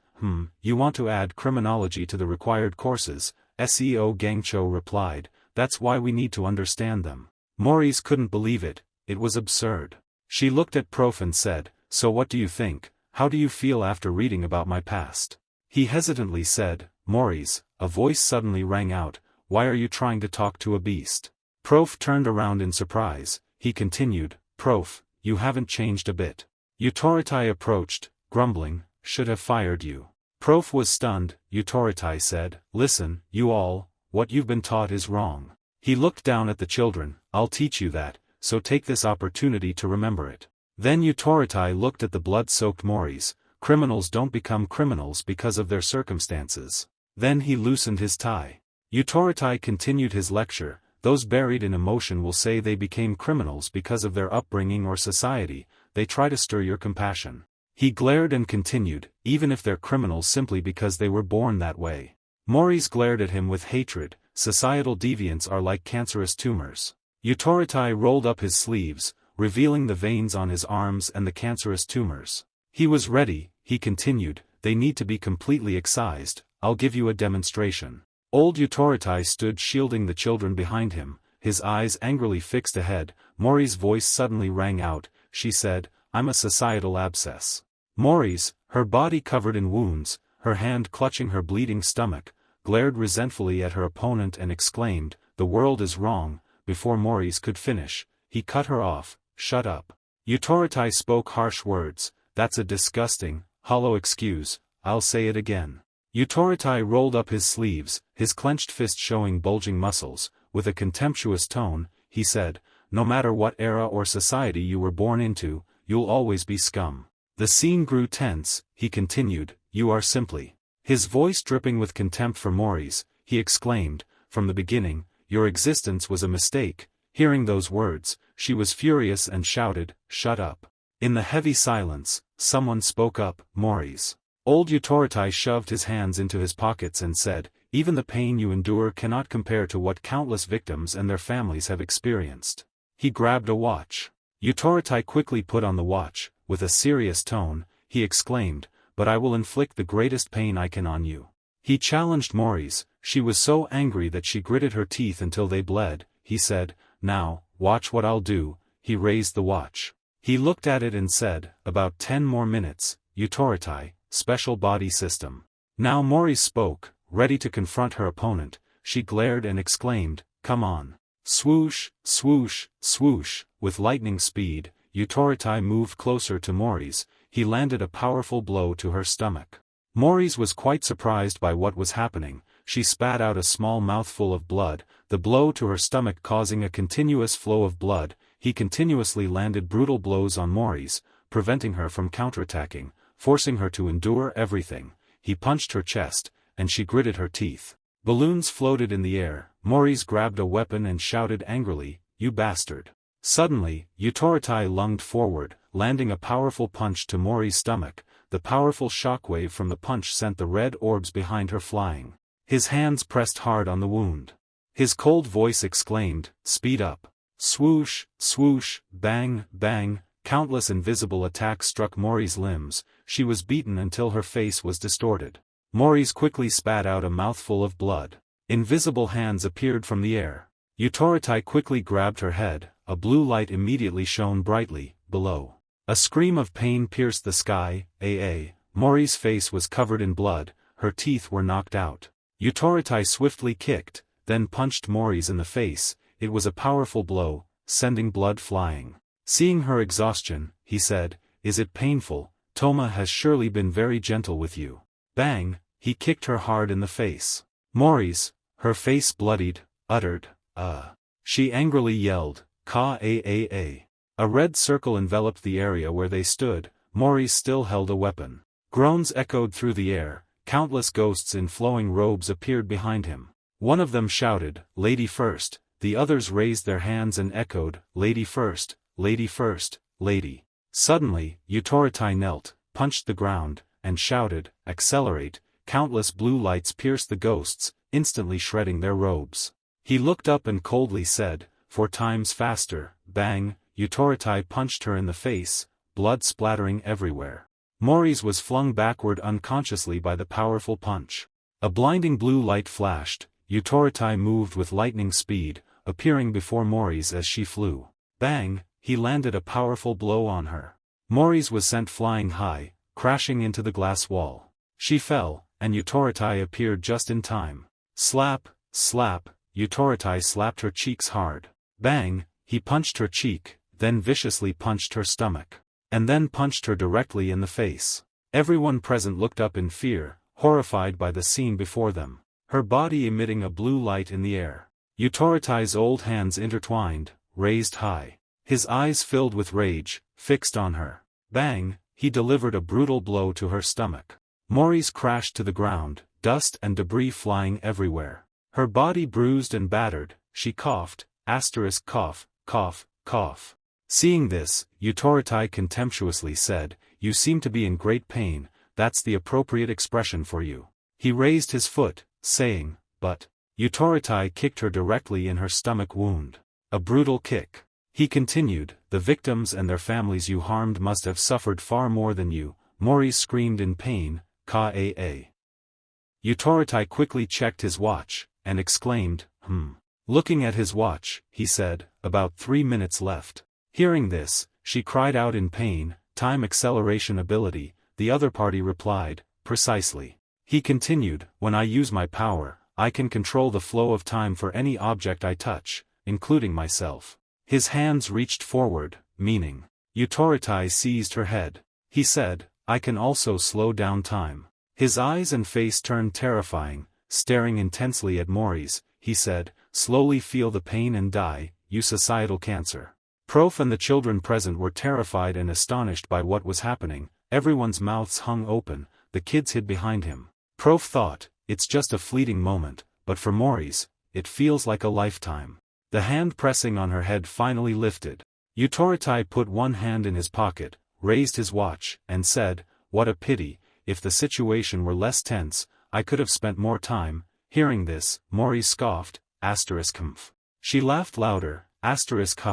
you want to add criminology to the required courses? SEO Gangcho replied, that's why we need to understand them. Maurice couldn't believe it was absurd. She looked at Prof and said, so what do you think, how do you feel after reading about my past? He hesitantly said, Maurice, a voice suddenly rang out, why are you trying to talk to a beast? Prof turned around in surprise. He continued, Prof, you haven't changed a bit. Utoritai approached, grumbling, should have fired you. Prof was stunned. Utoritai said, listen, you all, what you've been taught is wrong. He looked down at the children, I'll teach you that, so take this opportunity to remember it. Then Utoritai looked at the blood-soaked Maurice, criminals don't become criminals because of their circumstances. Then he loosened his tie. Utoritai continued his lecture, those buried in emotion will say they became criminals because of their upbringing or society, they try to stir your compassion. He glared and continued, even if they're criminals simply because they were born that way. Maurice glared at him with hatred, societal deviants are like cancerous tumors. Utoritai rolled up his sleeves, revealing the veins on his arms and the cancerous tumors. He was ready, he continued, they need to be completely excised, I'll give you a demonstration. Old Utoritai stood shielding the children behind him, his eyes angrily fixed ahead. Maurice's voice suddenly rang out, she said, I'm a societal abscess. Maurice, her body covered in wounds, her hand clutching her bleeding stomach, glared resentfully at her opponent and exclaimed, the world is wrong. Before Maurice could finish, he cut her off, shut up. Utoritai spoke harsh words, that's a disgusting, hollow excuse, I'll say it again. Utoritai rolled up his sleeves, his clenched fist showing bulging muscles. With a contemptuous tone, he said, no matter what era or society you were born into, you'll always be scum. The scene grew tense. He continued, you are simply. His voice dripping with contempt for Maurice, he exclaimed, from the beginning, your existence was a mistake. Hearing those words, she was furious and shouted, shut up. In the heavy silence, someone spoke up, Maurice. Old Utoritai shoved his hands into his pockets and said, even the pain you endure cannot compare to what countless victims and their families have experienced. He grabbed a watch. Utoritai quickly put on the watch. With a serious tone, he exclaimed, but I will inflict the greatest pain I can on you. He challenged Maurice. She was so angry that she gritted her teeth until they bled. He said, now, watch what I'll do. He raised the watch. He looked at it and said, about 10 more minutes, Utoritai, special body system. Now Maurice spoke, ready to confront her opponent. She glared and exclaimed, come on. Swoosh, swoosh, swoosh, with lightning speed, Utoritai moved closer to Maurice. He landed a powerful blow to her stomach. Maurice was quite surprised by what was happening. She spat out a small mouthful of blood, the blow to her stomach causing a continuous flow of blood. He continuously landed brutal blows on Maurice, preventing her from counterattacking, forcing her to endure everything. He punched her chest, and she gritted her teeth. Balloons floated in the air. Maurice grabbed a weapon and shouted angrily, you bastard. Suddenly, Utoritai lunged forward, landing a powerful punch to Maurice's stomach. The powerful shockwave from the punch sent the red orbs behind her flying. His hands pressed hard on the wound. His cold voice exclaimed, speed up. Swoosh, swoosh, bang, bang, countless invisible attacks struck Maurice's limbs. She was beaten until her face was distorted. Maurice quickly spat out a mouthful of blood. Invisible hands appeared from the air. Utoritai quickly grabbed her head. A blue light immediately shone brightly, below. A scream of pain pierced the sky. Maurice's face was covered in blood, her teeth were knocked out. Utoritai swiftly kicked, then punched Maurice in the face. It was a powerful blow, sending blood flying. Seeing her exhaustion, he said, is it painful? Toma has surely been very gentle with you. Bang, he kicked her hard in the face. Maurice, her face bloodied, uttered, She angrily yelled, Ka. A red circle enveloped the area where they stood. Maurice still held a weapon. Groans echoed through the air. Countless ghosts in flowing robes appeared behind him. One of them shouted, "Lady first." The others raised their hands and echoed, "Lady first, lady first, lady." Suddenly, Utorotai knelt, punched the ground, and shouted, "Accelerate." Countless blue lights pierced the ghosts, instantly shredding their robes. He looked up and coldly said, "4 times faster." Bang! Utorotai punched her in the face, blood splattering everywhere. Maurice was flung backward unconsciously by the powerful punch. A blinding blue light flashed. Utorotai moved with lightning speed, appearing before Maurice as she flew. Bang! He landed a powerful blow on her. Maurice was sent flying high, crashing into the glass wall. She fell, and Utorotai appeared just in time. Slap, slap, Utorotai slapped her cheeks hard. Bang! He punched her cheek, then viciously punched her stomach. And then punched her directly in the face. Everyone present looked up in fear, horrified by the scene before them. Her body emitting a blue light in the air. Utorotai's old hands intertwined, raised high. His eyes filled with rage, fixed on her. Bang! He delivered a brutal blow to her stomach. Maurice crashed to the ground, dust and debris flying everywhere. Her body bruised and battered, she coughed, cough, cough, cough. Seeing this, Utorotai contemptuously said, "You seem to be in great pain, that's the appropriate expression for you." He raised his foot, saying, "But." Utorotai kicked her directly in her stomach wound. A brutal kick. He continued, "The victims and their families you harmed must have suffered far more than you." Maurice screamed in pain, "Ka-a-a." Utorotai quickly checked his watch, and exclaimed, Looking at his watch, he said, "About 3 minutes left." Hearing this, she cried out in pain, "Time acceleration ability." The other party replied, "Precisely." He continued, "When I use my power, I can control the flow of time for any object I touch, including myself." His hands reached forward, meaning. Utorotai seized her head. He said, "I can also slow down time." His eyes and face turned terrifying, staring intensely at Maurice. He said, "Slowly feel the pain and die, you societal cancer." Prof and the children present were terrified and astonished by what was happening. Everyone's mouths hung open, the kids hid behind him. Prof thought, "It's just a fleeting moment," but for Maurice, it feels like a lifetime. The hand pressing on her head finally lifted. Utorotai put one hand in his pocket, raised his watch, and said, "What a pity, if the situation were less tense, I could have spent more time." Hearing this, Maurice scoffed, *humph. She laughed louder, *ha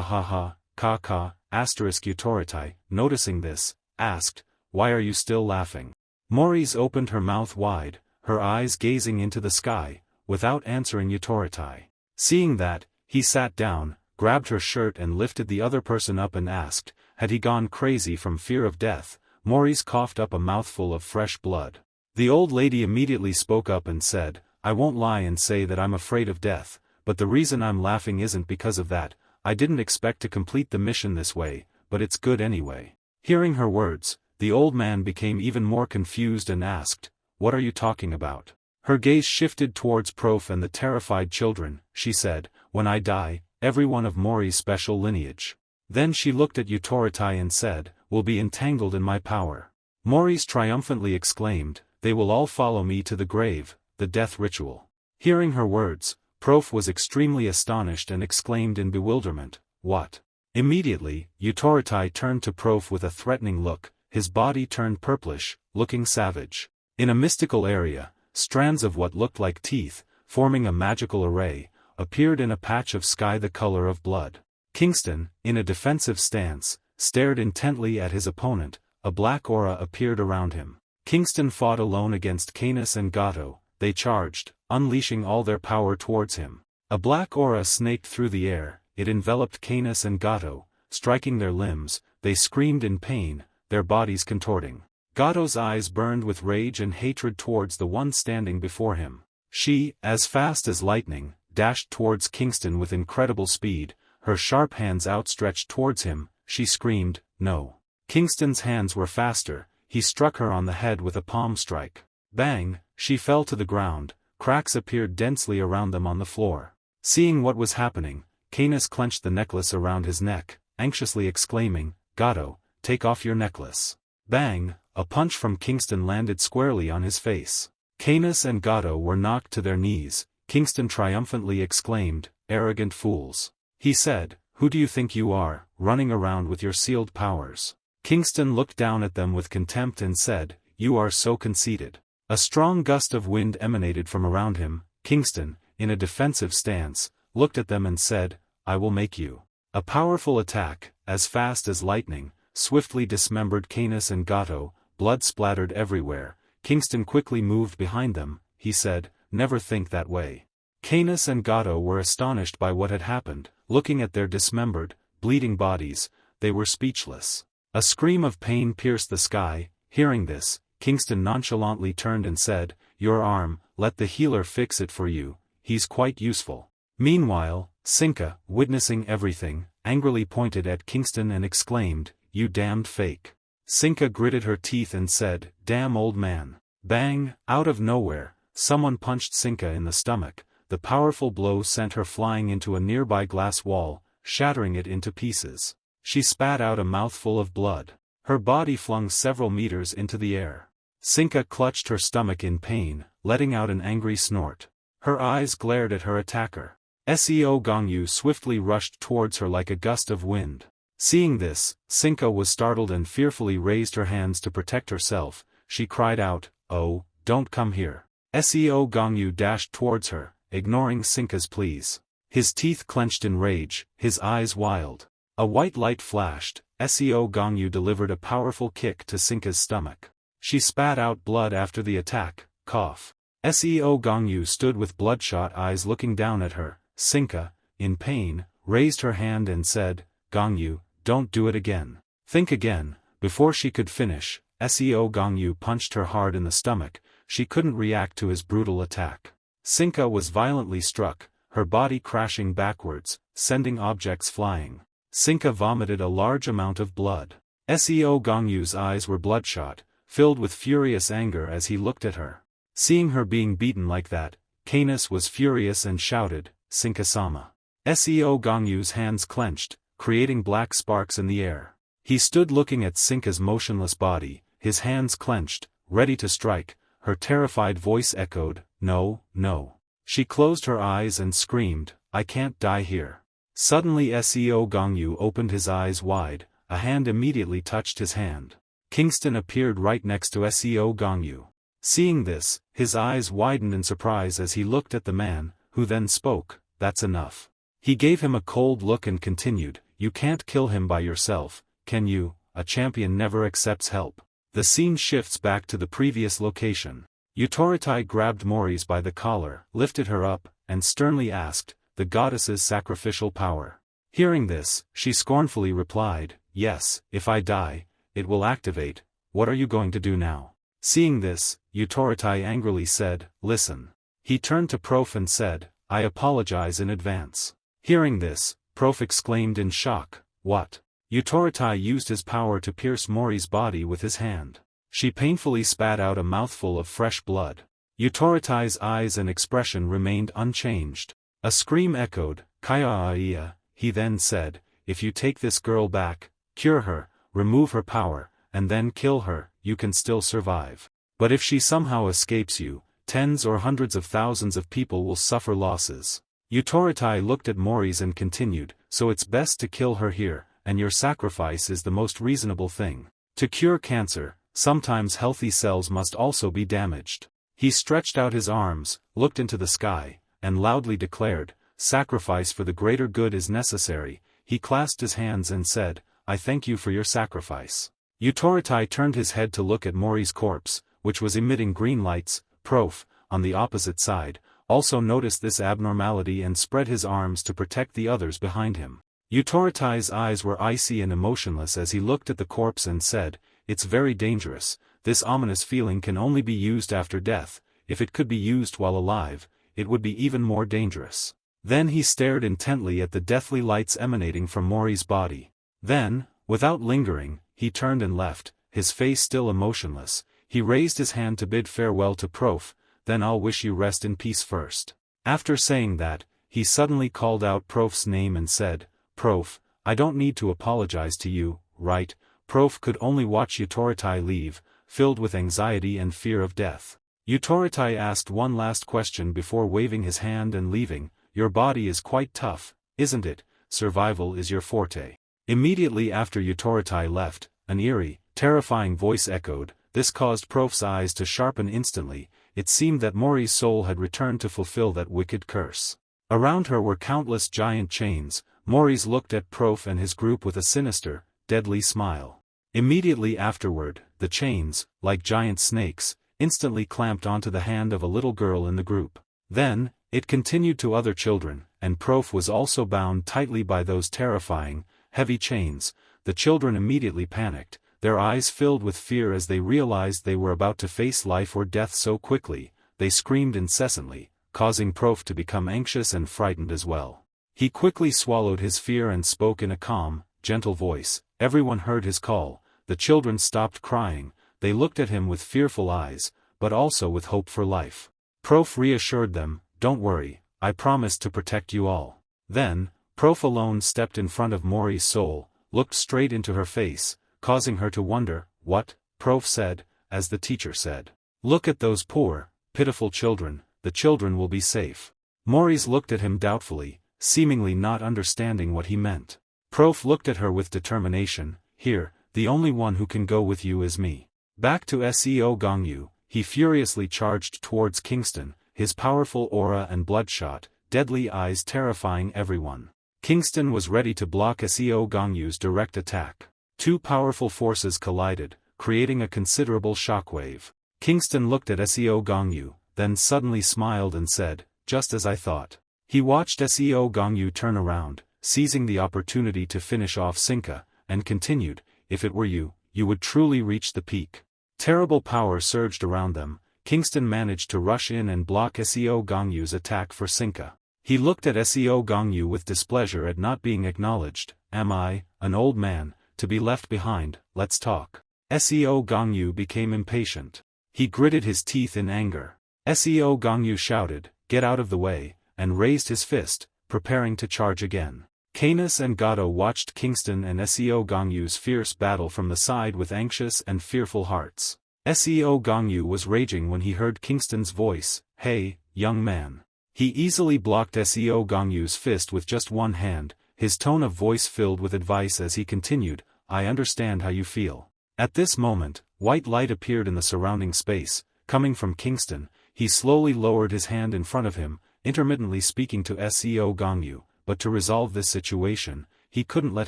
ha ha, ka ka, Utorotai, noticing this, asked, "Why are you still laughing?" Maurice opened her mouth wide, her eyes gazing into the sky, without answering Utorotai. Seeing that, he sat down, grabbed her shirt and lifted the other person up and asked, had he gone crazy from fear of death? Maurice coughed up a mouthful of fresh blood. The old lady immediately spoke up and said, "I won't lie and say that I'm afraid of death, but the reason I'm laughing isn't because of that. I didn't expect to complete the mission this way, but it's good anyway." Hearing her words, the old man became even more confused and asked, "What are you talking about?" Her gaze shifted towards Prof and the terrified children. She said, "When I die, everyone of Mori's special lineage." Then she looked at Utorotai and said, "Will be entangled in my power." Maurice triumphantly exclaimed, "They will all follow me to the grave, the death ritual." Hearing her words, Prof was extremely astonished and exclaimed in bewilderment, "What?" Immediately, Utorotai turned to Prof with a threatening look, his body turned purplish, looking savage. In a mystical area, strands of what looked like teeth, forming a magical array, appeared in a patch of sky the color of blood. Kingston, in a defensive stance, stared intently at his opponent. A black aura appeared around him. Kingston fought alone against Canis and Gato. They charged, unleashing all their power towards him. A black aura snaked through the air, it enveloped Canis and Gato, striking their limbs. They screamed in pain, their bodies contorting. Gato's eyes burned with rage and hatred towards the one standing before him. She, as fast as lightning, dashed towards Kingston with incredible speed, her sharp hands outstretched towards him. She screamed, "No." Kingston's hands were faster, he struck her on the head with a palm strike. Bang, she fell to the ground, cracks appeared densely around them on the floor. Seeing what was happening, Canis clenched the necklace around his neck, anxiously exclaiming, "Gato, take off your necklace." Bang! A punch from Kingston landed squarely on his face. Canis and Gato were knocked to their knees. Kingston triumphantly exclaimed, "Arrogant fools." He said, "Who do you think you are, running around with your sealed powers?" Kingston looked down at them with contempt and said, "You are so conceited." A strong gust of wind emanated from around him. Kingston, in a defensive stance, looked at them and said, "I will make you." A powerful attack, as fast as lightning, swiftly dismembered Canis and Gato. Blood splattered everywhere. Kingston quickly moved behind them. He said, "Never think that way." Canis and Gato were astonished by what had happened. Looking at their dismembered, bleeding bodies, they were speechless. A scream of pain pierced the sky. Hearing this, Kingston nonchalantly turned and said, "Your arm, let the healer fix it for you, he's quite useful." Meanwhile, Sinka, witnessing everything, angrily pointed at Kingston and exclaimed, "You damned fake." Sinka gritted her teeth and said, "Damn old man." Bang! Out of nowhere, someone punched Sinka in the stomach. The powerful blow sent her flying into a nearby glass wall, shattering it into pieces. She spat out a mouthful of blood. Her body flung several meters into the air. Sinka clutched her stomach in pain, letting out an angry snort. Her eyes glared at her attacker. Seo Gongyu swiftly rushed towards her like a gust of wind. Seeing this, Sinka was startled and fearfully raised her hands to protect herself. She cried out, "Oh, don't come here." Seo Gongyu dashed towards her, ignoring Sinka's pleas. His teeth clenched in rage, his eyes wild. A white light flashed. Seo Gongyu delivered a powerful kick to Sinka's stomach. She spat out blood after the attack. Cough. Seo Gongyu stood with bloodshot eyes looking down at her. Sinka, in pain, raised her hand and said, "Gongyu, don't do it again." Think again. Before she could finish, Seo Gongyu punched her hard in the stomach. She couldn't react to his brutal attack. Sinka was violently struck, her body crashing backwards, sending objects flying. Sinka vomited a large amount of blood. Seo Gongyu's eyes were bloodshot, filled with furious anger as he looked at her. Seeing her being beaten like that, Canis was furious and shouted, "Sinka-sama." Seo Gongyu's hands clenched, creating black sparks in the air. He stood looking at Sinka's motionless body, his hands clenched, ready to strike. Her terrified voice echoed, "No, no." She closed her eyes and screamed, "I can't die here." Suddenly Seo Gongyu opened his eyes wide. A hand immediately touched his hand. Kingston appeared right next to Seo Gongyu. Seeing this, his eyes widened in surprise as he looked at the man, who then spoke, "That's enough." He gave him a cold look and continued, "You can't kill him by yourself, can you? A champion never accepts help." The scene shifts back to the previous location. Utoritai grabbed Moris by the collar, lifted her up, and sternly asked, "The goddess's sacrificial power?" Hearing this, she scornfully replied, "Yes, if I die, it will activate. What are you going to do now?" Seeing this, Utoritai angrily said, "Listen." He turned to Prof and said, "I apologize in advance." Hearing this, Prof exclaimed in shock, "What?" Utoritai used his power to pierce Mori's body with his hand. She painfully spat out a mouthful of fresh blood. Utoritai's eyes and expression remained unchanged. A scream echoed, "Kaya-ia." He then said, "If you take this girl back, cure her, remove her power, and then kill her, you can still survive. But if she somehow escapes you, tens or hundreds of thousands of people will suffer losses." Utoritai looked at Moris and continued, "So it's best to kill her here, and your sacrifice is the most reasonable thing. To cure cancer, sometimes healthy cells must also be damaged." He stretched out his arms, looked into the sky, and loudly declared, "Sacrifice for the greater good is necessary." He clasped his hands and said, "I thank you for your sacrifice." Utoritai turned his head to look at Mori's corpse, which was emitting green lights. Prof, on the opposite side, also noticed this abnormality and spread his arms to protect the others behind him. Utoritai's eyes were icy and emotionless as he looked at the corpse and said, "It's very dangerous. This ominous feeling can only be used after death. If it could be used while alive, it would be even more dangerous." Then he stared intently at the deathly lights emanating from Mori's body. Then, without lingering, he turned and left, his face still emotionless. He raised his hand to bid farewell to Prof, "Then I'll wish you rest in peace first." After saying that, he suddenly called out Prof's name and said, "Prof, I don't need to apologize to you, right? Prof could only watch Yutoritai leave, filled with anxiety and fear of death. Yutoritai asked one last question before waving his hand and leaving. Your body is quite tough, isn't it? Survival is your forte. Immediately after Yutoritai left, an eerie, terrifying voice echoed. This caused Prof's eyes to sharpen instantly. It seemed that Mori's soul had returned to fulfill that wicked curse. Around her were countless giant chains. Mori's looked at Prof and his group with a sinister, deadly smile. Immediately afterward, the chains, like giant snakes, instantly clamped onto the hand of a little girl in the group. Then, it continued to other children, and Prof was also bound tightly by those terrifying, heavy chains. The children immediately panicked, their eyes filled with fear as they realized they were about to face life or death so quickly. They screamed incessantly, causing Prof to become anxious and frightened as well. He quickly swallowed his fear and spoke in a calm, gentle voice. Everyone heard his call. The children stopped crying. They looked at him with fearful eyes, but also with hope for life. Prof reassured them, "Don't worry, I promise to protect you all." Then, Prof alone stepped in front of Mori's soul, looked straight into her face, causing her to wonder. "What?" Prof said, as the teacher said. "Look at those poor, pitiful children, the children will be safe." Mori's looked at him doubtfully, seemingly not understanding what he meant. Prof looked at her with determination. "Here, the only one who can go with you is me." Back to SEO Gongyu, he furiously charged towards Kingston, his powerful aura and bloodshot, deadly eyes terrifying everyone. Kingston was ready to block SEO Gongyu's direct attack. Two powerful forces collided, creating a considerable shockwave. Kingston looked at SEO Gongyu, then suddenly smiled and said, "Just as I thought." He watched SEO Gongyu turn around, seizing the opportunity to finish off Sinka, and continued, "If it were you, you would truly reach the peak." Terrible power surged around them. Kingston managed to rush in and block SEO Gongyu's attack for Sinka. He looked at SEO Gongyu with displeasure at not being acknowledged. "Am I, an old man, to be left behind? Let's talk." SEO Gongyu became impatient. He gritted his teeth in anger. SEO Gongyu shouted, "Get out of the way," and raised his fist, preparing to charge again. Canis and Gato watched Kingston and SEO Gongyu's fierce battle from the side with anxious and fearful hearts. SEO Gongyu was raging when he heard Kingston's voice. "Hey, young man." He easily blocked SEO Gongyu's fist with just one hand, his tone of voice filled with advice as he continued, "I understand how you feel." At this moment, white light appeared in the surrounding space, coming from Kingston. He slowly lowered his hand in front of him, intermittently speaking to SEO Gongyu, but to resolve this situation, he couldn't let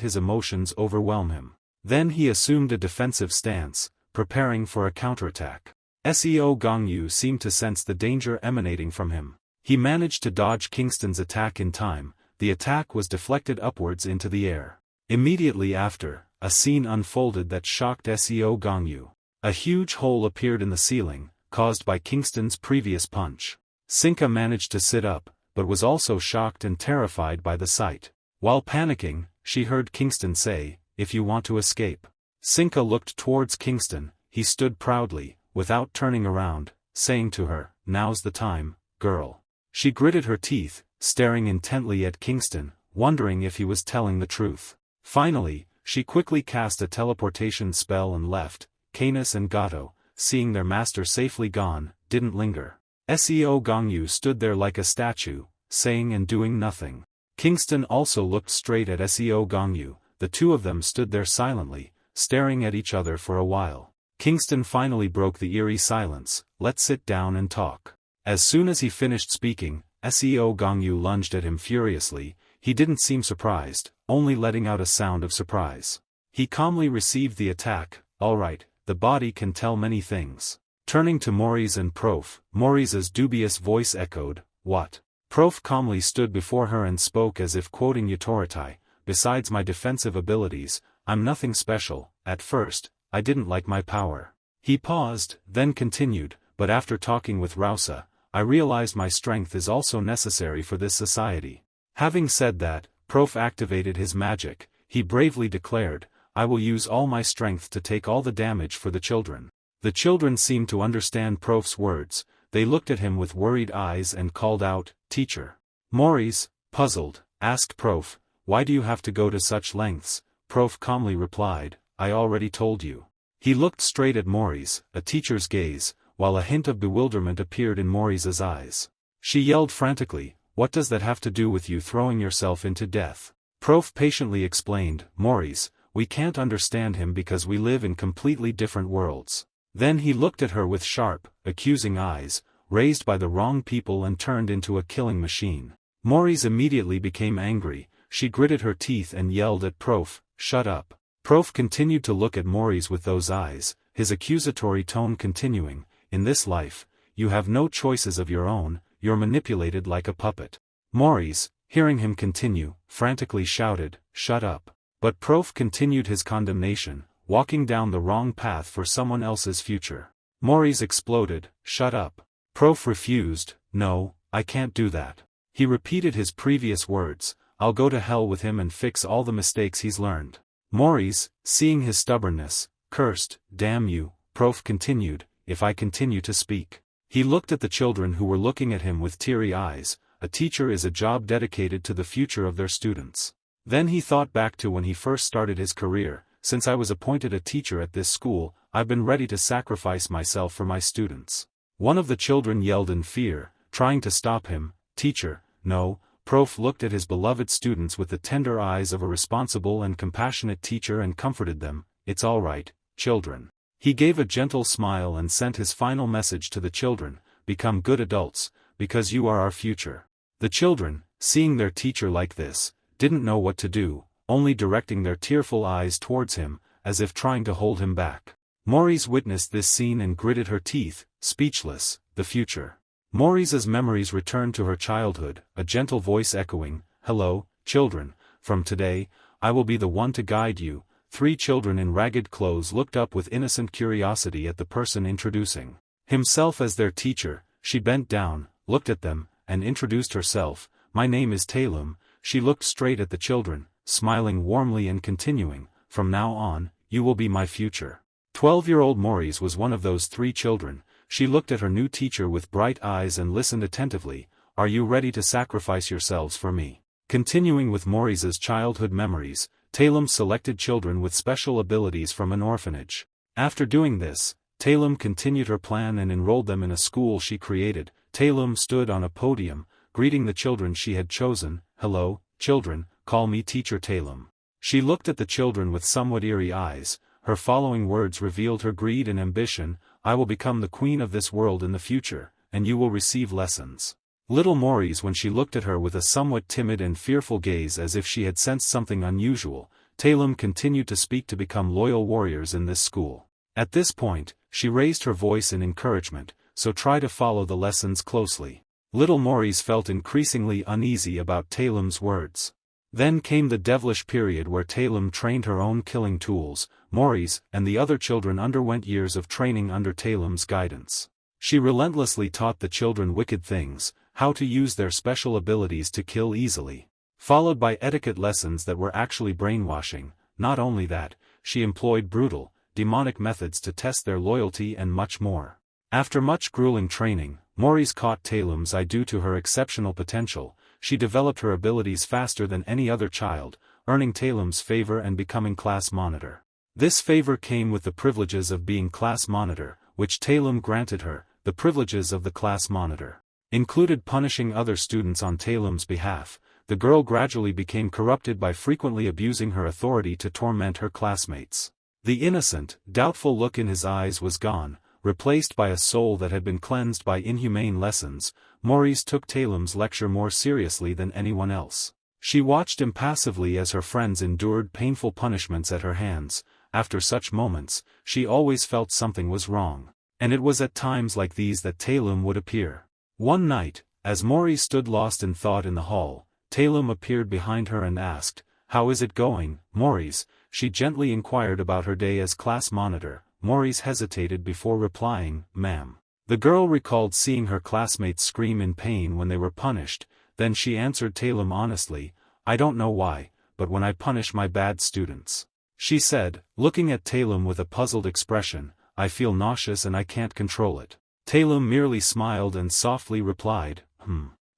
his emotions overwhelm him. Then he assumed a defensive stance, preparing for a counterattack. SEO Gongyu seemed to sense the danger emanating from him. He managed to dodge Kingston's attack in time. The attack was deflected upwards into the air. Immediately after, a scene unfolded that shocked SEO Gongyu. A huge hole appeared in the ceiling, caused by Kingston's previous punch. Sinka managed to sit up, but was also shocked and terrified by the sight. While panicking, she heard Kingston say, "If you want to escape." Sinka looked towards Kingston. He stood proudly, without turning around, saying to her, "Now's the time, girl." She gritted her teeth, staring intently at Kingston, wondering if he was telling the truth. Finally, she quickly cast a teleportation spell and left. Canis and Gato, seeing their master safely gone, didn't linger. SEO Gongyu stood there like a statue, saying and doing nothing. Kingston also looked straight at SEO Gongyu. The two of them stood there silently, staring at each other for a while. Kingston finally broke the eerie silence. "Let's sit down and talk." As soon as he finished speaking, SEO Gongyu lunged at him furiously. He didn't seem surprised, only letting out a sound of surprise. He calmly received the attack. "All right, the body can tell many things." Turning to Mori's and Prof, Mori's dubious voice echoed, "What?" Prof calmly stood before her and spoke as if quoting Yutoritai, "Besides my defensive abilities, I'm nothing special. At first, I didn't like my power." He paused, then continued, "But after talking with Rausa, I realized my strength is also necessary for this society." Having said that, Prof activated his magic. He bravely declared, "I will use all my strength to take all the damage for the children." The children seemed to understand Prof's words. They looked at him with worried eyes and called out, "Teacher." Mori's, puzzled, asked Prof, why do you have to go to such lengths? Prof calmly replied, I already told you. He looked straight at Mori's, a teacher's gaze, while a hint of bewilderment appeared in Mori's eyes. She yelled frantically, what does that have to do with you throwing yourself into death? Prof patiently explained, Mori's, we can't understand him because we live in completely different worlds. Then he looked at her with sharp, accusing eyes, raised by the wrong people and turned into a killing machine. Mori's immediately became angry, she gritted her teeth and yelled at Prof, shut up. Prof continued to look at Mori's with those eyes, his accusatory tone continuing, in this life, you have no choices of your own, you're manipulated like a puppet. Mori's, hearing him continue, frantically shouted, shut up. But Prof continued his condemnation, walking down the wrong path for someone else's future. Mori's exploded, shut up. Prof refused, no, I can't do that. He repeated his previous words, I'll go to hell with him and fix all the mistakes he's learned. Mori's, seeing his stubbornness, cursed, damn you, Prof continued, if I continue to speak. He looked at the children who were looking at him with teary eyes, a teacher is a job dedicated to the future of their students. Then he thought back to when he first started his career, since I was appointed a teacher at this school, I've been ready to sacrifice myself for my students. One of the children yelled in fear, trying to stop him, teacher, no. Prof looked at his beloved students with the tender eyes of a responsible and compassionate teacher and comforted them, it's all right, children. He gave a gentle smile and sent his final message to the children, become good adults, because you are our future. The children, seeing their teacher like this, didn't know what to do, only directing their tearful eyes towards him, as if trying to hold him back. Mori's witnessed this scene and gritted her teeth, speechless, the future. Mori's memories returned to her childhood, a gentle voice echoing, hello, children, from today, I will be the one to guide you. 3 children in ragged clothes looked up with innocent curiosity at the person introducing himself as their teacher. She bent down, looked at them, and introduced herself, my name is Taelum. She looked straight at the children, smiling warmly and continuing, from now on, you will be my future. 12-year-old Mori's was one of those 3 children. She looked at her new teacher with bright eyes and listened attentively, are you ready to sacrifice yourselves for me? Continuing with Mori's childhood memories, Taelum selected children with special abilities from an orphanage. After doing this, Taelum continued her plan and enrolled them in a school she created. Taelum stood on a podium, greeting the children she had chosen, hello, children, call me Teacher Taelum. She looked at the children with somewhat eerie eyes, her following words revealed her greed and ambition, I will become the queen of this world in the future, and you will receive lessons. Little Mori's when she looked at her with a somewhat timid and fearful gaze as if she had sensed something unusual, Taelum continued to speak to become loyal warriors in this school. At this point, she raised her voice in encouragement, so try to follow the lessons closely. Little Mori's felt increasingly uneasy about Taelum's words. Then came the devilish period where Taelum trained her own killing tools. Mori's and the other children underwent years of training under Taelum's guidance. She relentlessly taught the children wicked things, how to use their special abilities to kill easily. Followed by etiquette lessons that were actually brainwashing. Not only that, she employed brutal, demonic methods to test their loyalty and much more. After much grueling training, Mori's caught Taelum's eye due to her exceptional potential. She developed her abilities faster than any other child, earning Taelum's favor and becoming class monitor. This favor came with the privileges of being class monitor, which Taelum granted her. The privileges of the class monitor included punishing other students on Taelum's behalf. The girl gradually became corrupted by frequently abusing her authority to torment her classmates. The innocent, doubtful look in his eyes was gone, replaced by a soul that had been cleansed by inhumane lessons. Mori's took Taelum's lecture more seriously than anyone else. She watched impassively as her friends endured painful punishments at her hands. After such moments, she always felt something was wrong. And it was at times like these that Taelum would appear. One night, as Mori stood lost in thought in the hall, Taelum appeared behind her and asked, how is it going, Mori's? She gently inquired about her day as class monitor. Mori's hesitated before replying, ma'am. The girl recalled seeing her classmates scream in pain when they were punished. Then she answered Taelum honestly, I don't know why, but when I punish my bad students. She said, looking at Taelum with a puzzled expression, I feel nauseous and I can't control it. Taelum merely smiled and softly replied,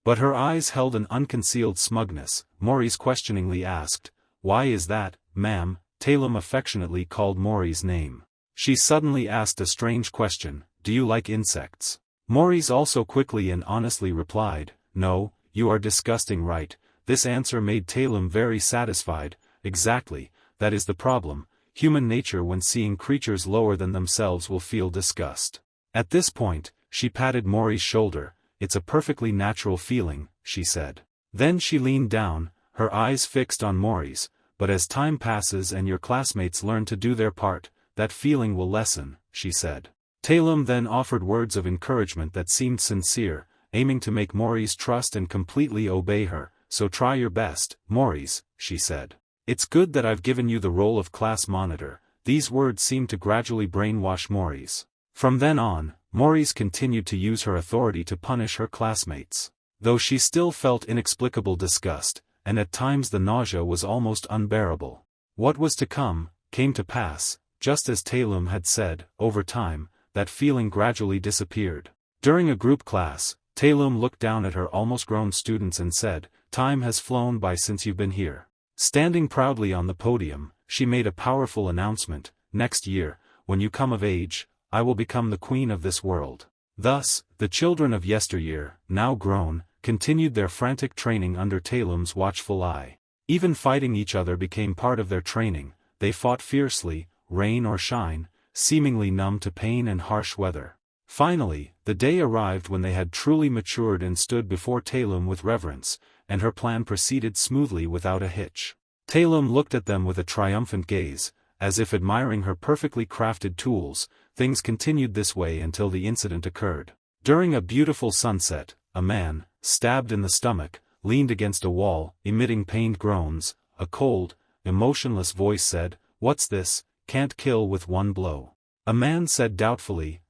But But her eyes held an unconcealed smugness. Maurice questioningly asked, "Why is that, ma'am?" Talum affectionately called Maurice's name. She suddenly asked a strange question, "Do you like insects?" Maurice also quickly and honestly replied, "No, you are disgusting, right?" This answer made Talum very satisfied. Exactly, that is the problem. Human nature when seeing creatures lower than themselves will feel disgust. At this point, she patted Maurice's shoulder. "It's a perfectly natural feeling," she said. Then she leaned down, her eyes fixed on Maurice. "But as time passes and your classmates learn to do their part, that feeling will lessen," she said. Talum then offered words of encouragement that seemed sincere, aiming to make Maurice trust and completely obey her. "So try your best, Maurice," she said. "It's good that I've given you the role of class monitor." These words seemed to gradually brainwash Maurice. From then on, Maurice continued to use her authority to punish her classmates. Though she still felt inexplicable disgust, and at times the nausea was almost unbearable. What was to come, came to pass, just as Talum had said. Over time, that feeling gradually disappeared. During a group class, Talum looked down at her almost grown students and said, "Time has flown by since you've been here." Standing proudly on the podium, she made a powerful announcement, "Next year, when you come of age, I will become the queen of this world." Thus, the children of yesteryear, now grown, continued their frantic training under Talum's watchful eye. Even fighting each other became part of their training. They fought fiercely, rain or shine, seemingly numb to pain and harsh weather. Finally, the day arrived when they had truly matured and stood before Talum with reverence, and her plan proceeded smoothly without a hitch. Talum looked at them with a triumphant gaze, as if admiring her perfectly crafted tools. Things continued this way until the incident occurred. During a beautiful sunset, a man, stabbed in the stomach, leaned against a wall, emitting pained groans. A cold, emotionless voice said, "What's this? Can't kill with one blow." A man said doubtfully,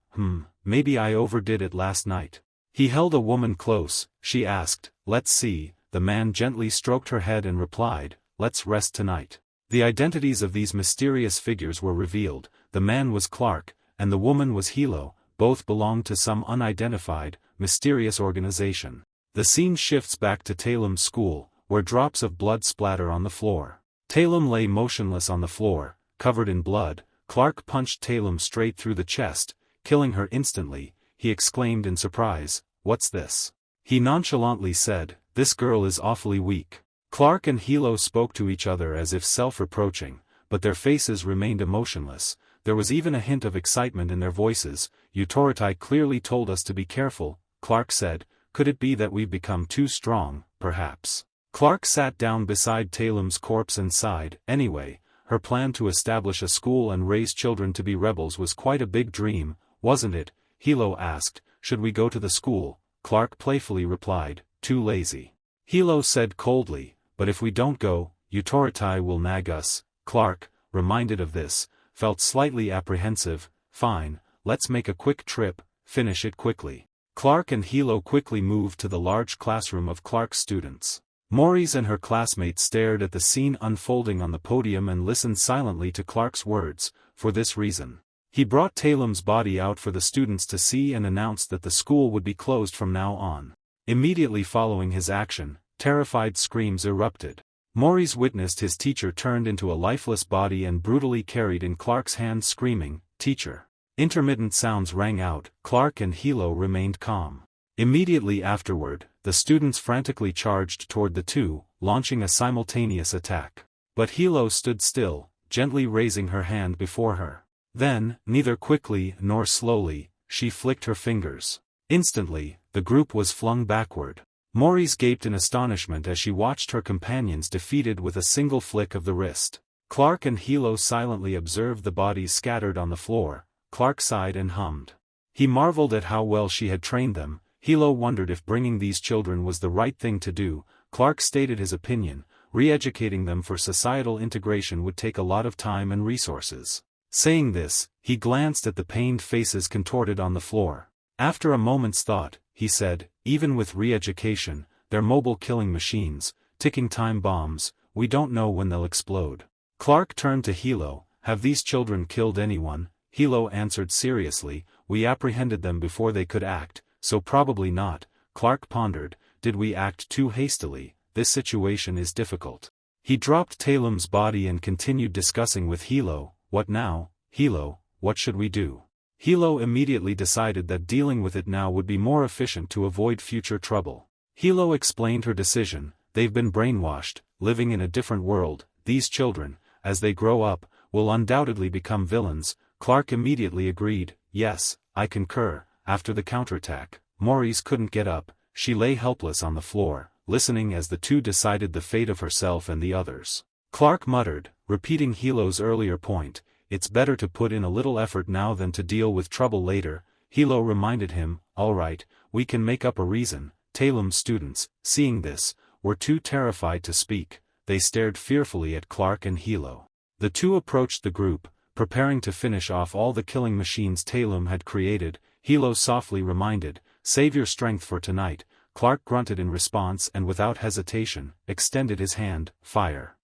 Maybe I overdid it last night." He held a woman close. She asked, "Let's see." The man gently stroked her head and replied, "Let's rest tonight." The identities of these mysterious figures were revealed. The man was Clark, and the woman was Hilo. Both belonged to some unidentified, mysterious organization. The scene shifts back to Talum's school, where drops of blood splatter on the floor. Talum lay motionless on the floor, covered in blood. Clark punched Talum straight through the chest, killing her instantly. He exclaimed in surprise, "What's this?" He nonchalantly said, "This girl is awfully weak." Clark and Hilo spoke to each other as if self-reproaching, but their faces remained emotionless. There was even a hint of excitement in their voices. "Utorotai clearly told us to be careful," Clark said. "Could it be that we've become too strong, perhaps?" Clark sat down beside Talum's corpse and sighed. Anyway, her plan to establish a school and raise children to be rebels was quite a big dream, wasn't it? Hilo asked. "Should we go to the school?" Clark playfully replied, "Too lazy." Hilo said coldly, "But if we don't go, Utorotai will nag us." Clark, reminded of this, felt slightly apprehensive. "Fine, let's make a quick trip, finish it quickly." Clark and Hilo quickly moved to the large classroom of Clark's students. Maurice and her classmates stared at the scene unfolding on the podium and listened silently to Clark's words. For this reason, he brought Talum's body out for the students to see and announced that the school would be closed from now on. Immediately following his action, terrified screams erupted. Maurice witnessed his teacher turned into a lifeless body and brutally carried in Clark's hands, screaming, "Teacher!" Intermittent sounds rang out. Clark and Hilo remained calm. Immediately afterward, the students frantically charged toward the two, launching a simultaneous attack. But Hilo stood still, gently raising her hand before her. Then, neither quickly nor slowly, she flicked her fingers. Instantly, the group was flung backward. Maurice gaped in astonishment as she watched her companions defeated with a single flick of the wrist. Clark and Hilo silently observed the bodies scattered on the floor. Clark sighed and hummed. He marveled at how well she had trained them. Hilo wondered if bringing these children was the right thing to do. Clark stated his opinion, re-educating them for societal integration would take a lot of time and resources. Saying this, he glanced at the pained faces contorted on the floor. After a moment's thought, he said, "Even with re-education, they're mobile killing machines, ticking time bombs, we don't know when they'll explode." Clark turned to Hilo, "Have these children killed anyone?" Hilo answered seriously, "We apprehended them before they could act, so probably not." Clark pondered, did we act too hastily? This situation is difficult. He dropped Talem's body and continued discussing with Hilo. What now, Hilo, what should we do? Hilo immediately decided that dealing with it now would be more efficient to avoid future trouble. Hilo explained her decision. They've been brainwashed, living in a different world. These children, as they grow up, will undoubtedly become villains. Clark immediately agreed. Yes, I concur. After the counterattack, Maurice couldn't get up. She lay helpless on the floor, listening as the two decided the fate of herself and the others. Clark muttered, repeating Hilo's earlier point, it's better to put in a little effort now than to deal with trouble later. Hilo reminded him, all right, we can make up a reason. Talem's students, seeing this, were too terrified to speak. They stared fearfully at Clark and Hilo. The two approached the group, preparing to finish off all the killing machines Talem had created. Hilo softly reminded, save your strength for tonight. Clark grunted in response and without hesitation, extended his hand. Fire.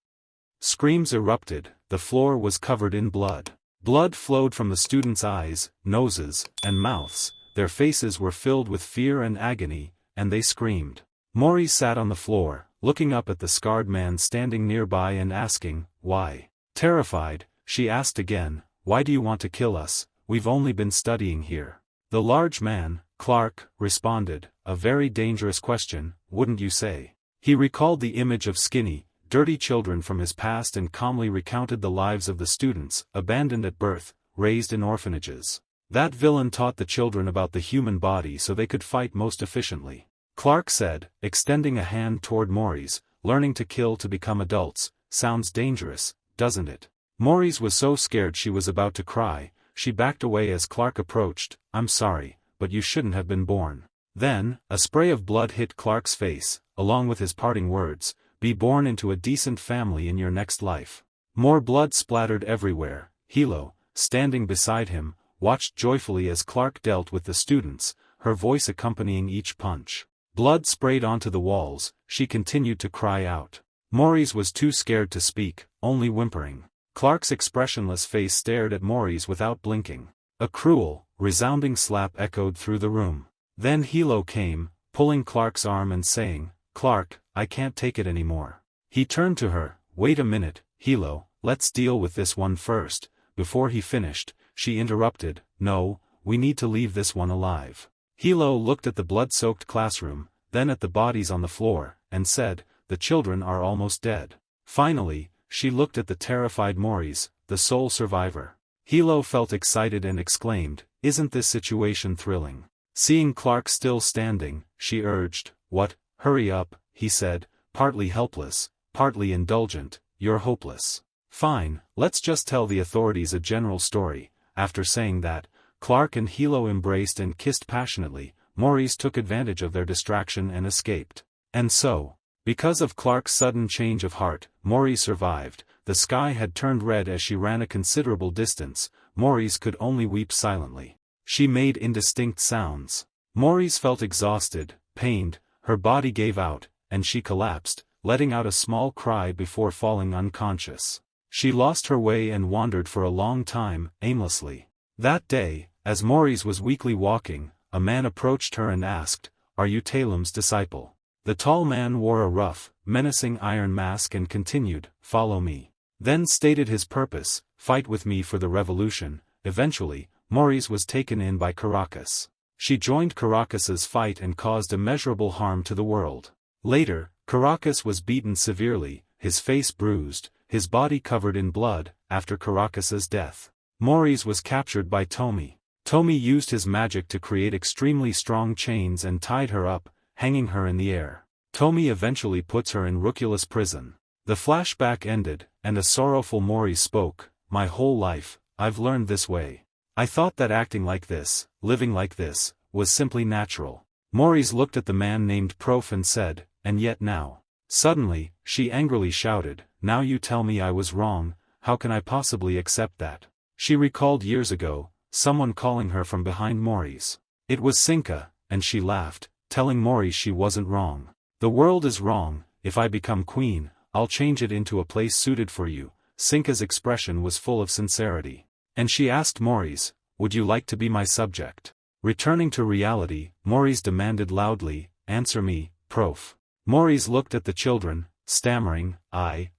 Screams erupted, the floor was covered in blood. Blood flowed from the students' eyes, noses, and mouths. Their faces were filled with fear and agony, and they screamed. Maurice sat on the floor, looking up at the scarred man standing nearby and asking, why? Terrified, she asked again, why do you want to kill us? We've only been studying here. The large man, Clark, responded, a very dangerous question, wouldn't you say? He recalled the image of skinny, dirty children from his past and calmly recounted the lives of the students, abandoned at birth, raised in orphanages. That villain taught the children about the human body so they could fight most efficiently. Clark said, extending a hand toward Maurice, learning to kill to become adults, sounds dangerous, doesn't it? Maurice was so scared she was about to cry. She backed away as Clark approached. I'm sorry, but you shouldn't have been born. Then, a spray of blood hit Clark's face, along with his parting words, be born into a decent family in your next life. More blood splattered everywhere. Hilo, standing beside him, watched joyfully as Clark dealt with the students, her voice accompanying each punch. Blood sprayed onto the walls. She continued to cry out. Maurice was too scared to speak, only whimpering. Clark's expressionless face stared at Maurice without blinking. A cruel, resounding slap echoed through the room. Then Hilo came, pulling Clark's arm and saying, Clark, I can't take it anymore. He turned to her, wait a minute, Hilo, let's deal with this one first. Before he finished, she interrupted, no, we need to leave this one alive. Hilo looked at the blood-soaked classroom, then at the bodies on the floor, and said, the children are almost dead. Finally, she looked at the terrified Maurice, the sole survivor. Hilo felt excited and exclaimed, isn't this situation thrilling? Seeing Clark still standing, she urged, what, hurry up, he said, partly helpless, partly indulgent, you're hopeless. Fine, let's just tell the authorities a general story. After saying that, Clark and Hilo embraced and kissed passionately. Maurice took advantage of their distraction and escaped. And so, because of Clark's sudden change of heart, Maurice survived. The sky had turned red as she ran a considerable distance. Maurice could only weep silently. She made indistinct sounds. Maurice felt exhausted, pained, her body gave out, and she collapsed, letting out a small cry before falling unconscious. She lost her way and wandered for a long time, aimlessly. That day, as Maurice was weakly walking, a man approached her and asked, are you Talem's disciple? The tall man wore a rough, menacing iron mask and continued, follow me. Then stated his purpose, fight with me for the revolution. Eventually, Maurice was taken in by Caracas. She joined Caracas's fight and caused immeasurable harm to the world. Later, Caracas was beaten severely, his face bruised, his body covered in blood. After Caracas's death, Maurice was captured by Tomi. Tomi used his magic to create extremely strong chains and tied her up, hanging her in the air. Tomi eventually puts her in Ruculus prison. The flashback ended, and a sorrowful Maurice spoke, my whole life, I've learned this way. I thought that acting like this, living like this, was simply natural. Maurice looked at the man named Prof and said, and yet now. Suddenly, she angrily shouted, now you tell me I was wrong, how can I possibly accept that? She recalled years ago, someone calling her from behind Maurice. It was Sinka, and she laughed, telling Maurice she wasn't wrong. The world is wrong. If I become queen, I'll change it into a place suited for you. Sinka's expression was full of sincerity. And she asked Maurice, would you like to be my subject? Returning to reality, Maurice demanded loudly, answer me, Prof. Maurice looked at the children, stammering, I.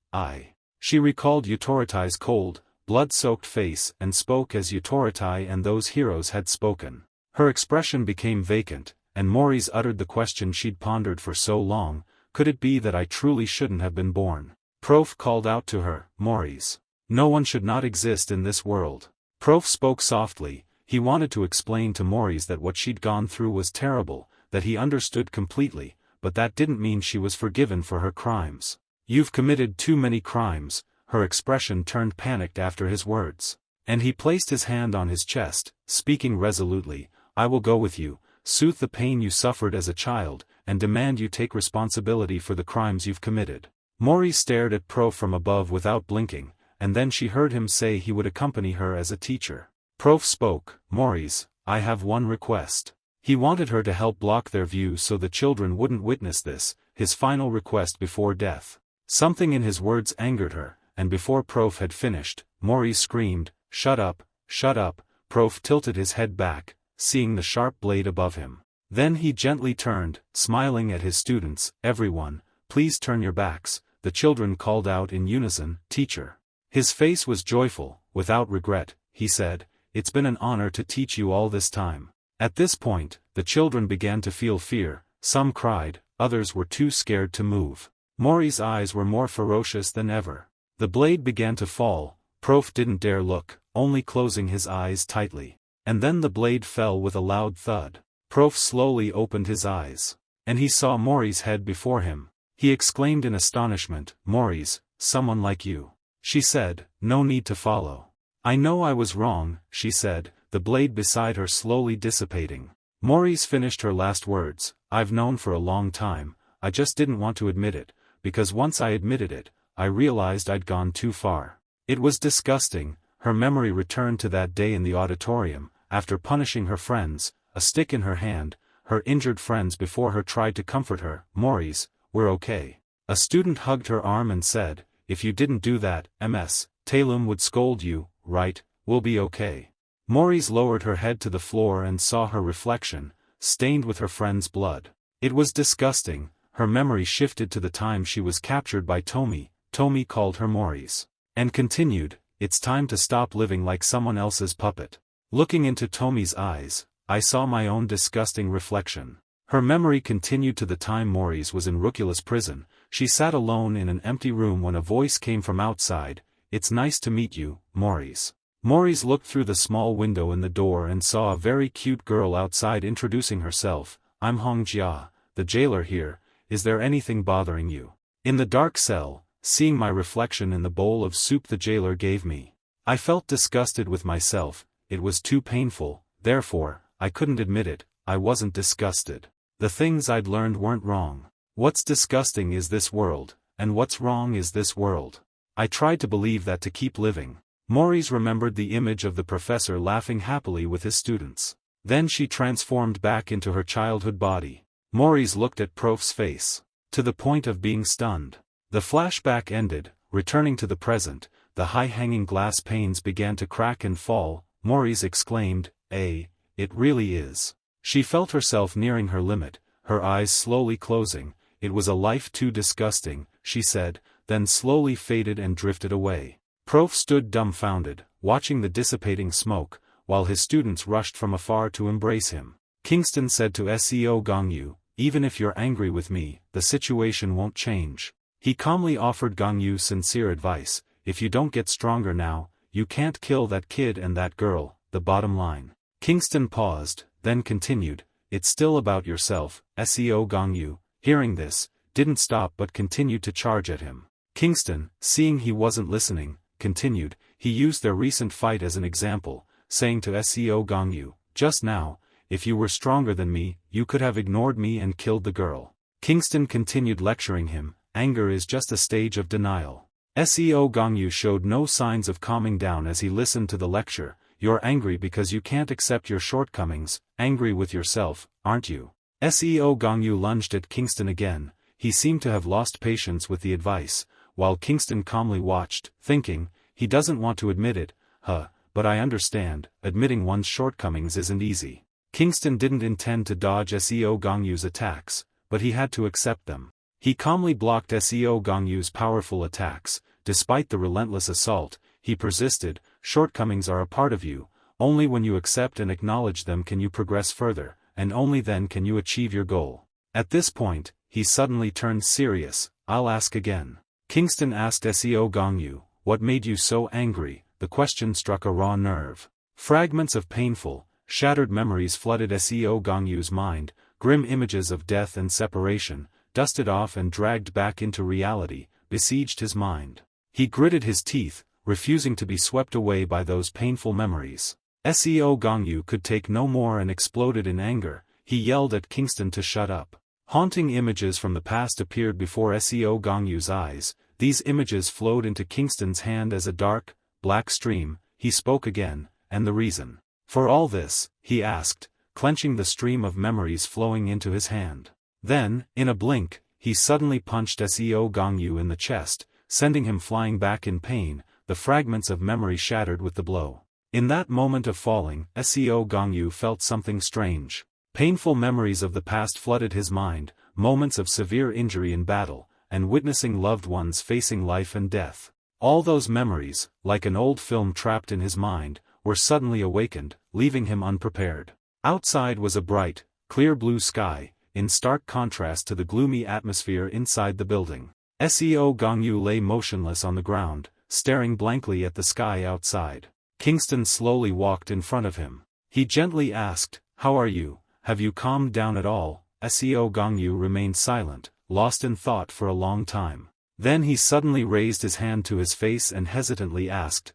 She recalled Utoritai's cold, blood-soaked face and spoke as Utoritai and those heroes had spoken. Her expression became vacant, and Maurice uttered the question she'd pondered for so long, could it be that I truly shouldn't have been born? Prof called out to her, Maurice. No one should not exist in this world. Prof spoke softly. He wanted to explain to Maurice that what she'd gone through was terrible, that he understood completely, but that didn't mean she was forgiven for her crimes. You've committed too many crimes. Her expression turned panicked after his words. And he placed his hand on his chest, speaking resolutely, I will go with you, soothe the pain you suffered as a child, and demand you take responsibility for the crimes you've committed. Maurice stared at Prof from above without blinking, and then she heard him say he would accompany her as a teacher. Prof spoke, Maurice, I have one request. He wanted her to help block their view so the children wouldn't witness this, his final request before death. Something in his words angered her, and before Prof had finished, Maurice screamed, shut up, shut up. Prof tilted his head back, seeing the sharp blade above him. Then he gently turned, smiling at his students, everyone, please turn your backs, the children called out in unison, teacher. His face was joyful, without regret, he said, it's been an honor to teach you all this time. At this point, the children began to feel fear, some cried, others were too scared to move. Maurice's eyes were more ferocious than ever. The blade began to fall. Prof didn't dare look, only closing his eyes tightly. And then the blade fell with a loud thud. Prof slowly opened his eyes. And he saw Maurice's head before him. He exclaimed in astonishment, Maurice, someone like you. She said, no need to follow. I know I was wrong, she said, the blade beside her slowly dissipating. Maurice finished her last words, I've known for a long time, I just didn't want to admit it, because once I admitted it, I realized I'd gone too far. It was disgusting. Her memory returned to that day in the auditorium, after punishing her friends, a stick in her hand, her injured friends before her tried to comfort her, Maurice, we're okay. A student hugged her arm and said, if you didn't do that, Ms. Taylum would scold you, right, we'll be okay. Maurice lowered her head to the floor and saw her reflection, stained with her friend's blood. It was disgusting. Her memory shifted to the time she was captured by Tomi. Tomi called her Maurice. And continued, it's time to stop living like someone else's puppet. Looking into Tomi's eyes, I saw my own disgusting reflection. Her memory continued to the time Maurice was in Rucula's prison. She sat alone in an empty room when a voice came from outside, it's nice to meet you, Maurice. Maurice looked through the small window in the door and saw a very cute girl outside introducing herself, I'm Hongjia, the jailer here, is there anything bothering you? In the dark cell, seeing my reflection in the bowl of soup the jailer gave me. I felt disgusted with myself, it was too painful, therefore, I couldn't admit it, I wasn't disgusted. The things I'd learned weren't wrong. What's disgusting is this world, and what's wrong is this world. I tried to believe that to keep living. Maurice remembered the image of the professor laughing happily with his students. Then she transformed back into her childhood body. Maurice looked at Prof's face, to the point of being stunned. The flashback ended, returning to the present, the high-hanging glass panes began to crack and fall. Maurice exclaimed, it really is. She felt herself nearing her limit, her eyes slowly closing, it was a life too disgusting, she said, then slowly faded and drifted away. Prof stood dumbfounded, watching the dissipating smoke, while his students rushed from afar to embrace him. Kingston said to SEO Gongyu, even if you're angry with me, the situation won't change. He calmly offered Gongyu sincere advice, if you don't get stronger now, you can't kill that kid and that girl, the bottom line. Kingston paused, then continued, it's still about yourself. SEO Gongyu, hearing this, didn't stop but continued to charge at him. Kingston, seeing he wasn't listening, continued, he used their recent fight as an example, saying to SEO Gongyu, just now, if you were stronger than me, you could have ignored me and killed the girl. Kingston continued lecturing him, anger is just a stage of denial. SEO Gongyu showed no signs of calming down as he listened to the lecture, you're angry because you can't accept your shortcomings, angry with yourself, aren't you? SEO Gongyu lunged at Kingston again, he seemed to have lost patience with the advice, while Kingston calmly watched, thinking, he doesn't want to admit it, but I understand, admitting one's shortcomings isn't easy. Kingston didn't intend to dodge SEO Gongyu's attacks, but he had to accept them. He calmly blocked SEO Gangyu's powerful attacks. Despite the relentless assault, he persisted. Shortcomings are a part of you. Only when you accept and acknowledge them can you progress further, and only then can you achieve your goal. At this point, he suddenly turned serious. I'll ask again. Kingston asked SEO Gangyu, what made you so angry? The question struck a raw nerve. Fragments of painful, shattered memories flooded SEO Gangyu's mind, grim images of death and separation, dusted off and dragged back into reality, besieged his mind. He gritted his teeth, refusing to be swept away by those painful memories. SEO Gangyu could take no more and exploded in anger. He yelled at Kingston to shut up. Haunting images from the past appeared before SEO Gangyu's eyes. These images flowed into Kingston's hand as a dark, black stream. He spoke again, and the reason for all this, he asked, clenching the stream of memories flowing into his hand. Then, in a blink, he suddenly punched SEO Gangyu in the chest, sending him flying back in pain, the fragments of memory shattered with the blow. In that moment of falling, SEO Gangyu felt something strange. Painful memories of the past flooded his mind, moments of severe injury in battle, and witnessing loved ones facing life and death. All those memories, like an old film trapped in his mind, were suddenly awakened, leaving him unprepared. Outside was a bright, clear blue sky, in stark contrast to the gloomy atmosphere inside the building. SEO Gangyu lay motionless on the ground, staring blankly at the sky outside. Kingston slowly walked in front of him. He gently asked, "How are you? Have you calmed down at all?" SEO Gangyu remained silent, lost in thought for a long time. Then he suddenly raised his hand to his face and hesitantly asked,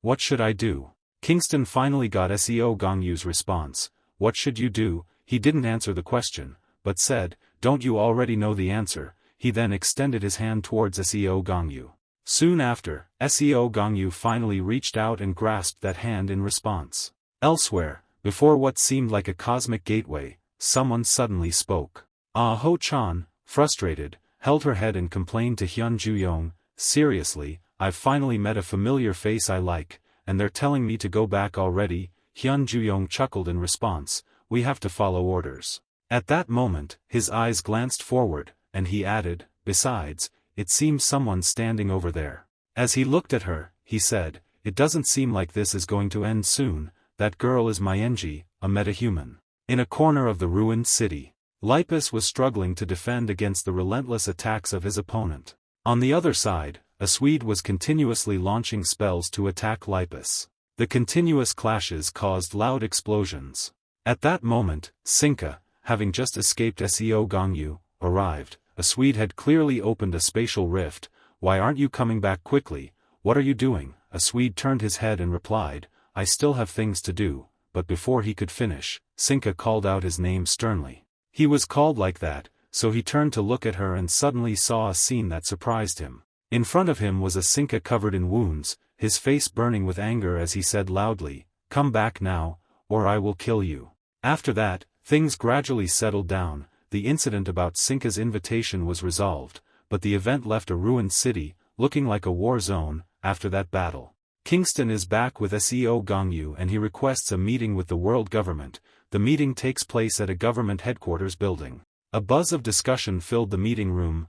What should I do?" Kingston finally got SEO Gangyu's response. "What should you do?" He didn't answer the question, but said, "Don't you already know the answer?" He then extended his hand towards SEO Gangyu. Soon after, SEO Gangyu finally reached out and grasped that hand in response. Elsewhere, before what seemed like a cosmic gateway, someone suddenly spoke. Ho-chan, frustrated, held her head and complained to Hyun Ju-young, "Seriously, I've finally met a familiar face I like, and they're telling me to go back already." Hyun Ju-young chuckled in response, "We have to follow orders." At that moment, his eyes glanced forward, and he added, "Besides, it seems someone's standing over there." As he looked at her, he said, "It doesn't seem like this is going to end soon. That girl is Myenji, a metahuman." In a corner of the ruined city, Lipus was struggling to defend against the relentless attacks of his opponent. On the other side, a Swede was continuously launching spells to attack Lipus. The continuous clashes caused loud explosions. At that moment, Sinka, having just escaped SEO Gangyu, arrived. A Swede had clearly opened a spatial rift. "Why aren't you coming back quickly? What are you doing?" A Swede turned his head and replied, "I still have things to do," but before he could finish, Sinka called out his name sternly. He was called like that, so he turned to look at her and suddenly saw a scene that surprised him. In front of him was a Sinka covered in wounds, his face burning with anger as he said loudly, "Come back now, or I will kill you." After that, things gradually settled down. The incident about Sinka's invitation was resolved, but the event left a ruined city, looking like a war zone. After that battle, Kingston is back with SEO Gangyu and he requests a meeting with the world government. The meeting takes place at a government headquarters building. A buzz of discussion filled the meeting room.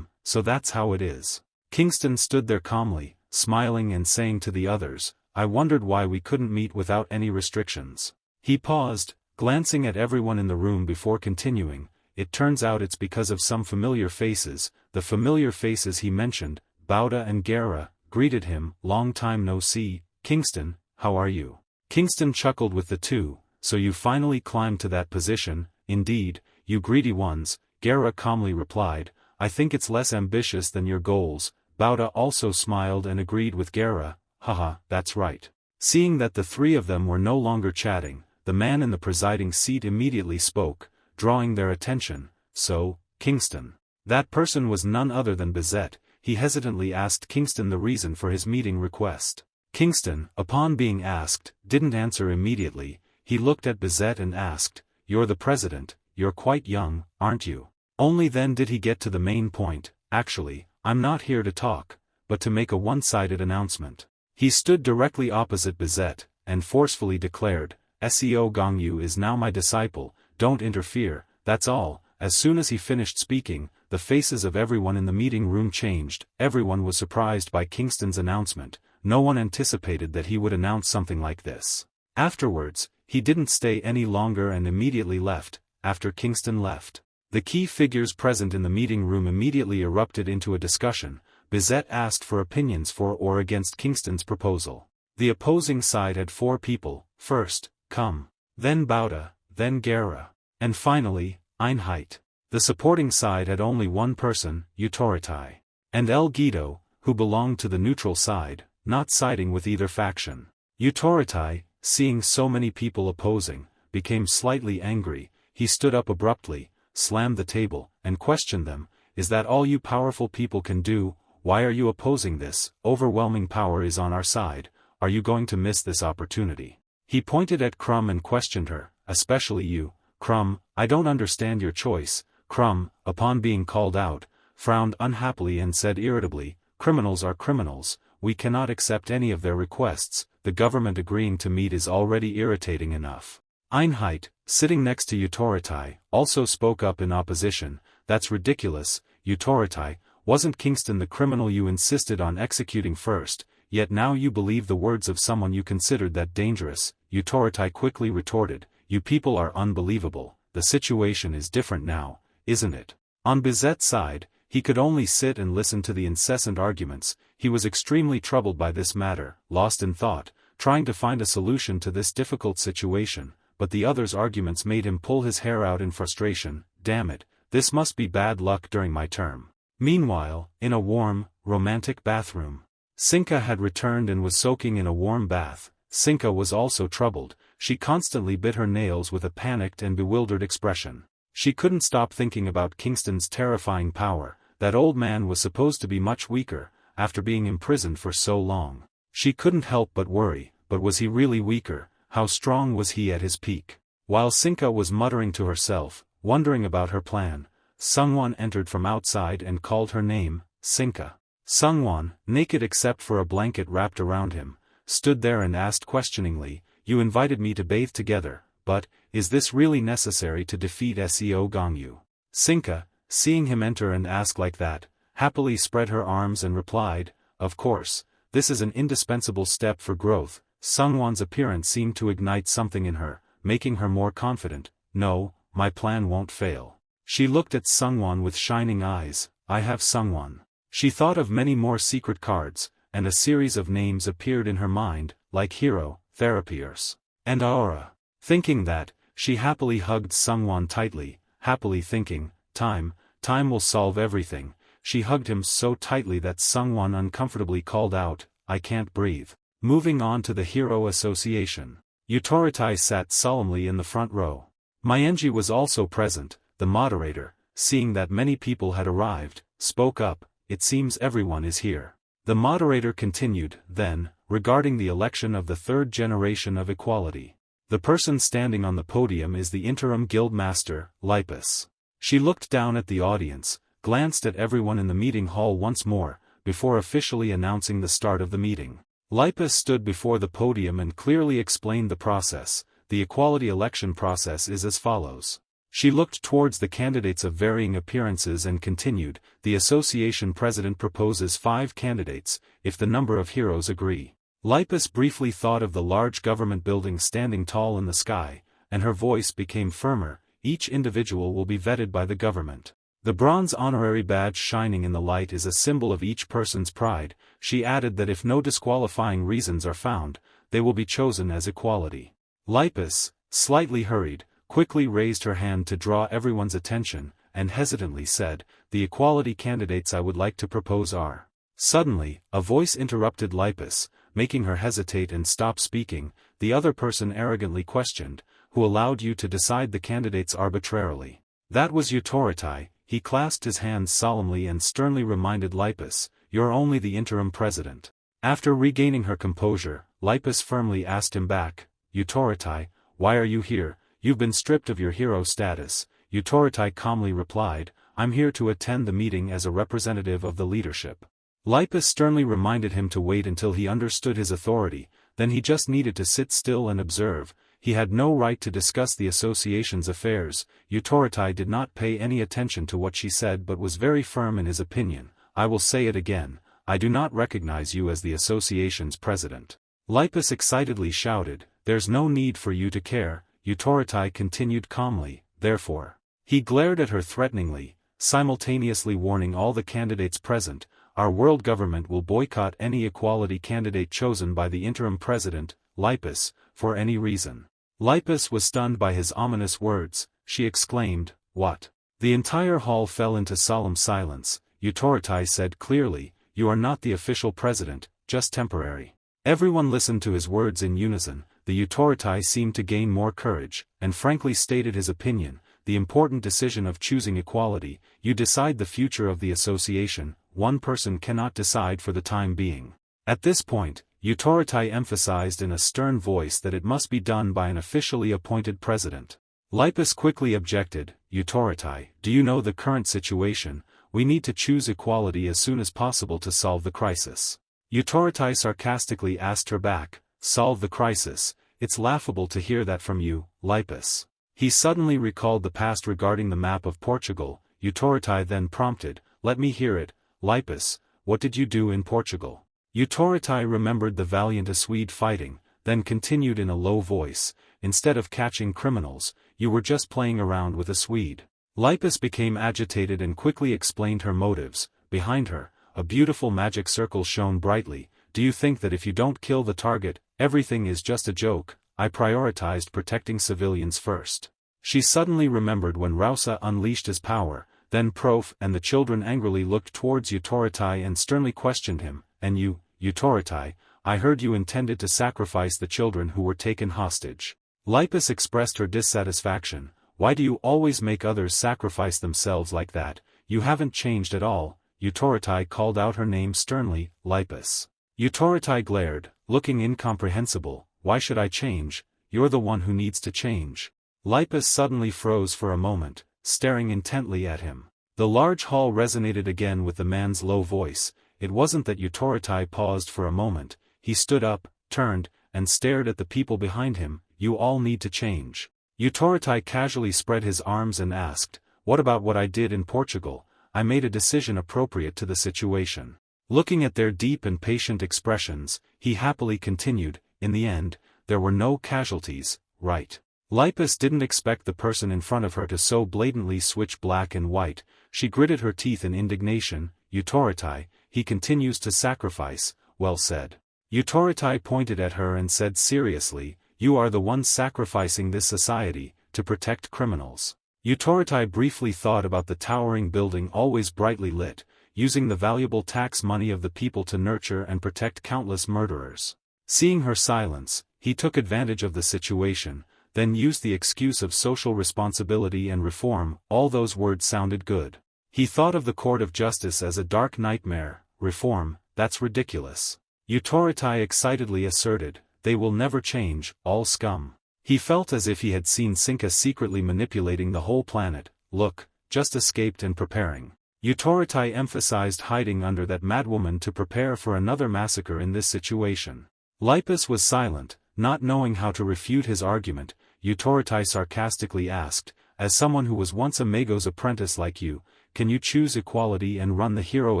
So that's how it is. Kingston stood there calmly, smiling and saying to the others, "I wondered why we couldn't meet without any restrictions." He paused, glancing at everyone in the room before continuing. "It turns out it's because of some familiar faces." The familiar faces he mentioned, Bauda and Guerra, greeted him. "Long time no see, Kingston, how are you?" Kingston chuckled with the two. "So you finally climbed to that position." "Indeed, you greedy ones," Guerra calmly replied. "I think it's less ambitious than your goals." Bauda also smiled and agreed with Guerra. "Haha, that's right." Seeing that the three of them were no longer chatting, the man in the presiding seat immediately spoke, drawing their attention. "So, Kingston." That person was none other than Bizet. He hesitantly asked Kingston the reason for his meeting request. Kingston, upon being asked, didn't answer immediately. He looked at Bizet and asked, "You're the president, you're quite young, aren't you?" Only then did he get to the main point. "Actually, I'm not here to talk, but to make a one-sided announcement." He stood directly opposite Bizet, and forcefully declared, "SEO Gangyu is now my disciple, don't interfere, that's all." As soon as he finished speaking, the faces of everyone in the meeting room changed. Everyone was surprised by Kingston's announcement. No one anticipated that he would announce something like this. Afterwards, he didn't stay any longer and immediately left. After Kingston left, the key figures present in the meeting room immediately erupted into a discussion. Bizet asked for opinions for or against Kingston's proposal. The opposing side had 4 people, first, Kum, then Bauta, then Guerra, and finally, Einheit. The supporting side had only one person, Utoritai. And El Guido, who belonged to the neutral side, not siding with either faction. Utoritai, seeing so many people opposing, became slightly angry. He stood up abruptly, slammed the table, and questioned them. Is that all you powerful people can do? Why are you opposing this? Overwhelming power is on our side. Are you going to miss this opportunity? He pointed at Crumb and questioned her, especially you, Crumb. I don't understand your choice. Crumb, upon being called out, frowned unhappily and said irritably, criminals are criminals, we cannot accept any of their requests, the government agreeing to meet is already irritating enough. Einheit, sitting next to Utoritai, also spoke up in opposition. That's ridiculous, Utoritai, wasn't Kingston the criminal you insisted on executing first, yet now you believe the words of someone you considered that dangerous? Utoritai quickly retorted, you people are unbelievable, the situation is different now, isn't it? On Bizet's side, he could only sit and listen to the incessant arguments. He was extremely troubled by this matter, lost in thought, trying to find a solution to this difficult situation, but the others' arguments made him pull his hair out in frustration. Damn it, this must be bad luck during my term. Meanwhile, in a warm, romantic bathroom, Sinka had returned and was soaking in a warm bath. Sinka was also troubled. She constantly bit her nails with a panicked and bewildered expression. She couldn't stop thinking about Kingston's terrifying power. That old man was supposed to be much weaker, after being imprisoned for so long. She couldn't help but worry, but was he really weaker? How strong was he at his peak? While Sinka was muttering to herself, wondering about her plan, Sungwon entered from outside and called her name, Sinka. Sungwon, naked except for a blanket wrapped around him, stood there and asked questioningly, you invited me to bathe together, but, is this really necessary to defeat Seo Gongyu? Sinka, seeing him enter and ask like that, happily spread her arms and replied, of course, this is an indispensable step for growth. Sungwon's appearance seemed to ignite something in her, making her more confident. No, my plan won't fail. She looked at Sungwon with shining eyes. I have Sungwon. She thought of many more secret cards, and a series of names appeared in her mind, like Hero, Therapiers, and Aura. Thinking that, she happily hugged Sungwon tightly, happily thinking, time will solve everything. She hugged him so tightly that Sungwon uncomfortably called out, I can't breathe. Moving on to the Hero Association. Utoritai sat solemnly in the front row. Myenji was also present. The moderator, seeing that many people had arrived, spoke up, it seems everyone is here. The moderator continued, then, regarding the election of the third generation of equality. The person standing on the podium is the interim guild master, Lipus. She looked down at the audience, glanced at everyone in the meeting hall once more, before officially announcing the start of the meeting. Lipus stood before the podium and clearly explained the process. The equality election process is as follows. She looked towards the candidates of varying appearances and continued, the association president proposes 5 candidates, if the number of heroes agree. Lipus briefly thought of the large government building standing tall in the sky, and her voice became firmer, each individual will be vetted by the government. The bronze honorary badge shining in the light is a symbol of each person's pride. She added that if no disqualifying reasons are found, they will be chosen as equality. Lipus, slightly hurried, quickly raised her hand to draw everyone's attention, and hesitantly said, the equality candidates I would like to propose are. Suddenly, a voice interrupted Lipus, making her hesitate and stop speaking. The other person arrogantly questioned, who allowed you to decide the candidates arbitrarily? That was Utoritai. He clasped his hands solemnly and sternly reminded Lipus, you're only the interim president. After regaining her composure, Lipus firmly asked him back, Utoritai, why are you here? You've been stripped of your hero status. Utoritai calmly replied, I'm here to attend the meeting as a representative of the leadership. Lipus sternly reminded him to wait until he understood his authority, then he just needed to sit still and observe. he had no right to discuss the association's affairs. Utorotai did not pay any attention to what she said but was very firm in his opinion. I will say it again, I do not recognize you as the association's president. Lipus excitedly shouted, there's no need for you to care, Utorotai continued calmly, therefore. He glared at her threateningly, simultaneously warning all the candidates present, our world government will boycott any equality candidate chosen by the interim president, Lipus, for any reason. Lipus was stunned by his ominous words. She exclaimed, what? The entire hall fell into solemn silence. Utorotai said clearly, you are not the official president, just temporary. Everyone listened to his words in unison. The Utorotai seemed to gain more courage, and frankly stated his opinion, the important decision of choosing equality. You decide the future of the association, one person cannot decide for the time being. At this point, Utorotai emphasized in a stern voice that it must be done by an officially appointed president. Lipus quickly objected, Utorotai, do you know the current situation? We need to choose equality as soon as possible to solve the crisis. Utorotai sarcastically asked her back, solve the crisis, it's laughable to hear that from you, Lipus. He suddenly recalled the past regarding the map of Portugal. Utorotai then prompted, let me hear it, Lipus, what did you do in Portugal? Utorotai remembered the valiant Swede fighting, then continued in a low voice, instead of catching criminals, you were just playing around with a Swede. Lipus became agitated and quickly explained her motives. Behind her, a beautiful magic circle shone brightly. Do you think that if you don't kill the target, everything is just a joke? I prioritized protecting civilians first. She suddenly remembered when Rausa unleashed his power, then Prof and the children angrily looked towards Utorotai and sternly questioned him, and you, Utorotai, I heard you intended to sacrifice the children who were taken hostage. Lipus expressed her dissatisfaction. Why do you always make others sacrifice themselves like that? You haven't changed at all. Utorotai called out her name sternly, Lipus. Utorotai glared, looking incomprehensible. Why should I change? You're the one who needs to change. Lipus suddenly froze for a moment, staring intently at him. The large hall resonated again with the man's low voice. It wasn't that Utorotai paused for a moment. He stood up, turned, and stared at the people behind him. You all need to change. Utorotai casually spread his arms and asked, what about what I did in Portugal? I made a decision appropriate to the situation. Looking at their deep and patient expressions, he happily continued, in the end, there were no casualties, right? Lipus didn't expect the person in front of her to so blatantly switch black and white. She gritted her teeth in indignation. Utorotai, he continues to sacrifice, well said. Utorotai pointed at her and said seriously, you are the one sacrificing this society, to protect criminals. Utorotai briefly thought about the towering building always brightly lit, using the valuable tax money of the people to nurture and protect countless murderers. Seeing her silence, he took advantage of the situation, then used the excuse of social responsibility and reform. All those words sounded good. He thought of the court of justice as a dark nightmare. Reform, that's ridiculous. Utorotai excitedly asserted, they will never change, all scum. He felt as if he had seen Sinka secretly manipulating the whole planet. Look, just escaped and preparing. Utorotai emphasized hiding under that madwoman to prepare for another massacre in this situation. Lipus was silent, not knowing how to refute his argument. Utorotai sarcastically asked, as someone who was once a Mago's apprentice like you, can you choose equality and run the Hero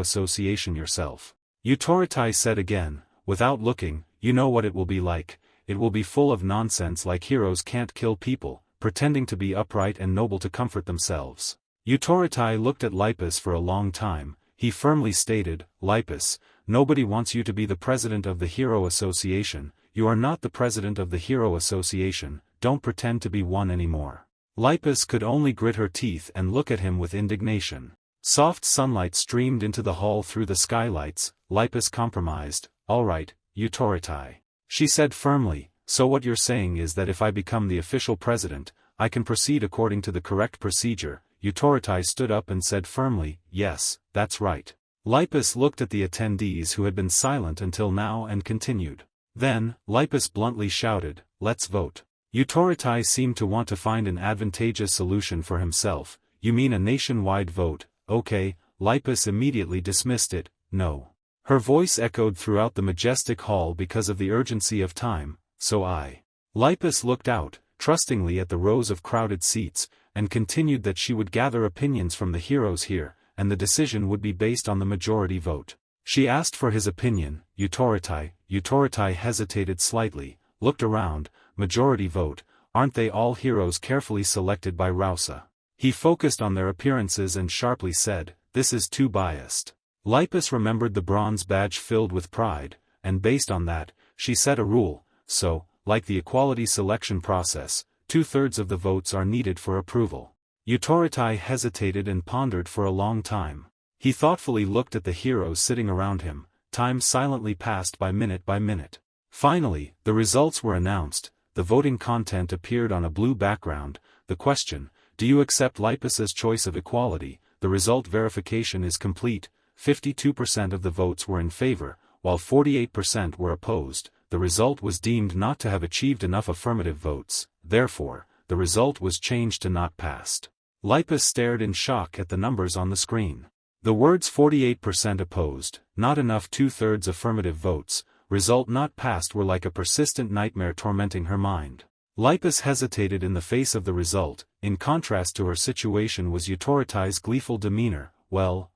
Association yourself? Utorotai said again, without looking, you know what it will be like. It will be full of nonsense like heroes can't kill people, pretending to be upright and noble to comfort themselves. Utorotai looked at Lipus for a long time. He firmly stated, Lipus, nobody wants you to be the president of the Hero Association. You are not the president of the Hero Association, don't pretend to be one anymore. Lipus could only grit her teeth and look at him with indignation. Soft sunlight streamed into the hall through the skylights. Lipus compromised, all right, Utorotai. She said firmly, so what you're saying is that if I become the official president, I can proceed according to the correct procedure. Utorotai stood up and said firmly, yes, that's right. Lipus looked at the attendees who had been silent until now and continued. Then, Lipus bluntly shouted, let's vote. Utorotai seemed to want to find an advantageous solution for himself. You mean a nationwide vote? Okay. Lipus immediately dismissed it, no. Her voice echoed throughout the majestic hall because of the urgency of time, so I Lipus looked out, trustingly at the rows of crowded seats, and continued that she would gather opinions from the heroes here, and the decision would be based on the majority vote. She asked for his opinion. Utorotai hesitated slightly, looked around. Majority vote, aren't they all heroes carefully selected by Rausa? He focused on their appearances and sharply said, this is too biased. Lipus remembered the bronze badge filled with pride, and based on that, she set a rule, so, like the equality selection process, 2/3 of the votes are needed for approval. Utorotai hesitated and pondered for a long time. He thoughtfully looked at the heroes sitting around him. Time silently passed by minute. Finally, the results were announced. The voting content appeared on a blue background. The question, do you accept Lipus's choice of equality? The result verification is complete. 52% of the votes were in favor, while 48% were opposed. The result was deemed not to have achieved enough affirmative votes. Therefore, the result was changed to not passed. Lipus stared in shock at the numbers on the screen. The words 48% opposed, not enough 2/3 affirmative votes, result not passed were like a persistent nightmare tormenting her mind. Lipus hesitated in the face of the result. In contrast to her situation was Utoritai's gleeful demeanor. Well.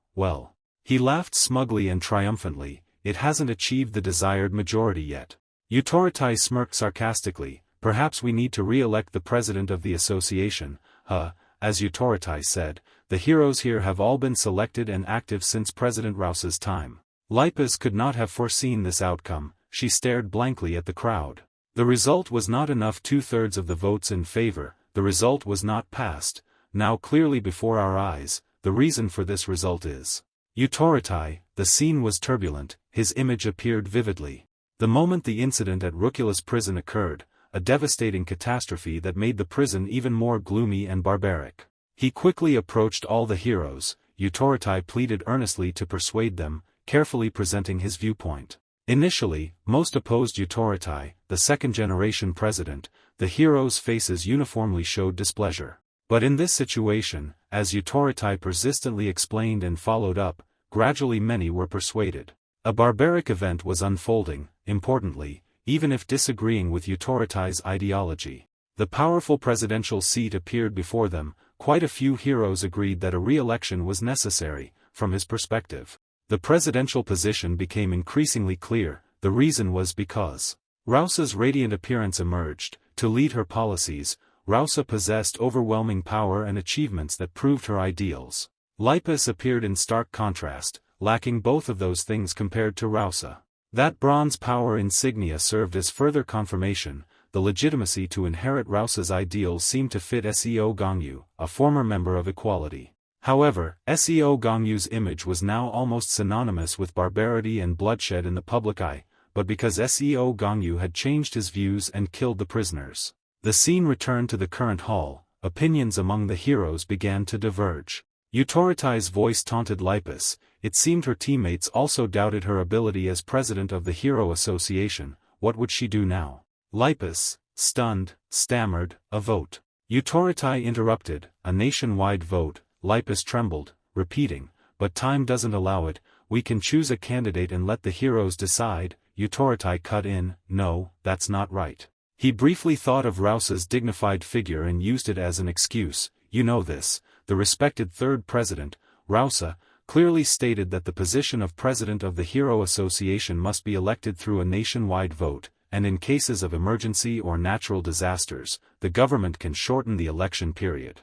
He laughed smugly and triumphantly. It hasn't achieved the desired majority yet. Utorotai smirked sarcastically. Perhaps we need to re-elect the president of the association. As Utorotai said, the heroes here have all been selected and active since President Rausa's time. Lipus could not have foreseen this outcome. She stared blankly at the crowd. The result was not enough 2/3 of the votes in favor. The result was not passed. Now clearly before our eyes, the reason for this result is Utorotai. The scene was turbulent. His image appeared vividly. The moment the incident at Rucula's prison occurred, a devastating catastrophe that made the prison even more gloomy and barbaric. He quickly approached all the heroes. Utorotai pleaded earnestly to persuade them, carefully presenting his viewpoint. Initially, most opposed Utorotai, the second-generation president. The heroes' faces uniformly showed displeasure. But in this situation, as Utorotai persistently explained and followed up, gradually many were persuaded. A barbaric event was unfolding. Importantly, even if disagreeing with Utoritai's ideology, the powerful presidential seat appeared before them. Quite a few heroes agreed that a re-election was necessary. From his perspective, the presidential position became increasingly clear. The reason was because Rausa's radiant appearance emerged. To lead her policies, Rausa possessed overwhelming power and achievements that proved her ideals. Lipus appeared in stark contrast, lacking both of those things compared to Rausa. That bronze power insignia served as further confirmation. The legitimacy to inherit Rausa's ideals seemed to fit Seo Gongyu, a former member of Equality. However, Seo Gongyu's image was now almost synonymous with barbarity and bloodshed in the public eye, but because Seo Gongyu had changed his views and killed the prisoners. The scene returned to the current hall. Opinions among the heroes began to diverge. Utoritai's voice taunted Lipus. It seemed her teammates also doubted her ability as president of the Hero Association. What would she do now? Lipus, stunned, stammered, a vote. Utorotai interrupted. A nationwide vote. Lipus trembled, repeating, but time doesn't allow it. We can choose a candidate and let the heroes decide. Utorotai cut in. No, that's not right. He briefly thought of Rausa's dignified figure and used it as an excuse. You know this. The respected third president, Rausa, clearly stated that the position of president of the Hero Association must be elected through a nationwide vote, and in cases of emergency or natural disasters, the government can shorten the election period.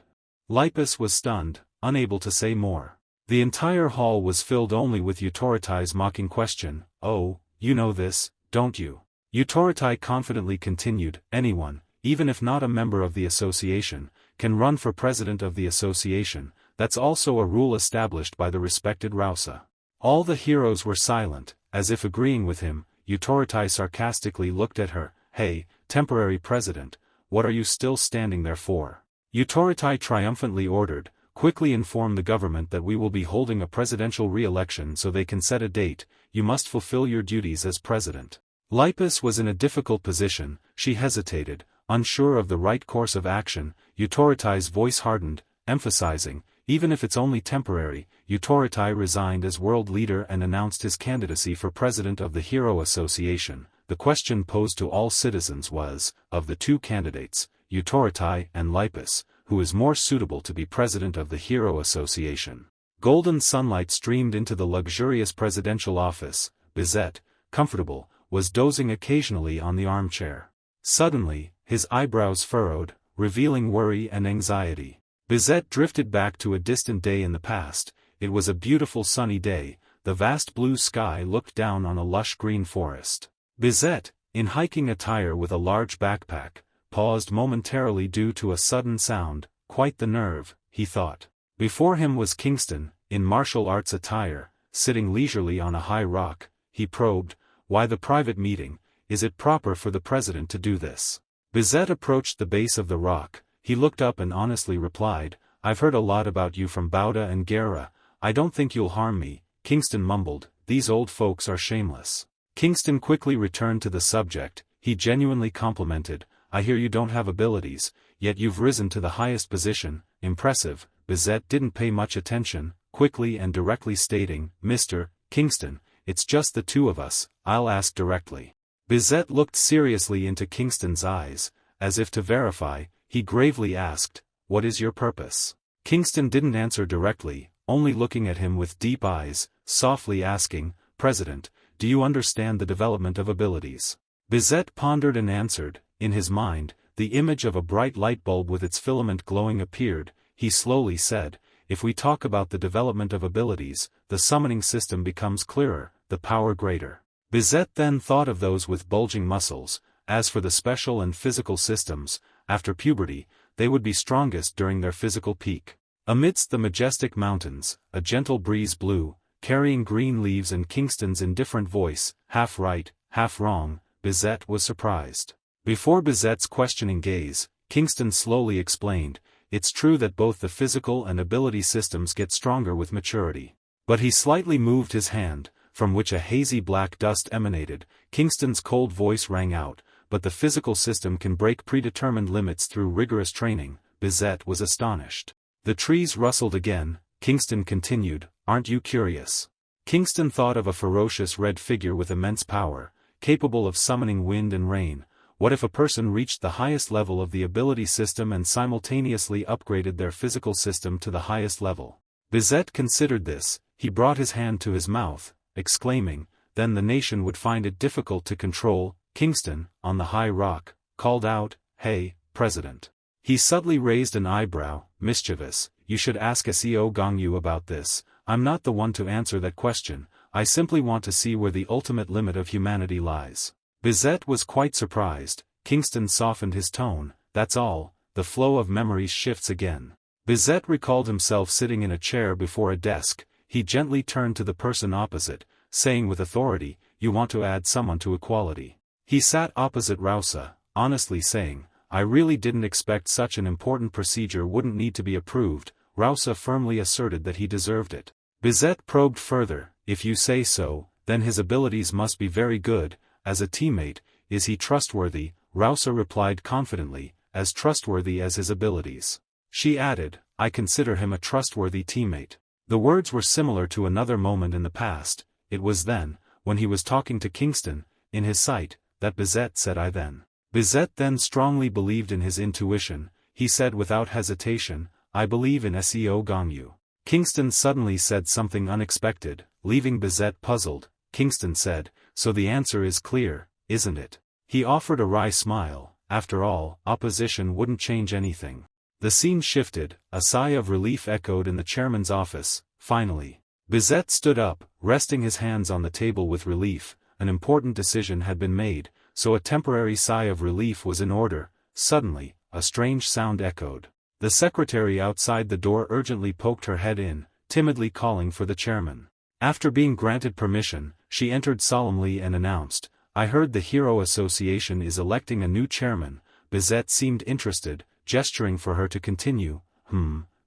Lipus was stunned, unable to say more. The entire hall was filled only with Utoritai's mocking question. Oh, you know this, don't you? Utorotai confidently continued. Anyone, even if not a member of the association, can run for president of the association. That's also a rule established by the respected Rausa. All the heroes were silent, as if agreeing with him. Utorotai sarcastically looked at her. Hey, temporary president, what are you still standing there for? Utorotai triumphantly ordered, quickly inform the government that we will be holding a presidential re-election so they can set a date. You must fulfill your duties as president. Lipus was in a difficult position. She hesitated, unsure of the right course of action. Utoritai's voice hardened, emphasizing, even if it's only temporary. Utorotai resigned as world leader and announced his candidacy for president of the Hero Association. the question posed to all citizens was, of the two candidates, Utorotai and Lipus, who is more suitable to be president of the Hero Association? Golden sunlight streamed into the luxurious presidential office. Bizet, comfortable, was dozing occasionally on the armchair. Suddenly, his eyebrows furrowed, revealing worry and anxiety. Bizet drifted back to a distant day in the past. It was a beautiful sunny day. The vast blue sky looked down on a lush green forest. Bizet, in hiking attire with a large backpack, paused momentarily due to a sudden sound. Quite the nerve, he thought. Before him was Kingston, in martial arts attire, sitting leisurely on a high rock. He probed, "Why the private meeting? Is it proper for the president to do this?" Bizet approached the base of the rock. He looked up and honestly replied, "I've heard a lot about you from Bauda and Guerra. I don't think you'll harm me." Kingston mumbled, "These old folks are shameless." Kingston quickly returned to the subject. He genuinely complimented, "I hear you don't have abilities, yet you've risen to the highest position. Impressive." Bizet didn't pay much attention, quickly and directly stating, "Mr. Kingston, it's just the two of us, I'll ask directly." Bizet looked seriously into Kingston's eyes, as if to verify. He gravely asked, "What is your purpose?" Kingston didn't answer directly, only looking at him with deep eyes, softly asking, "President, do you understand the development of abilities?" Bizet pondered and answered. In his mind, the image of a bright light bulb with its filament glowing appeared. He slowly said, "If we talk about the development of abilities, the summoning system becomes clearer, the power greater." Bizet then thought of those with bulging muscles. As for the special and physical systems, after puberty, they would be strongest during their physical peak. Amidst the majestic mountains, a gentle breeze blew, carrying green leaves, and Kingston's indifferent voice, half right, half wrong. Bizet was surprised. Before Bizet's questioning gaze, Kingston slowly explained, "It's true that both the physical and ability systems get stronger with maturity." But he slightly moved his hand, from which a hazy black dust emanated. Kingston's cold voice rang out, "But the physical system can break predetermined limits through rigorous training." Bizet was astonished. The trees rustled again. Kingston continued, "Aren't you curious?" Kingston thought of a ferocious red figure with immense power, capable of summoning wind and rain. What if a person reached the highest level of the ability system and simultaneously upgraded their physical system to the highest level? Bizet considered this. He brought his hand to his mouth, exclaiming, "Then the nation would find it difficult to control." Kingston, on the high rock, called out, "Hey, President." He subtly raised an eyebrow, mischievous, "You should ask SEO Gongyu about this. I'm not the one to answer that question. I simply want to see where the ultimate limit of humanity lies." Bizet was quite surprised. Kingston softened his tone, "That's all." The flow of memories shifts again. Bizet recalled himself sitting in a chair before a desk. He gently turned to the person opposite, saying with authority, "You want to add someone to equality." He sat opposite Rausa, honestly saying, "I really didn't expect such an important procedure wouldn't need to be approved." Rausa firmly asserted that he deserved it. Bizet probed further, "If you say so, then his abilities must be very good. As a teammate, is he trustworthy?" Rausa replied confidently, "As trustworthy as his abilities." She added, "I consider him a trustworthy teammate." The words were similar to another moment in the past. It was then, when he was talking to Kingston, in his sight, that Bizet said "I then." Bizet then strongly believed in his intuition. He said without hesitation, "I believe in SEO Gongyu." Kingston suddenly said something unexpected, leaving Bizet puzzled. Kingston said, "So the answer is clear, isn't it?" He offered a wry smile. After all, opposition wouldn't change anything. The scene shifted. A sigh of relief echoed in the chairman's office. Finally, Bizet stood up, resting his hands on the table with relief. An important decision had been made, so a temporary sigh of relief was in order. Suddenly, a strange sound echoed. The secretary outside the door urgently poked her head in, timidly calling for the chairman. After being granted permission, she entered solemnly and announced, "I heard the Hero Association is electing a new chairman." Bizet seemed interested, gesturing for her to continue.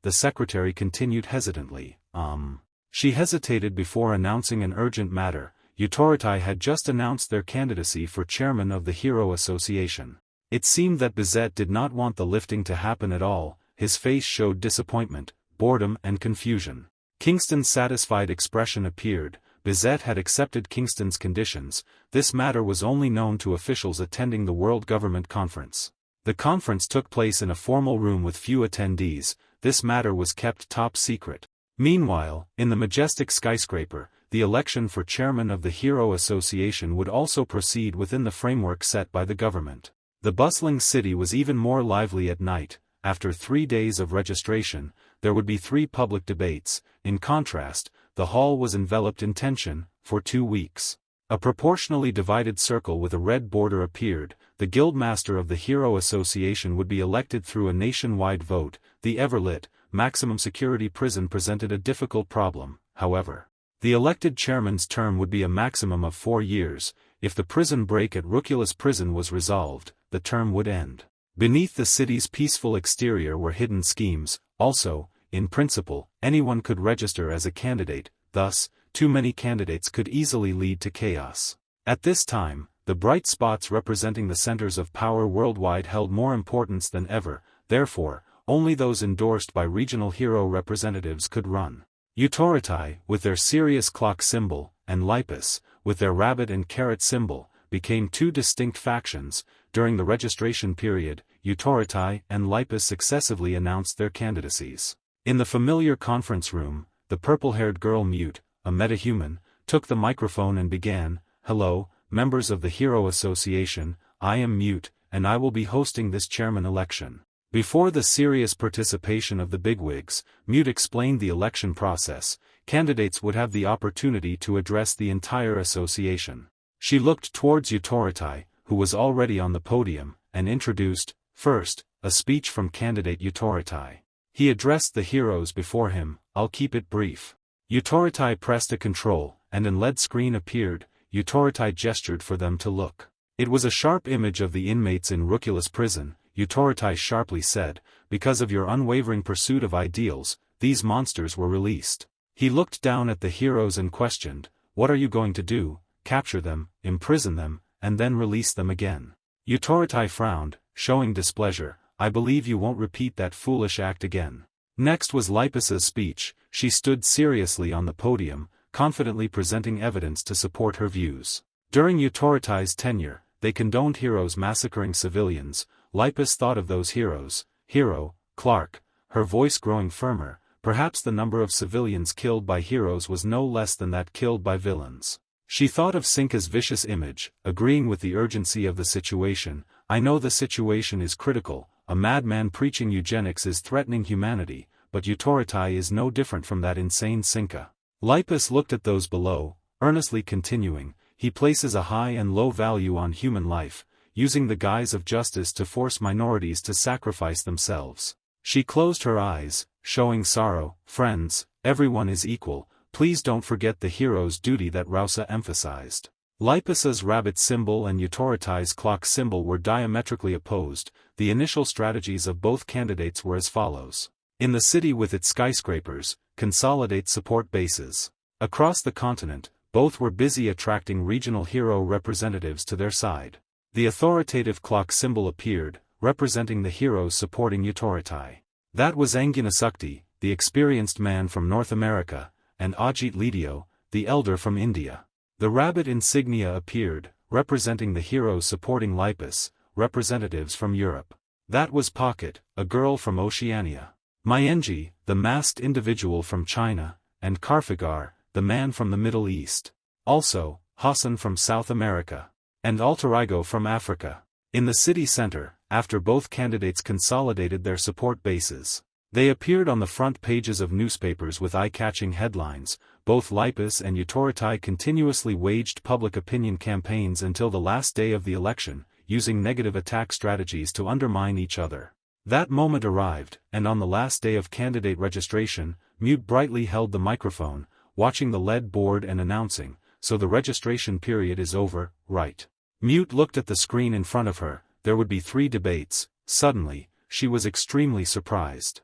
The secretary continued hesitantly, She hesitated before announcing an urgent matter. Utorotai had just announced their candidacy for chairman of the Hero Association. It seemed that Bizet did not want the lifting to happen at all. His face showed disappointment, boredom and confusion. Kingston's satisfied expression appeared. Bizet had accepted Kingston's conditions. This matter was only known to officials attending the World Government Conference. The conference took place in a formal room with few attendees. This matter was kept top secret. Meanwhile, in the majestic skyscraper, the election for chairman of the Hero Association would also proceed within the framework set by the government. The bustling city was even more lively at night. After 3 days of registration, there would be 3 public debates. In contrast, the hall was enveloped in tension. For 2 weeks, a proportionally divided circle with a red border appeared. The guildmaster of the Hero Association would be elected through a nationwide vote. The ever-lit, maximum security prison presented a difficult problem, however. The elected chairman's term would be a maximum of 4 years. If the prison break at Ruculus prison was resolved, the term would end. Beneath the city's peaceful exterior were hidden schemes. Also, in principle, anyone could register as a candidate, thus, too many candidates could easily lead to chaos. At this time, the bright spots representing the centers of power worldwide held more importance than ever. Therefore, only those endorsed by regional hero representatives could run. Utorotai, with their Sirius clock symbol, and Lipus, with their rabbit and carrot symbol, became 2 distinct factions. During the registration period, Utorotai and Lipus successively announced their candidacies. In the familiar conference room, the purple-haired girl Mute, a metahuman, took the microphone and began, "Hello, members of the Hero Association, I am Mute, and I will be hosting this chairman election." Before the serious participation of the bigwigs, Mute explained the election process. Candidates would have the opportunity to address the entire association. She looked towards Utorotai, who was already on the podium, and introduced, first, a speech from candidate Utorotai. He addressed the heroes before him. "I'll keep it brief." Utorotai pressed a control, and an LED screen appeared. Utorotai gestured for them to look. It was a sharp image of the inmates in Ruculus prison. Utorotai sharply said, "Because of your unwavering pursuit of ideals, these monsters were released." He looked down at the heroes and questioned, "What are you going to do? Capture them, imprison them, and then release them again?" Utorotai frowned, showing displeasure. "I believe you won't repeat that foolish act again." Next was Lipus's speech. She stood seriously on the podium, confidently presenting evidence to support her views. During Utorotai's tenure, they condoned heroes massacring civilians. Lipus thought of those heroes. Hero, Clark, her voice growing firmer. Perhaps the number of civilians killed by heroes was no less than that killed by villains. She thought of Sinka's vicious image, agreeing with the urgency of the situation. "I know the situation is critical. A madman preaching eugenics is threatening humanity, but Utorotai is no different from that insane Sinka." Lipus looked at those below, earnestly continuing, "He places a high and low value on human life, using the guise of justice to force minorities to sacrifice themselves." She closed her eyes, showing sorrow. "Friends, everyone is equal. Please don't forget the hero's duty that Rausa emphasized." Lipus's rabbit symbol and Utorotai's clock symbol were diametrically opposed. The initial strategies of both candidates were as follows. In the city with its skyscrapers, consolidate support bases. Across the continent, both were busy attracting regional hero representatives to their side. The authoritative clock symbol appeared, representing the heroes supporting Utorotai. That was Angunasukti, the experienced man from North America, and Ajit Lidio, the elder from India. The rabbit insignia appeared, representing the heroes supporting Lipus, representatives from Europe. That was Pocket, a girl from Oceania. Myenji, the masked individual from China, and Karfagar, the man from the Middle East. Also, Hassan from South America. And Altarigo from Africa. In the city center, after both candidates consolidated their support bases, they appeared on the front pages of newspapers with eye-catching headlines. Both Lipus and Utorotai continuously waged public opinion campaigns until the last day of the election, using negative attack strategies to undermine each other. That moment arrived, and on the last day of candidate registration, Mute brightly held the microphone, watching the LED board and announcing, "So the registration period is over, right?" Mute looked at the screen in front of her. There would be 3 debates. Suddenly, she was extremely surprised.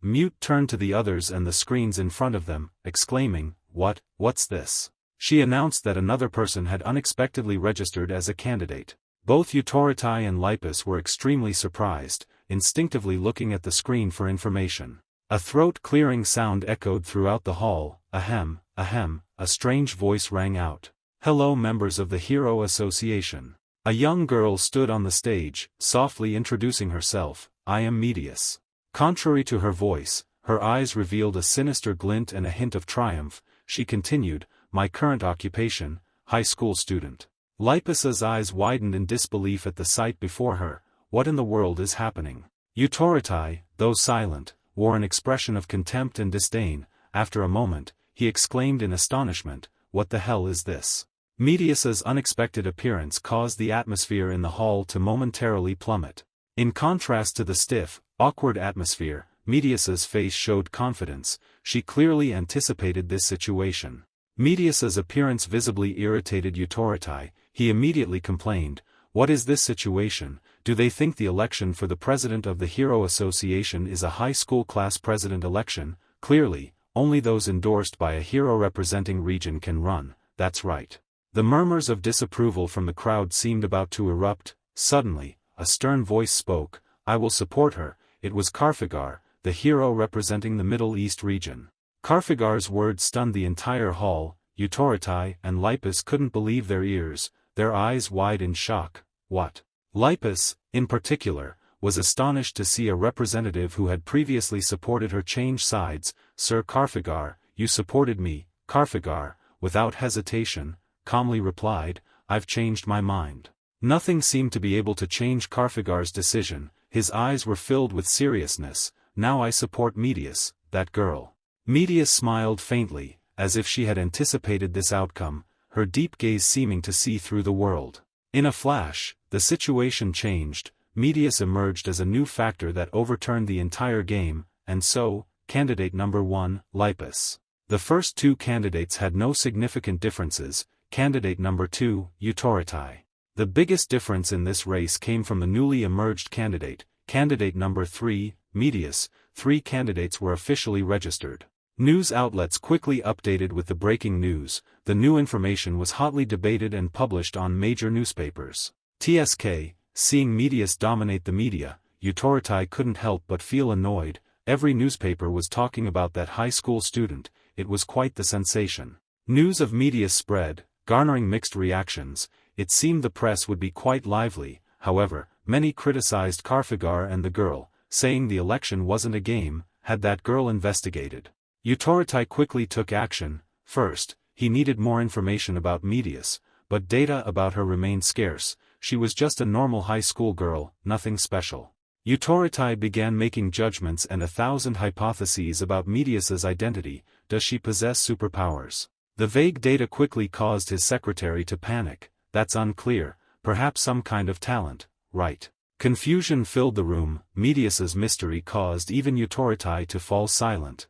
Mute turned to the others and the screens in front of them, exclaiming, What's this?" She announced that another person had unexpectedly registered as a candidate. Both Utorotai and Lipus were extremely surprised, instinctively looking at the screen for information. A throat-clearing sound echoed throughout the hall. "Ahem, ahem, a strange voice rang out. Hello members of the Hero Association. A young girl stood on the stage, softly introducing herself, I am Medius. Contrary to her voice, her eyes revealed a sinister glint and a hint of triumph. She continued, my current occupation, high school student. Lipus's eyes widened in disbelief at the sight before her. What in the world is happening? Utorotai, though silent, wore an expression of contempt and disdain. After a moment, he exclaimed in astonishment, what the hell is this? Medius's unexpected appearance caused the atmosphere in the hall to momentarily plummet. In contrast to the stiff, awkward atmosphere, Medius's face showed confidence. She clearly anticipated this situation. Medius's appearance visibly irritated Utorotai. He immediately complained, what is this situation? Do they think the election for the president of the Hero Association is a high school class president election? Clearly, only those endorsed by a hero representing region can run, that's right. The murmurs of disapproval from the crowd seemed about to erupt. Suddenly, a stern voice spoke, I will support her. It was Karfagar, the hero representing the Middle East region. Karfagar's words stunned the entire hall. Utorotai and Lipus couldn't believe their ears, their eyes wide in shock. What? Lipus, in particular, was astonished to see a representative who had previously supported her change sides. Sir Karfagar, you supported me. Karfagar, without hesitation, calmly replied, I've changed my mind. Nothing seemed to be able to change Karfagar's decision. His eyes were filled with seriousness. Now I support Medius, that girl. Medius smiled faintly, as if she had anticipated this outcome, her deep gaze seeming to see through the world. In a flash, the situation changed. Medius emerged as a new factor that overturned the entire game, and so, candidate number 1, Lipus. The first two candidates had no significant differences. Candidate number 2, Utorotai. The biggest difference in this race came from the newly emerged candidate, candidate number 3, Medius. 3 candidates were officially registered. News outlets quickly updated with the breaking news. The new information was hotly debated and published on major newspapers. TSK, seeing Medius dominate the media, Utorotai couldn't help but feel annoyed. Every newspaper was talking about that high school student. It was quite the sensation. News of Medius spread, garnering mixed reactions. It seemed the press would be quite lively. However, many criticized Karfagar and the girl, saying the election wasn't a game. Had that girl investigated? Utorotai quickly took action. First, he needed more information about Medius, but data about her remained scarce. She was just a normal high school girl, nothing special. Utorotai began making judgments and 1,000 hypotheses about Medius's identity. Does she possess superpowers? The vague data quickly caused his secretary to panic. That's unclear, perhaps some kind of talent, right? Confusion filled the room. Medius's mystery caused even Utorotai to fall silent.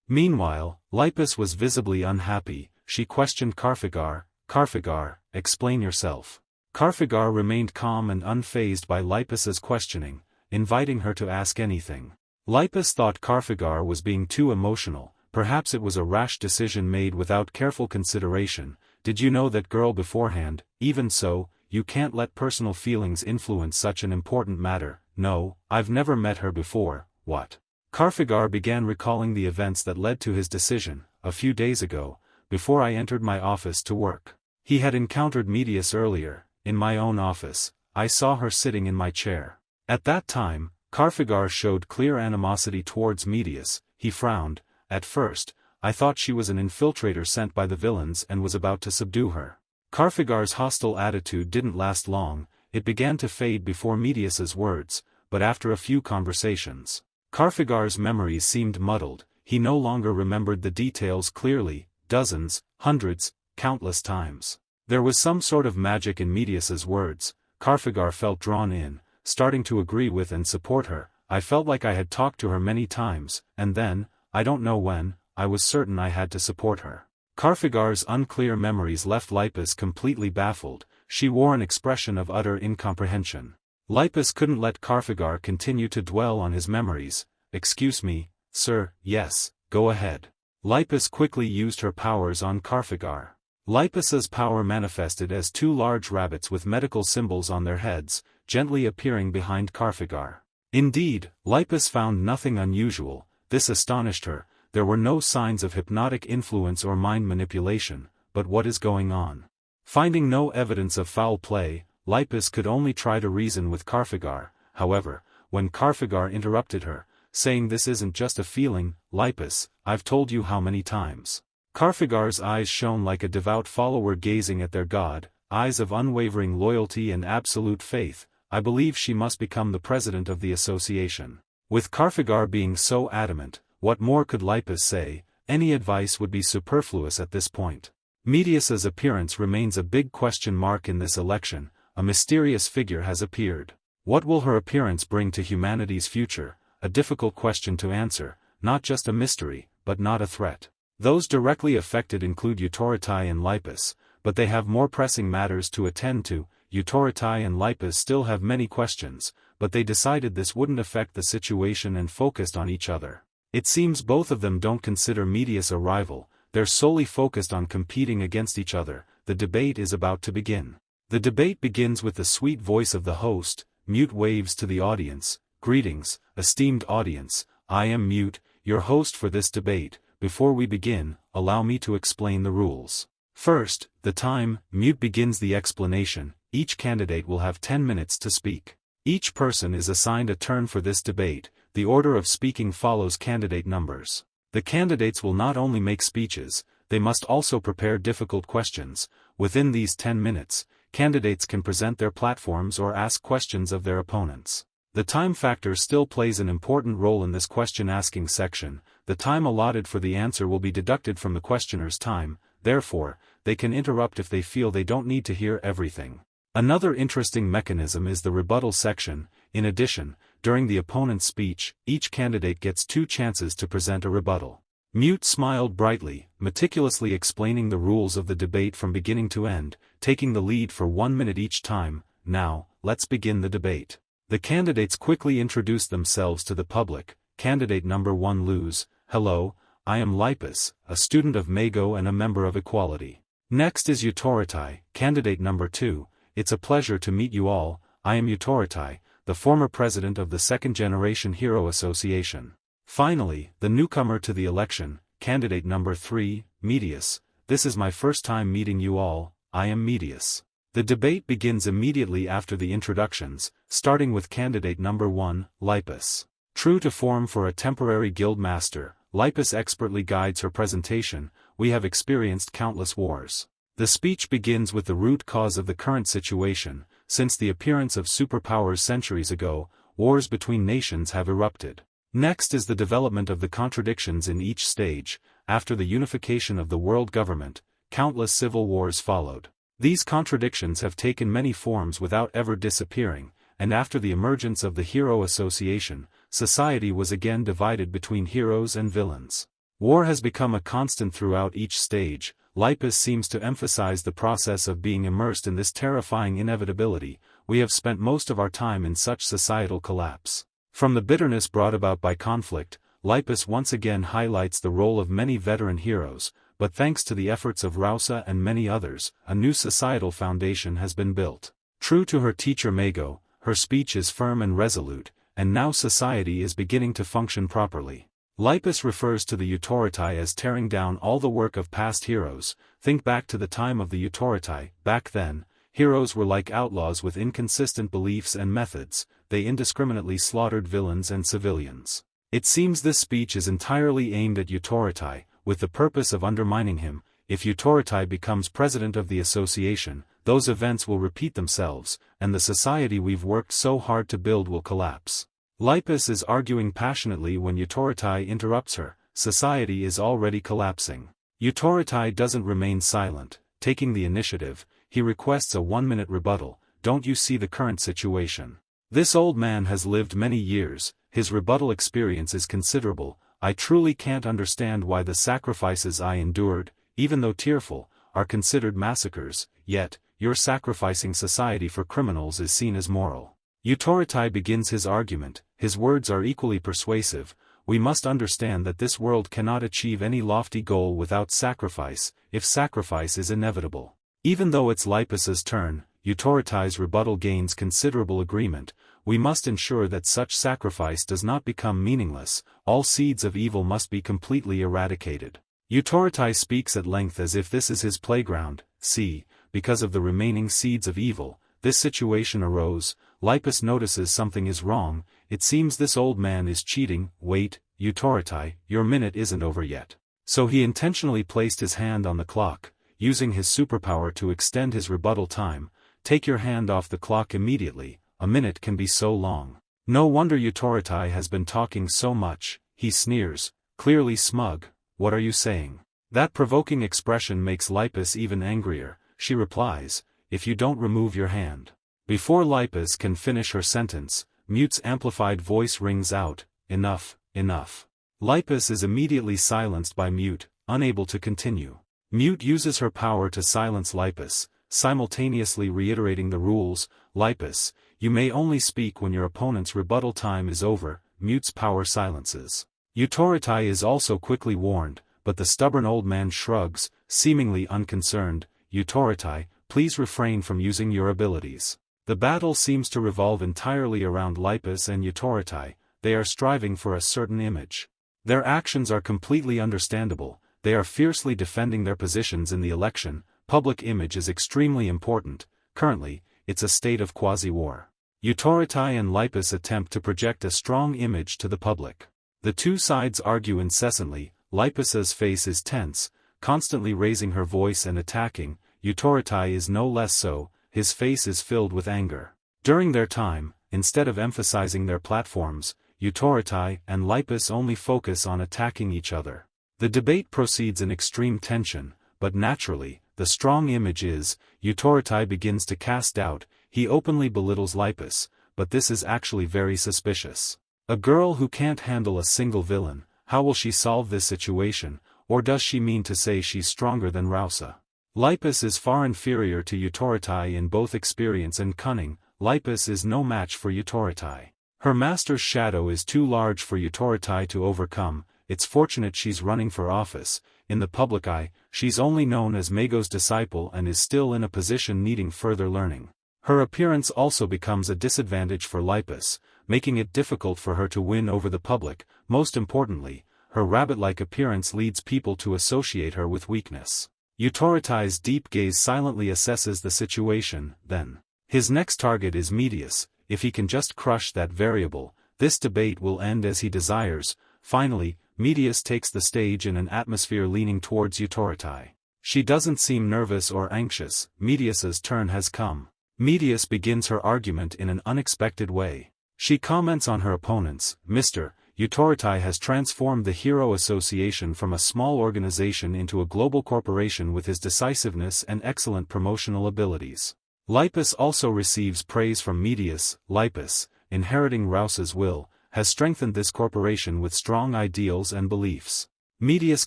Meanwhile, Lipus was visibly unhappy. She questioned Karfagar. Karfagar, explain yourself. Karfagar remained calm and unfazed by Lipus's questioning, inviting her to ask anything. Lipus thought Karfagar was being too emotional. Perhaps it was a rash decision made without careful consideration. Did you know that girl beforehand? Even so, you can't let personal feelings influence such an important matter. No, I've never met her before. What? Karfagar began recalling the events that led to his decision. A few days ago, before I entered my office to work, he had encountered Medius earlier. In my own office, I saw her sitting in my chair. At that time, Karfagar showed clear animosity towards Medius. He frowned. At first, I thought she was an infiltrator sent by the villains and was about to subdue her. Karfagar's hostile attitude didn't last long. It began to fade before Medius's words, but after a few conversations, Karfagar's memories seemed muddled. He no longer remembered the details clearly. Dozens, hundreds, countless times. There was some sort of magic in Medius's words. Karfagar felt drawn in, starting to agree with and support her. I felt like I had talked to her many times, and then, I don't know when, I was certain I had to support her. Karfagar's unclear memories left Lipus completely baffled. She wore an expression of utter incomprehension. Lipus couldn't let Karfagar continue to dwell on his memories. Excuse me, sir. Yes, go ahead. Lipus quickly used her powers on Karfagar. Lipus's power manifested as 2 large rabbits with medical symbols on their heads, gently appearing behind Karfagar. Indeed, Lipus found nothing unusual. This astonished her. there were no signs of hypnotic influence or mind manipulation, but what is going on? Finding no evidence of foul play, Lipus could only try to reason with Carfagar. However, when Carfagar interrupted her, saying this isn't just a feeling, Lipus, I've told you how many times. Carfagar's eyes shone like a devout follower gazing at their god, eyes of unwavering loyalty and absolute faith. I believe she must become the president of the association. With Carfagar being so adamant, what more could Lipus say? Any advice would be superfluous at this point. Medius's appearance remains a big question mark in this election. A mysterious figure has appeared. What will her appearance bring to humanity's future? A difficult question to answer, not just a mystery, but not a threat. Those directly affected include Utorotai and Lipus, but they have more pressing matters to attend to. Utorotai and Lipus still have many questions, but they decided this wouldn't affect the situation and focused on each other. It seems both of them don't consider Medius a rival, they're solely focused on competing against each other. The debate is about to begin. The debate begins with the sweet voice of the host. Mute waves to the audience. Greetings, esteemed audience, I am Mute, your host for this debate. Before we begin, allow me to explain the rules. First, the time. Mute begins the explanation. Each candidate will have 10 minutes to speak. Each person is assigned a turn for this debate. The order of speaking follows candidate numbers. The candidates will not only make speeches, they must also prepare difficult questions. Within these 10 minutes, candidates can present their platforms or ask questions of their opponents. The time factor still plays an important role in this question-asking section. The time allotted for the answer will be deducted from the questioner's time, therefore, they can interrupt if they feel they don't need to hear everything. Another interesting mechanism is the rebuttal section. In addition, during the opponent's speech, each candidate gets 2 chances to present a rebuttal. Mute smiled brightly, meticulously explaining the rules of the debate from beginning to end, taking the lead for 1 minute each time. Now, let's begin the debate. The candidates quickly introduced themselves to the public. Candidate number 1 Luz, hello, I am Lipus, a student of Mago and a member of Equality. Next is Utorotai, candidate number 2, it's a pleasure to meet you all, I am Utorotai, the former president of the Second Generation Hero Association. Finally, the newcomer to the election, candidate number 3, Medius, this is my first time meeting you all, I am Medius. The debate begins immediately after the introductions, starting with candidate number 1, Lipus. True to form for a temporary guild master, Lipus expertly guides her presentation. We have experienced countless wars. The speech begins with the root cause of the current situation. Since the appearance of superpowers centuries ago, wars between nations have erupted. Next is the development of the contradictions in each stage. After the unification of the world government, countless civil wars followed. These contradictions have taken many forms without ever disappearing, and after the emergence of the Hero Association, society was again divided between heroes and villains. War has become a constant throughout each stage. Lipus seems to emphasize the process of being immersed in this terrifying inevitability. We have spent most of our time in such societal collapse. From the bitterness brought about by conflict, Lipus once again highlights the role of many veteran heroes, but thanks to the efforts of Rausa and many others, a new societal foundation has been built. True to her teacher Mago, her speech is firm and resolute, and now society is beginning to function properly. Lipus refers to the Utorotai as tearing down all the work of past heroes. Think back to the time of the Utorotai. Back then, heroes were like outlaws with inconsistent beliefs and methods. They indiscriminately slaughtered villains and civilians. It seems this speech is entirely aimed at Utorotai, with the purpose of undermining him. If Utorotai becomes president of the association, those events will repeat themselves, and the society we've worked so hard to build will collapse. Lipus is arguing passionately when Utorotai interrupts her. Society is already collapsing. Utorotai doesn't remain silent. Taking the initiative, he requests a 1-minute rebuttal. Don't you see the current situation? This old man has lived many years, his rebuttal experience is considerable. I truly can't understand why the sacrifices I endured, even though tearful, are considered massacres, yet, your sacrificing society for criminals is seen as moral. Utorotai begins his argument. His words are equally persuasive. We must understand that this world cannot achieve any lofty goal without sacrifice, if sacrifice is inevitable. Even though it's Lipus's turn, Utorotai's rebuttal gains considerable agreement. we must ensure that such sacrifice does not become meaningless, all seeds of evil must be completely eradicated. Utorotai speaks at length as if this is his playground. See, because of the remaining seeds of evil, this situation arose. Lipus notices something is wrong. It seems this old man is cheating. Wait, Utorotai, your minute isn't over yet. So he intentionally placed his hand on the clock, using his superpower to extend his rebuttal time. Take your hand off the clock immediately, a minute can be so long. No wonder Utorotai has been talking so much, he sneers, clearly smug. What are you saying? That provoking expression makes Lipus even angrier. She replies, if you don't remove your hand. Before Lipus can finish her sentence, Mute's amplified voice rings out, enough, enough. Lipus is immediately silenced by Mute, unable to continue. Mute uses her power to silence Lipus, simultaneously reiterating the rules. Lipus, you may only speak when your opponent's rebuttal time is over. Mute's power silences. Utorotai is also quickly warned, but the stubborn old man shrugs, seemingly unconcerned. Utorotai, please refrain from using your abilities. The battle seems to revolve entirely around Lipus and Utorotai. They are striving for a certain image. Their actions are completely understandable. They are fiercely defending their positions in the election. Public image is extremely important. Currently, it's a state of quasi-war. Utorotai and Lipus attempt to project a strong image to the public. The two sides argue incessantly. Lipus's face is tense, constantly raising her voice and attacking. Utorotai is no less so, his face is filled with anger. During their time, instead of emphasizing their platforms, Utorotai and Lipus only focus on attacking each other. The debate proceeds in extreme tension, but naturally, the strong image is, Utorotai begins to cast doubt. He openly belittles Lipus, but this is actually very suspicious. A girl who can't handle a single villain, how will she solve this situation, or does she mean to say she's stronger than Rausa? Lipus is far inferior to Utorotai in both experience and cunning. Lipus is no match for Utorotai. Her master's shadow is too large for Utorotai to overcome. It's fortunate she's running for office. In the public eye, she's only known as Mago's disciple and is still in a position needing further learning. Her appearance also becomes a disadvantage for Lipus, making it difficult for her to win over the public. Most importantly, her rabbit-like appearance leads people to associate her with weakness. Utoratai's deep gaze silently assesses the situation, then. His next target is Medius. If he can just crush that variable, this debate will end as he desires. Finally, Medius takes the stage in an atmosphere leaning towards Utorotai. She doesn't seem nervous or anxious. Medius's turn has come. Medius begins her argument in an unexpected way. She comments on her opponents. Mr. Utorotai has transformed the Hero Association from a small organization into a global corporation with his decisiveness and excellent promotional abilities. Lipus also receives praise from Medius. Lipus, inheriting Rausa's will, has strengthened this corporation with strong ideals and beliefs. Medius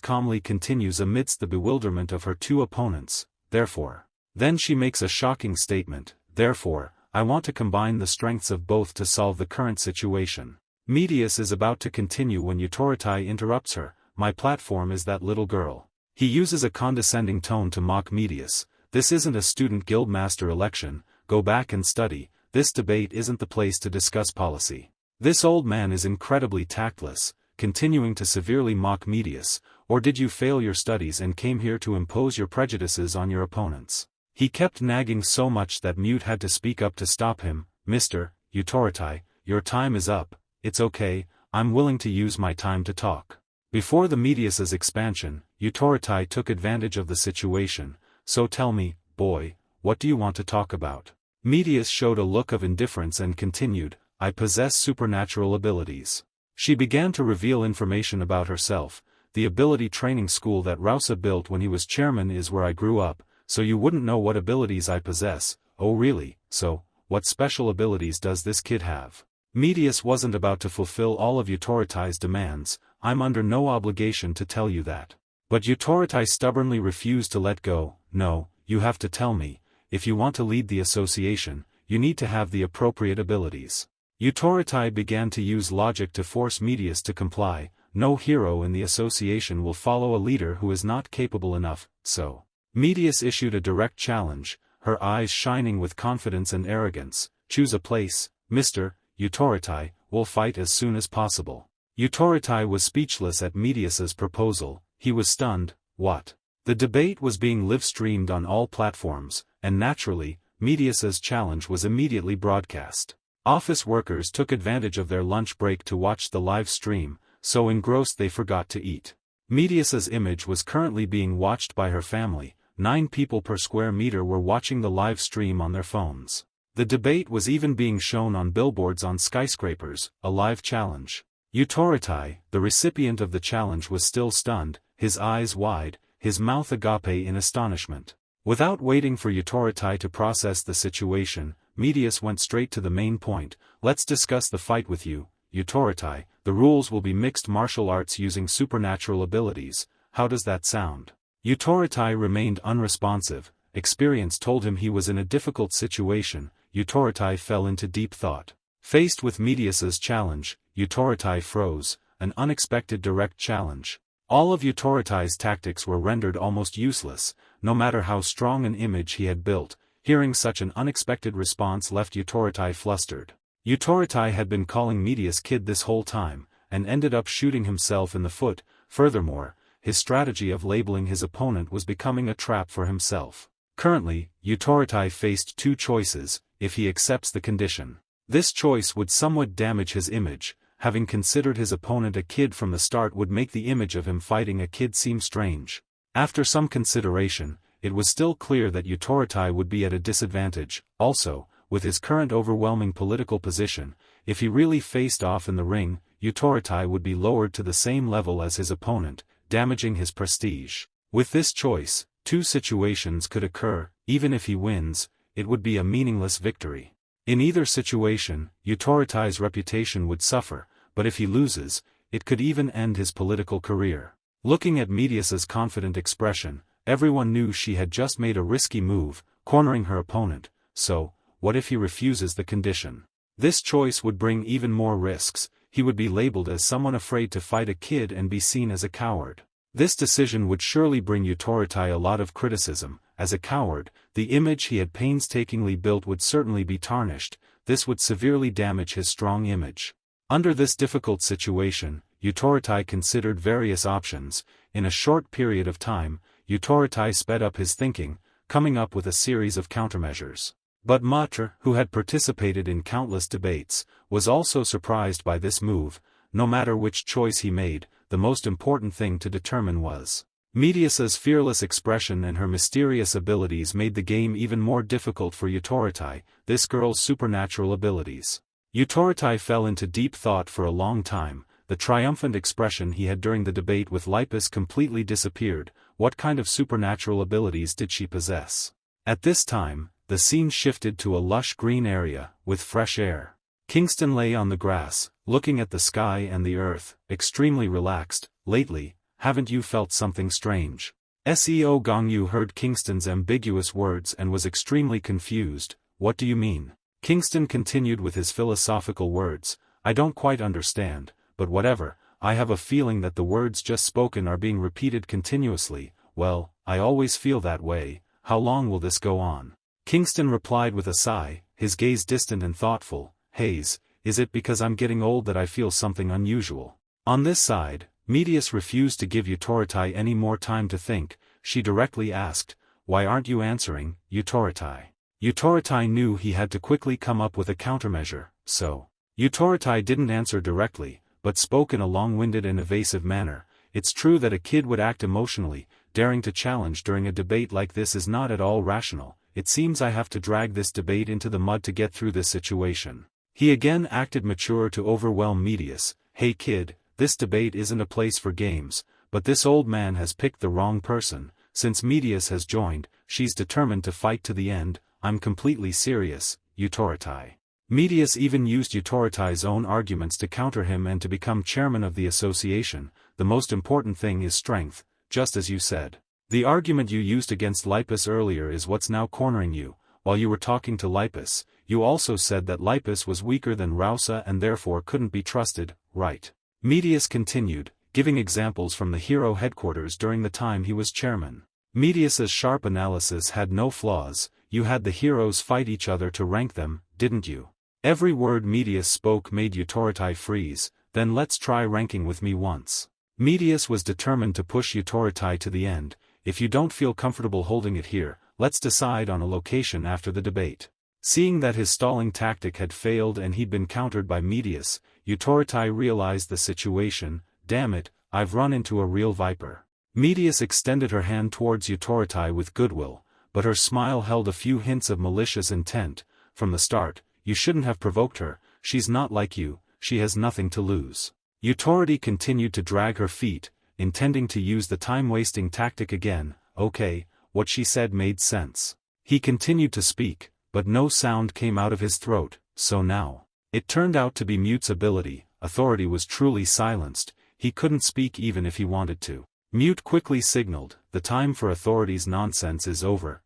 calmly continues amidst the bewilderment of her two opponents. Therefore. Then she makes a shocking statement. Therefore, I want to combine the strengths of both to solve the current situation. Medius is about to continue when Utorotai interrupts her. My platform is that little girl. He uses a condescending tone to mock Medius. This isn't a student guildmaster election. Go back and study. This debate isn't the place to discuss policy. This old man is incredibly tactless, continuing to severely mock Medius. Or did you fail your studies and came here to impose your prejudices on your opponents? He kept nagging so much that Mute had to speak up to stop him. Mr. Utorotai, your time is up. It's okay, I'm willing to use my time to talk. Before the Medius's expansion, Utorotai took advantage of the situation. So tell me, boy, what do you want to talk about? Medius showed a look of indifference and continued, I possess supernatural abilities. She began to reveal information about herself. The ability training school that Rausa built when he was chairman is where I grew up, so you wouldn't know what abilities I possess. Oh really? So, what special abilities does this kid have? Medius wasn't about to fulfill all of Utoratai's demands. I'm under no obligation to tell you that. But Utorotai stubbornly refused to let go. No, you have to tell me. If you want to lead the association, you need to have the appropriate abilities. Utorotai began to use logic to force Medius to comply. No hero in the association will follow a leader who is not capable enough, so. Medius issued a direct challenge, her eyes shining with confidence and arrogance. Choose a place, Mr. Utorotai, we'll fight as soon as possible. Utorotai was speechless at Medius's proposal. He was stunned. What? The debate was being live-streamed on all platforms, and naturally, Medius's challenge was immediately broadcast. Office workers took advantage of their lunch break to watch the live stream, so engrossed they forgot to eat. Medius's image was currently being watched by her family. 9 people per square meter were watching the live stream on their phones. The debate was even being shown on billboards on skyscrapers, a live challenge. Utorotai, the recipient of the challenge, was still stunned, his eyes wide, his mouth agape in astonishment. Without waiting for Utorotai to process the situation, Medius went straight to the main point. Let's discuss the fight with you, Utorotai. The rules will be mixed martial arts using supernatural abilities. How does that sound? Utorotai remained unresponsive. Experience told him he was in a difficult situation. Utorotai fell into deep thought. Faced with Medius's challenge, Utorotai froze, an unexpected direct challenge. All of Utorotai's tactics were rendered almost useless, no matter how strong an image he had built. Hearing such an unexpected response left Utorotai flustered. Utorotai had been calling Medius kid this whole time, and ended up shooting himself in the foot. Furthermore, his strategy of labeling his opponent was becoming a trap for himself. Currently, Utorotai faced 2 choices. If he accepts the condition, this choice would somewhat damage his image. Having considered his opponent a kid from the start would make the image of him fighting a kid seem strange. After some consideration, it was still clear that Utorotai would be at a disadvantage. Also, with his current overwhelming political position, if he really faced off in the ring, Utorotai would be lowered to the same level as his opponent, damaging his prestige. With this choice, 2 situations could occur. Even if he wins, it would be a meaningless victory. In either situation, Utorotai's reputation would suffer, but if he loses, it could even end his political career. Looking at Medius's confident expression, everyone knew she had just made a risky move, cornering her opponent. So, what if he refuses the condition? This choice would bring even more risks. He would be labeled as someone afraid to fight a kid and be seen as a coward. This decision would surely bring Utorotai a lot of criticism. As a coward, the image he had painstakingly built would certainly be tarnished. This would severely damage his strong image. Under this difficult situation, Utorotai considered various options. In a short period of time, Utorotai sped up his thinking, coming up with a series of countermeasures. But Matre, who had participated in countless debates, was also surprised by this move. No matter which choice he made, the most important thing to determine was Medius's fearless expression, and her mysterious abilities made the game even more difficult for Utorotai. This girl's supernatural abilities. Utorotai fell into deep thought for a long time. The triumphant expression he had during the debate with Lipus completely disappeared. What kind of supernatural abilities did she possess? At this time, the scene shifted to a lush green area, with fresh air. Kingston lay on the grass, looking at the sky and the earth, extremely relaxed. Lately, haven't you felt something strange? Seo Gongyu heard Kingston's ambiguous words and was extremely confused. What do you mean? Kingston continued with his philosophical words. I don't quite understand, but whatever. I have a feeling that the words just spoken are being repeated continuously. Well, I always feel that way. How long will this go on? Kingston replied with a sigh, his gaze distant and thoughtful. Hayes, is it because I'm getting old that I feel something unusual? On this side, Medius refused to give Utorotai any more time to think. She directly asked, why aren't you answering, Utorotai? Utorotai knew he had to quickly come up with a countermeasure, so. Utorotai didn't answer directly, but spoke in a long-winded and evasive manner. It's true that a kid would act emotionally. Daring to challenge during a debate like this is not at all rational. It seems I have to drag this debate into the mud to get through this situation. He again acted mature to overwhelm Medius. Hey kid, this debate isn't a place for games, but this old man has picked the wrong person. Since Medius has joined, she's determined to fight to the end. I'm completely serious, Utorotai. Medius even used Utorotai's own arguments to counter him and to become chairman of the association. The most important thing is strength, just as you said. The argument you used against Lipus earlier is what's now cornering you. While you were talking to Lipus, you also said that Lipus was weaker than Rausa and therefore couldn't be trusted, right? Medius continued, giving examples from the hero headquarters during the time he was chairman. Medius's sharp analysis had no flaws. You had the heroes fight each other to rank them, didn't you? Every word Medius spoke made Utorotai freeze. Then let's try ranking with me once. Medius was determined to push Utorotai to the end. If you don't feel comfortable holding it here, let's decide on a location after the debate. Seeing that his stalling tactic had failed and he'd been countered by Medius, Utorotai realized the situation. Damn it, I've run into a real viper. Medius extended her hand towards Utorotai with goodwill, but her smile held a few hints of malicious intent. From the start, you shouldn't have provoked her. She's not like you, she has nothing to lose. Utorotai continued to drag her feet, intending to use the time-wasting tactic again. Okay, what she said made sense. He continued to speak, but no sound came out of his throat, so now. It turned out to be Mute's ability. Authority was truly silenced. He couldn't speak even if he wanted to. Mute quickly signaled, the time for Authority's nonsense is over.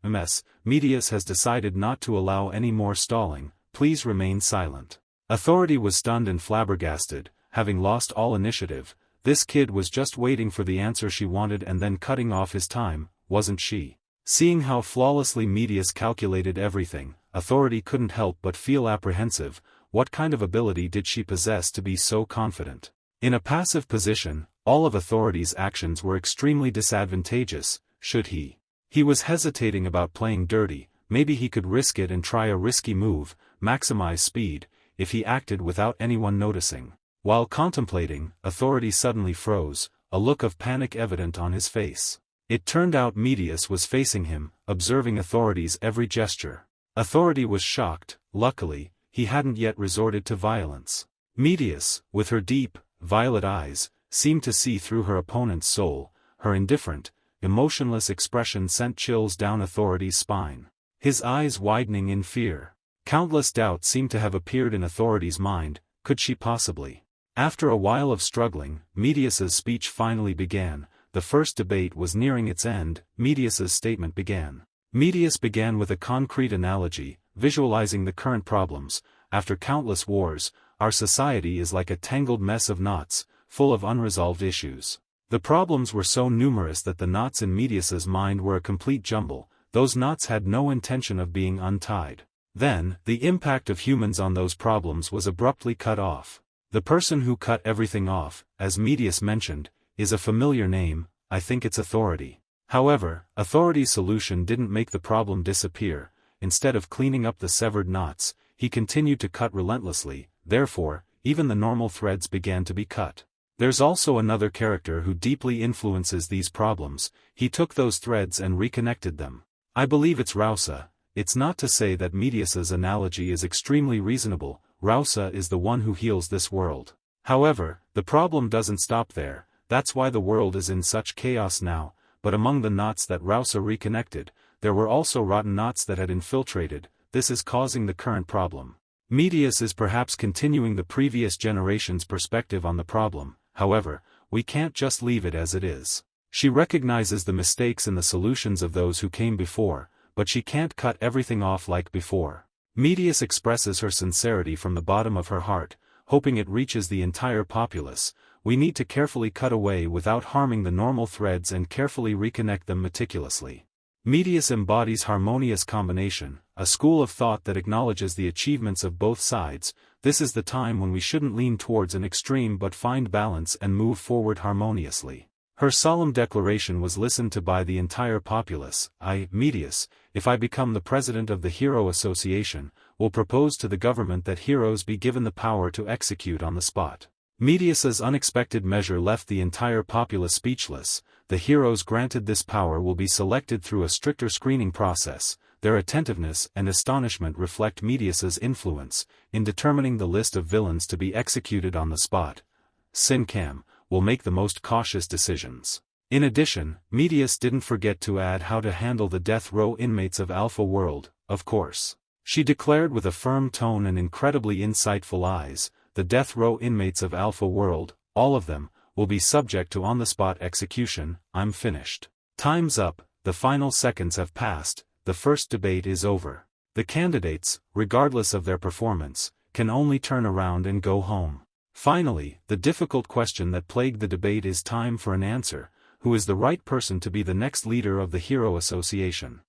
Medius has decided not to allow any more stalling, please remain silent. Authority was stunned and flabbergasted, having lost all initiative. This kid was just waiting for the answer she wanted and then cutting off his time, wasn't she? Seeing how flawlessly Medius calculated everything, Authority couldn't help but feel apprehensive. What kind of ability did she possess to be so confident? In a passive position, all of Authority's actions were extremely disadvantageous. Should he? He was hesitating about playing dirty. Maybe he could risk it and try a risky move, maximize speed, if he acted without anyone noticing. While contemplating, Authority suddenly froze, a look of panic evident on his face. It turned out Medius was facing him, observing Authority's every gesture. Authority was shocked. Luckily, he hadn't yet resorted to violence. Medius, with her deep, violet eyes, seemed to see through her opponent's soul. Her indifferent, emotionless expression sent chills down Authority's spine. His eyes widening in fear. Countless doubts seemed to have appeared in Authority's mind. Could she possibly? After a while of struggling, Medius's speech finally began. The first debate was nearing its end. Medius's statement began. Medius began with a concrete analogy, visualizing the current problems. After countless wars, our society is like a tangled mess of knots, full of unresolved issues. The problems were so numerous that the knots in Medius's mind were a complete jumble. Those knots had no intention of being untied. Then, the impact of humans on those problems was abruptly cut off. The person who cut everything off, as Medius mentioned, is a familiar name. I think it's Authority. However, Authority's solution didn't make the problem disappear. Instead of cleaning up the severed knots, he continued to cut relentlessly. Therefore, even the normal threads began to be cut. There's also another character who deeply influences these problems. He took those threads and reconnected them. I believe it's Rausa. It's not to say that Medius's analogy is extremely reasonable. Rausa is the one who heals this world. However, the problem doesn't stop there. That's why the world is in such chaos now. But among the knots that Rausa reconnected, there were also rotten knots that had infiltrated. This is causing the current problem. Medius is perhaps continuing the previous generation's perspective on the problem. However, we can't just leave it as it is. She recognizes the mistakes in the solutions of those who came before, but she can't cut everything off like before. Medius expresses her sincerity from the bottom of her heart, hoping it reaches the entire populace. We need to carefully cut away without harming the normal threads and carefully reconnect them meticulously. Medius embodies harmonious combination, a school of thought that acknowledges the achievements of both sides. This is the time when we shouldn't lean towards an extreme but find balance and move forward harmoniously. Her solemn declaration was listened to by the entire populace. I, Medius, if I become the president of the Hero Association, will propose to the government that heroes be given the power to execute on the spot. Medius's unexpected measure left the entire populace speechless. The heroes granted this power will be selected through a stricter screening process. Their attentiveness and astonishment reflect Medius's influence in determining the list of villains to be executed on the spot. Sinka will make the most cautious decisions. In addition, Medius didn't forget to add how to handle the death row inmates of Alpha World, of course. She declared with a firm tone and incredibly insightful eyes, the death row inmates of Alpha World, all of them, will be subject to on-the-spot execution. I'm finished. Time's up, the final seconds have passed, the first debate is over. The candidates, regardless of their performance, can only turn around and go home. Finally, the difficult question that plagued the debate is time for an answer. Who is the right person to be the next leader of the Hero Association?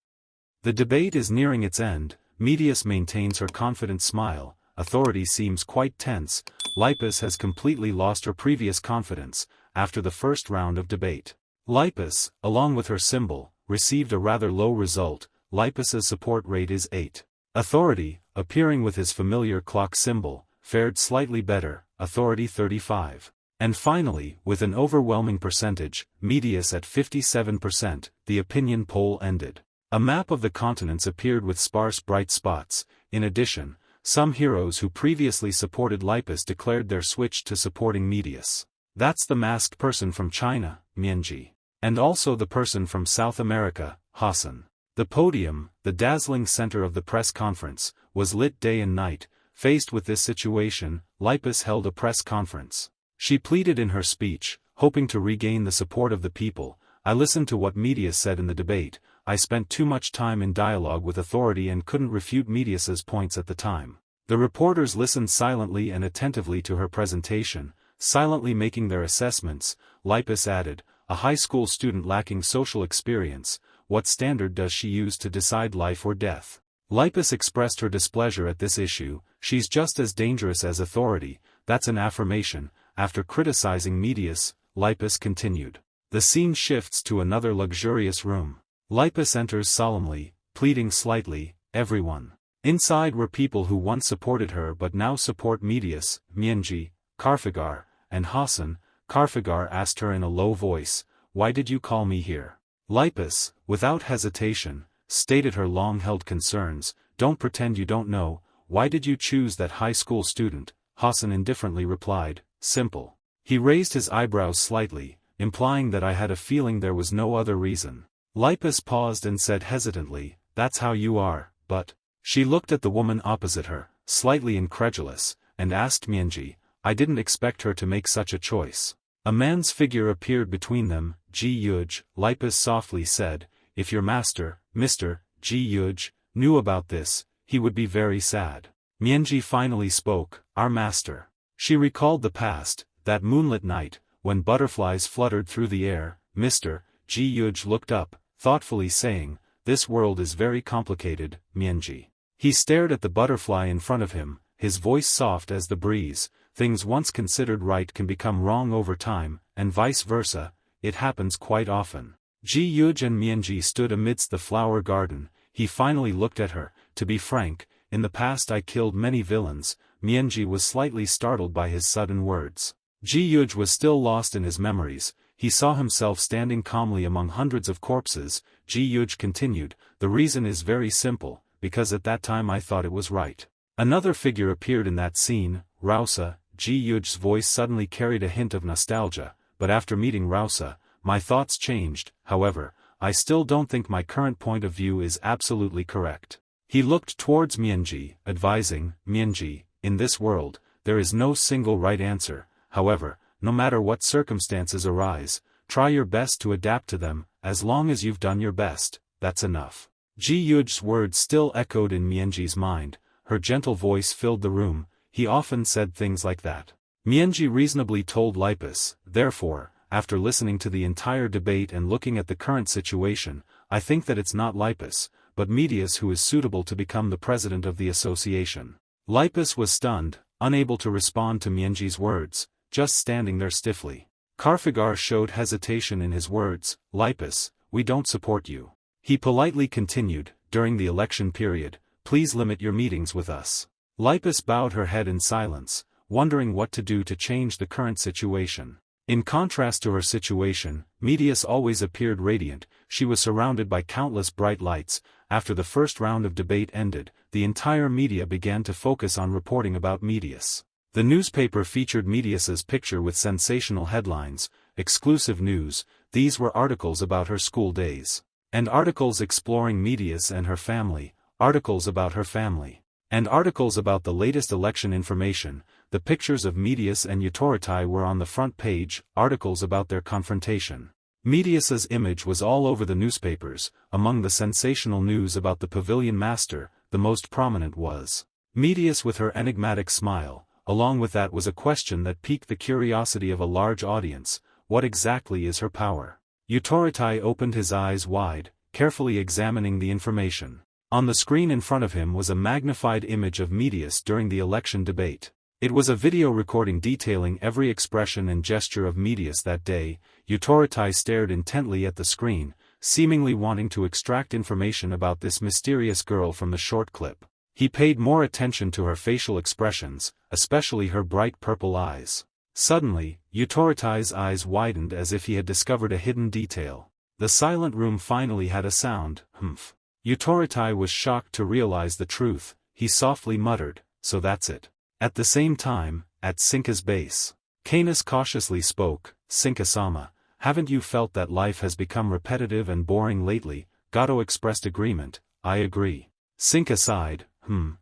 The debate is nearing its end. Medius maintains her confident smile. authority seems quite tense. Lipus has completely lost her previous confidence, after the first round of debate. Lipus, along with her symbol, received a rather low result. Lipus's support rate is 8. Authority, appearing with his familiar clock symbol, fared slightly better, authority 35. And finally, with an overwhelming percentage, Medius at 57%, the opinion poll ended. A map of the continents appeared with sparse bright spots. In addition, some heroes who previously supported Lipus declared their switch to supporting Medius. That's the masked person from China, Mianji. And also the person from South America, Hassan. The podium, the dazzling center of the press conference, was lit day and night. Faced with this situation, Lipus held a press conference. She pleaded in her speech, hoping to regain the support of the people. I listened to what Medius said in the debate. I spent too much time in dialogue with authority and couldn't refute Medius's points at the time. The reporters listened silently and attentively to her presentation, silently making their assessments. Lipus added, a high school student lacking social experience, what standard does she use to decide life or death? Lipus expressed her displeasure at this issue. She's just as dangerous as authority. That's an affirmation. After criticizing Medius, Lipus continued. The scene shifts to another luxurious room. Lipus enters solemnly, pleading slightly, everyone. Inside were people who once supported her but now support Medius, Mianji, Karfagar, and Hassan. Karfagar asked her in a low voice, why did you call me here? Lipus, without hesitation, stated her long-held concerns. Don't pretend you don't know. Why did you choose that high school student? Hassan indifferently replied, simple. He raised his eyebrows slightly, implying that I had a feeling there was no other reason. Lipus paused and said hesitantly, that's how you are, but... She looked at the woman opposite her, slightly incredulous, and asked Mianji, I didn't expect her to make such a choice. A man's figure appeared between them. Ji Yuj, Lipus softly said, if your master, Mr. Ji Yuj, knew about this, he would be very sad. Mianji finally spoke, our master. She recalled the past, that moonlit night, when butterflies fluttered through the air. Mr. Ji Yuj looked up, thoughtfully saying, this world is very complicated, Mianji. He stared at the butterfly in front of him, his voice soft as the breeze. Things once considered right can become wrong over time, and vice versa. It happens quite often. Ji Yuj and Mianji stood amidst the flower garden. He finally looked at her. To be frank, in the past I killed many villains. Mianji was slightly startled by his sudden words. Ji Yuj was still lost in his memories. He saw himself standing calmly among hundreds of corpses. Ji Yuj continued, the reason is very simple, because at that time I thought it was right. Another figure appeared in that scene, Rausa. Ji Yuj's voice suddenly carried a hint of nostalgia, but after meeting Rausa, my thoughts changed. However, I still don't think my current point of view is absolutely correct. He looked towards Mianji, advising, Mianji, in this world, there is no single right answer. However, no matter what circumstances arise, try your best to adapt to them. As long as you've done your best, that's enough. Ji Yuj's words still echoed in Mianji's mind. Her gentle voice filled the room. He often said things like that. Mianji reasonably told Lipus, therefore, after listening to the entire debate and looking at the current situation, I think that it's not Lipus, but Medius who is suitable to become the president of the association. Lipus was stunned, unable to respond to Mianji's words, just standing there stiffly. Karfagar showed hesitation in his words, Lipus, we don't support you. He politely continued, during the election period, please limit your meetings with us. Lipus bowed her head in silence, wondering what to do to change the current situation. In contrast to her situation, Medius always appeared radiant. She was surrounded by countless bright lights. After the first round of debate ended, the entire media began to focus on reporting about Medius. The newspaper featured Medius's picture with sensational headlines, exclusive news. These were articles about her school days. And articles exploring Medius and her family, articles about her family. And articles about the latest election information. The pictures of Medius and Utorotai were on the front page, articles about their confrontation. Medius's image was all over the newspapers. Among the sensational news about the pavilion master, the most prominent was Medius with her enigmatic smile. Along with that was a question that piqued the curiosity of a large audience, what exactly is her power? Utorotai opened his eyes wide, carefully examining the information. On the screen in front of him was a magnified image of Medius during the election debate. It was a video recording detailing every expression and gesture of Medius that day. Utorotai stared intently at the screen, seemingly wanting to extract information about this mysterious girl from the short clip. He paid more attention to her facial expressions, especially her bright purple eyes. Suddenly, Utoratai's eyes widened as if he had discovered a hidden detail. The silent room finally had a sound, humph. Utoratai was shocked to realize the truth. He softly muttered, "So that's it." At the same time, at Sinka's base, Canis cautiously spoke, "Sinka-sama, haven't you felt that life has become repetitive and boring lately?" Gato expressed agreement, "I agree." Sinka sighed,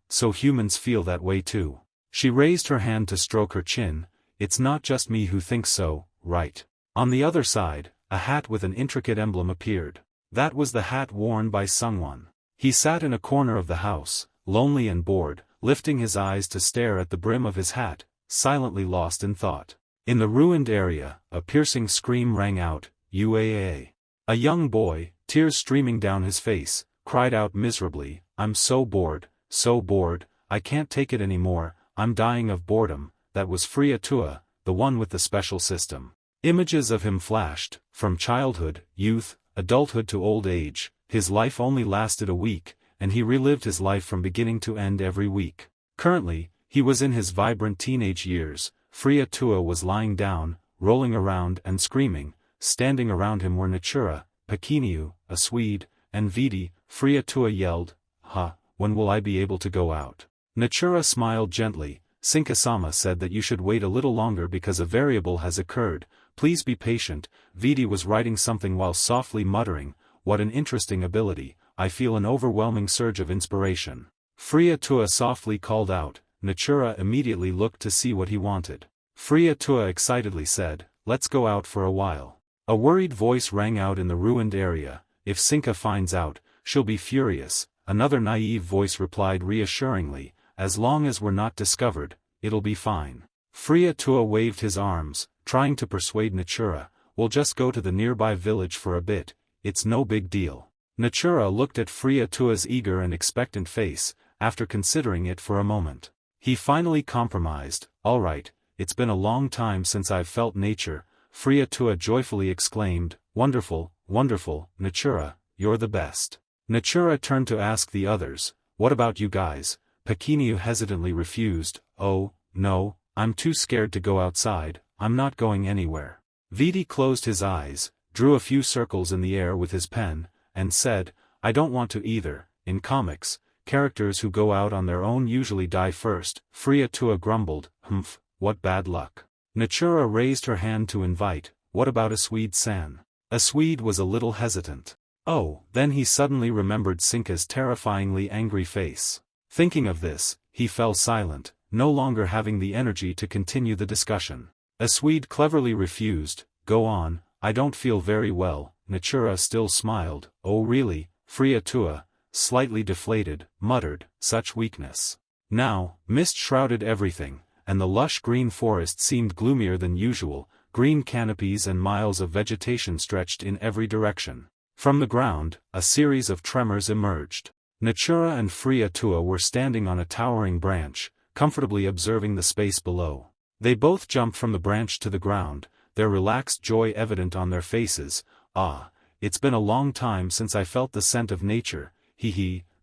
"So humans feel that way too." She raised her hand to stroke her chin, "It's not just me who thinks so, right?" On the other side, a hat with an intricate emblem appeared. That was the hat worn by Sungwon. He sat in a corner of the house, lonely and bored, lifting his eyes to stare at the brim of his hat, silently lost in thought. In the ruined area, a piercing scream rang out, "Uaa!" A young boy, tears streaming down his face, cried out miserably, "I'm so bored, I can't take it anymore, I'm dying of boredom." That was Tua, the one with the special system. Images of him flashed, from childhood, youth, adulthood to old age. His life only lasted a week, and he relived his life from beginning to end every week. Currently, he was in his vibrant teenage years. Tua was lying down, rolling around and screaming. Standing around him were Natura, Pekiniu, a Swede, and Vidi. Tua yelled, "When will I be able to go out?" Natura smiled gently. "Sinka-sama said that you should wait a little longer because a variable has occurred. Please be patient." Vidi was writing something while softly muttering, "What an interesting ability. I feel an overwhelming surge of inspiration." Tua softly called out. Natura immediately looked to see what he wanted. Tua excitedly said, "Let's go out for a while." A worried voice rang out in the ruined area, "If Sinka finds out, she'll be furious." Another naive voice replied reassuringly, "As long as we're not discovered, it'll be fine." Tua waved his arms, trying to persuade Natura, "We'll just go to the nearby village for a bit, it's no big deal." Natura looked at Tua's eager and expectant face. After considering it for a moment, he finally compromised, "All right, it's been a long time since I've felt nature." Tua joyfully exclaimed, "Wonderful, wonderful, Natura, you're the best." Natura turned to ask the others, "What about you guys?" Pekiniu hesitantly refused, "Oh, no, I'm too scared to go outside, I'm not going anywhere." Vidi closed his eyes, drew a few circles in the air with his pen, and said, "I don't want to either. In comics, characters who go out on their own usually die first." Tua grumbled, "What bad luck." Natura raised her hand to invite, "What about a Swede-san?" A Swede was a little hesitant. Oh, then he suddenly remembered Sinka's terrifyingly angry face. Thinking of this, he fell silent, no longer having the energy to continue the discussion. A Swede cleverly refused, "Go on, I don't feel very well." Natura still smiled, "Oh really?" Tua, slightly deflated, muttered, "Such weakness." Now, mist shrouded everything, and the lush green forest seemed gloomier than usual. Green canopies and miles of vegetation stretched in every direction. From the ground, a series of tremors emerged. Natura and Tua were standing on a towering branch, comfortably observing the space below. They both jumped from the branch to the ground, their relaxed joy evident on their faces. It's been a long time since I felt the scent of nature.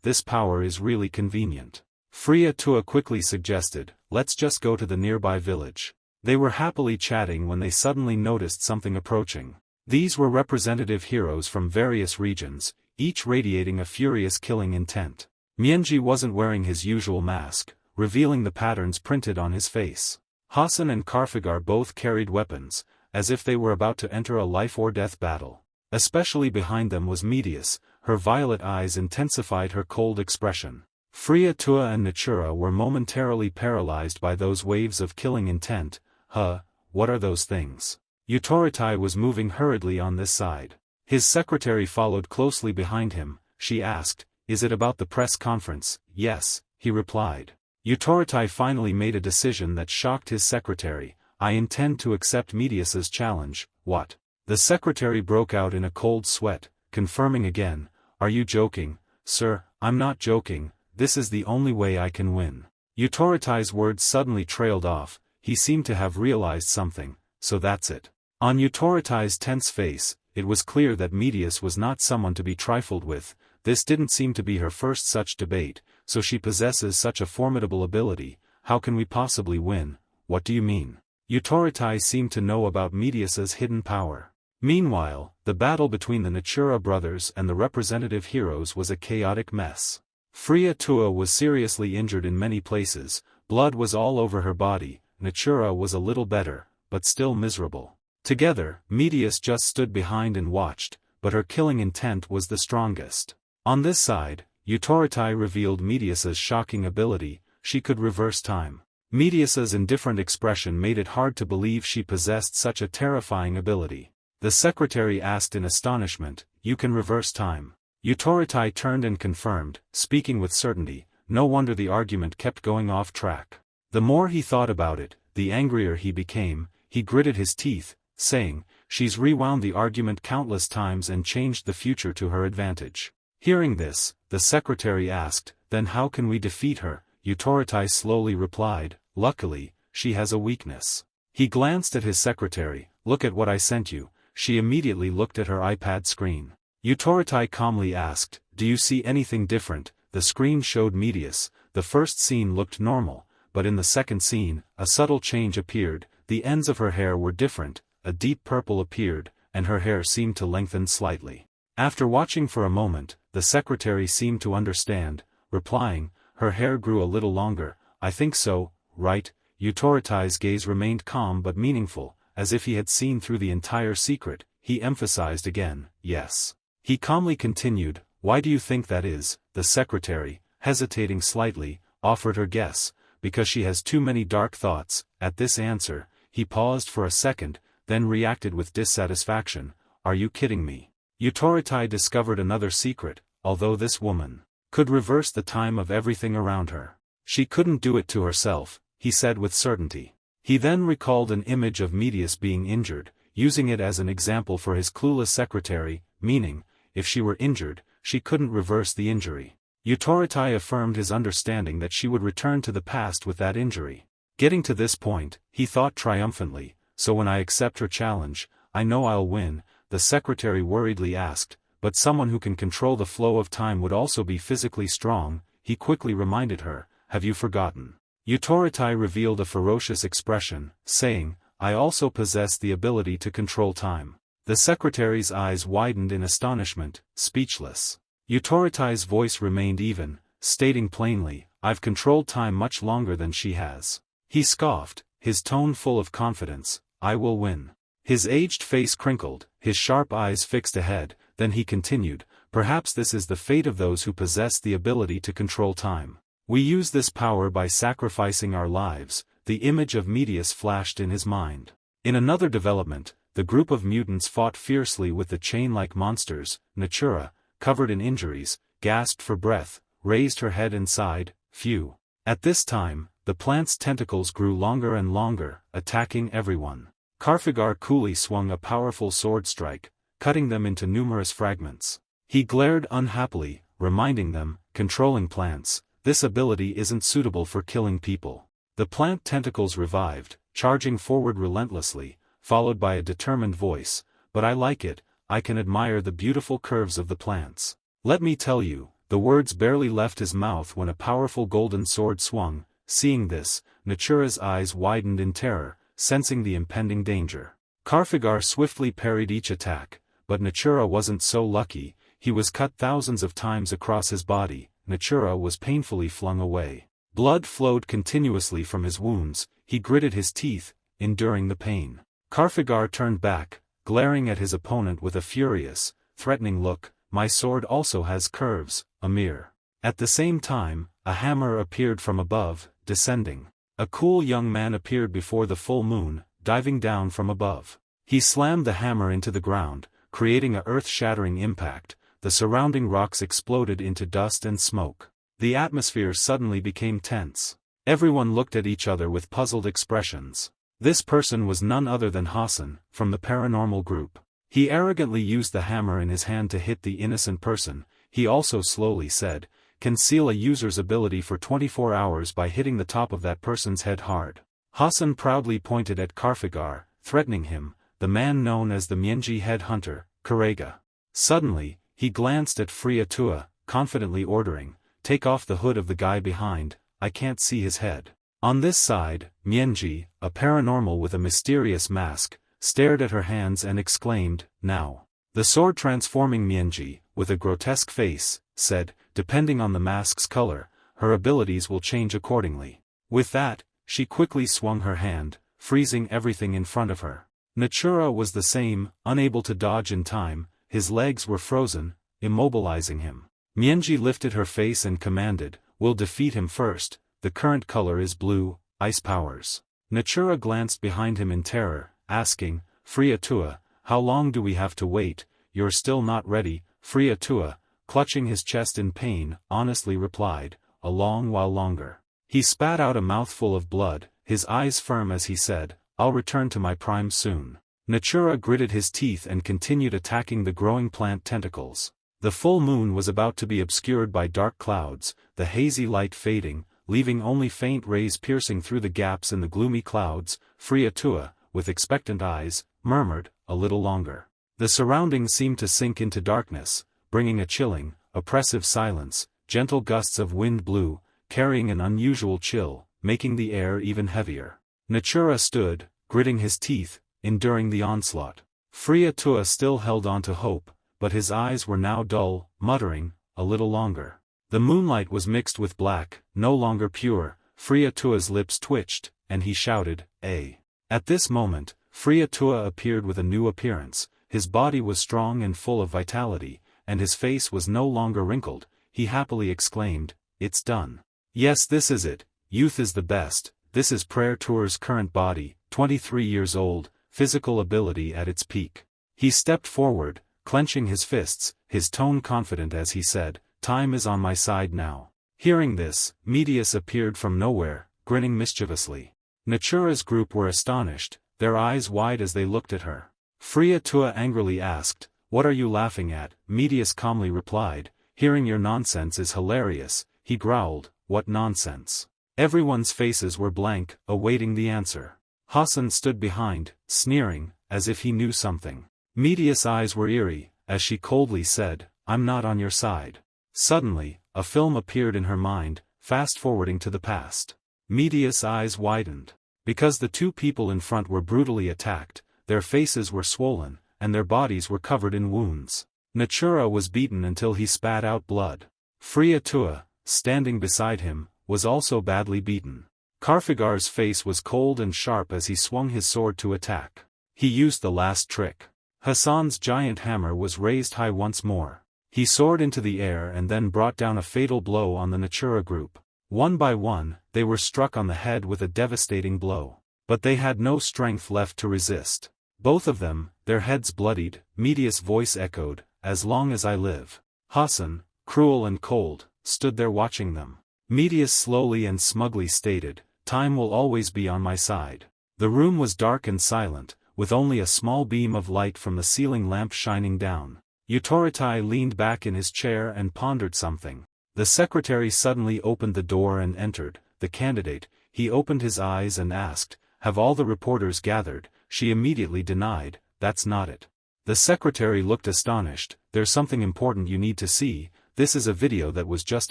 This power is really convenient." Tua quickly suggested, "Let's just go to the nearby village." They were happily chatting when they suddenly noticed something approaching. These were representative heroes from various regions, each radiating a furious killing intent. Mienji wasn't wearing his usual mask, revealing the patterns printed on his face. Hassan and Karfagar both carried weapons, as if they were about to enter a life-or-death battle. Especially behind them was Medius. Her violet eyes intensified her cold expression. Tua and Natura were momentarily paralyzed by those waves of killing intent. What are those things? Utoritai was moving hurriedly on this side. His secretary followed closely behind him. She asked, "Is it about the press conference?" "Yes," he replied. Utoritai finally made a decision that shocked his secretary. "I intend to accept Medius's challenge." "What?" The secretary broke out in a cold sweat, confirming again, "Are you joking, sir? I'm not joking, this is the only way I can win. Utoritai's words suddenly trailed off, he seemed to have realized something, so that's it. On Utoritai's tense face, it was clear that Medius was not someone to be trifled with. This didn't seem to be her first such debate, so she possesses such a formidable ability, how can we possibly win? What do you mean? Utoritai seemed to know about Medius's hidden power. Meanwhile, the battle between the Natura brothers and the representative heroes was a chaotic mess. Freya Tua was seriously injured in many places, blood was all over her body, Natura was a little better, but still miserable. Together, Medius just stood behind and watched, but her killing intent was the strongest. On this side, Utoritai revealed Medius's shocking ability, she could reverse time. Medius's indifferent expression made it hard to believe she possessed such a terrifying ability. The secretary asked in astonishment, "You can reverse time?" Utoritai turned and confirmed, speaking with certainty. No wonder the argument kept going off track. The more he thought about it, the angrier he became. He gritted his teeth, saying, "She's rewound the argument countless times and changed the future to her advantage." Hearing this, the secretary asked, "Then how can we defeat her?" Utoritai slowly replied, "Luckily, she has a weakness." He glanced at his secretary, "Look at what I sent you." She immediately looked at her iPad screen. Utoritai calmly asked, "Do you see anything different?" The screen showed Medius. The first scene looked normal, but in the second scene, a subtle change appeared. The ends of her hair were different, a deep purple appeared, and her hair seemed to lengthen slightly. After watching for a moment, the secretary seemed to understand, replying, "Her hair grew a little longer." "I think so, right?" Utoritai's gaze remained calm but meaningful, as if he had seen through the entire secret. He emphasized again, "Yes." He calmly continued, "Why do you think that is?" The secretary, hesitating slightly, offered her guess, "Because she has too many dark thoughts." At this answer, he paused for a second, then reacted with dissatisfaction, "Are you kidding me?" Utoritai discovered another secret. Although this woman could reverse the time of everything around her, she couldn't do it to herself, he said with certainty. He then recalled an image of Medius being injured, using it as an example for his clueless secretary, meaning, if she were injured, she couldn't reverse the injury. Utoritai affirmed his understanding that she would return to the past with that injury. Getting to this point, he thought triumphantly, "So when I accept her challenge, I know I'll win." The secretary worriedly asked, "But someone who can control the flow of time would also be physically strong." He quickly reminded her, "Have you forgotten?" Utoritai revealed a ferocious expression, saying, "I also possess the ability to control time." The secretary's eyes widened in astonishment, speechless. Utoritai's voice remained even, stating plainly, "I've controlled time much longer than she has." He scoffed, his tone full of confidence, "I will win." His aged face crinkled, his sharp eyes fixed ahead, then he continued, "Perhaps this is the fate of those who possess the ability to control time. We use this power by sacrificing our lives." The image of Medius flashed in his mind. In another development, the group of mutants fought fiercely with the chain-like monsters. Natura, covered in injuries, gasped for breath, raised her head and sighed, "Phew." At this time, the plant's tentacles grew longer and longer, attacking everyone. Karfigar coolly swung a powerful sword strike, cutting them into numerous fragments. He glared unhappily, reminding them, "Controlling plants, this ability isn't suitable for killing people." The plant tentacles revived, charging forward relentlessly, followed by a determined voice, "But I like it, I can admire the beautiful curves of the plants. Let me tell you." The words barely left his mouth when a powerful golden sword swung. Seeing this, Natura's eyes widened in terror, sensing the impending danger. Karfigar swiftly parried each attack, but Natura wasn't so lucky. He was cut thousands of times across his body. Natura was painfully flung away. Blood flowed continuously from his wounds. He gritted his teeth, enduring the pain. Karfigar turned back, glaring at his opponent with a furious, threatening look. "My sword also has curves, Amir." At the same time, a hammer appeared from above, descending. A cool young man appeared before the full moon, diving down from above. He slammed the hammer into the ground, creating a earth-shattering impact. The surrounding rocks exploded into dust and smoke. The atmosphere suddenly became tense. Everyone looked at each other with puzzled expressions. This person was none other than Hassan, from the paranormal group. He arrogantly used the hammer in his hand to hit the innocent person. He also slowly said, can seal a user's ability for 24 hours by hitting the top of that person's head hard. Hassan proudly pointed at Karfigar, threatening him, the man known as the Mienji headhunter, Kurega. Suddenly, he glanced at Friatua, confidently ordering, "Take off the hood of the guy behind, I can't see his head." On this side, Mienji, a paranormal with a mysterious mask, stared at her hands and exclaimed, "Now." The sword-transforming Mienji, with a grotesque face, said, "Depending on the mask's color, her abilities will change accordingly." With that, she quickly swung her hand, freezing everything in front of her. Natura was the same, unable to dodge in time, his legs were frozen, immobilizing him. Mienji lifted her face and commanded, "We'll defeat him first, the current color is blue, ice powers." Natura glanced behind him in terror, asking, "Friatua, how long do we have to wait? You're still not ready." Friatua, clutching his chest in pain, honestly replied, "A long while longer." He spat out a mouthful of blood, his eyes firm as he said, "I'll return to my prime soon." Natura gritted his teeth and continued attacking the growing plant tentacles. The full moon was about to be obscured by dark clouds, the hazy light fading, leaving only faint rays piercing through the gaps in the gloomy clouds. Friatua, with expectant eyes, murmured, "A little longer." The surroundings seemed to sink into darkness, bringing a chilling, oppressive silence. Gentle gusts of wind blew, carrying an unusual chill, making the air even heavier. Natura stood, gritting his teeth, enduring the onslaught. Friatua still held on to hope, but his eyes were now dull, muttering, "A little longer." The moonlight was mixed with black, no longer pure. Friatua's lips twitched, and he shouted, "A." At this moment, Friatua appeared with a new appearance. His body was strong and full of vitality, and his face was no longer wrinkled. He happily exclaimed, "It's done. Yes, this is it, youth is the best." This is Prayer Tour's current body, 23 years old, physical ability at its peak. He stepped forward, clenching his fists, his tone confident as he said, "Time is on my side now." Hearing this, Medius appeared from nowhere, grinning mischievously. Natura's group were astonished, their eyes wide as they looked at her. Friatua angrily asked, "What are you laughing at?" Medius calmly replied, "Hearing your nonsense is hilarious." He growled, "What nonsense?" Everyone's faces were blank, awaiting the answer. Hassan stood behind, sneering, as if he knew something. Medius' eyes were eerie, as she coldly said, "I'm not on your side." Suddenly, a film appeared in her mind, fast-forwarding to the past. Medius' eyes widened. Because the two people in front were brutally attacked, their faces were swollen, and their bodies were covered in wounds. Natura was beaten until he spat out blood. Friatua, standing beside him, was also badly beaten. Karfigar's face was cold and sharp as he swung his sword to attack. He used the last trick. Hassan's giant hammer was raised high once more. He soared into the air and then brought down a fatal blow on the Natura group. One by one, they were struck on the head with a devastating blow. But they had no strength left to resist. Both of them, their heads bloodied, Medius' voice echoed, "As long as I live." Hassan, cruel and cold, stood there watching them. Medius slowly and smugly stated, "Time will always be on my side." The room was dark and silent, with only a small beam of light from the ceiling lamp shining down. Utoritai leaned back in his chair and pondered something. The secretary suddenly opened the door and entered. The candidate, he opened his eyes and asked, "Have all the reporters gathered?" She immediately denied, "That's not it." The secretary looked astonished, "There's something important you need to see. This is a video that was just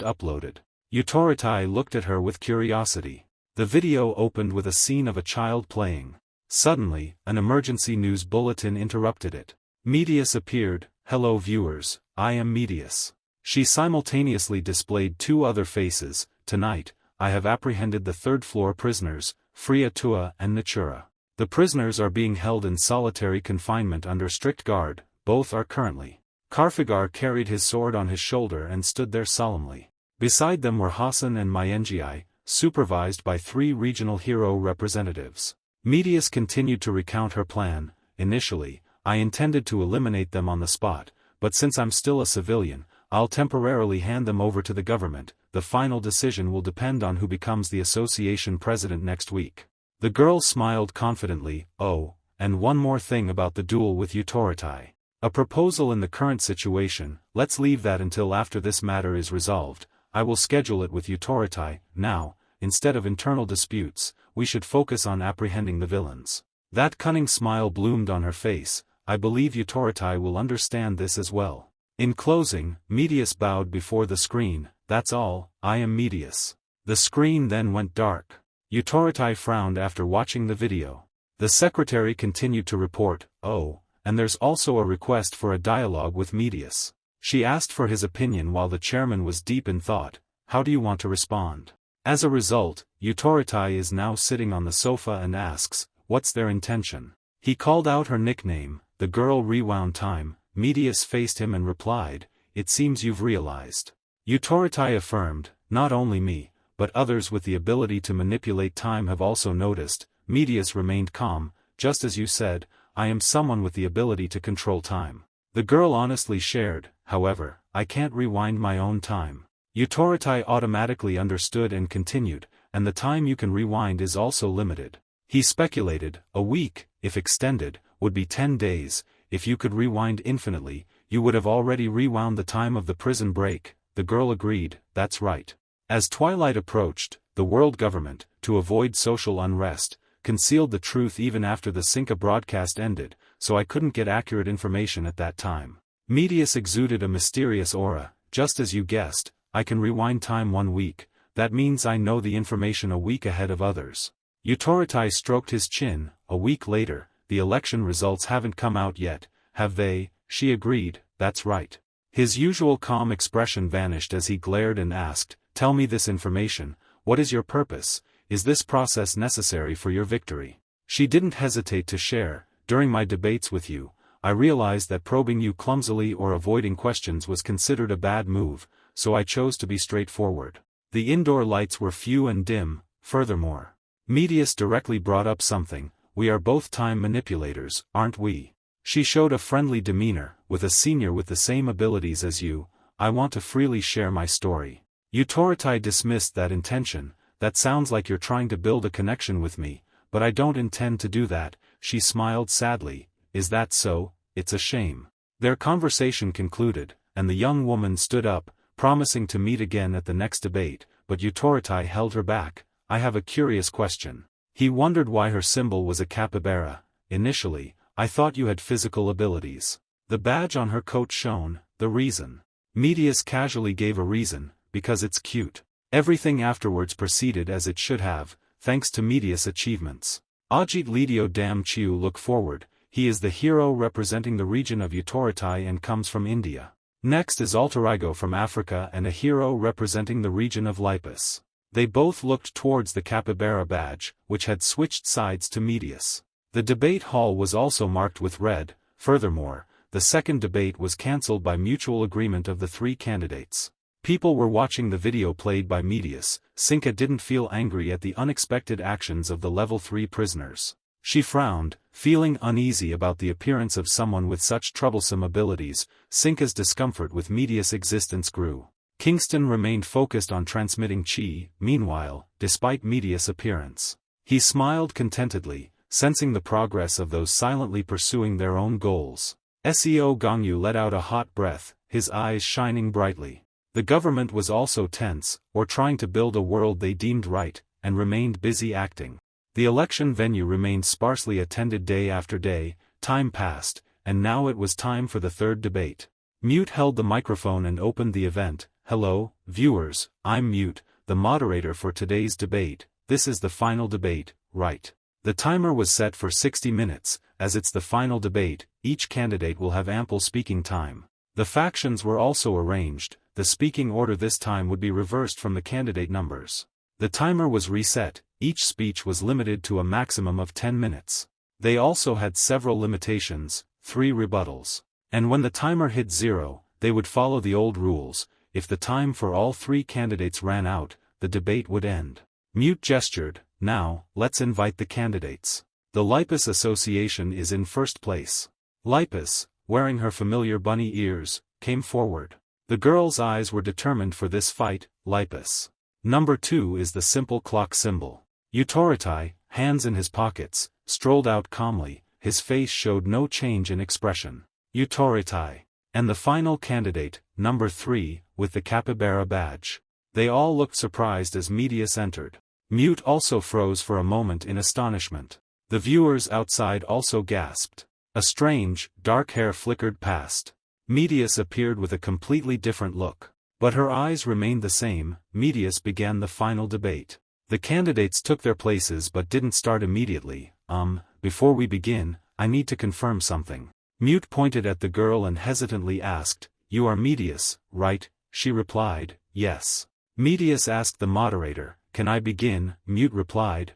uploaded." Utoritai looked at her with curiosity. The video opened with a scene of a child playing. Suddenly, an emergency news bulletin interrupted it. Medius appeared. "Hello viewers, I am Medius." She simultaneously displayed two other faces. "Tonight, I have apprehended the third-floor prisoners, Friatua and Natura. The prisoners are being held in solitary confinement under strict guard, both are currently." Karfigar carried his sword on his shoulder and stood there solemnly. Beside them were Hassan and Mienji, supervised by 3 regional hero representatives. Medius continued to recount her plan. "Initially, I intended to eliminate them on the spot, but since I'm still a civilian, I'll temporarily hand them over to the government. The final decision will depend on who becomes the association president next week." The girl smiled confidently. "Oh, and one more thing about the duel with Utoritai. A proposal in the current situation, let's leave that until after this matter is resolved. I will schedule it with Utorotai. Now, instead of internal disputes, we should focus on apprehending the villains. That cunning smile bloomed on her face. I believe Utorotai will understand this as well. In closing, Medius bowed before the screen. That's all, I am Medius. The screen then went dark. Utorotai frowned after watching the video. The secretary continued to report, "Oh, and there's also a request for a dialogue with Medius." She asked for his opinion while the chairman was deep in thought. How do you want to respond? As a result, Utorotai is now sitting on the sofa and asks, what's their intention? He called out her nickname. The girl rewound time. Medius faced him and replied, "It seems you've realized." Utorotai affirmed, "Not only me, but others with the ability to manipulate time have also noticed." Medius remained calm. "Just as you said, I am someone with the ability to control time." The girl honestly shared, "However, I can't rewind my own time." Utorotai automatically understood and continued, "And the time you can rewind is also limited." He speculated, a week, if extended, would be 10 days. If you could rewind infinitely, you would have already rewound the time of the prison break. The girl agreed, "That's right." As twilight approached, the world government, to avoid social unrest, concealed the truth even after the Sinka broadcast ended, so I couldn't get accurate information at that time. Medius exuded a mysterious aura. "Just as you guessed, I can rewind time 1 week, that means I know the information a week ahead of others." Utorotai stroked his chin. "A week later, the election results haven't come out yet, have they?" She agreed, "That's right." His usual calm expression vanished as he glared and asked, "Tell me this information, what is your purpose? Is this process necessary for your victory?" She didn't hesitate to share, "During my debates with you, I realized that probing you clumsily or avoiding questions was considered a bad move, so I chose to be straightforward. The indoor lights were few and dim, furthermore. Medius directly brought up something, we are both time manipulators, aren't we?" She showed a friendly demeanor, "With a senior with the same abilities as you, I want to freely share my story." Utorotai dismissed that intention. "That sounds like you're trying to build a connection with me, but I don't intend to do that." She smiled sadly. "Is that so? It's a shame." Their conversation concluded, and the young woman stood up, promising to meet again at the next debate, but Utorotai held her back. "I have a curious question." He wondered why her symbol was a capybara. "Initially, I thought you had physical abilities." The badge on her coat shone. "The reason?" Medius casually gave a reason, "Because it's cute." Everything afterwards proceeded as it should have, thanks to Medius' achievements. Ajit Lidio Dam Chiu look forward. He is the hero representing the region of Utorotai and comes from India. Next is Alterigo from Africa and a hero representing the region of Lipus. They both looked towards the capybara badge, which had switched sides to Medius. The debate hall was also marked with red. Furthermore, the second debate was cancelled by mutual agreement of the 3 candidates. People were watching the video played by Medius. Sinka didn't feel angry at the unexpected actions of the level 3 prisoners. She frowned, feeling uneasy about the appearance of someone with such troublesome abilities. Sinka's discomfort with Medius' existence grew. Kingston remained focused on transmitting chi. Meanwhile, despite Medius' appearance, he smiled contentedly, sensing the progress of those silently pursuing their own goals. Seo Gongyu let out a hot breath, his eyes shining brightly. The government was also tense, or trying to build a world they deemed right, and remained busy acting. The election venue remained sparsely attended day after day. Time passed, and now it was time for the third debate. Mute held the microphone and opened the event. "Hello, viewers, I'm Mute, the moderator for today's debate. This is the final debate, right?" The timer was set for 60 minutes, as it's the final debate, each candidate will have ample speaking time. The factions were also arranged. The speaking order this time would be reversed from the candidate numbers. The timer was reset, each speech was limited to a maximum of 10 minutes. They also had several limitations, 3 rebuttals. And when the timer hit 0, they would follow the old rules. If the time for all 3 candidates ran out, the debate would end. Mute gestured, "Now, let's invite the candidates." The Lipus Association is in first place. Lipus, wearing her familiar bunny ears, came forward. The girl's eyes were determined for this fight. Lipus. Number 2 is the simple clock symbol. Utorotai, hands in his pockets, strolled out calmly, his face showed no change in expression. Utorotai. And the final candidate, number 3, with the capybara badge. They all looked surprised as Medius entered. Mute also froze for a moment in astonishment. The viewers outside also gasped. A strange, dark hair flickered past. Medius appeared with a completely different look. But her eyes remained the same. Medius began the final debate. The candidates took their places but didn't start immediately. Before we begin, I need to confirm something. Mute pointed at the girl and hesitantly asked, "You are Medius, right?" She replied, "Yes." Medius asked the moderator, "Can I begin?" Mute replied,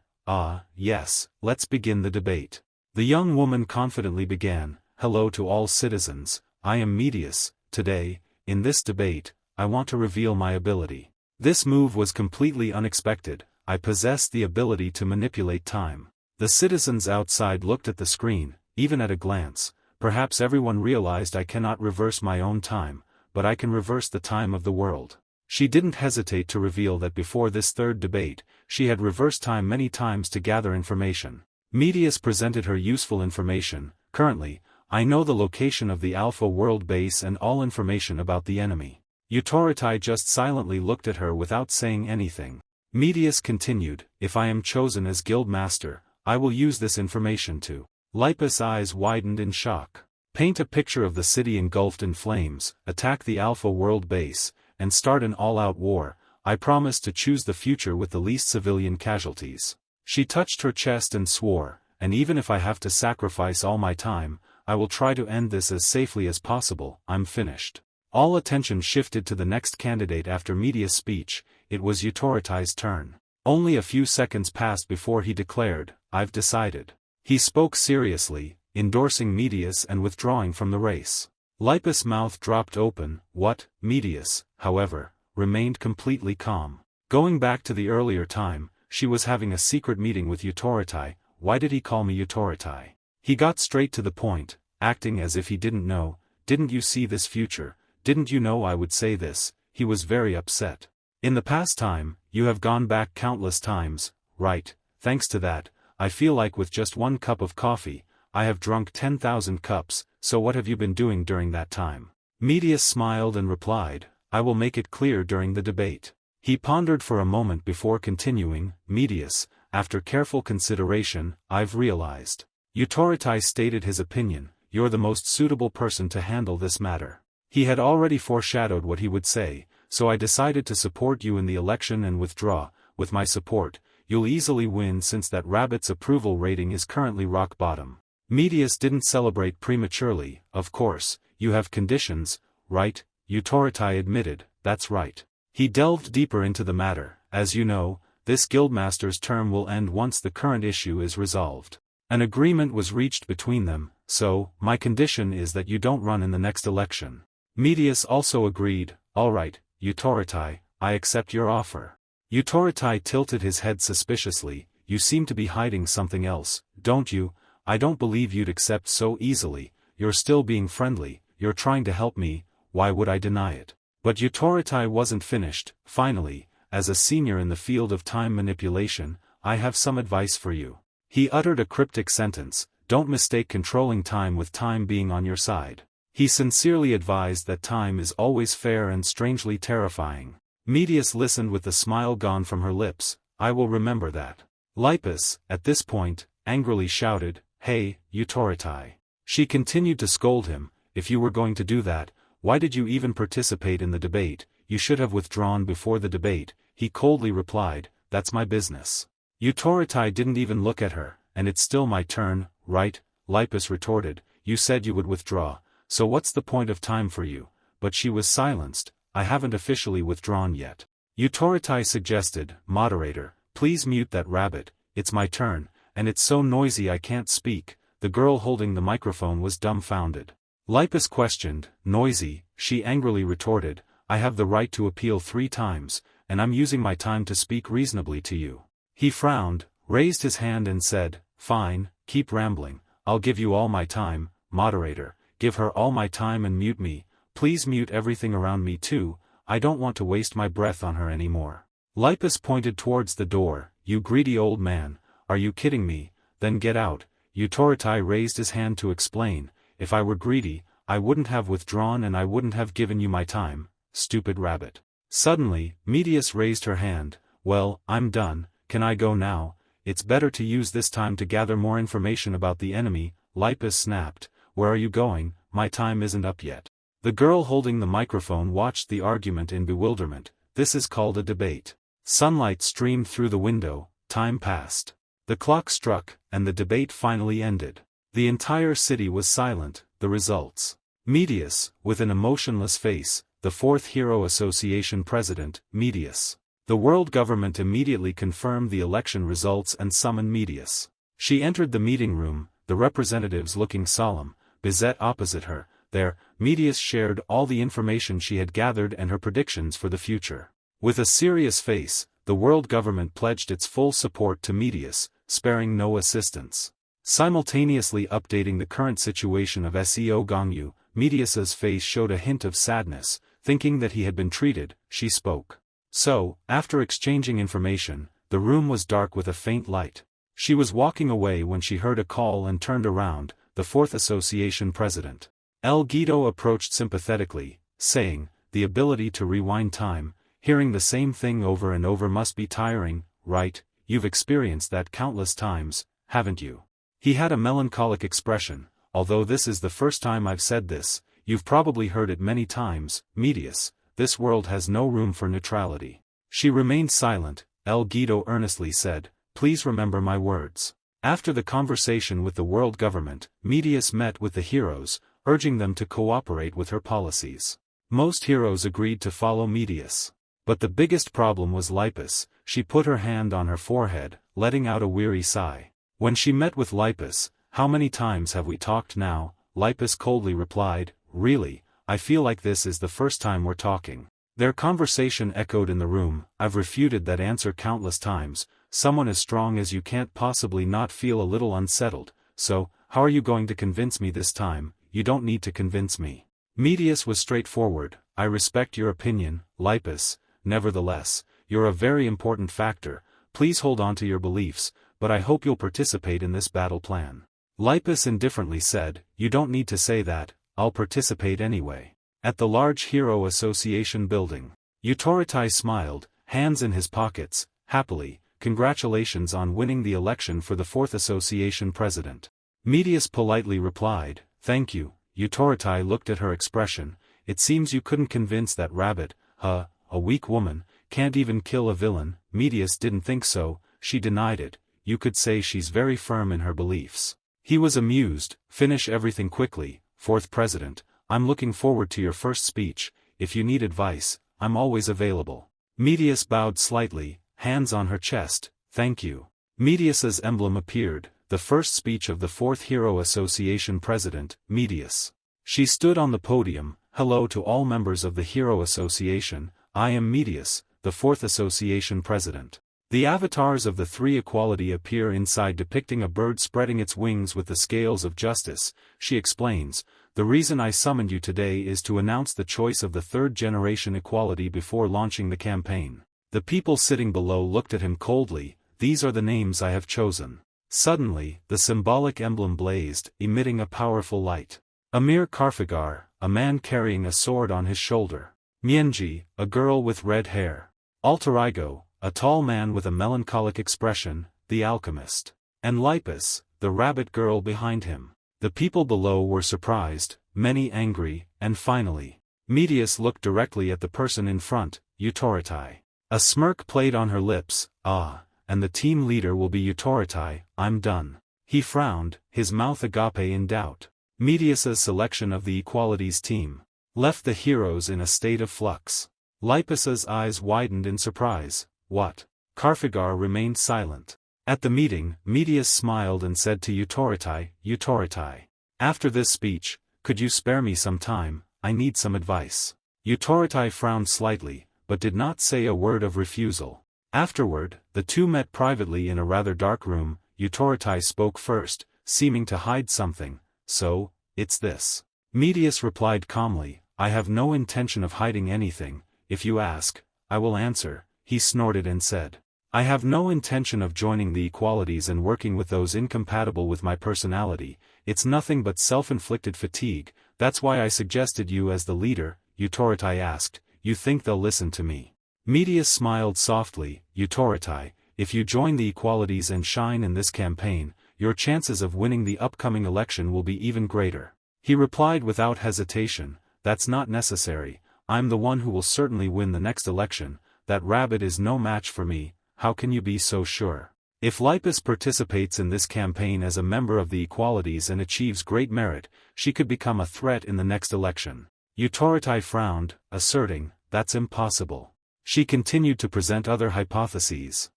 Yes, let's begin the debate." The young woman confidently began, "Hello to all citizens, I am Medius. Today, in this debate, I want to reveal my ability. This move was completely unexpected. I possess the ability to manipulate time." The citizens outside looked at the screen. Even at a glance, perhaps everyone realized I cannot reverse my own time, but I can reverse the time of the world. She didn't hesitate to reveal that before this third debate, she had reversed time many times to gather information. Medius presented her useful information. "Currently, I know the location of the Alpha World Base and all information about the enemy." Authority just silently looked at her without saying anything. Medius continued, "If I am chosen as Guild Master, I will use this information to..." Lipus' eyes widened in shock. "Paint a picture of the city engulfed in flames, attack the Alpha World Base, and start an all-out war. I promise to choose the future with the least civilian casualties." She touched her chest and swore, "And even if I have to sacrifice all my time, I will try to end this as safely as possible. I'm finished." All attention shifted to the next candidate after Medius' speech. It was Authority's turn. Only a few seconds passed before he declared, "I've decided." He spoke seriously, endorsing Medius and withdrawing from the race. Lipus' mouth dropped open. What? Medius, however, remained completely calm. Going back to the earlier time, she was having a secret meeting with Authority. Why did he call me Authority? He got straight to the point, acting as if he didn't know. "Didn't you see this future? Didn't you know I would say this?" He was very upset. "In the past time, you have gone back countless times, right? Thanks to that, I feel like with just one cup of coffee, I have drunk 10,000 cups, so what have you been doing during that time?" Medius smiled and replied, "I will make it clear during the debate." He pondered for a moment before continuing, "Medius, after careful consideration, I've realized." Authority stated his opinion, "You're the most suitable person to handle this matter." He had already foreshadowed what he would say, "So I decided to support you in the election and withdraw. With my support, you'll easily win since that rabbit's approval rating is currently rock bottom." Medius didn't celebrate prematurely. "Of course, you have conditions, right?" Authority admitted, "That's right." He delved deeper into the matter. "As you know, this guildmaster's term will end once the current issue is resolved. An agreement was reached between them, so, my condition is that you don't run in the next election." Medius also agreed. "All right, Authority, I accept your offer." Authority tilted his head suspiciously. "You seem to be hiding something else, don't you? I don't believe you'd accept so easily. You're still being friendly, you're trying to help me, why would I deny it?" But Authority wasn't finished. "Finally, as a senior in the field of time manipulation, I have some advice for you." He uttered a cryptic sentence, "Don't mistake controlling time with time being on your side." He sincerely advised that time is always fair and strangely terrifying. Medius listened with the smile gone from her lips. "I will remember that." Lipus, at this point, angrily shouted, "Hey, Authority." She continued to scold him, "If you were going to do that, why did you even participate in the debate? You should have withdrawn before the debate." He coldly replied, "That's my business." Authority didn't even look at her. "And it's still my turn, right?" Lipus retorted, "You said you would withdraw, so what's the point of time for you?" But she was silenced. "I haven't officially withdrawn yet." Authority suggested, "Moderator, please mute that rabbit, it's my turn, and it's so noisy I can't speak." The girl holding the microphone was dumbfounded. Lipus questioned, "Noisy?" She angrily retorted, "I have the right to appeal 3 times, and I'm using my time to speak reasonably to you." He frowned, raised his hand and said, "Fine, keep rambling, I'll give you all my time. Moderator, give her all my time and mute me. Please mute everything around me too, I don't want to waste my breath on her anymore." Lipus pointed towards the door. "You greedy old man, are you kidding me? Then get out." Authority raised his hand to explain, "If I were greedy, I wouldn't have withdrawn and I wouldn't have given you my time, stupid rabbit." Suddenly, Medius raised her hand. Well, I'm done, can I go now? It's better to use this time to gather more information about the enemy. Lipus snapped. Where are you going? My time isn't up yet. The girl holding the microphone watched the argument in bewilderment. This is called a debate. Sunlight streamed through the window, time passed. The clock struck, and the debate finally ended. The entire city was silent. The results. Medius, with an emotionless face, the Fourth Hero Association president, Medius. The world government immediately confirmed the election results and summoned Medius. She entered the meeting room, the representatives looking solemn, Bizet opposite her. There, Medius shared all the information she had gathered and her predictions for the future. With a serious face, the world government pledged its full support to Medius, sparing no assistance. Simultaneously updating the current situation of Seo Gangyu, Medius's face showed a hint of sadness. Thinking that he had been treated, she spoke. So, after exchanging information, the room was dark with a faint light. She was walking away when she heard a call and turned around. The Fourth Association president. El Guido approached sympathetically, saying, the ability to rewind time, hearing the same thing over and over must be tiring, right? You've experienced that countless times, haven't you? He had a melancholic expression. Although this is the first time I've said this, you've probably heard it many times, Medius, this world has no room for neutrality. She remained silent. El Guido earnestly said, please remember my words. After the conversation with the world government, Medius met with the heroes, urging them to cooperate with her policies. Most heroes agreed to follow Medius. But the biggest problem was Lipus. She put her hand on her forehead, letting out a weary sigh. When she met with Lipus, how many times have we talked now? Lipus coldly replied, really, I feel like this is the first time we're talking. Their conversation echoed in the room. I've refuted that answer countless times. Someone as strong as you can't possibly not feel a little unsettled, so, how are you going to convince me this time? You don't need to convince me. Medius was straightforward. I respect your opinion, Lipus, nevertheless, you're a very important factor. Please hold on to your beliefs, but I hope you'll participate in this battle plan. Lipus indifferently said, you don't need to say that, I'll participate anyway. At the large Hero Association building, Utoritai smiled, hands in his pockets, happily. Congratulations on winning the election for the Fourth Association president. Medius politely replied, thank you. Utoritai looked at her expression. It seems you couldn't convince that rabbit, a weak woman, can't even kill a villain. Medius didn't think so, she denied it. You could say she's very firm in her beliefs. He was amused. Finish everything quickly, Fourth President. I'm looking forward to your first speech. If you need advice, I'm always available. Medius bowed slightly. Hands on her chest, thank you. Medius's emblem appeared, the first speech of the Fourth Hero Association president, Medius. She stood on the podium, hello to all members of the Hero Association, I am Medius, the Fourth Association president. The avatars of the three equality appear inside depicting a bird spreading its wings with the scales of justice. She explains, the reason I summoned you today is to announce the choice of the third generation equality before launching the campaign. The people sitting below looked at him coldly. These are the names I have chosen. Suddenly, the symbolic emblem blazed, emitting a powerful light. Amir Karfagar, a man carrying a sword on his shoulder. Mienji, a girl with red hair. Alterigo, a tall man with a melancholic expression, the alchemist. And Lipus, the rabbit girl behind him. The people below were surprised, many angry, and finally, Medius looked directly at the person in front, Utoritai. A smirk played on her lips. And the team leader will be Utoritai, I'm done. He frowned, his mouth agape in doubt. Medius's selection of the Equalities team left the heroes in a state of flux. Lipus's eyes widened in surprise. What? Karfagar remained silent. At the meeting, Medius smiled and said to Utoritai, Utoritai, after this speech, could you spare me some time? I need some advice. Utoritai frowned slightly, but did not say a word of refusal. Afterward, the two met privately in a rather dark room. Utoritai spoke first, seeming to hide something. So, it's this. Medius replied calmly, I have no intention of hiding anything. If you ask, I will answer. He snorted and said, I have no intention of joining the Equalities and working with those incompatible with my personality. It's nothing but self-inflicted fatigue. That's why I suggested you as the leader. Utoritai asked, you think they'll listen to me? Medius smiled softly, Utorotai, if you join the equalities and shine in this campaign, your chances of winning the upcoming election will be even greater. He replied without hesitation, that's not necessary, I'm the one who will certainly win the next election, that rabbit is no match for me, how can you be so sure? If Lipus participates in this campaign as a member of the equalities and achieves great merit, she could become a threat in the next election. Utorotai frowned, asserting, that's impossible. She continued to present other hypotheses.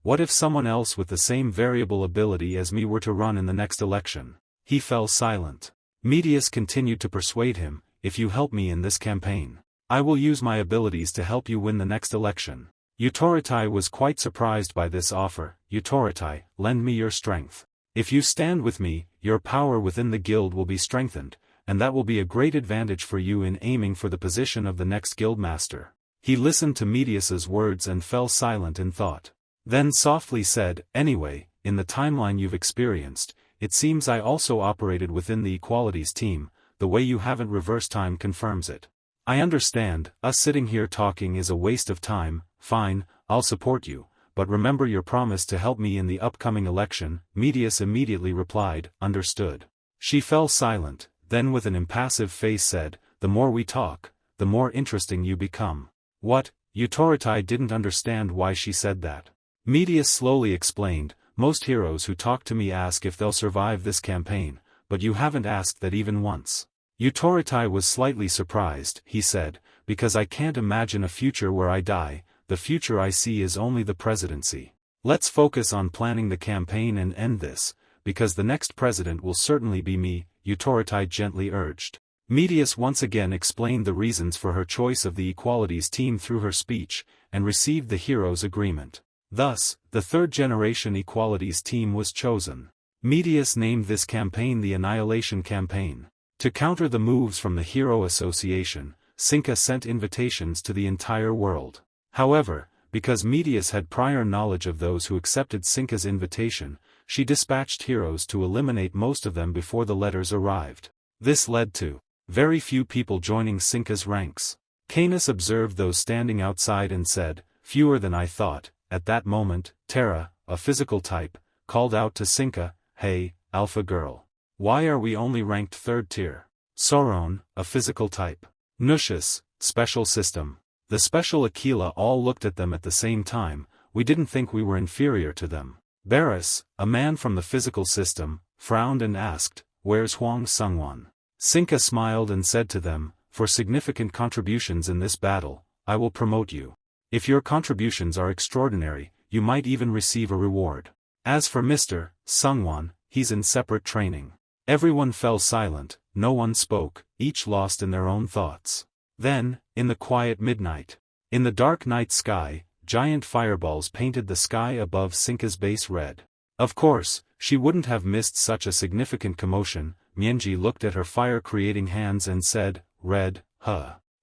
What if someone else with the same variable ability as me were to run in the next election? He fell silent. Medius continued to persuade him, if you help me in this campaign, I will use my abilities to help you win the next election. Utorotai was quite surprised by this offer. Utorotai, lend me your strength. If you stand with me, your power within the guild will be strengthened, and that will be a great advantage for you in aiming for the position of the next guildmaster. He listened to Medius's words and fell silent in thought. Then softly said, anyway, in the timeline you've experienced, it seems I also operated within the equalities team, the way you haven't reversed time confirms it. I understand, us sitting here talking is a waste of time, fine, I'll support you, but remember your promise to help me in the upcoming election. Medius immediately replied, understood. She fell silent, then with an impassive face said, the more we talk, the more interesting you become. What? Utorotai didn't understand why she said that. Medius slowly explained, most heroes who talk to me ask if they'll survive this campaign, but you haven't asked that even once. Utorotai was slightly surprised, he said, because I can't imagine a future where I die, the future I see is only the presidency. Let's focus on planning the campaign and end this, because the next president will certainly be me, Utorotai gently urged. Medius once again explained the reasons for her choice of the equalities team through her speech, and received the hero's agreement. Thus, the third-generation equalities team was chosen. Medius named this campaign the Annihilation Campaign. To counter the moves from the Hero Association, Sinka sent invitations to the entire world. However, because Medius had prior knowledge of those who accepted Sinka's invitation, she dispatched heroes to eliminate most of them before the letters arrived. This led to very few people joining Sinka's ranks. Canis observed those standing outside and said, fewer than I thought. At that moment, Terra, a physical type, called out to Sinka, hey, alpha girl. Why are we only ranked third tier? Soron, a physical type. Nucius, special system. The special Aquila all looked at them at the same time, we didn't think we were inferior to them. Barris, a man from the physical system, frowned and asked, where's Huang Sungwon? Sinka smiled and said to them, for significant contributions in this battle, I will promote you. If your contributions are extraordinary, you might even receive a reward. As for Mr. Sungwon, he's in separate training. Everyone fell silent, no one spoke, each lost in their own thoughts. Then, in the quiet midnight, in the dark night sky, giant fireballs painted the sky above Sinka's base red. Of course, she wouldn't have missed such a significant commotion. Mienji looked at her fire-creating hands and said, red,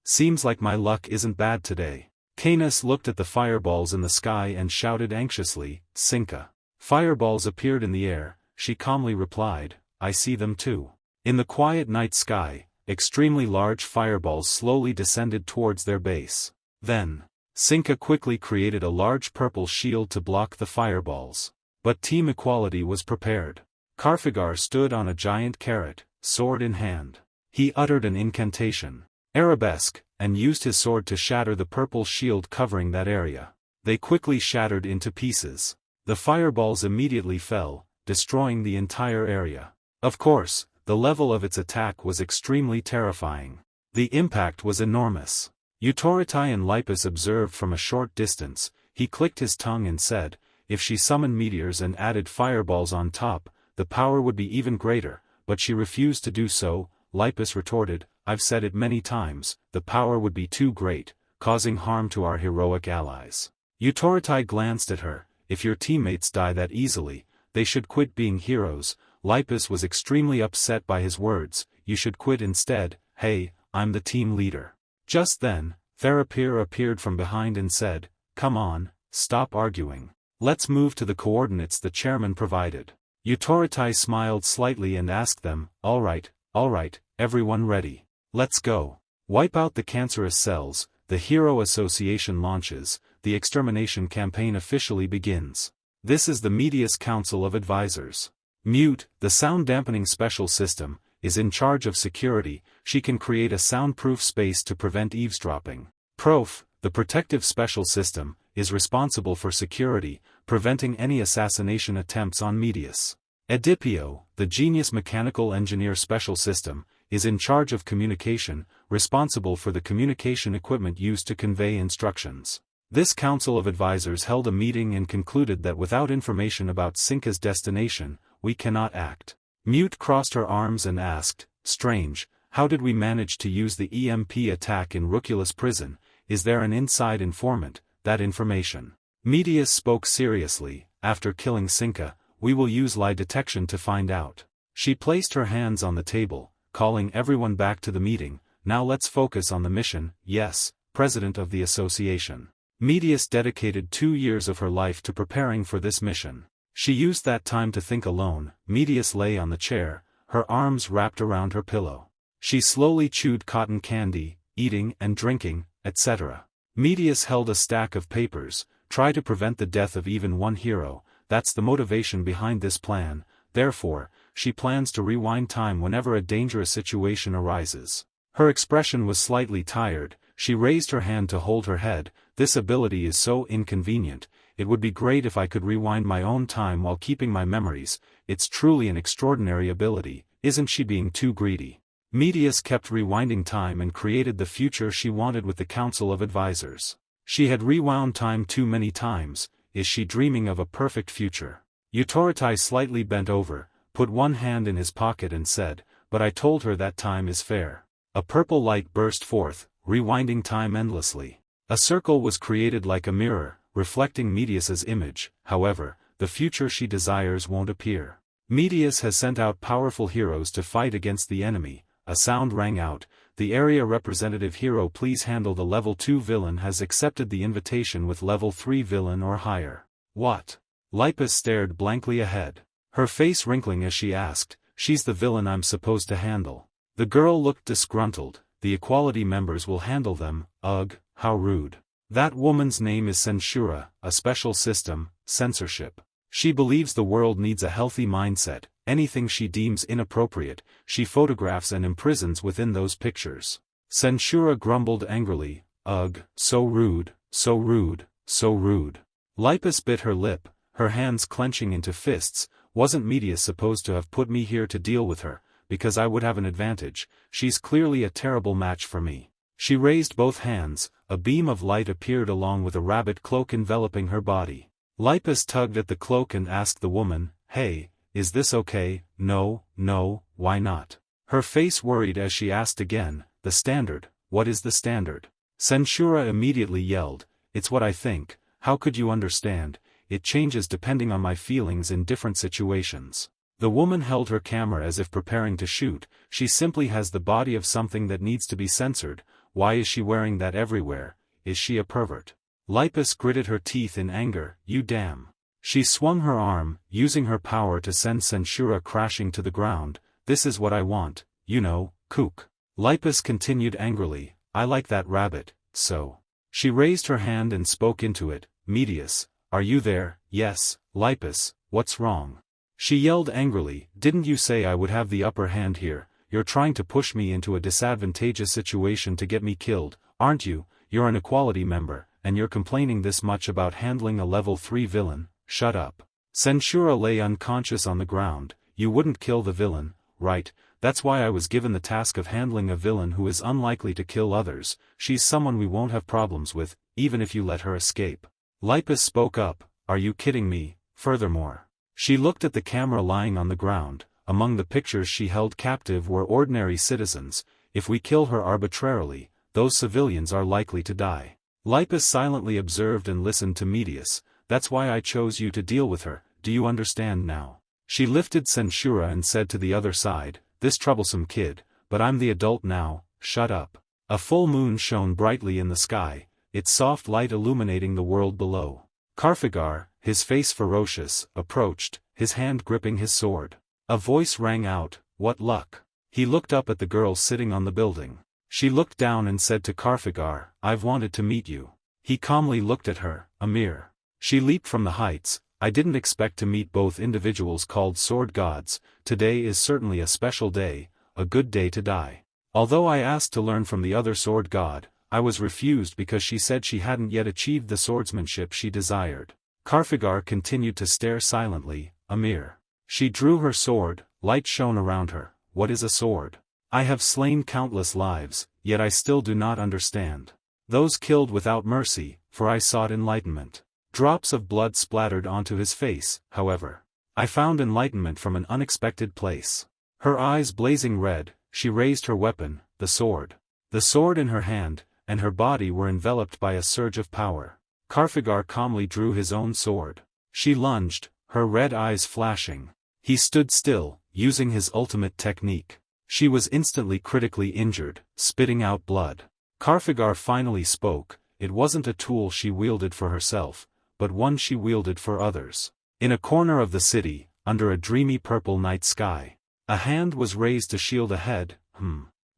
seems like my luck isn't bad today. Canis looked at the fireballs in the sky and shouted anxiously, Sinka. Fireballs appeared in the air, she calmly replied, I see them too. In the quiet night sky, extremely large fireballs slowly descended towards their base. Then, Sinka quickly created a large purple shield to block the fireballs. But Team Equality was prepared. Karfigar stood on a giant carrot, sword in hand. He uttered an incantation, arabesque, and used his sword to shatter the purple shield covering that area. They quickly shattered into pieces. The fireballs immediately fell, destroying the entire area. Of course, the level of its attack was extremely terrifying. The impact was enormous. Utorotai and Lipus observed from a short distance. He clicked his tongue and said, if she summoned meteors and added fireballs on top, the power would be even greater, but she refused to do so. Lipus retorted, I've said it many times, the power would be too great, causing harm to our heroic allies. Utorotai glanced at her, if your teammates die that easily, they should quit being heroes. Lipus was extremely upset by his words, you should quit instead. Hey, I'm the team leader. Just then, Therapir appeared from behind and said, come on, stop arguing. Let's move to the coordinates the chairman provided. Utorotai smiled slightly and asked them, all right, everyone ready. Let's go. Wipe out the cancerous cells, the Hero Association launches, the extermination campaign officially begins. This is the Medius Council of Advisors. Mute, the sound-dampening special system, is in charge of security. She can create a soundproof space to prevent eavesdropping. Prof, the protective special system, is responsible for security, preventing any assassination attempts on Medius. Edipio, the genius mechanical engineer special system, is in charge of communication, responsible for the communication equipment used to convey instructions. This council of advisors held a meeting and concluded that without information about Sinka's destination, we cannot act. Mute crossed her arms and asked, strange, how did we manage to use the EMP attack in Rucula's prison? Is there an inside informant? That information. Medius spoke seriously. After killing Sinka, we will use lie detection to find out. She placed her hands on the table, calling everyone back to the meeting. Now let's focus on the mission. Yes, President of the Association. Medius dedicated 2 years of her life to preparing for this mission. She used that time to think alone. Medius lay on the chair, her arms wrapped around her pillow. She slowly chewed cotton candy, eating and drinking, etc. Medius held a stack of papers. Try to prevent the death of even one hero. That's the motivation behind this plan. Therefore, she plans to rewind time whenever a dangerous situation arises. Her expression was slightly tired. She raised her hand to hold her head. This ability is so inconvenient. It would be great if I could rewind my own time while keeping my memories. It's truly an extraordinary ability. Isn't she being too greedy? Medius kept rewinding time and created the future she wanted with the Council of Advisors. She had rewound time too many times. Is she dreaming of a perfect future? Utorotai slightly bent over, put one hand in his pocket and said, but I told her that time is fair. A purple light burst forth, rewinding time endlessly. A circle was created like a mirror, reflecting Medius's image. However, the future she desires won't appear. Medius has sent out powerful heroes to fight against the enemy. A sound rang out. The area representative hero, please handle the level 2 villain, has accepted the invitation with level 3 villain or higher. What? Lipus stared blankly ahead, her face wrinkling as she asked, she's the villain I'm supposed to handle. The girl looked disgruntled. The equality members will handle them. Ugh, how rude. That woman's name is censura, a special system, censorship. She believes the world needs a healthy mindset. Anything she deems inappropriate, she photographs and imprisons within those pictures. Censura grumbled angrily, ugh, so rude, so rude, so rude. Lipus bit her lip, her hands clenching into fists. Wasn't Medius supposed to have put me here to deal with her, because I would have an advantage? She's clearly a terrible match for me. She raised both hands, a beam of light appeared along with a rabbit cloak enveloping her body. Lipus tugged at the cloak and asked the woman, hey, is this okay? No, no, why not? Her face worried as she asked again, the standard, what is the standard? Censura immediately yelled, it's what I think. How could you understand? It changes depending on my feelings in different situations. The woman held her camera as if preparing to shoot. She simply has the body of something that needs to be censored. Why is she wearing that everywhere? Is she a pervert? Lipus gritted her teeth in anger, you damn. She swung her arm, using her power to send Censura crashing to the ground. This is what I want, you know, kook. Lipus continued angrily, I like that rabbit, so. She raised her hand and spoke into it, Medius, are you there? Yes, Lipus, what's wrong? She yelled angrily, didn't you say I would have the upper hand here? You're trying to push me into a disadvantageous situation to get me killed, aren't you? You're an equality member, and you're complaining this much about handling a level 3 villain. Shut up. Censura lay unconscious on the ground. You wouldn't kill the villain, right? That's why I was given the task of handling a villain who is unlikely to kill others. She's someone we won't have problems with, even if you let her escape. Lipus spoke up, are you kidding me? Furthermore, she looked at the camera lying on the ground. Among the pictures she held captive were ordinary citizens. If we kill her arbitrarily, those civilians are likely to die. Lipus silently observed and listened to Medius. That's why I chose you to deal with her, do you understand now? She lifted Censura and said to the other side, this troublesome kid, but I'm the adult now, shut up. A full moon shone brightly in the sky, its soft light illuminating the world below. Karfagar, his face ferocious, approached, his hand gripping his sword. A voice rang out, what luck? He looked up at the girl sitting on the building. She looked down and said to Karthagar, I've wanted to meet you. He calmly looked at her, Amir. She leaped from the heights. I didn't expect to meet both individuals called sword gods. Today is certainly a special day, a good day to die. Although I asked to learn from the other sword god, I was refused because she said she hadn't yet achieved the swordsmanship she desired. Karthagar continued to stare silently, Amir. She drew her sword, light shone around her. What is a sword? I have slain countless lives, yet I still do not understand. Those killed without mercy, for I sought enlightenment. Drops of blood splattered onto his face, however. I found enlightenment from an unexpected place. Her eyes blazing red, she raised her weapon, the sword. The sword in her hand, and her body were enveloped by a surge of power. Karthagar calmly drew his own sword. She lunged, her red eyes flashing. He stood still, using his ultimate technique. She was instantly critically injured, spitting out blood. Karthagar finally spoke. It wasn't a tool she wielded for herself, but one she wielded for others. In a corner of the city, under a dreamy purple night sky, a hand was raised to shield a head.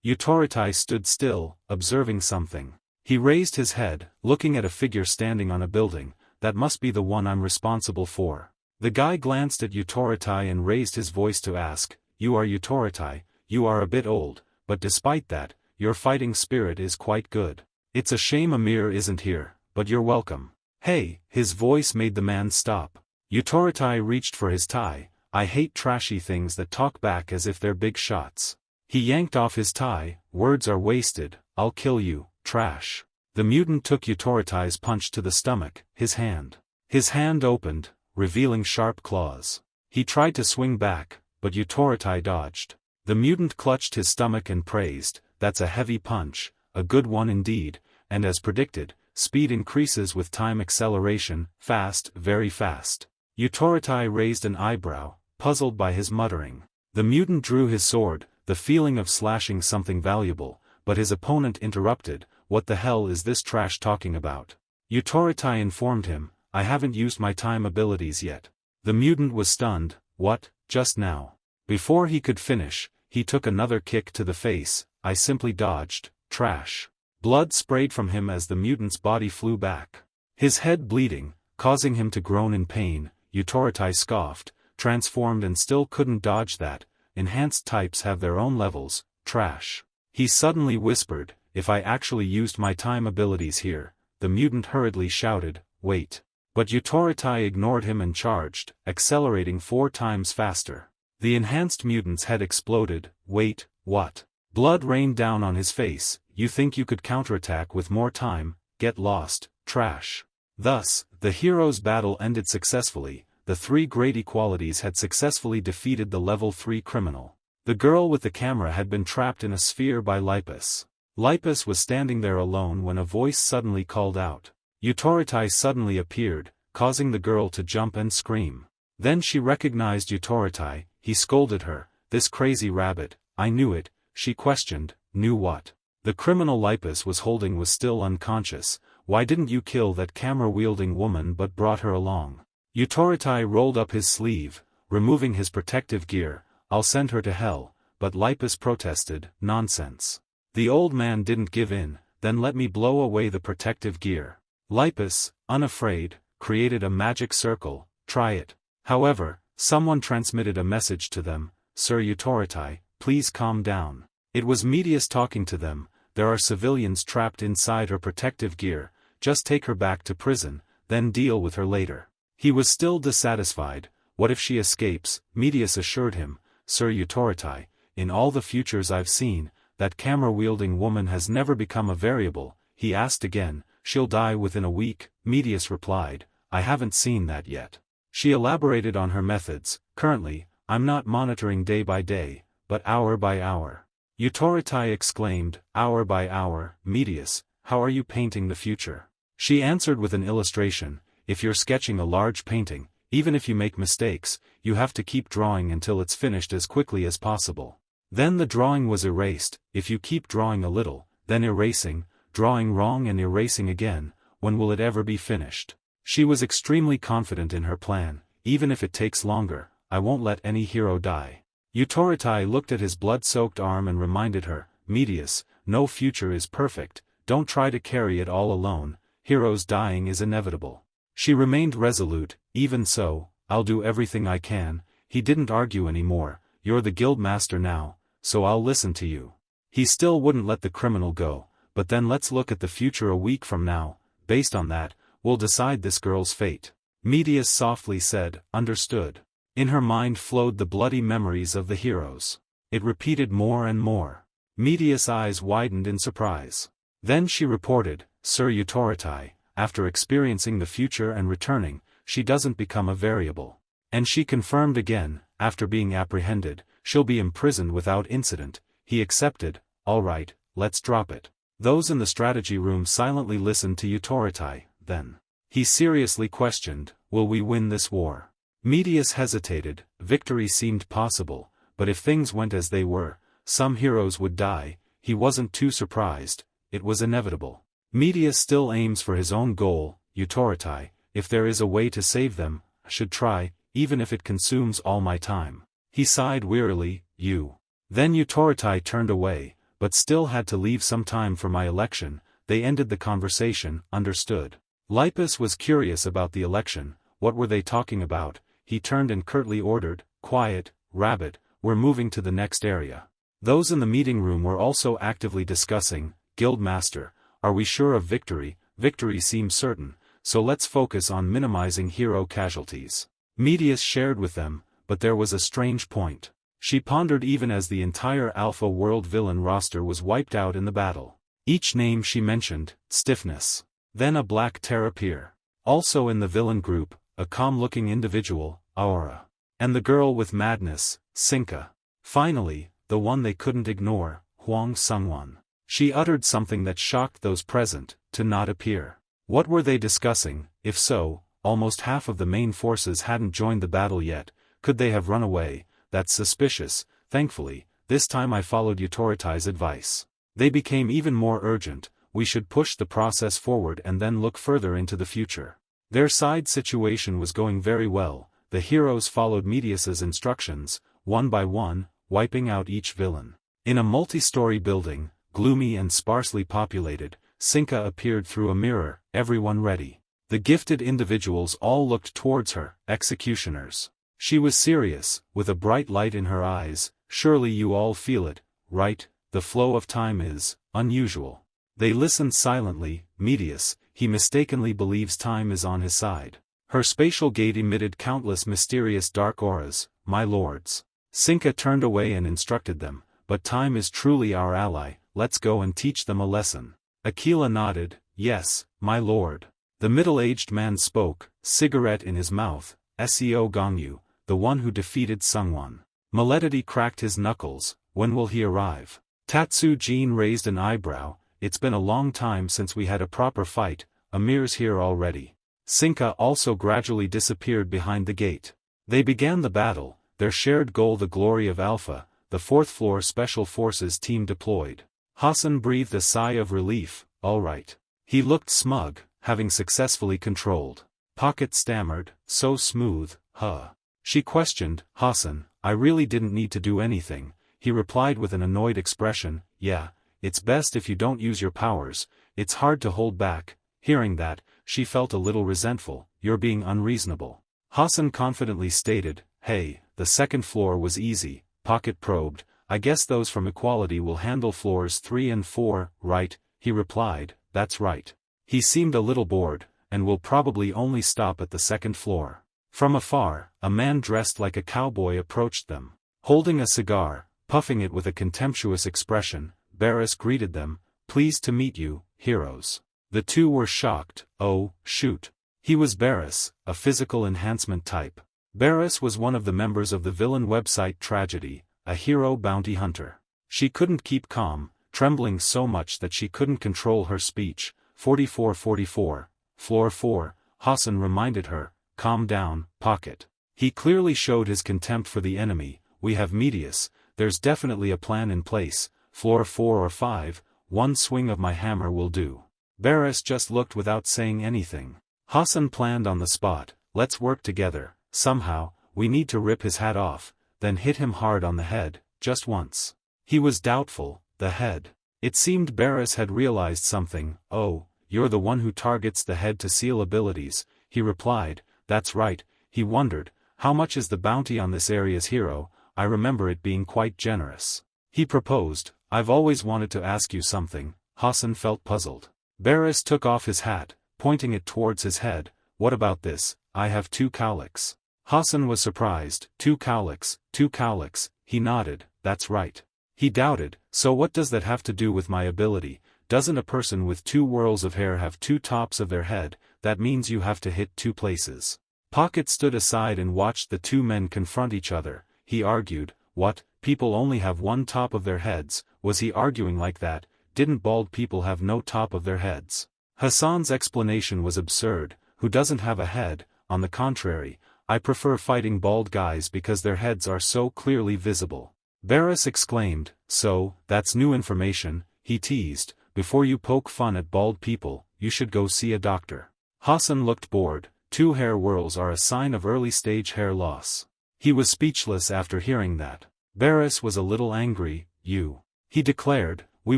Utorotai stood still, observing something. He raised his head, looking at a figure standing on a building. That must be the one I'm responsible for. The guy glanced at Utorotai and raised his voice to ask, You are Utorotai, you are a bit old, but despite that, your fighting spirit is quite good. It's a shame Amir isn't here, but you're welcome. Hey, his voice made the man stop. Utorotai reached for his tie. I hate trashy things that talk back as if they're big shots. He yanked off his tie. Words are wasted, I'll kill you, trash. The mutant took Utoratai's punch to the stomach, his hand. His hand opened, revealing sharp claws. He tried to swing back, but Utorotai dodged. The mutant clutched his stomach and praised, That's a heavy punch, a good one indeed, and as predicted, speed increases with time acceleration, fast, very fast. Utorotai raised an eyebrow, puzzled by his muttering. The mutant drew his sword, the feeling of slashing something valuable, but his opponent interrupted, What the hell is this trash talking about? Utorotai informed him, I haven't used my time abilities yet. The mutant was stunned, What, just now? Before he could finish, he took another kick to the face. I simply dodged, trash. Blood sprayed from him as the mutant's body flew back. His head bleeding, causing him to groan in pain. Utorotai scoffed, transformed and still couldn't dodge that. Enhanced types have their own levels, trash. He suddenly whispered, If I actually used my time abilities here. The mutant hurriedly shouted, Wait. But Utorotai ignored him and charged, accelerating 4 times faster. The enhanced mutant's head exploded. Wait, what? Blood rained down on his face. You think you could counterattack with more time? Get lost, trash. Thus, the hero's battle ended successfully. The 3 great equalities had successfully defeated the level 3 criminal. The girl with the camera had been trapped in a sphere by Lipus. Lipus was standing there alone when a voice suddenly called out. Utorotai suddenly appeared, causing the girl to jump and scream. Then she recognized Utorotai. He scolded her, This crazy rabbit, I knew it. She questioned, Knew what? The criminal Lipus was holding was still unconscious. Why didn't you kill that camera-wielding woman but brought her along? Utorotai rolled up his sleeve, removing his protective gear. I'll send her to hell, but Lipus protested, Nonsense. The old man didn't give in, then let me blow away the protective gear. Lipus, unafraid, created a magic circle. Try it. However, someone transmitted a message to them, Sir Utorotai, please calm down. It was Medius talking to them. There are civilians trapped inside her protective gear. Just take her back to prison, then deal with her later. He was still dissatisfied. What if she escapes? Medius assured him, Sir Utorotai, in all the futures I've seen, that camera-wielding woman has never become a variable. He asked again, She'll die within a week. Medius replied, I haven't seen that yet. She elaborated on her methods. Currently, I'm not monitoring day by day, but hour by hour. Utorotai exclaimed, Hour by hour, Medius, how are you painting the future? She answered with an illustration, If you're sketching a large painting, even if you make mistakes, you have to keep drawing until it's finished as quickly as possible. Then the drawing was erased. If you keep drawing a little, then erasing, drawing wrong and erasing again, when will it ever be finished? She was extremely confident in her plan. Even if it takes longer, I won't let any hero die. Utorotai looked at his blood-soaked arm and reminded her, Medius, no future is perfect, don't try to carry it all alone, heroes dying is inevitable. She remained resolute, even so, I'll do everything I can. He didn't argue anymore, you're the guild master now, so I'll listen to you. He still wouldn't let the criminal go, but then let's look at the future a week from now, based on that, we'll decide this girl's fate. Medius softly said, understood. In her mind flowed the bloody memories of the heroes. It repeated more and more. Medius' eyes widened in surprise. Then she reported, Sir Utoritai, after experiencing the future and returning, she doesn't become a variable. And she confirmed again, after being apprehended, she'll be imprisoned without incident. He accepted, all right, let's drop it. Those in the strategy room silently listened to Utoritai, then. He seriously questioned, will we win this war? Medius hesitated, victory seemed possible, but if things went as they were, some heroes would die. He wasn't too surprised, it was inevitable. Medius still aims for his own goal, Utoritai, if there is a way to save them, I should try, even if it consumes all my time. He sighed wearily, you. Then Utoritai turned away, but still had to leave some time for my election. They ended the conversation, understood. Lipus was curious about the election, what were they talking about? He turned and curtly ordered, quiet, rabbit, we're moving to the next area. Those in the meeting room were also actively discussing, Guildmaster, are we sure of victory? Victory seems certain, so let's focus on minimizing hero casualties. Medius shared with them, but there was a strange point. She pondered even as the entire Alpha World villain roster was wiped out in the battle. Each name she mentioned, stiffness. Then a black tear appear. Also in the villain group, a calm-looking individual, Aura. And the girl with madness, Sinka. Finally, the one they couldn't ignore, Huang Sungwon. She uttered something that shocked those present, to not appear. What were they discussing? If so, almost half of the main forces hadn't joined the battle yet. Could they have run away? That's suspicious. Thankfully, this time I followed Utoritai's advice. They became even more urgent. We should push the process forward and then look further into the future. Their side situation was going very well. The heroes followed Medius's instructions, one by one, wiping out each villain. In a multi-story building, gloomy and sparsely populated, Sinka appeared through a mirror, everyone ready. The gifted individuals all looked towards her, executioners. She was serious, with a bright light in her eyes. Surely you all feel it, right? The flow of time is unusual. They listened silently. Medius, he mistakenly believes time is on his side. Her spatial gate emitted countless mysterious dark auras, my lords. Sinka turned away and instructed them, but time is truly our ally, let's go and teach them a lesson. Aquila nodded, yes, my lord. The middle-aged man spoke, cigarette in his mouth, Seo Gongyu, the one who defeated Sungwon. Maledity cracked his knuckles, when will he arrive? Tatsu Jin raised an eyebrow, it's been a long time since we had a proper fight, Amir's here already. Sinka also gradually disappeared behind the gate. They began the battle, their shared goal the glory of Alpha, the 4th floor special forces team deployed. Hassan breathed a sigh of relief, all right. He looked smug, having successfully controlled. Pocket stammered, so smooth, huh? She questioned, Hassan, I really didn't need to do anything. He replied with an annoyed expression, yeah, it's best if you don't use your powers, it's hard to hold back. Hearing that, she felt a little resentful, you're being unreasonable. Hassan confidently stated, hey, the 2nd floor was easy. Pocket probed, I guess those from Equality will handle floors 3 and 4, right? He replied, that's right. He seemed a little bored, and will probably only stop at the 2nd floor. From afar, a man dressed like a cowboy approached them. Holding a cigar, puffing it with a contemptuous expression, Barris greeted them, pleased to meet you, heroes. The two were shocked, oh, shoot. He was Barris, a physical enhancement type. Barris was one of the members of the villain website Tragedy, a hero bounty hunter. She couldn't keep calm, trembling so much that she couldn't control her speech. 4444, floor 4, Hassan reminded her, calm down, Pocket. He clearly showed his contempt for the enemy, we have Medius, there's definitely a plan in place, floor 4 or 5, one swing of my hammer will do. Barris just looked without saying anything. Hassan planned on the spot, let's work together, somehow, we need to rip his hat off, then hit him hard on the head, just once. He was doubtful, the head. It seemed Barris had realized something. "Oh, you're the one who targets the head to seal abilities," he replied. "That's right." He wondered, "How much is the bounty on this area's hero? I remember it being quite generous." He proposed, "I've always wanted to ask you something." Hassan felt puzzled. Barris took off his hat, pointing it towards his head. "What about this? I have 2 cowlicks." Hassan was surprised. "2 cowlicks, 2 cowlicks," he nodded. "That's right." He doubted, "So what does that have to do with my ability? Doesn't a person with 2 whorls of hair have 2 tops of their head? That means you have to hit 2 places." Pocket stood aside and watched the 2 men confront each other. He argued, "What, people only have 1 top of their heads?" Was he arguing like that? Didn't bald people have no top of their heads? Hassan's explanation was absurd. "Who doesn't have a head? On the contrary, I prefer fighting bald guys because their heads are so clearly visible." Barris exclaimed, "So, that's new information," he teased. "Before you poke fun at bald people, you should go see a doctor." Hassan looked bored. 2 hair whorls are a sign of early-stage hair loss. He was speechless after hearing that. Barris was a little angry. He declared, "We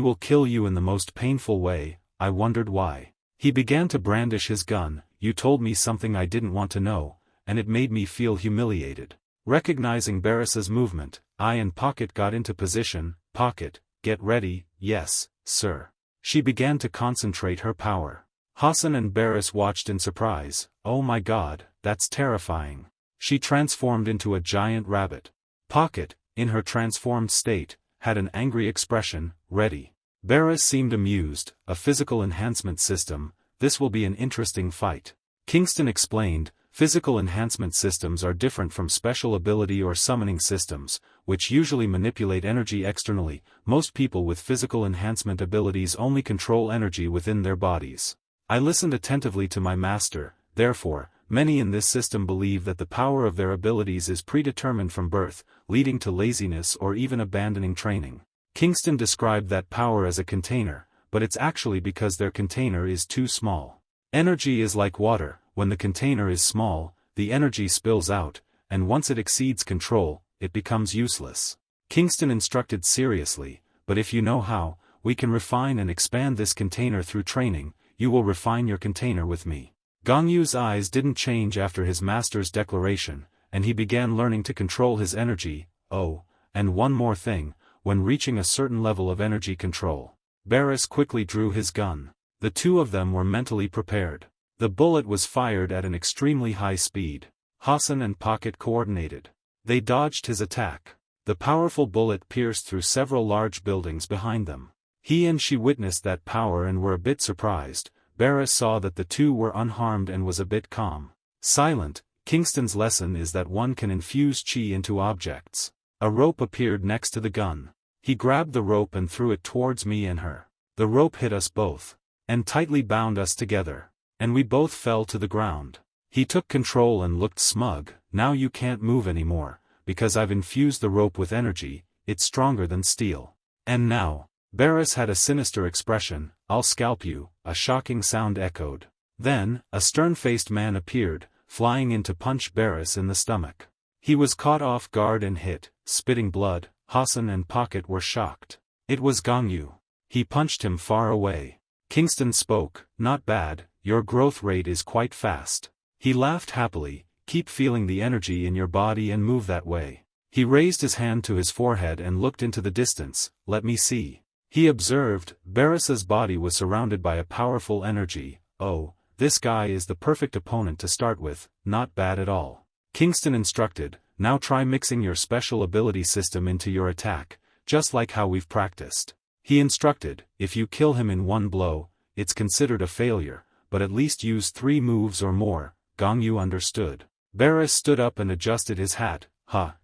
will kill you in the most painful way." I wondered why. He began to brandish his gun. "You told me something I didn't want to know, and it made me feel humiliated." Recognizing Barris's movement, I and Pocket got into position. "Pocket, get ready." "Yes, sir." She began to concentrate her power. Hassan and Barris watched in surprise. "Oh my God, that's terrifying." She transformed into a giant rabbit. Pocket, in her transformed state, had an angry expression. "Ready." Barris seemed amused. "A physical enhancement system, this will be an interesting fight." Kingston explained, "Physical enhancement systems are different from special ability or summoning systems, which usually manipulate energy externally. Most people with physical enhancement abilities only control energy within their bodies. I listened attentively to my master. Therefore, many in this system believe that the power of their abilities is predetermined from birth, leading to laziness or even abandoning training." Kingston described that power as a container, but it's actually because their container is too small. Energy is like water. When the container is small, the energy spills out, and once it exceeds control, it becomes useless. Kingston instructed seriously, "But if you know how, we can refine and expand this container through training. You will refine your container with me." Gangyu's eyes didn't change after his master's declaration, and he began learning to control his energy. "Oh, and one more thing, when reaching a certain level of energy control." Barris quickly drew his gun. The 2 of them were mentally prepared. The bullet was fired at an extremely high speed. Hassan and Pocket coordinated. They dodged his attack. The powerful bullet pierced through several large buildings behind them. He and she witnessed that power and were a bit surprised. Barris saw that the 2 were unharmed and was a bit calm. Silent. Kingston's lesson is that one can infuse chi into objects. A rope appeared next to the gun. He grabbed the rope and threw it towards me and her. The rope hit us both, and tightly bound us together, and we both fell to the ground. He took control and looked smug. "Now you can't move anymore, because I've infused the rope with energy. It's stronger than steel. And now," Barris had a sinister expression, "I'll scalp you." A shocking sound echoed. Then, a stern-faced man appeared, flying in to punch Barris in the stomach. He was caught off guard and hit, spitting blood. Hassan and Pocket were shocked. It was Gangyu. He punched him far away. Kingston spoke, "Not bad, your growth rate is quite fast." He laughed happily. "Keep feeling the energy in your body and move that way." He raised his hand to his forehead and looked into the distance. "Let me see." He observed, Barris's body was surrounded by a powerful energy. "Oh, this guy is the perfect opponent to start with." "Not bad at all." Kingston instructed, "Now try mixing your special ability system into your attack, just like how we've practiced." He instructed, "If you kill him in 1 blow, it's considered a failure, but at least use 3 moves or more." Gangyu understood. Barris stood up and adjusted his hat.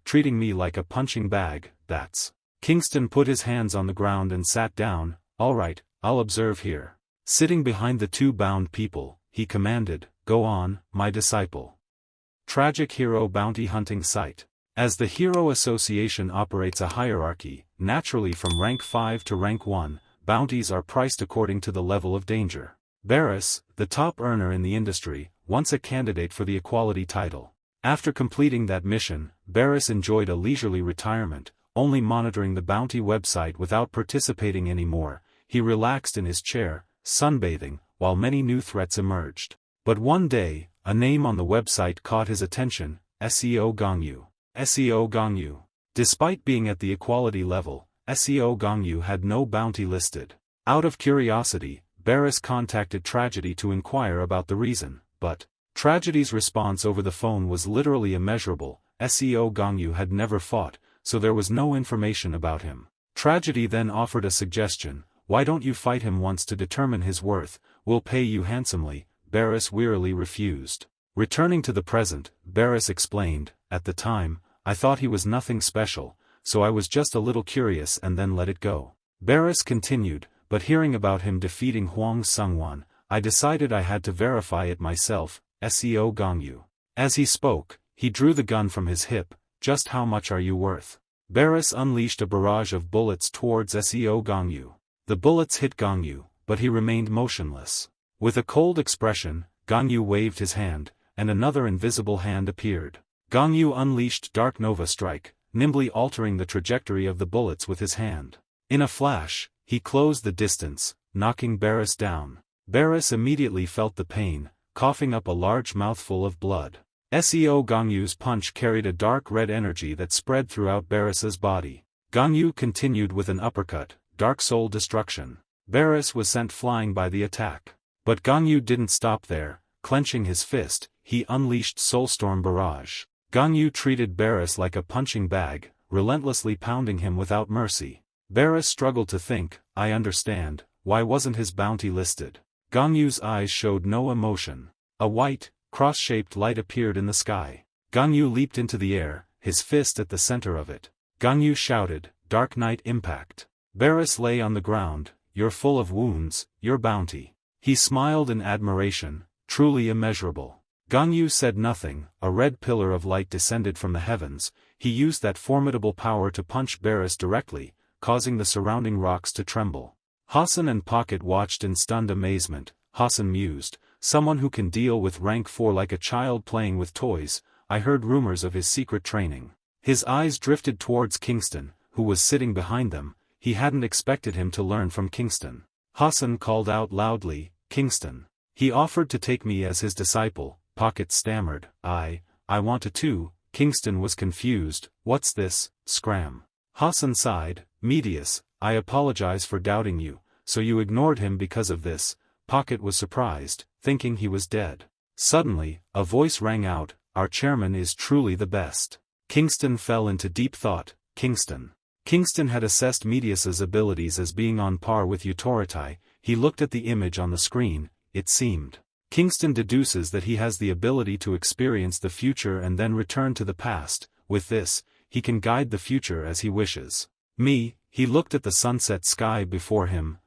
Treating me like a punching bag, that's." Kingston put his hands on the ground and sat down. "All right, I'll observe here." Sitting behind the 2 bound people, he commanded, "Go on, my disciple." Tragic Hero Bounty Hunting Site. As the Hero Association operates a hierarchy, naturally from rank 5 to rank 1, bounties are priced according to the level of danger. Barris, the top earner in the industry, once a candidate for the equality title. After completing that mission, Barris enjoyed a leisurely retirement, only monitoring the bounty website without participating anymore. he relaxed in his chair, sunbathing, while many new threats emerged. But one day, a name on the website caught his attention, SEO Gongyu. SEO Gongyu. Despite being at the equality level, SEO Gongyu had no bounty listed. Out of curiosity, Barris contacted Tragedy to inquire about the reason, but Tragedy's response over the phone was literally immeasurable. SEO Gongyu had never fought, so there was no information about him. Tragedy then offered a suggestion: why don't you fight him once to determine his worth, we'll pay you handsomely. Barris wearily refused. Returning to the present, Barris explained, at the time, I thought he was nothing special, so I was just a little curious and then let it go. Barris continued, but hearing about him defeating Huang Sungwon, I decided I had to verify it myself. SEO Gongyu. As he spoke, he drew the gun from his hip. Just how much are you worth? Barris unleashed a barrage of bullets towards SEO Gongyu. The bullets hit Gongyu, but he remained motionless. With a cold expression, Gongyu waved his hand, and another invisible hand appeared. Gongyu unleashed Dark Nova Strike, nimbly altering the trajectory of the bullets with his hand. In a flash, he closed the distance, knocking Barris down. Barris immediately felt the pain, coughing up a large mouthful of blood. SEO Gongyu's punch carried a dark red energy that spread throughout Barris's body. Gongyu continued with an uppercut, Dark Soul Destruction. Barris was sent flying by the attack. But Gongyu didn't stop there. Clenching his fist, he unleashed Soulstorm Barrage. Gongyu treated Barris like a punching bag, relentlessly pounding him without mercy. Barris struggled to think, I understand, why wasn't his bounty listed? Gongyu's eyes showed no emotion. A white, cross-shaped light appeared in the sky. Gongyu leaped into the air, his fist at the center of it. Gongyu shouted, Dark Knight Impact. Barris lay on the ground, You're full of wounds, your bounty. He smiled in admiration, truly immeasurable. Gongyu said nothing. A red pillar of light descended from the heavens. He used that formidable power to punch Barris directly, causing the surrounding rocks to tremble. Hassan and Pocket watched in stunned amazement. Hassan mused, someone who can deal with rank 4 like a child playing with toys. I heard rumors of his secret training. His eyes drifted towards Kingston, who was sitting behind them. He hadn't expected him to learn from Kingston. Hassan called out loudly, Kingston. He offered to take me as his disciple. Pocket stammered, I want to too. Kingston was confused. What's this, scram? Hassan sighed, Medius, I apologize for doubting you, so you ignored him because of this. Pocket was surprised, thinking he was dead. Suddenly, a voice rang out, our chairman is truly the best. Kingston fell into deep thought. Kingston. Kingston had assessed Medius's abilities as being on par with Utoritai. He looked at the image on the screen. It seemed. Kingston deduces that he has the ability to experience the future and then return to the past. With this, he can guide the future as he wishes. He looked at the sunset sky before him.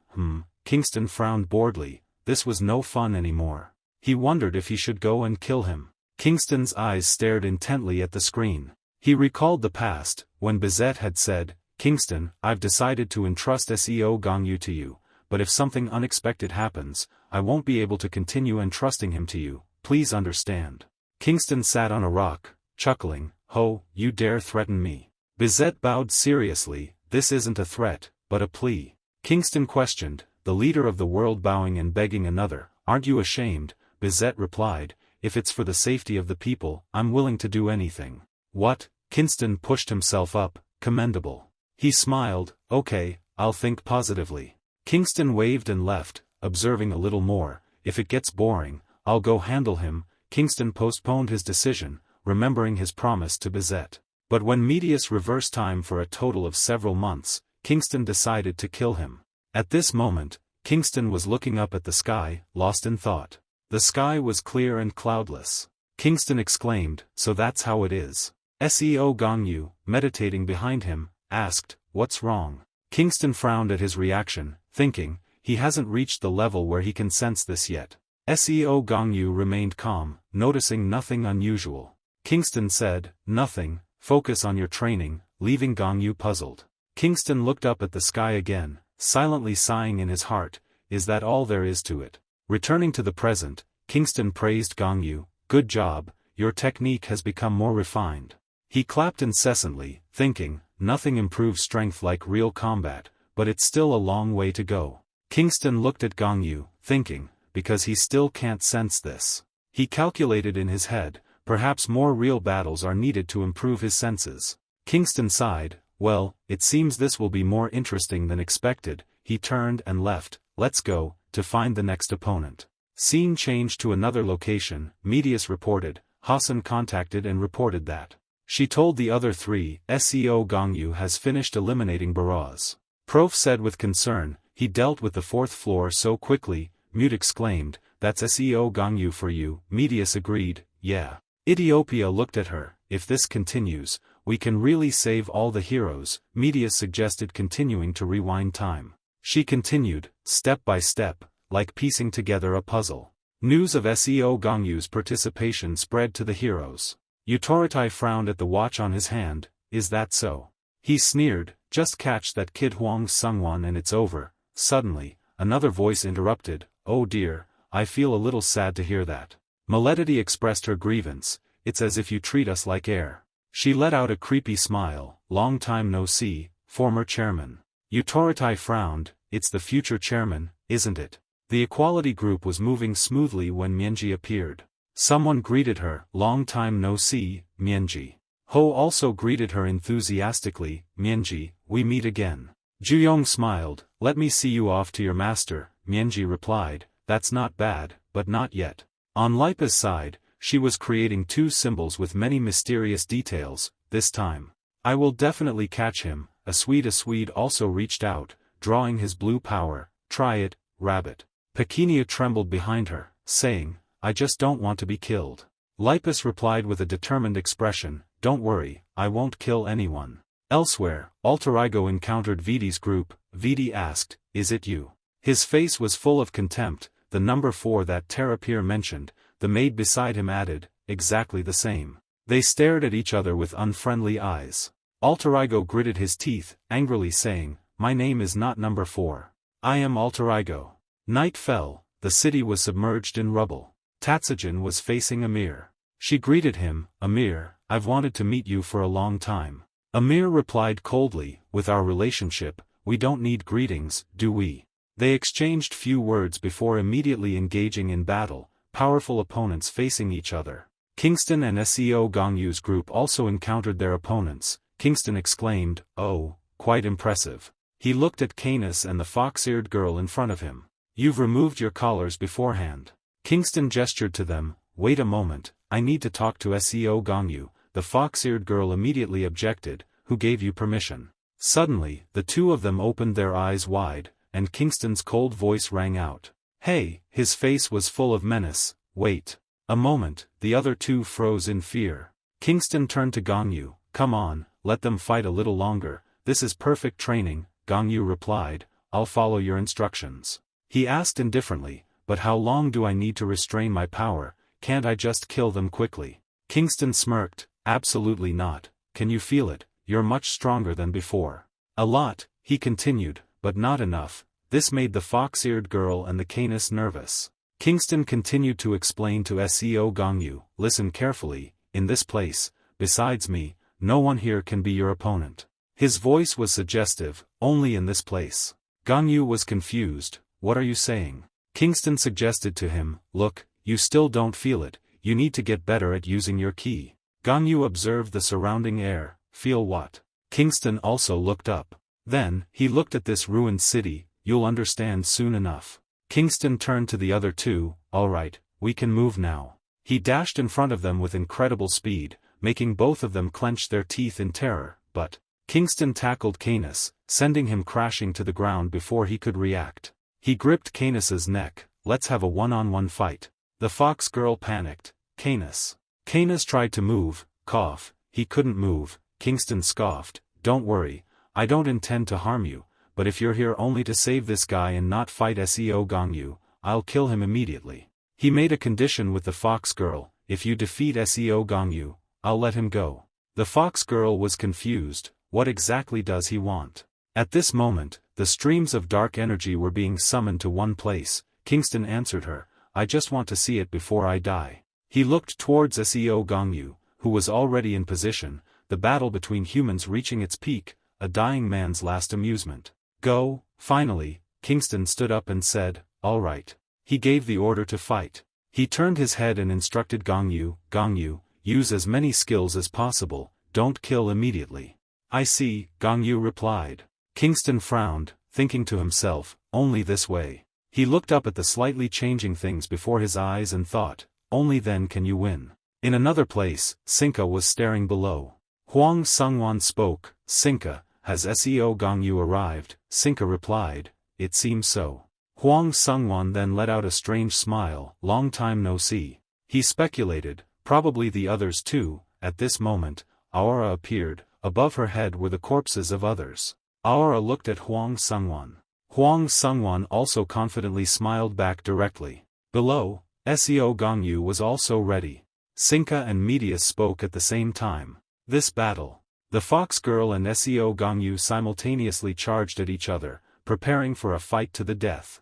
Kingston frowned boredly. This was no fun anymore. He wondered if he should go and kill him. Kingston's eyes stared intently at the screen. He recalled the past, when Bizet had said, Kingston, I've decided to entrust SEO Gongyu to you, but if something unexpected happens, I won't be able to continue entrusting him to you, please understand. Kingston sat on a rock, chuckling, Ho, you dare threaten me. Bizet bowed seriously, this isn't a threat, but a plea. Kingston questioned, the leader of the world bowing and begging another, aren't you ashamed? Bizet replied, if it's for the safety of the people, I'm willing to do anything. What? Kingston pushed himself up, commendable. He smiled, okay, I'll think positively. Kingston waved and left, observing a little more, if it gets boring, I'll go handle him. Kingston postponed his decision, remembering his promise to Bizet. But when Medius reversed time for a total of several months, Kingston decided to kill him. At this moment, Kingston was looking up at the sky, lost in thought. The sky was clear and cloudless. Kingston exclaimed, so that's how it is. SEO Gongyu, meditating behind him, asked, what's wrong? Kingston frowned at his reaction, thinking, he hasn't reached the level where he can sense this yet. SEO Gongyu remained calm, noticing nothing unusual. Kingston said, nothing, focus on your training, leaving Gongyu puzzled. Kingston looked up at the sky again, silently sighing in his heart, is that all there is to it? Returning to the present, Kingston praised Gongyu, good job, your technique has become more refined. He clapped incessantly, thinking, nothing improves strength like real combat, but it's still a long way to go. Kingston looked at Gongyu, thinking, because he still can't sense this. He calculated in his head, perhaps more real battles are needed to improve his senses. Kingston sighed, well, it seems this will be more interesting than expected. He turned and left, let's go, to find the next opponent. Scene changed to another location. Medius reported, Hassan contacted and reported that she told the other three, SEO Gongyu has finished eliminating Baraz. Prof said with concern, he dealt with the fourth floor so quickly. Mute exclaimed, that's SEO Gongyu for you. Medius agreed, yeah. Ethiopia looked at her, if this continues, we can really save all the heroes. Medius suggested continuing to rewind time. She continued, step by step, like piecing together a puzzle. News of SEO Gongyu's participation spread to the heroes. Utorotai frowned at the watch on his hand, is that so? He sneered, just catch that kid Huang Sungwon and it's over. Suddenly, another voice interrupted, oh dear, I feel a little sad to hear that. Meledity expressed her grievance, it's as if you treat us like air. She let out a creepy smile, long time no see, former chairman. Utorotai frowned, it's the future chairman, isn't it? The equality group was moving smoothly when Mienji appeared. Someone greeted her, long time no see, Mienji. Ho also greeted her enthusiastically, Mienji, we meet again. Juyong smiled, let me see you off to your master. Mienji replied, that's not bad, but not yet. On Lipa's side, she was creating two symbols with many mysterious details. This time, I will definitely catch him. A Swede also reached out, drawing his blue power, try it, rabbit. Pequenia trembled behind her, saying, I just don't want to be killed. Lipus replied with a determined expression, don't worry, I won't kill anyone. Elsewhere, Alterigo encountered Vidi's group. Vidi asked, is it you? His face was full of contempt. The number 4 that Terrapir mentioned, the maid beside him added, exactly the same. They stared at each other with unfriendly eyes. Alterigo gritted his teeth, angrily saying, my name is not number 4. I am Alterigo. Night fell, the city was submerged in rubble. Tatsujin was facing Amir. She greeted him, Amir, I've wanted to meet you for a long time. Amir replied coldly, with our relationship, we don't need greetings, do we? They exchanged few words before immediately engaging in battle, powerful opponents facing each other. Kingston and SEO Gongyu's group also encountered their opponents. Kingston exclaimed, oh, quite impressive. He looked at Canis and the fox-eared girl in front of him. You've removed your collars beforehand. Kingston gestured to them, wait a moment, I need to talk to SEO Gongyu. The fox-eared girl immediately objected, who gave you permission? Suddenly, the two of them opened their eyes wide, and Kingston's cold voice rang out. Hey, his face was full of menace, wait. A moment, the other two froze in fear. Kingston turned to Gongyu, come on, let them fight a little longer, this is perfect training. Gongyu replied, I'll follow your instructions. He asked indifferently, but how long do I need to restrain my power, can't I just kill them quickly? Kingston smirked, absolutely not, can you feel it, you're much stronger than before. A lot, he continued, but not enough. This made the fox-eared girl and the Canis nervous. Kingston continued to explain to SEO Gongyu, listen carefully, in this place, besides me, no one here can be your opponent. His voice was suggestive, only in this place. Gongyu was confused, what are you saying? Kingston suggested to him, look, you still don't feel it, you need to get better at using your ki. Gongyu observed the surrounding air, feel what? Kingston also looked up. Then, he looked at this ruined city, you'll understand soon enough. Kingston turned to the other two, alright, we can move now. He dashed in front of them with incredible speed, making both of them clench their teeth in terror, but Kingston tackled Canis, sending him crashing to the ground before he could react. He gripped Canis's neck, let's have a one-on-one fight. The fox girl panicked, Canis. Canis tried to move, cough, he couldn't move. Kingston scoffed, don't worry, I don't intend to harm you, but if you're here only to save this guy and not fight SEO Gongyu, I'll kill him immediately. He made a condition with the fox girl, if you defeat SEO Gongyu, I'll let him go. The fox girl was confused, what exactly does he want? At this moment, the streams of dark energy were being summoned to one place. Kingston answered her, I just want to see it before I die. He looked towards SEO Gongyu, who was already in position, the battle between humans reaching its peak, a dying man's last amusement. Go, finally, Kingston stood up and said, "All right." He gave the order to fight. He turned his head and instructed Gongyu, use as many skills as possible, don't kill immediately. I see, Gongyu replied. Kingston frowned, thinking to himself, only this way. He looked up at the slightly changing things before his eyes and thought, only then can you win. In another place, Sinka was staring below. Huang Sungwon spoke, Sinka, has SEO Gongyu arrived? Sinka replied, it seems so. Huang Sungwon then let out a strange smile, long time no see. He speculated, probably the others too. At this moment, Aura appeared, above her head were the corpses of others. Aura looked at Huang Sungwon. Huang Sungwon also confidently smiled back directly. Below, SEO Gongyu was also ready. Sinka and Medius spoke at the same time. This battle. The Fox Girl and SEO Gongyu simultaneously charged at each other, preparing for a fight to the death.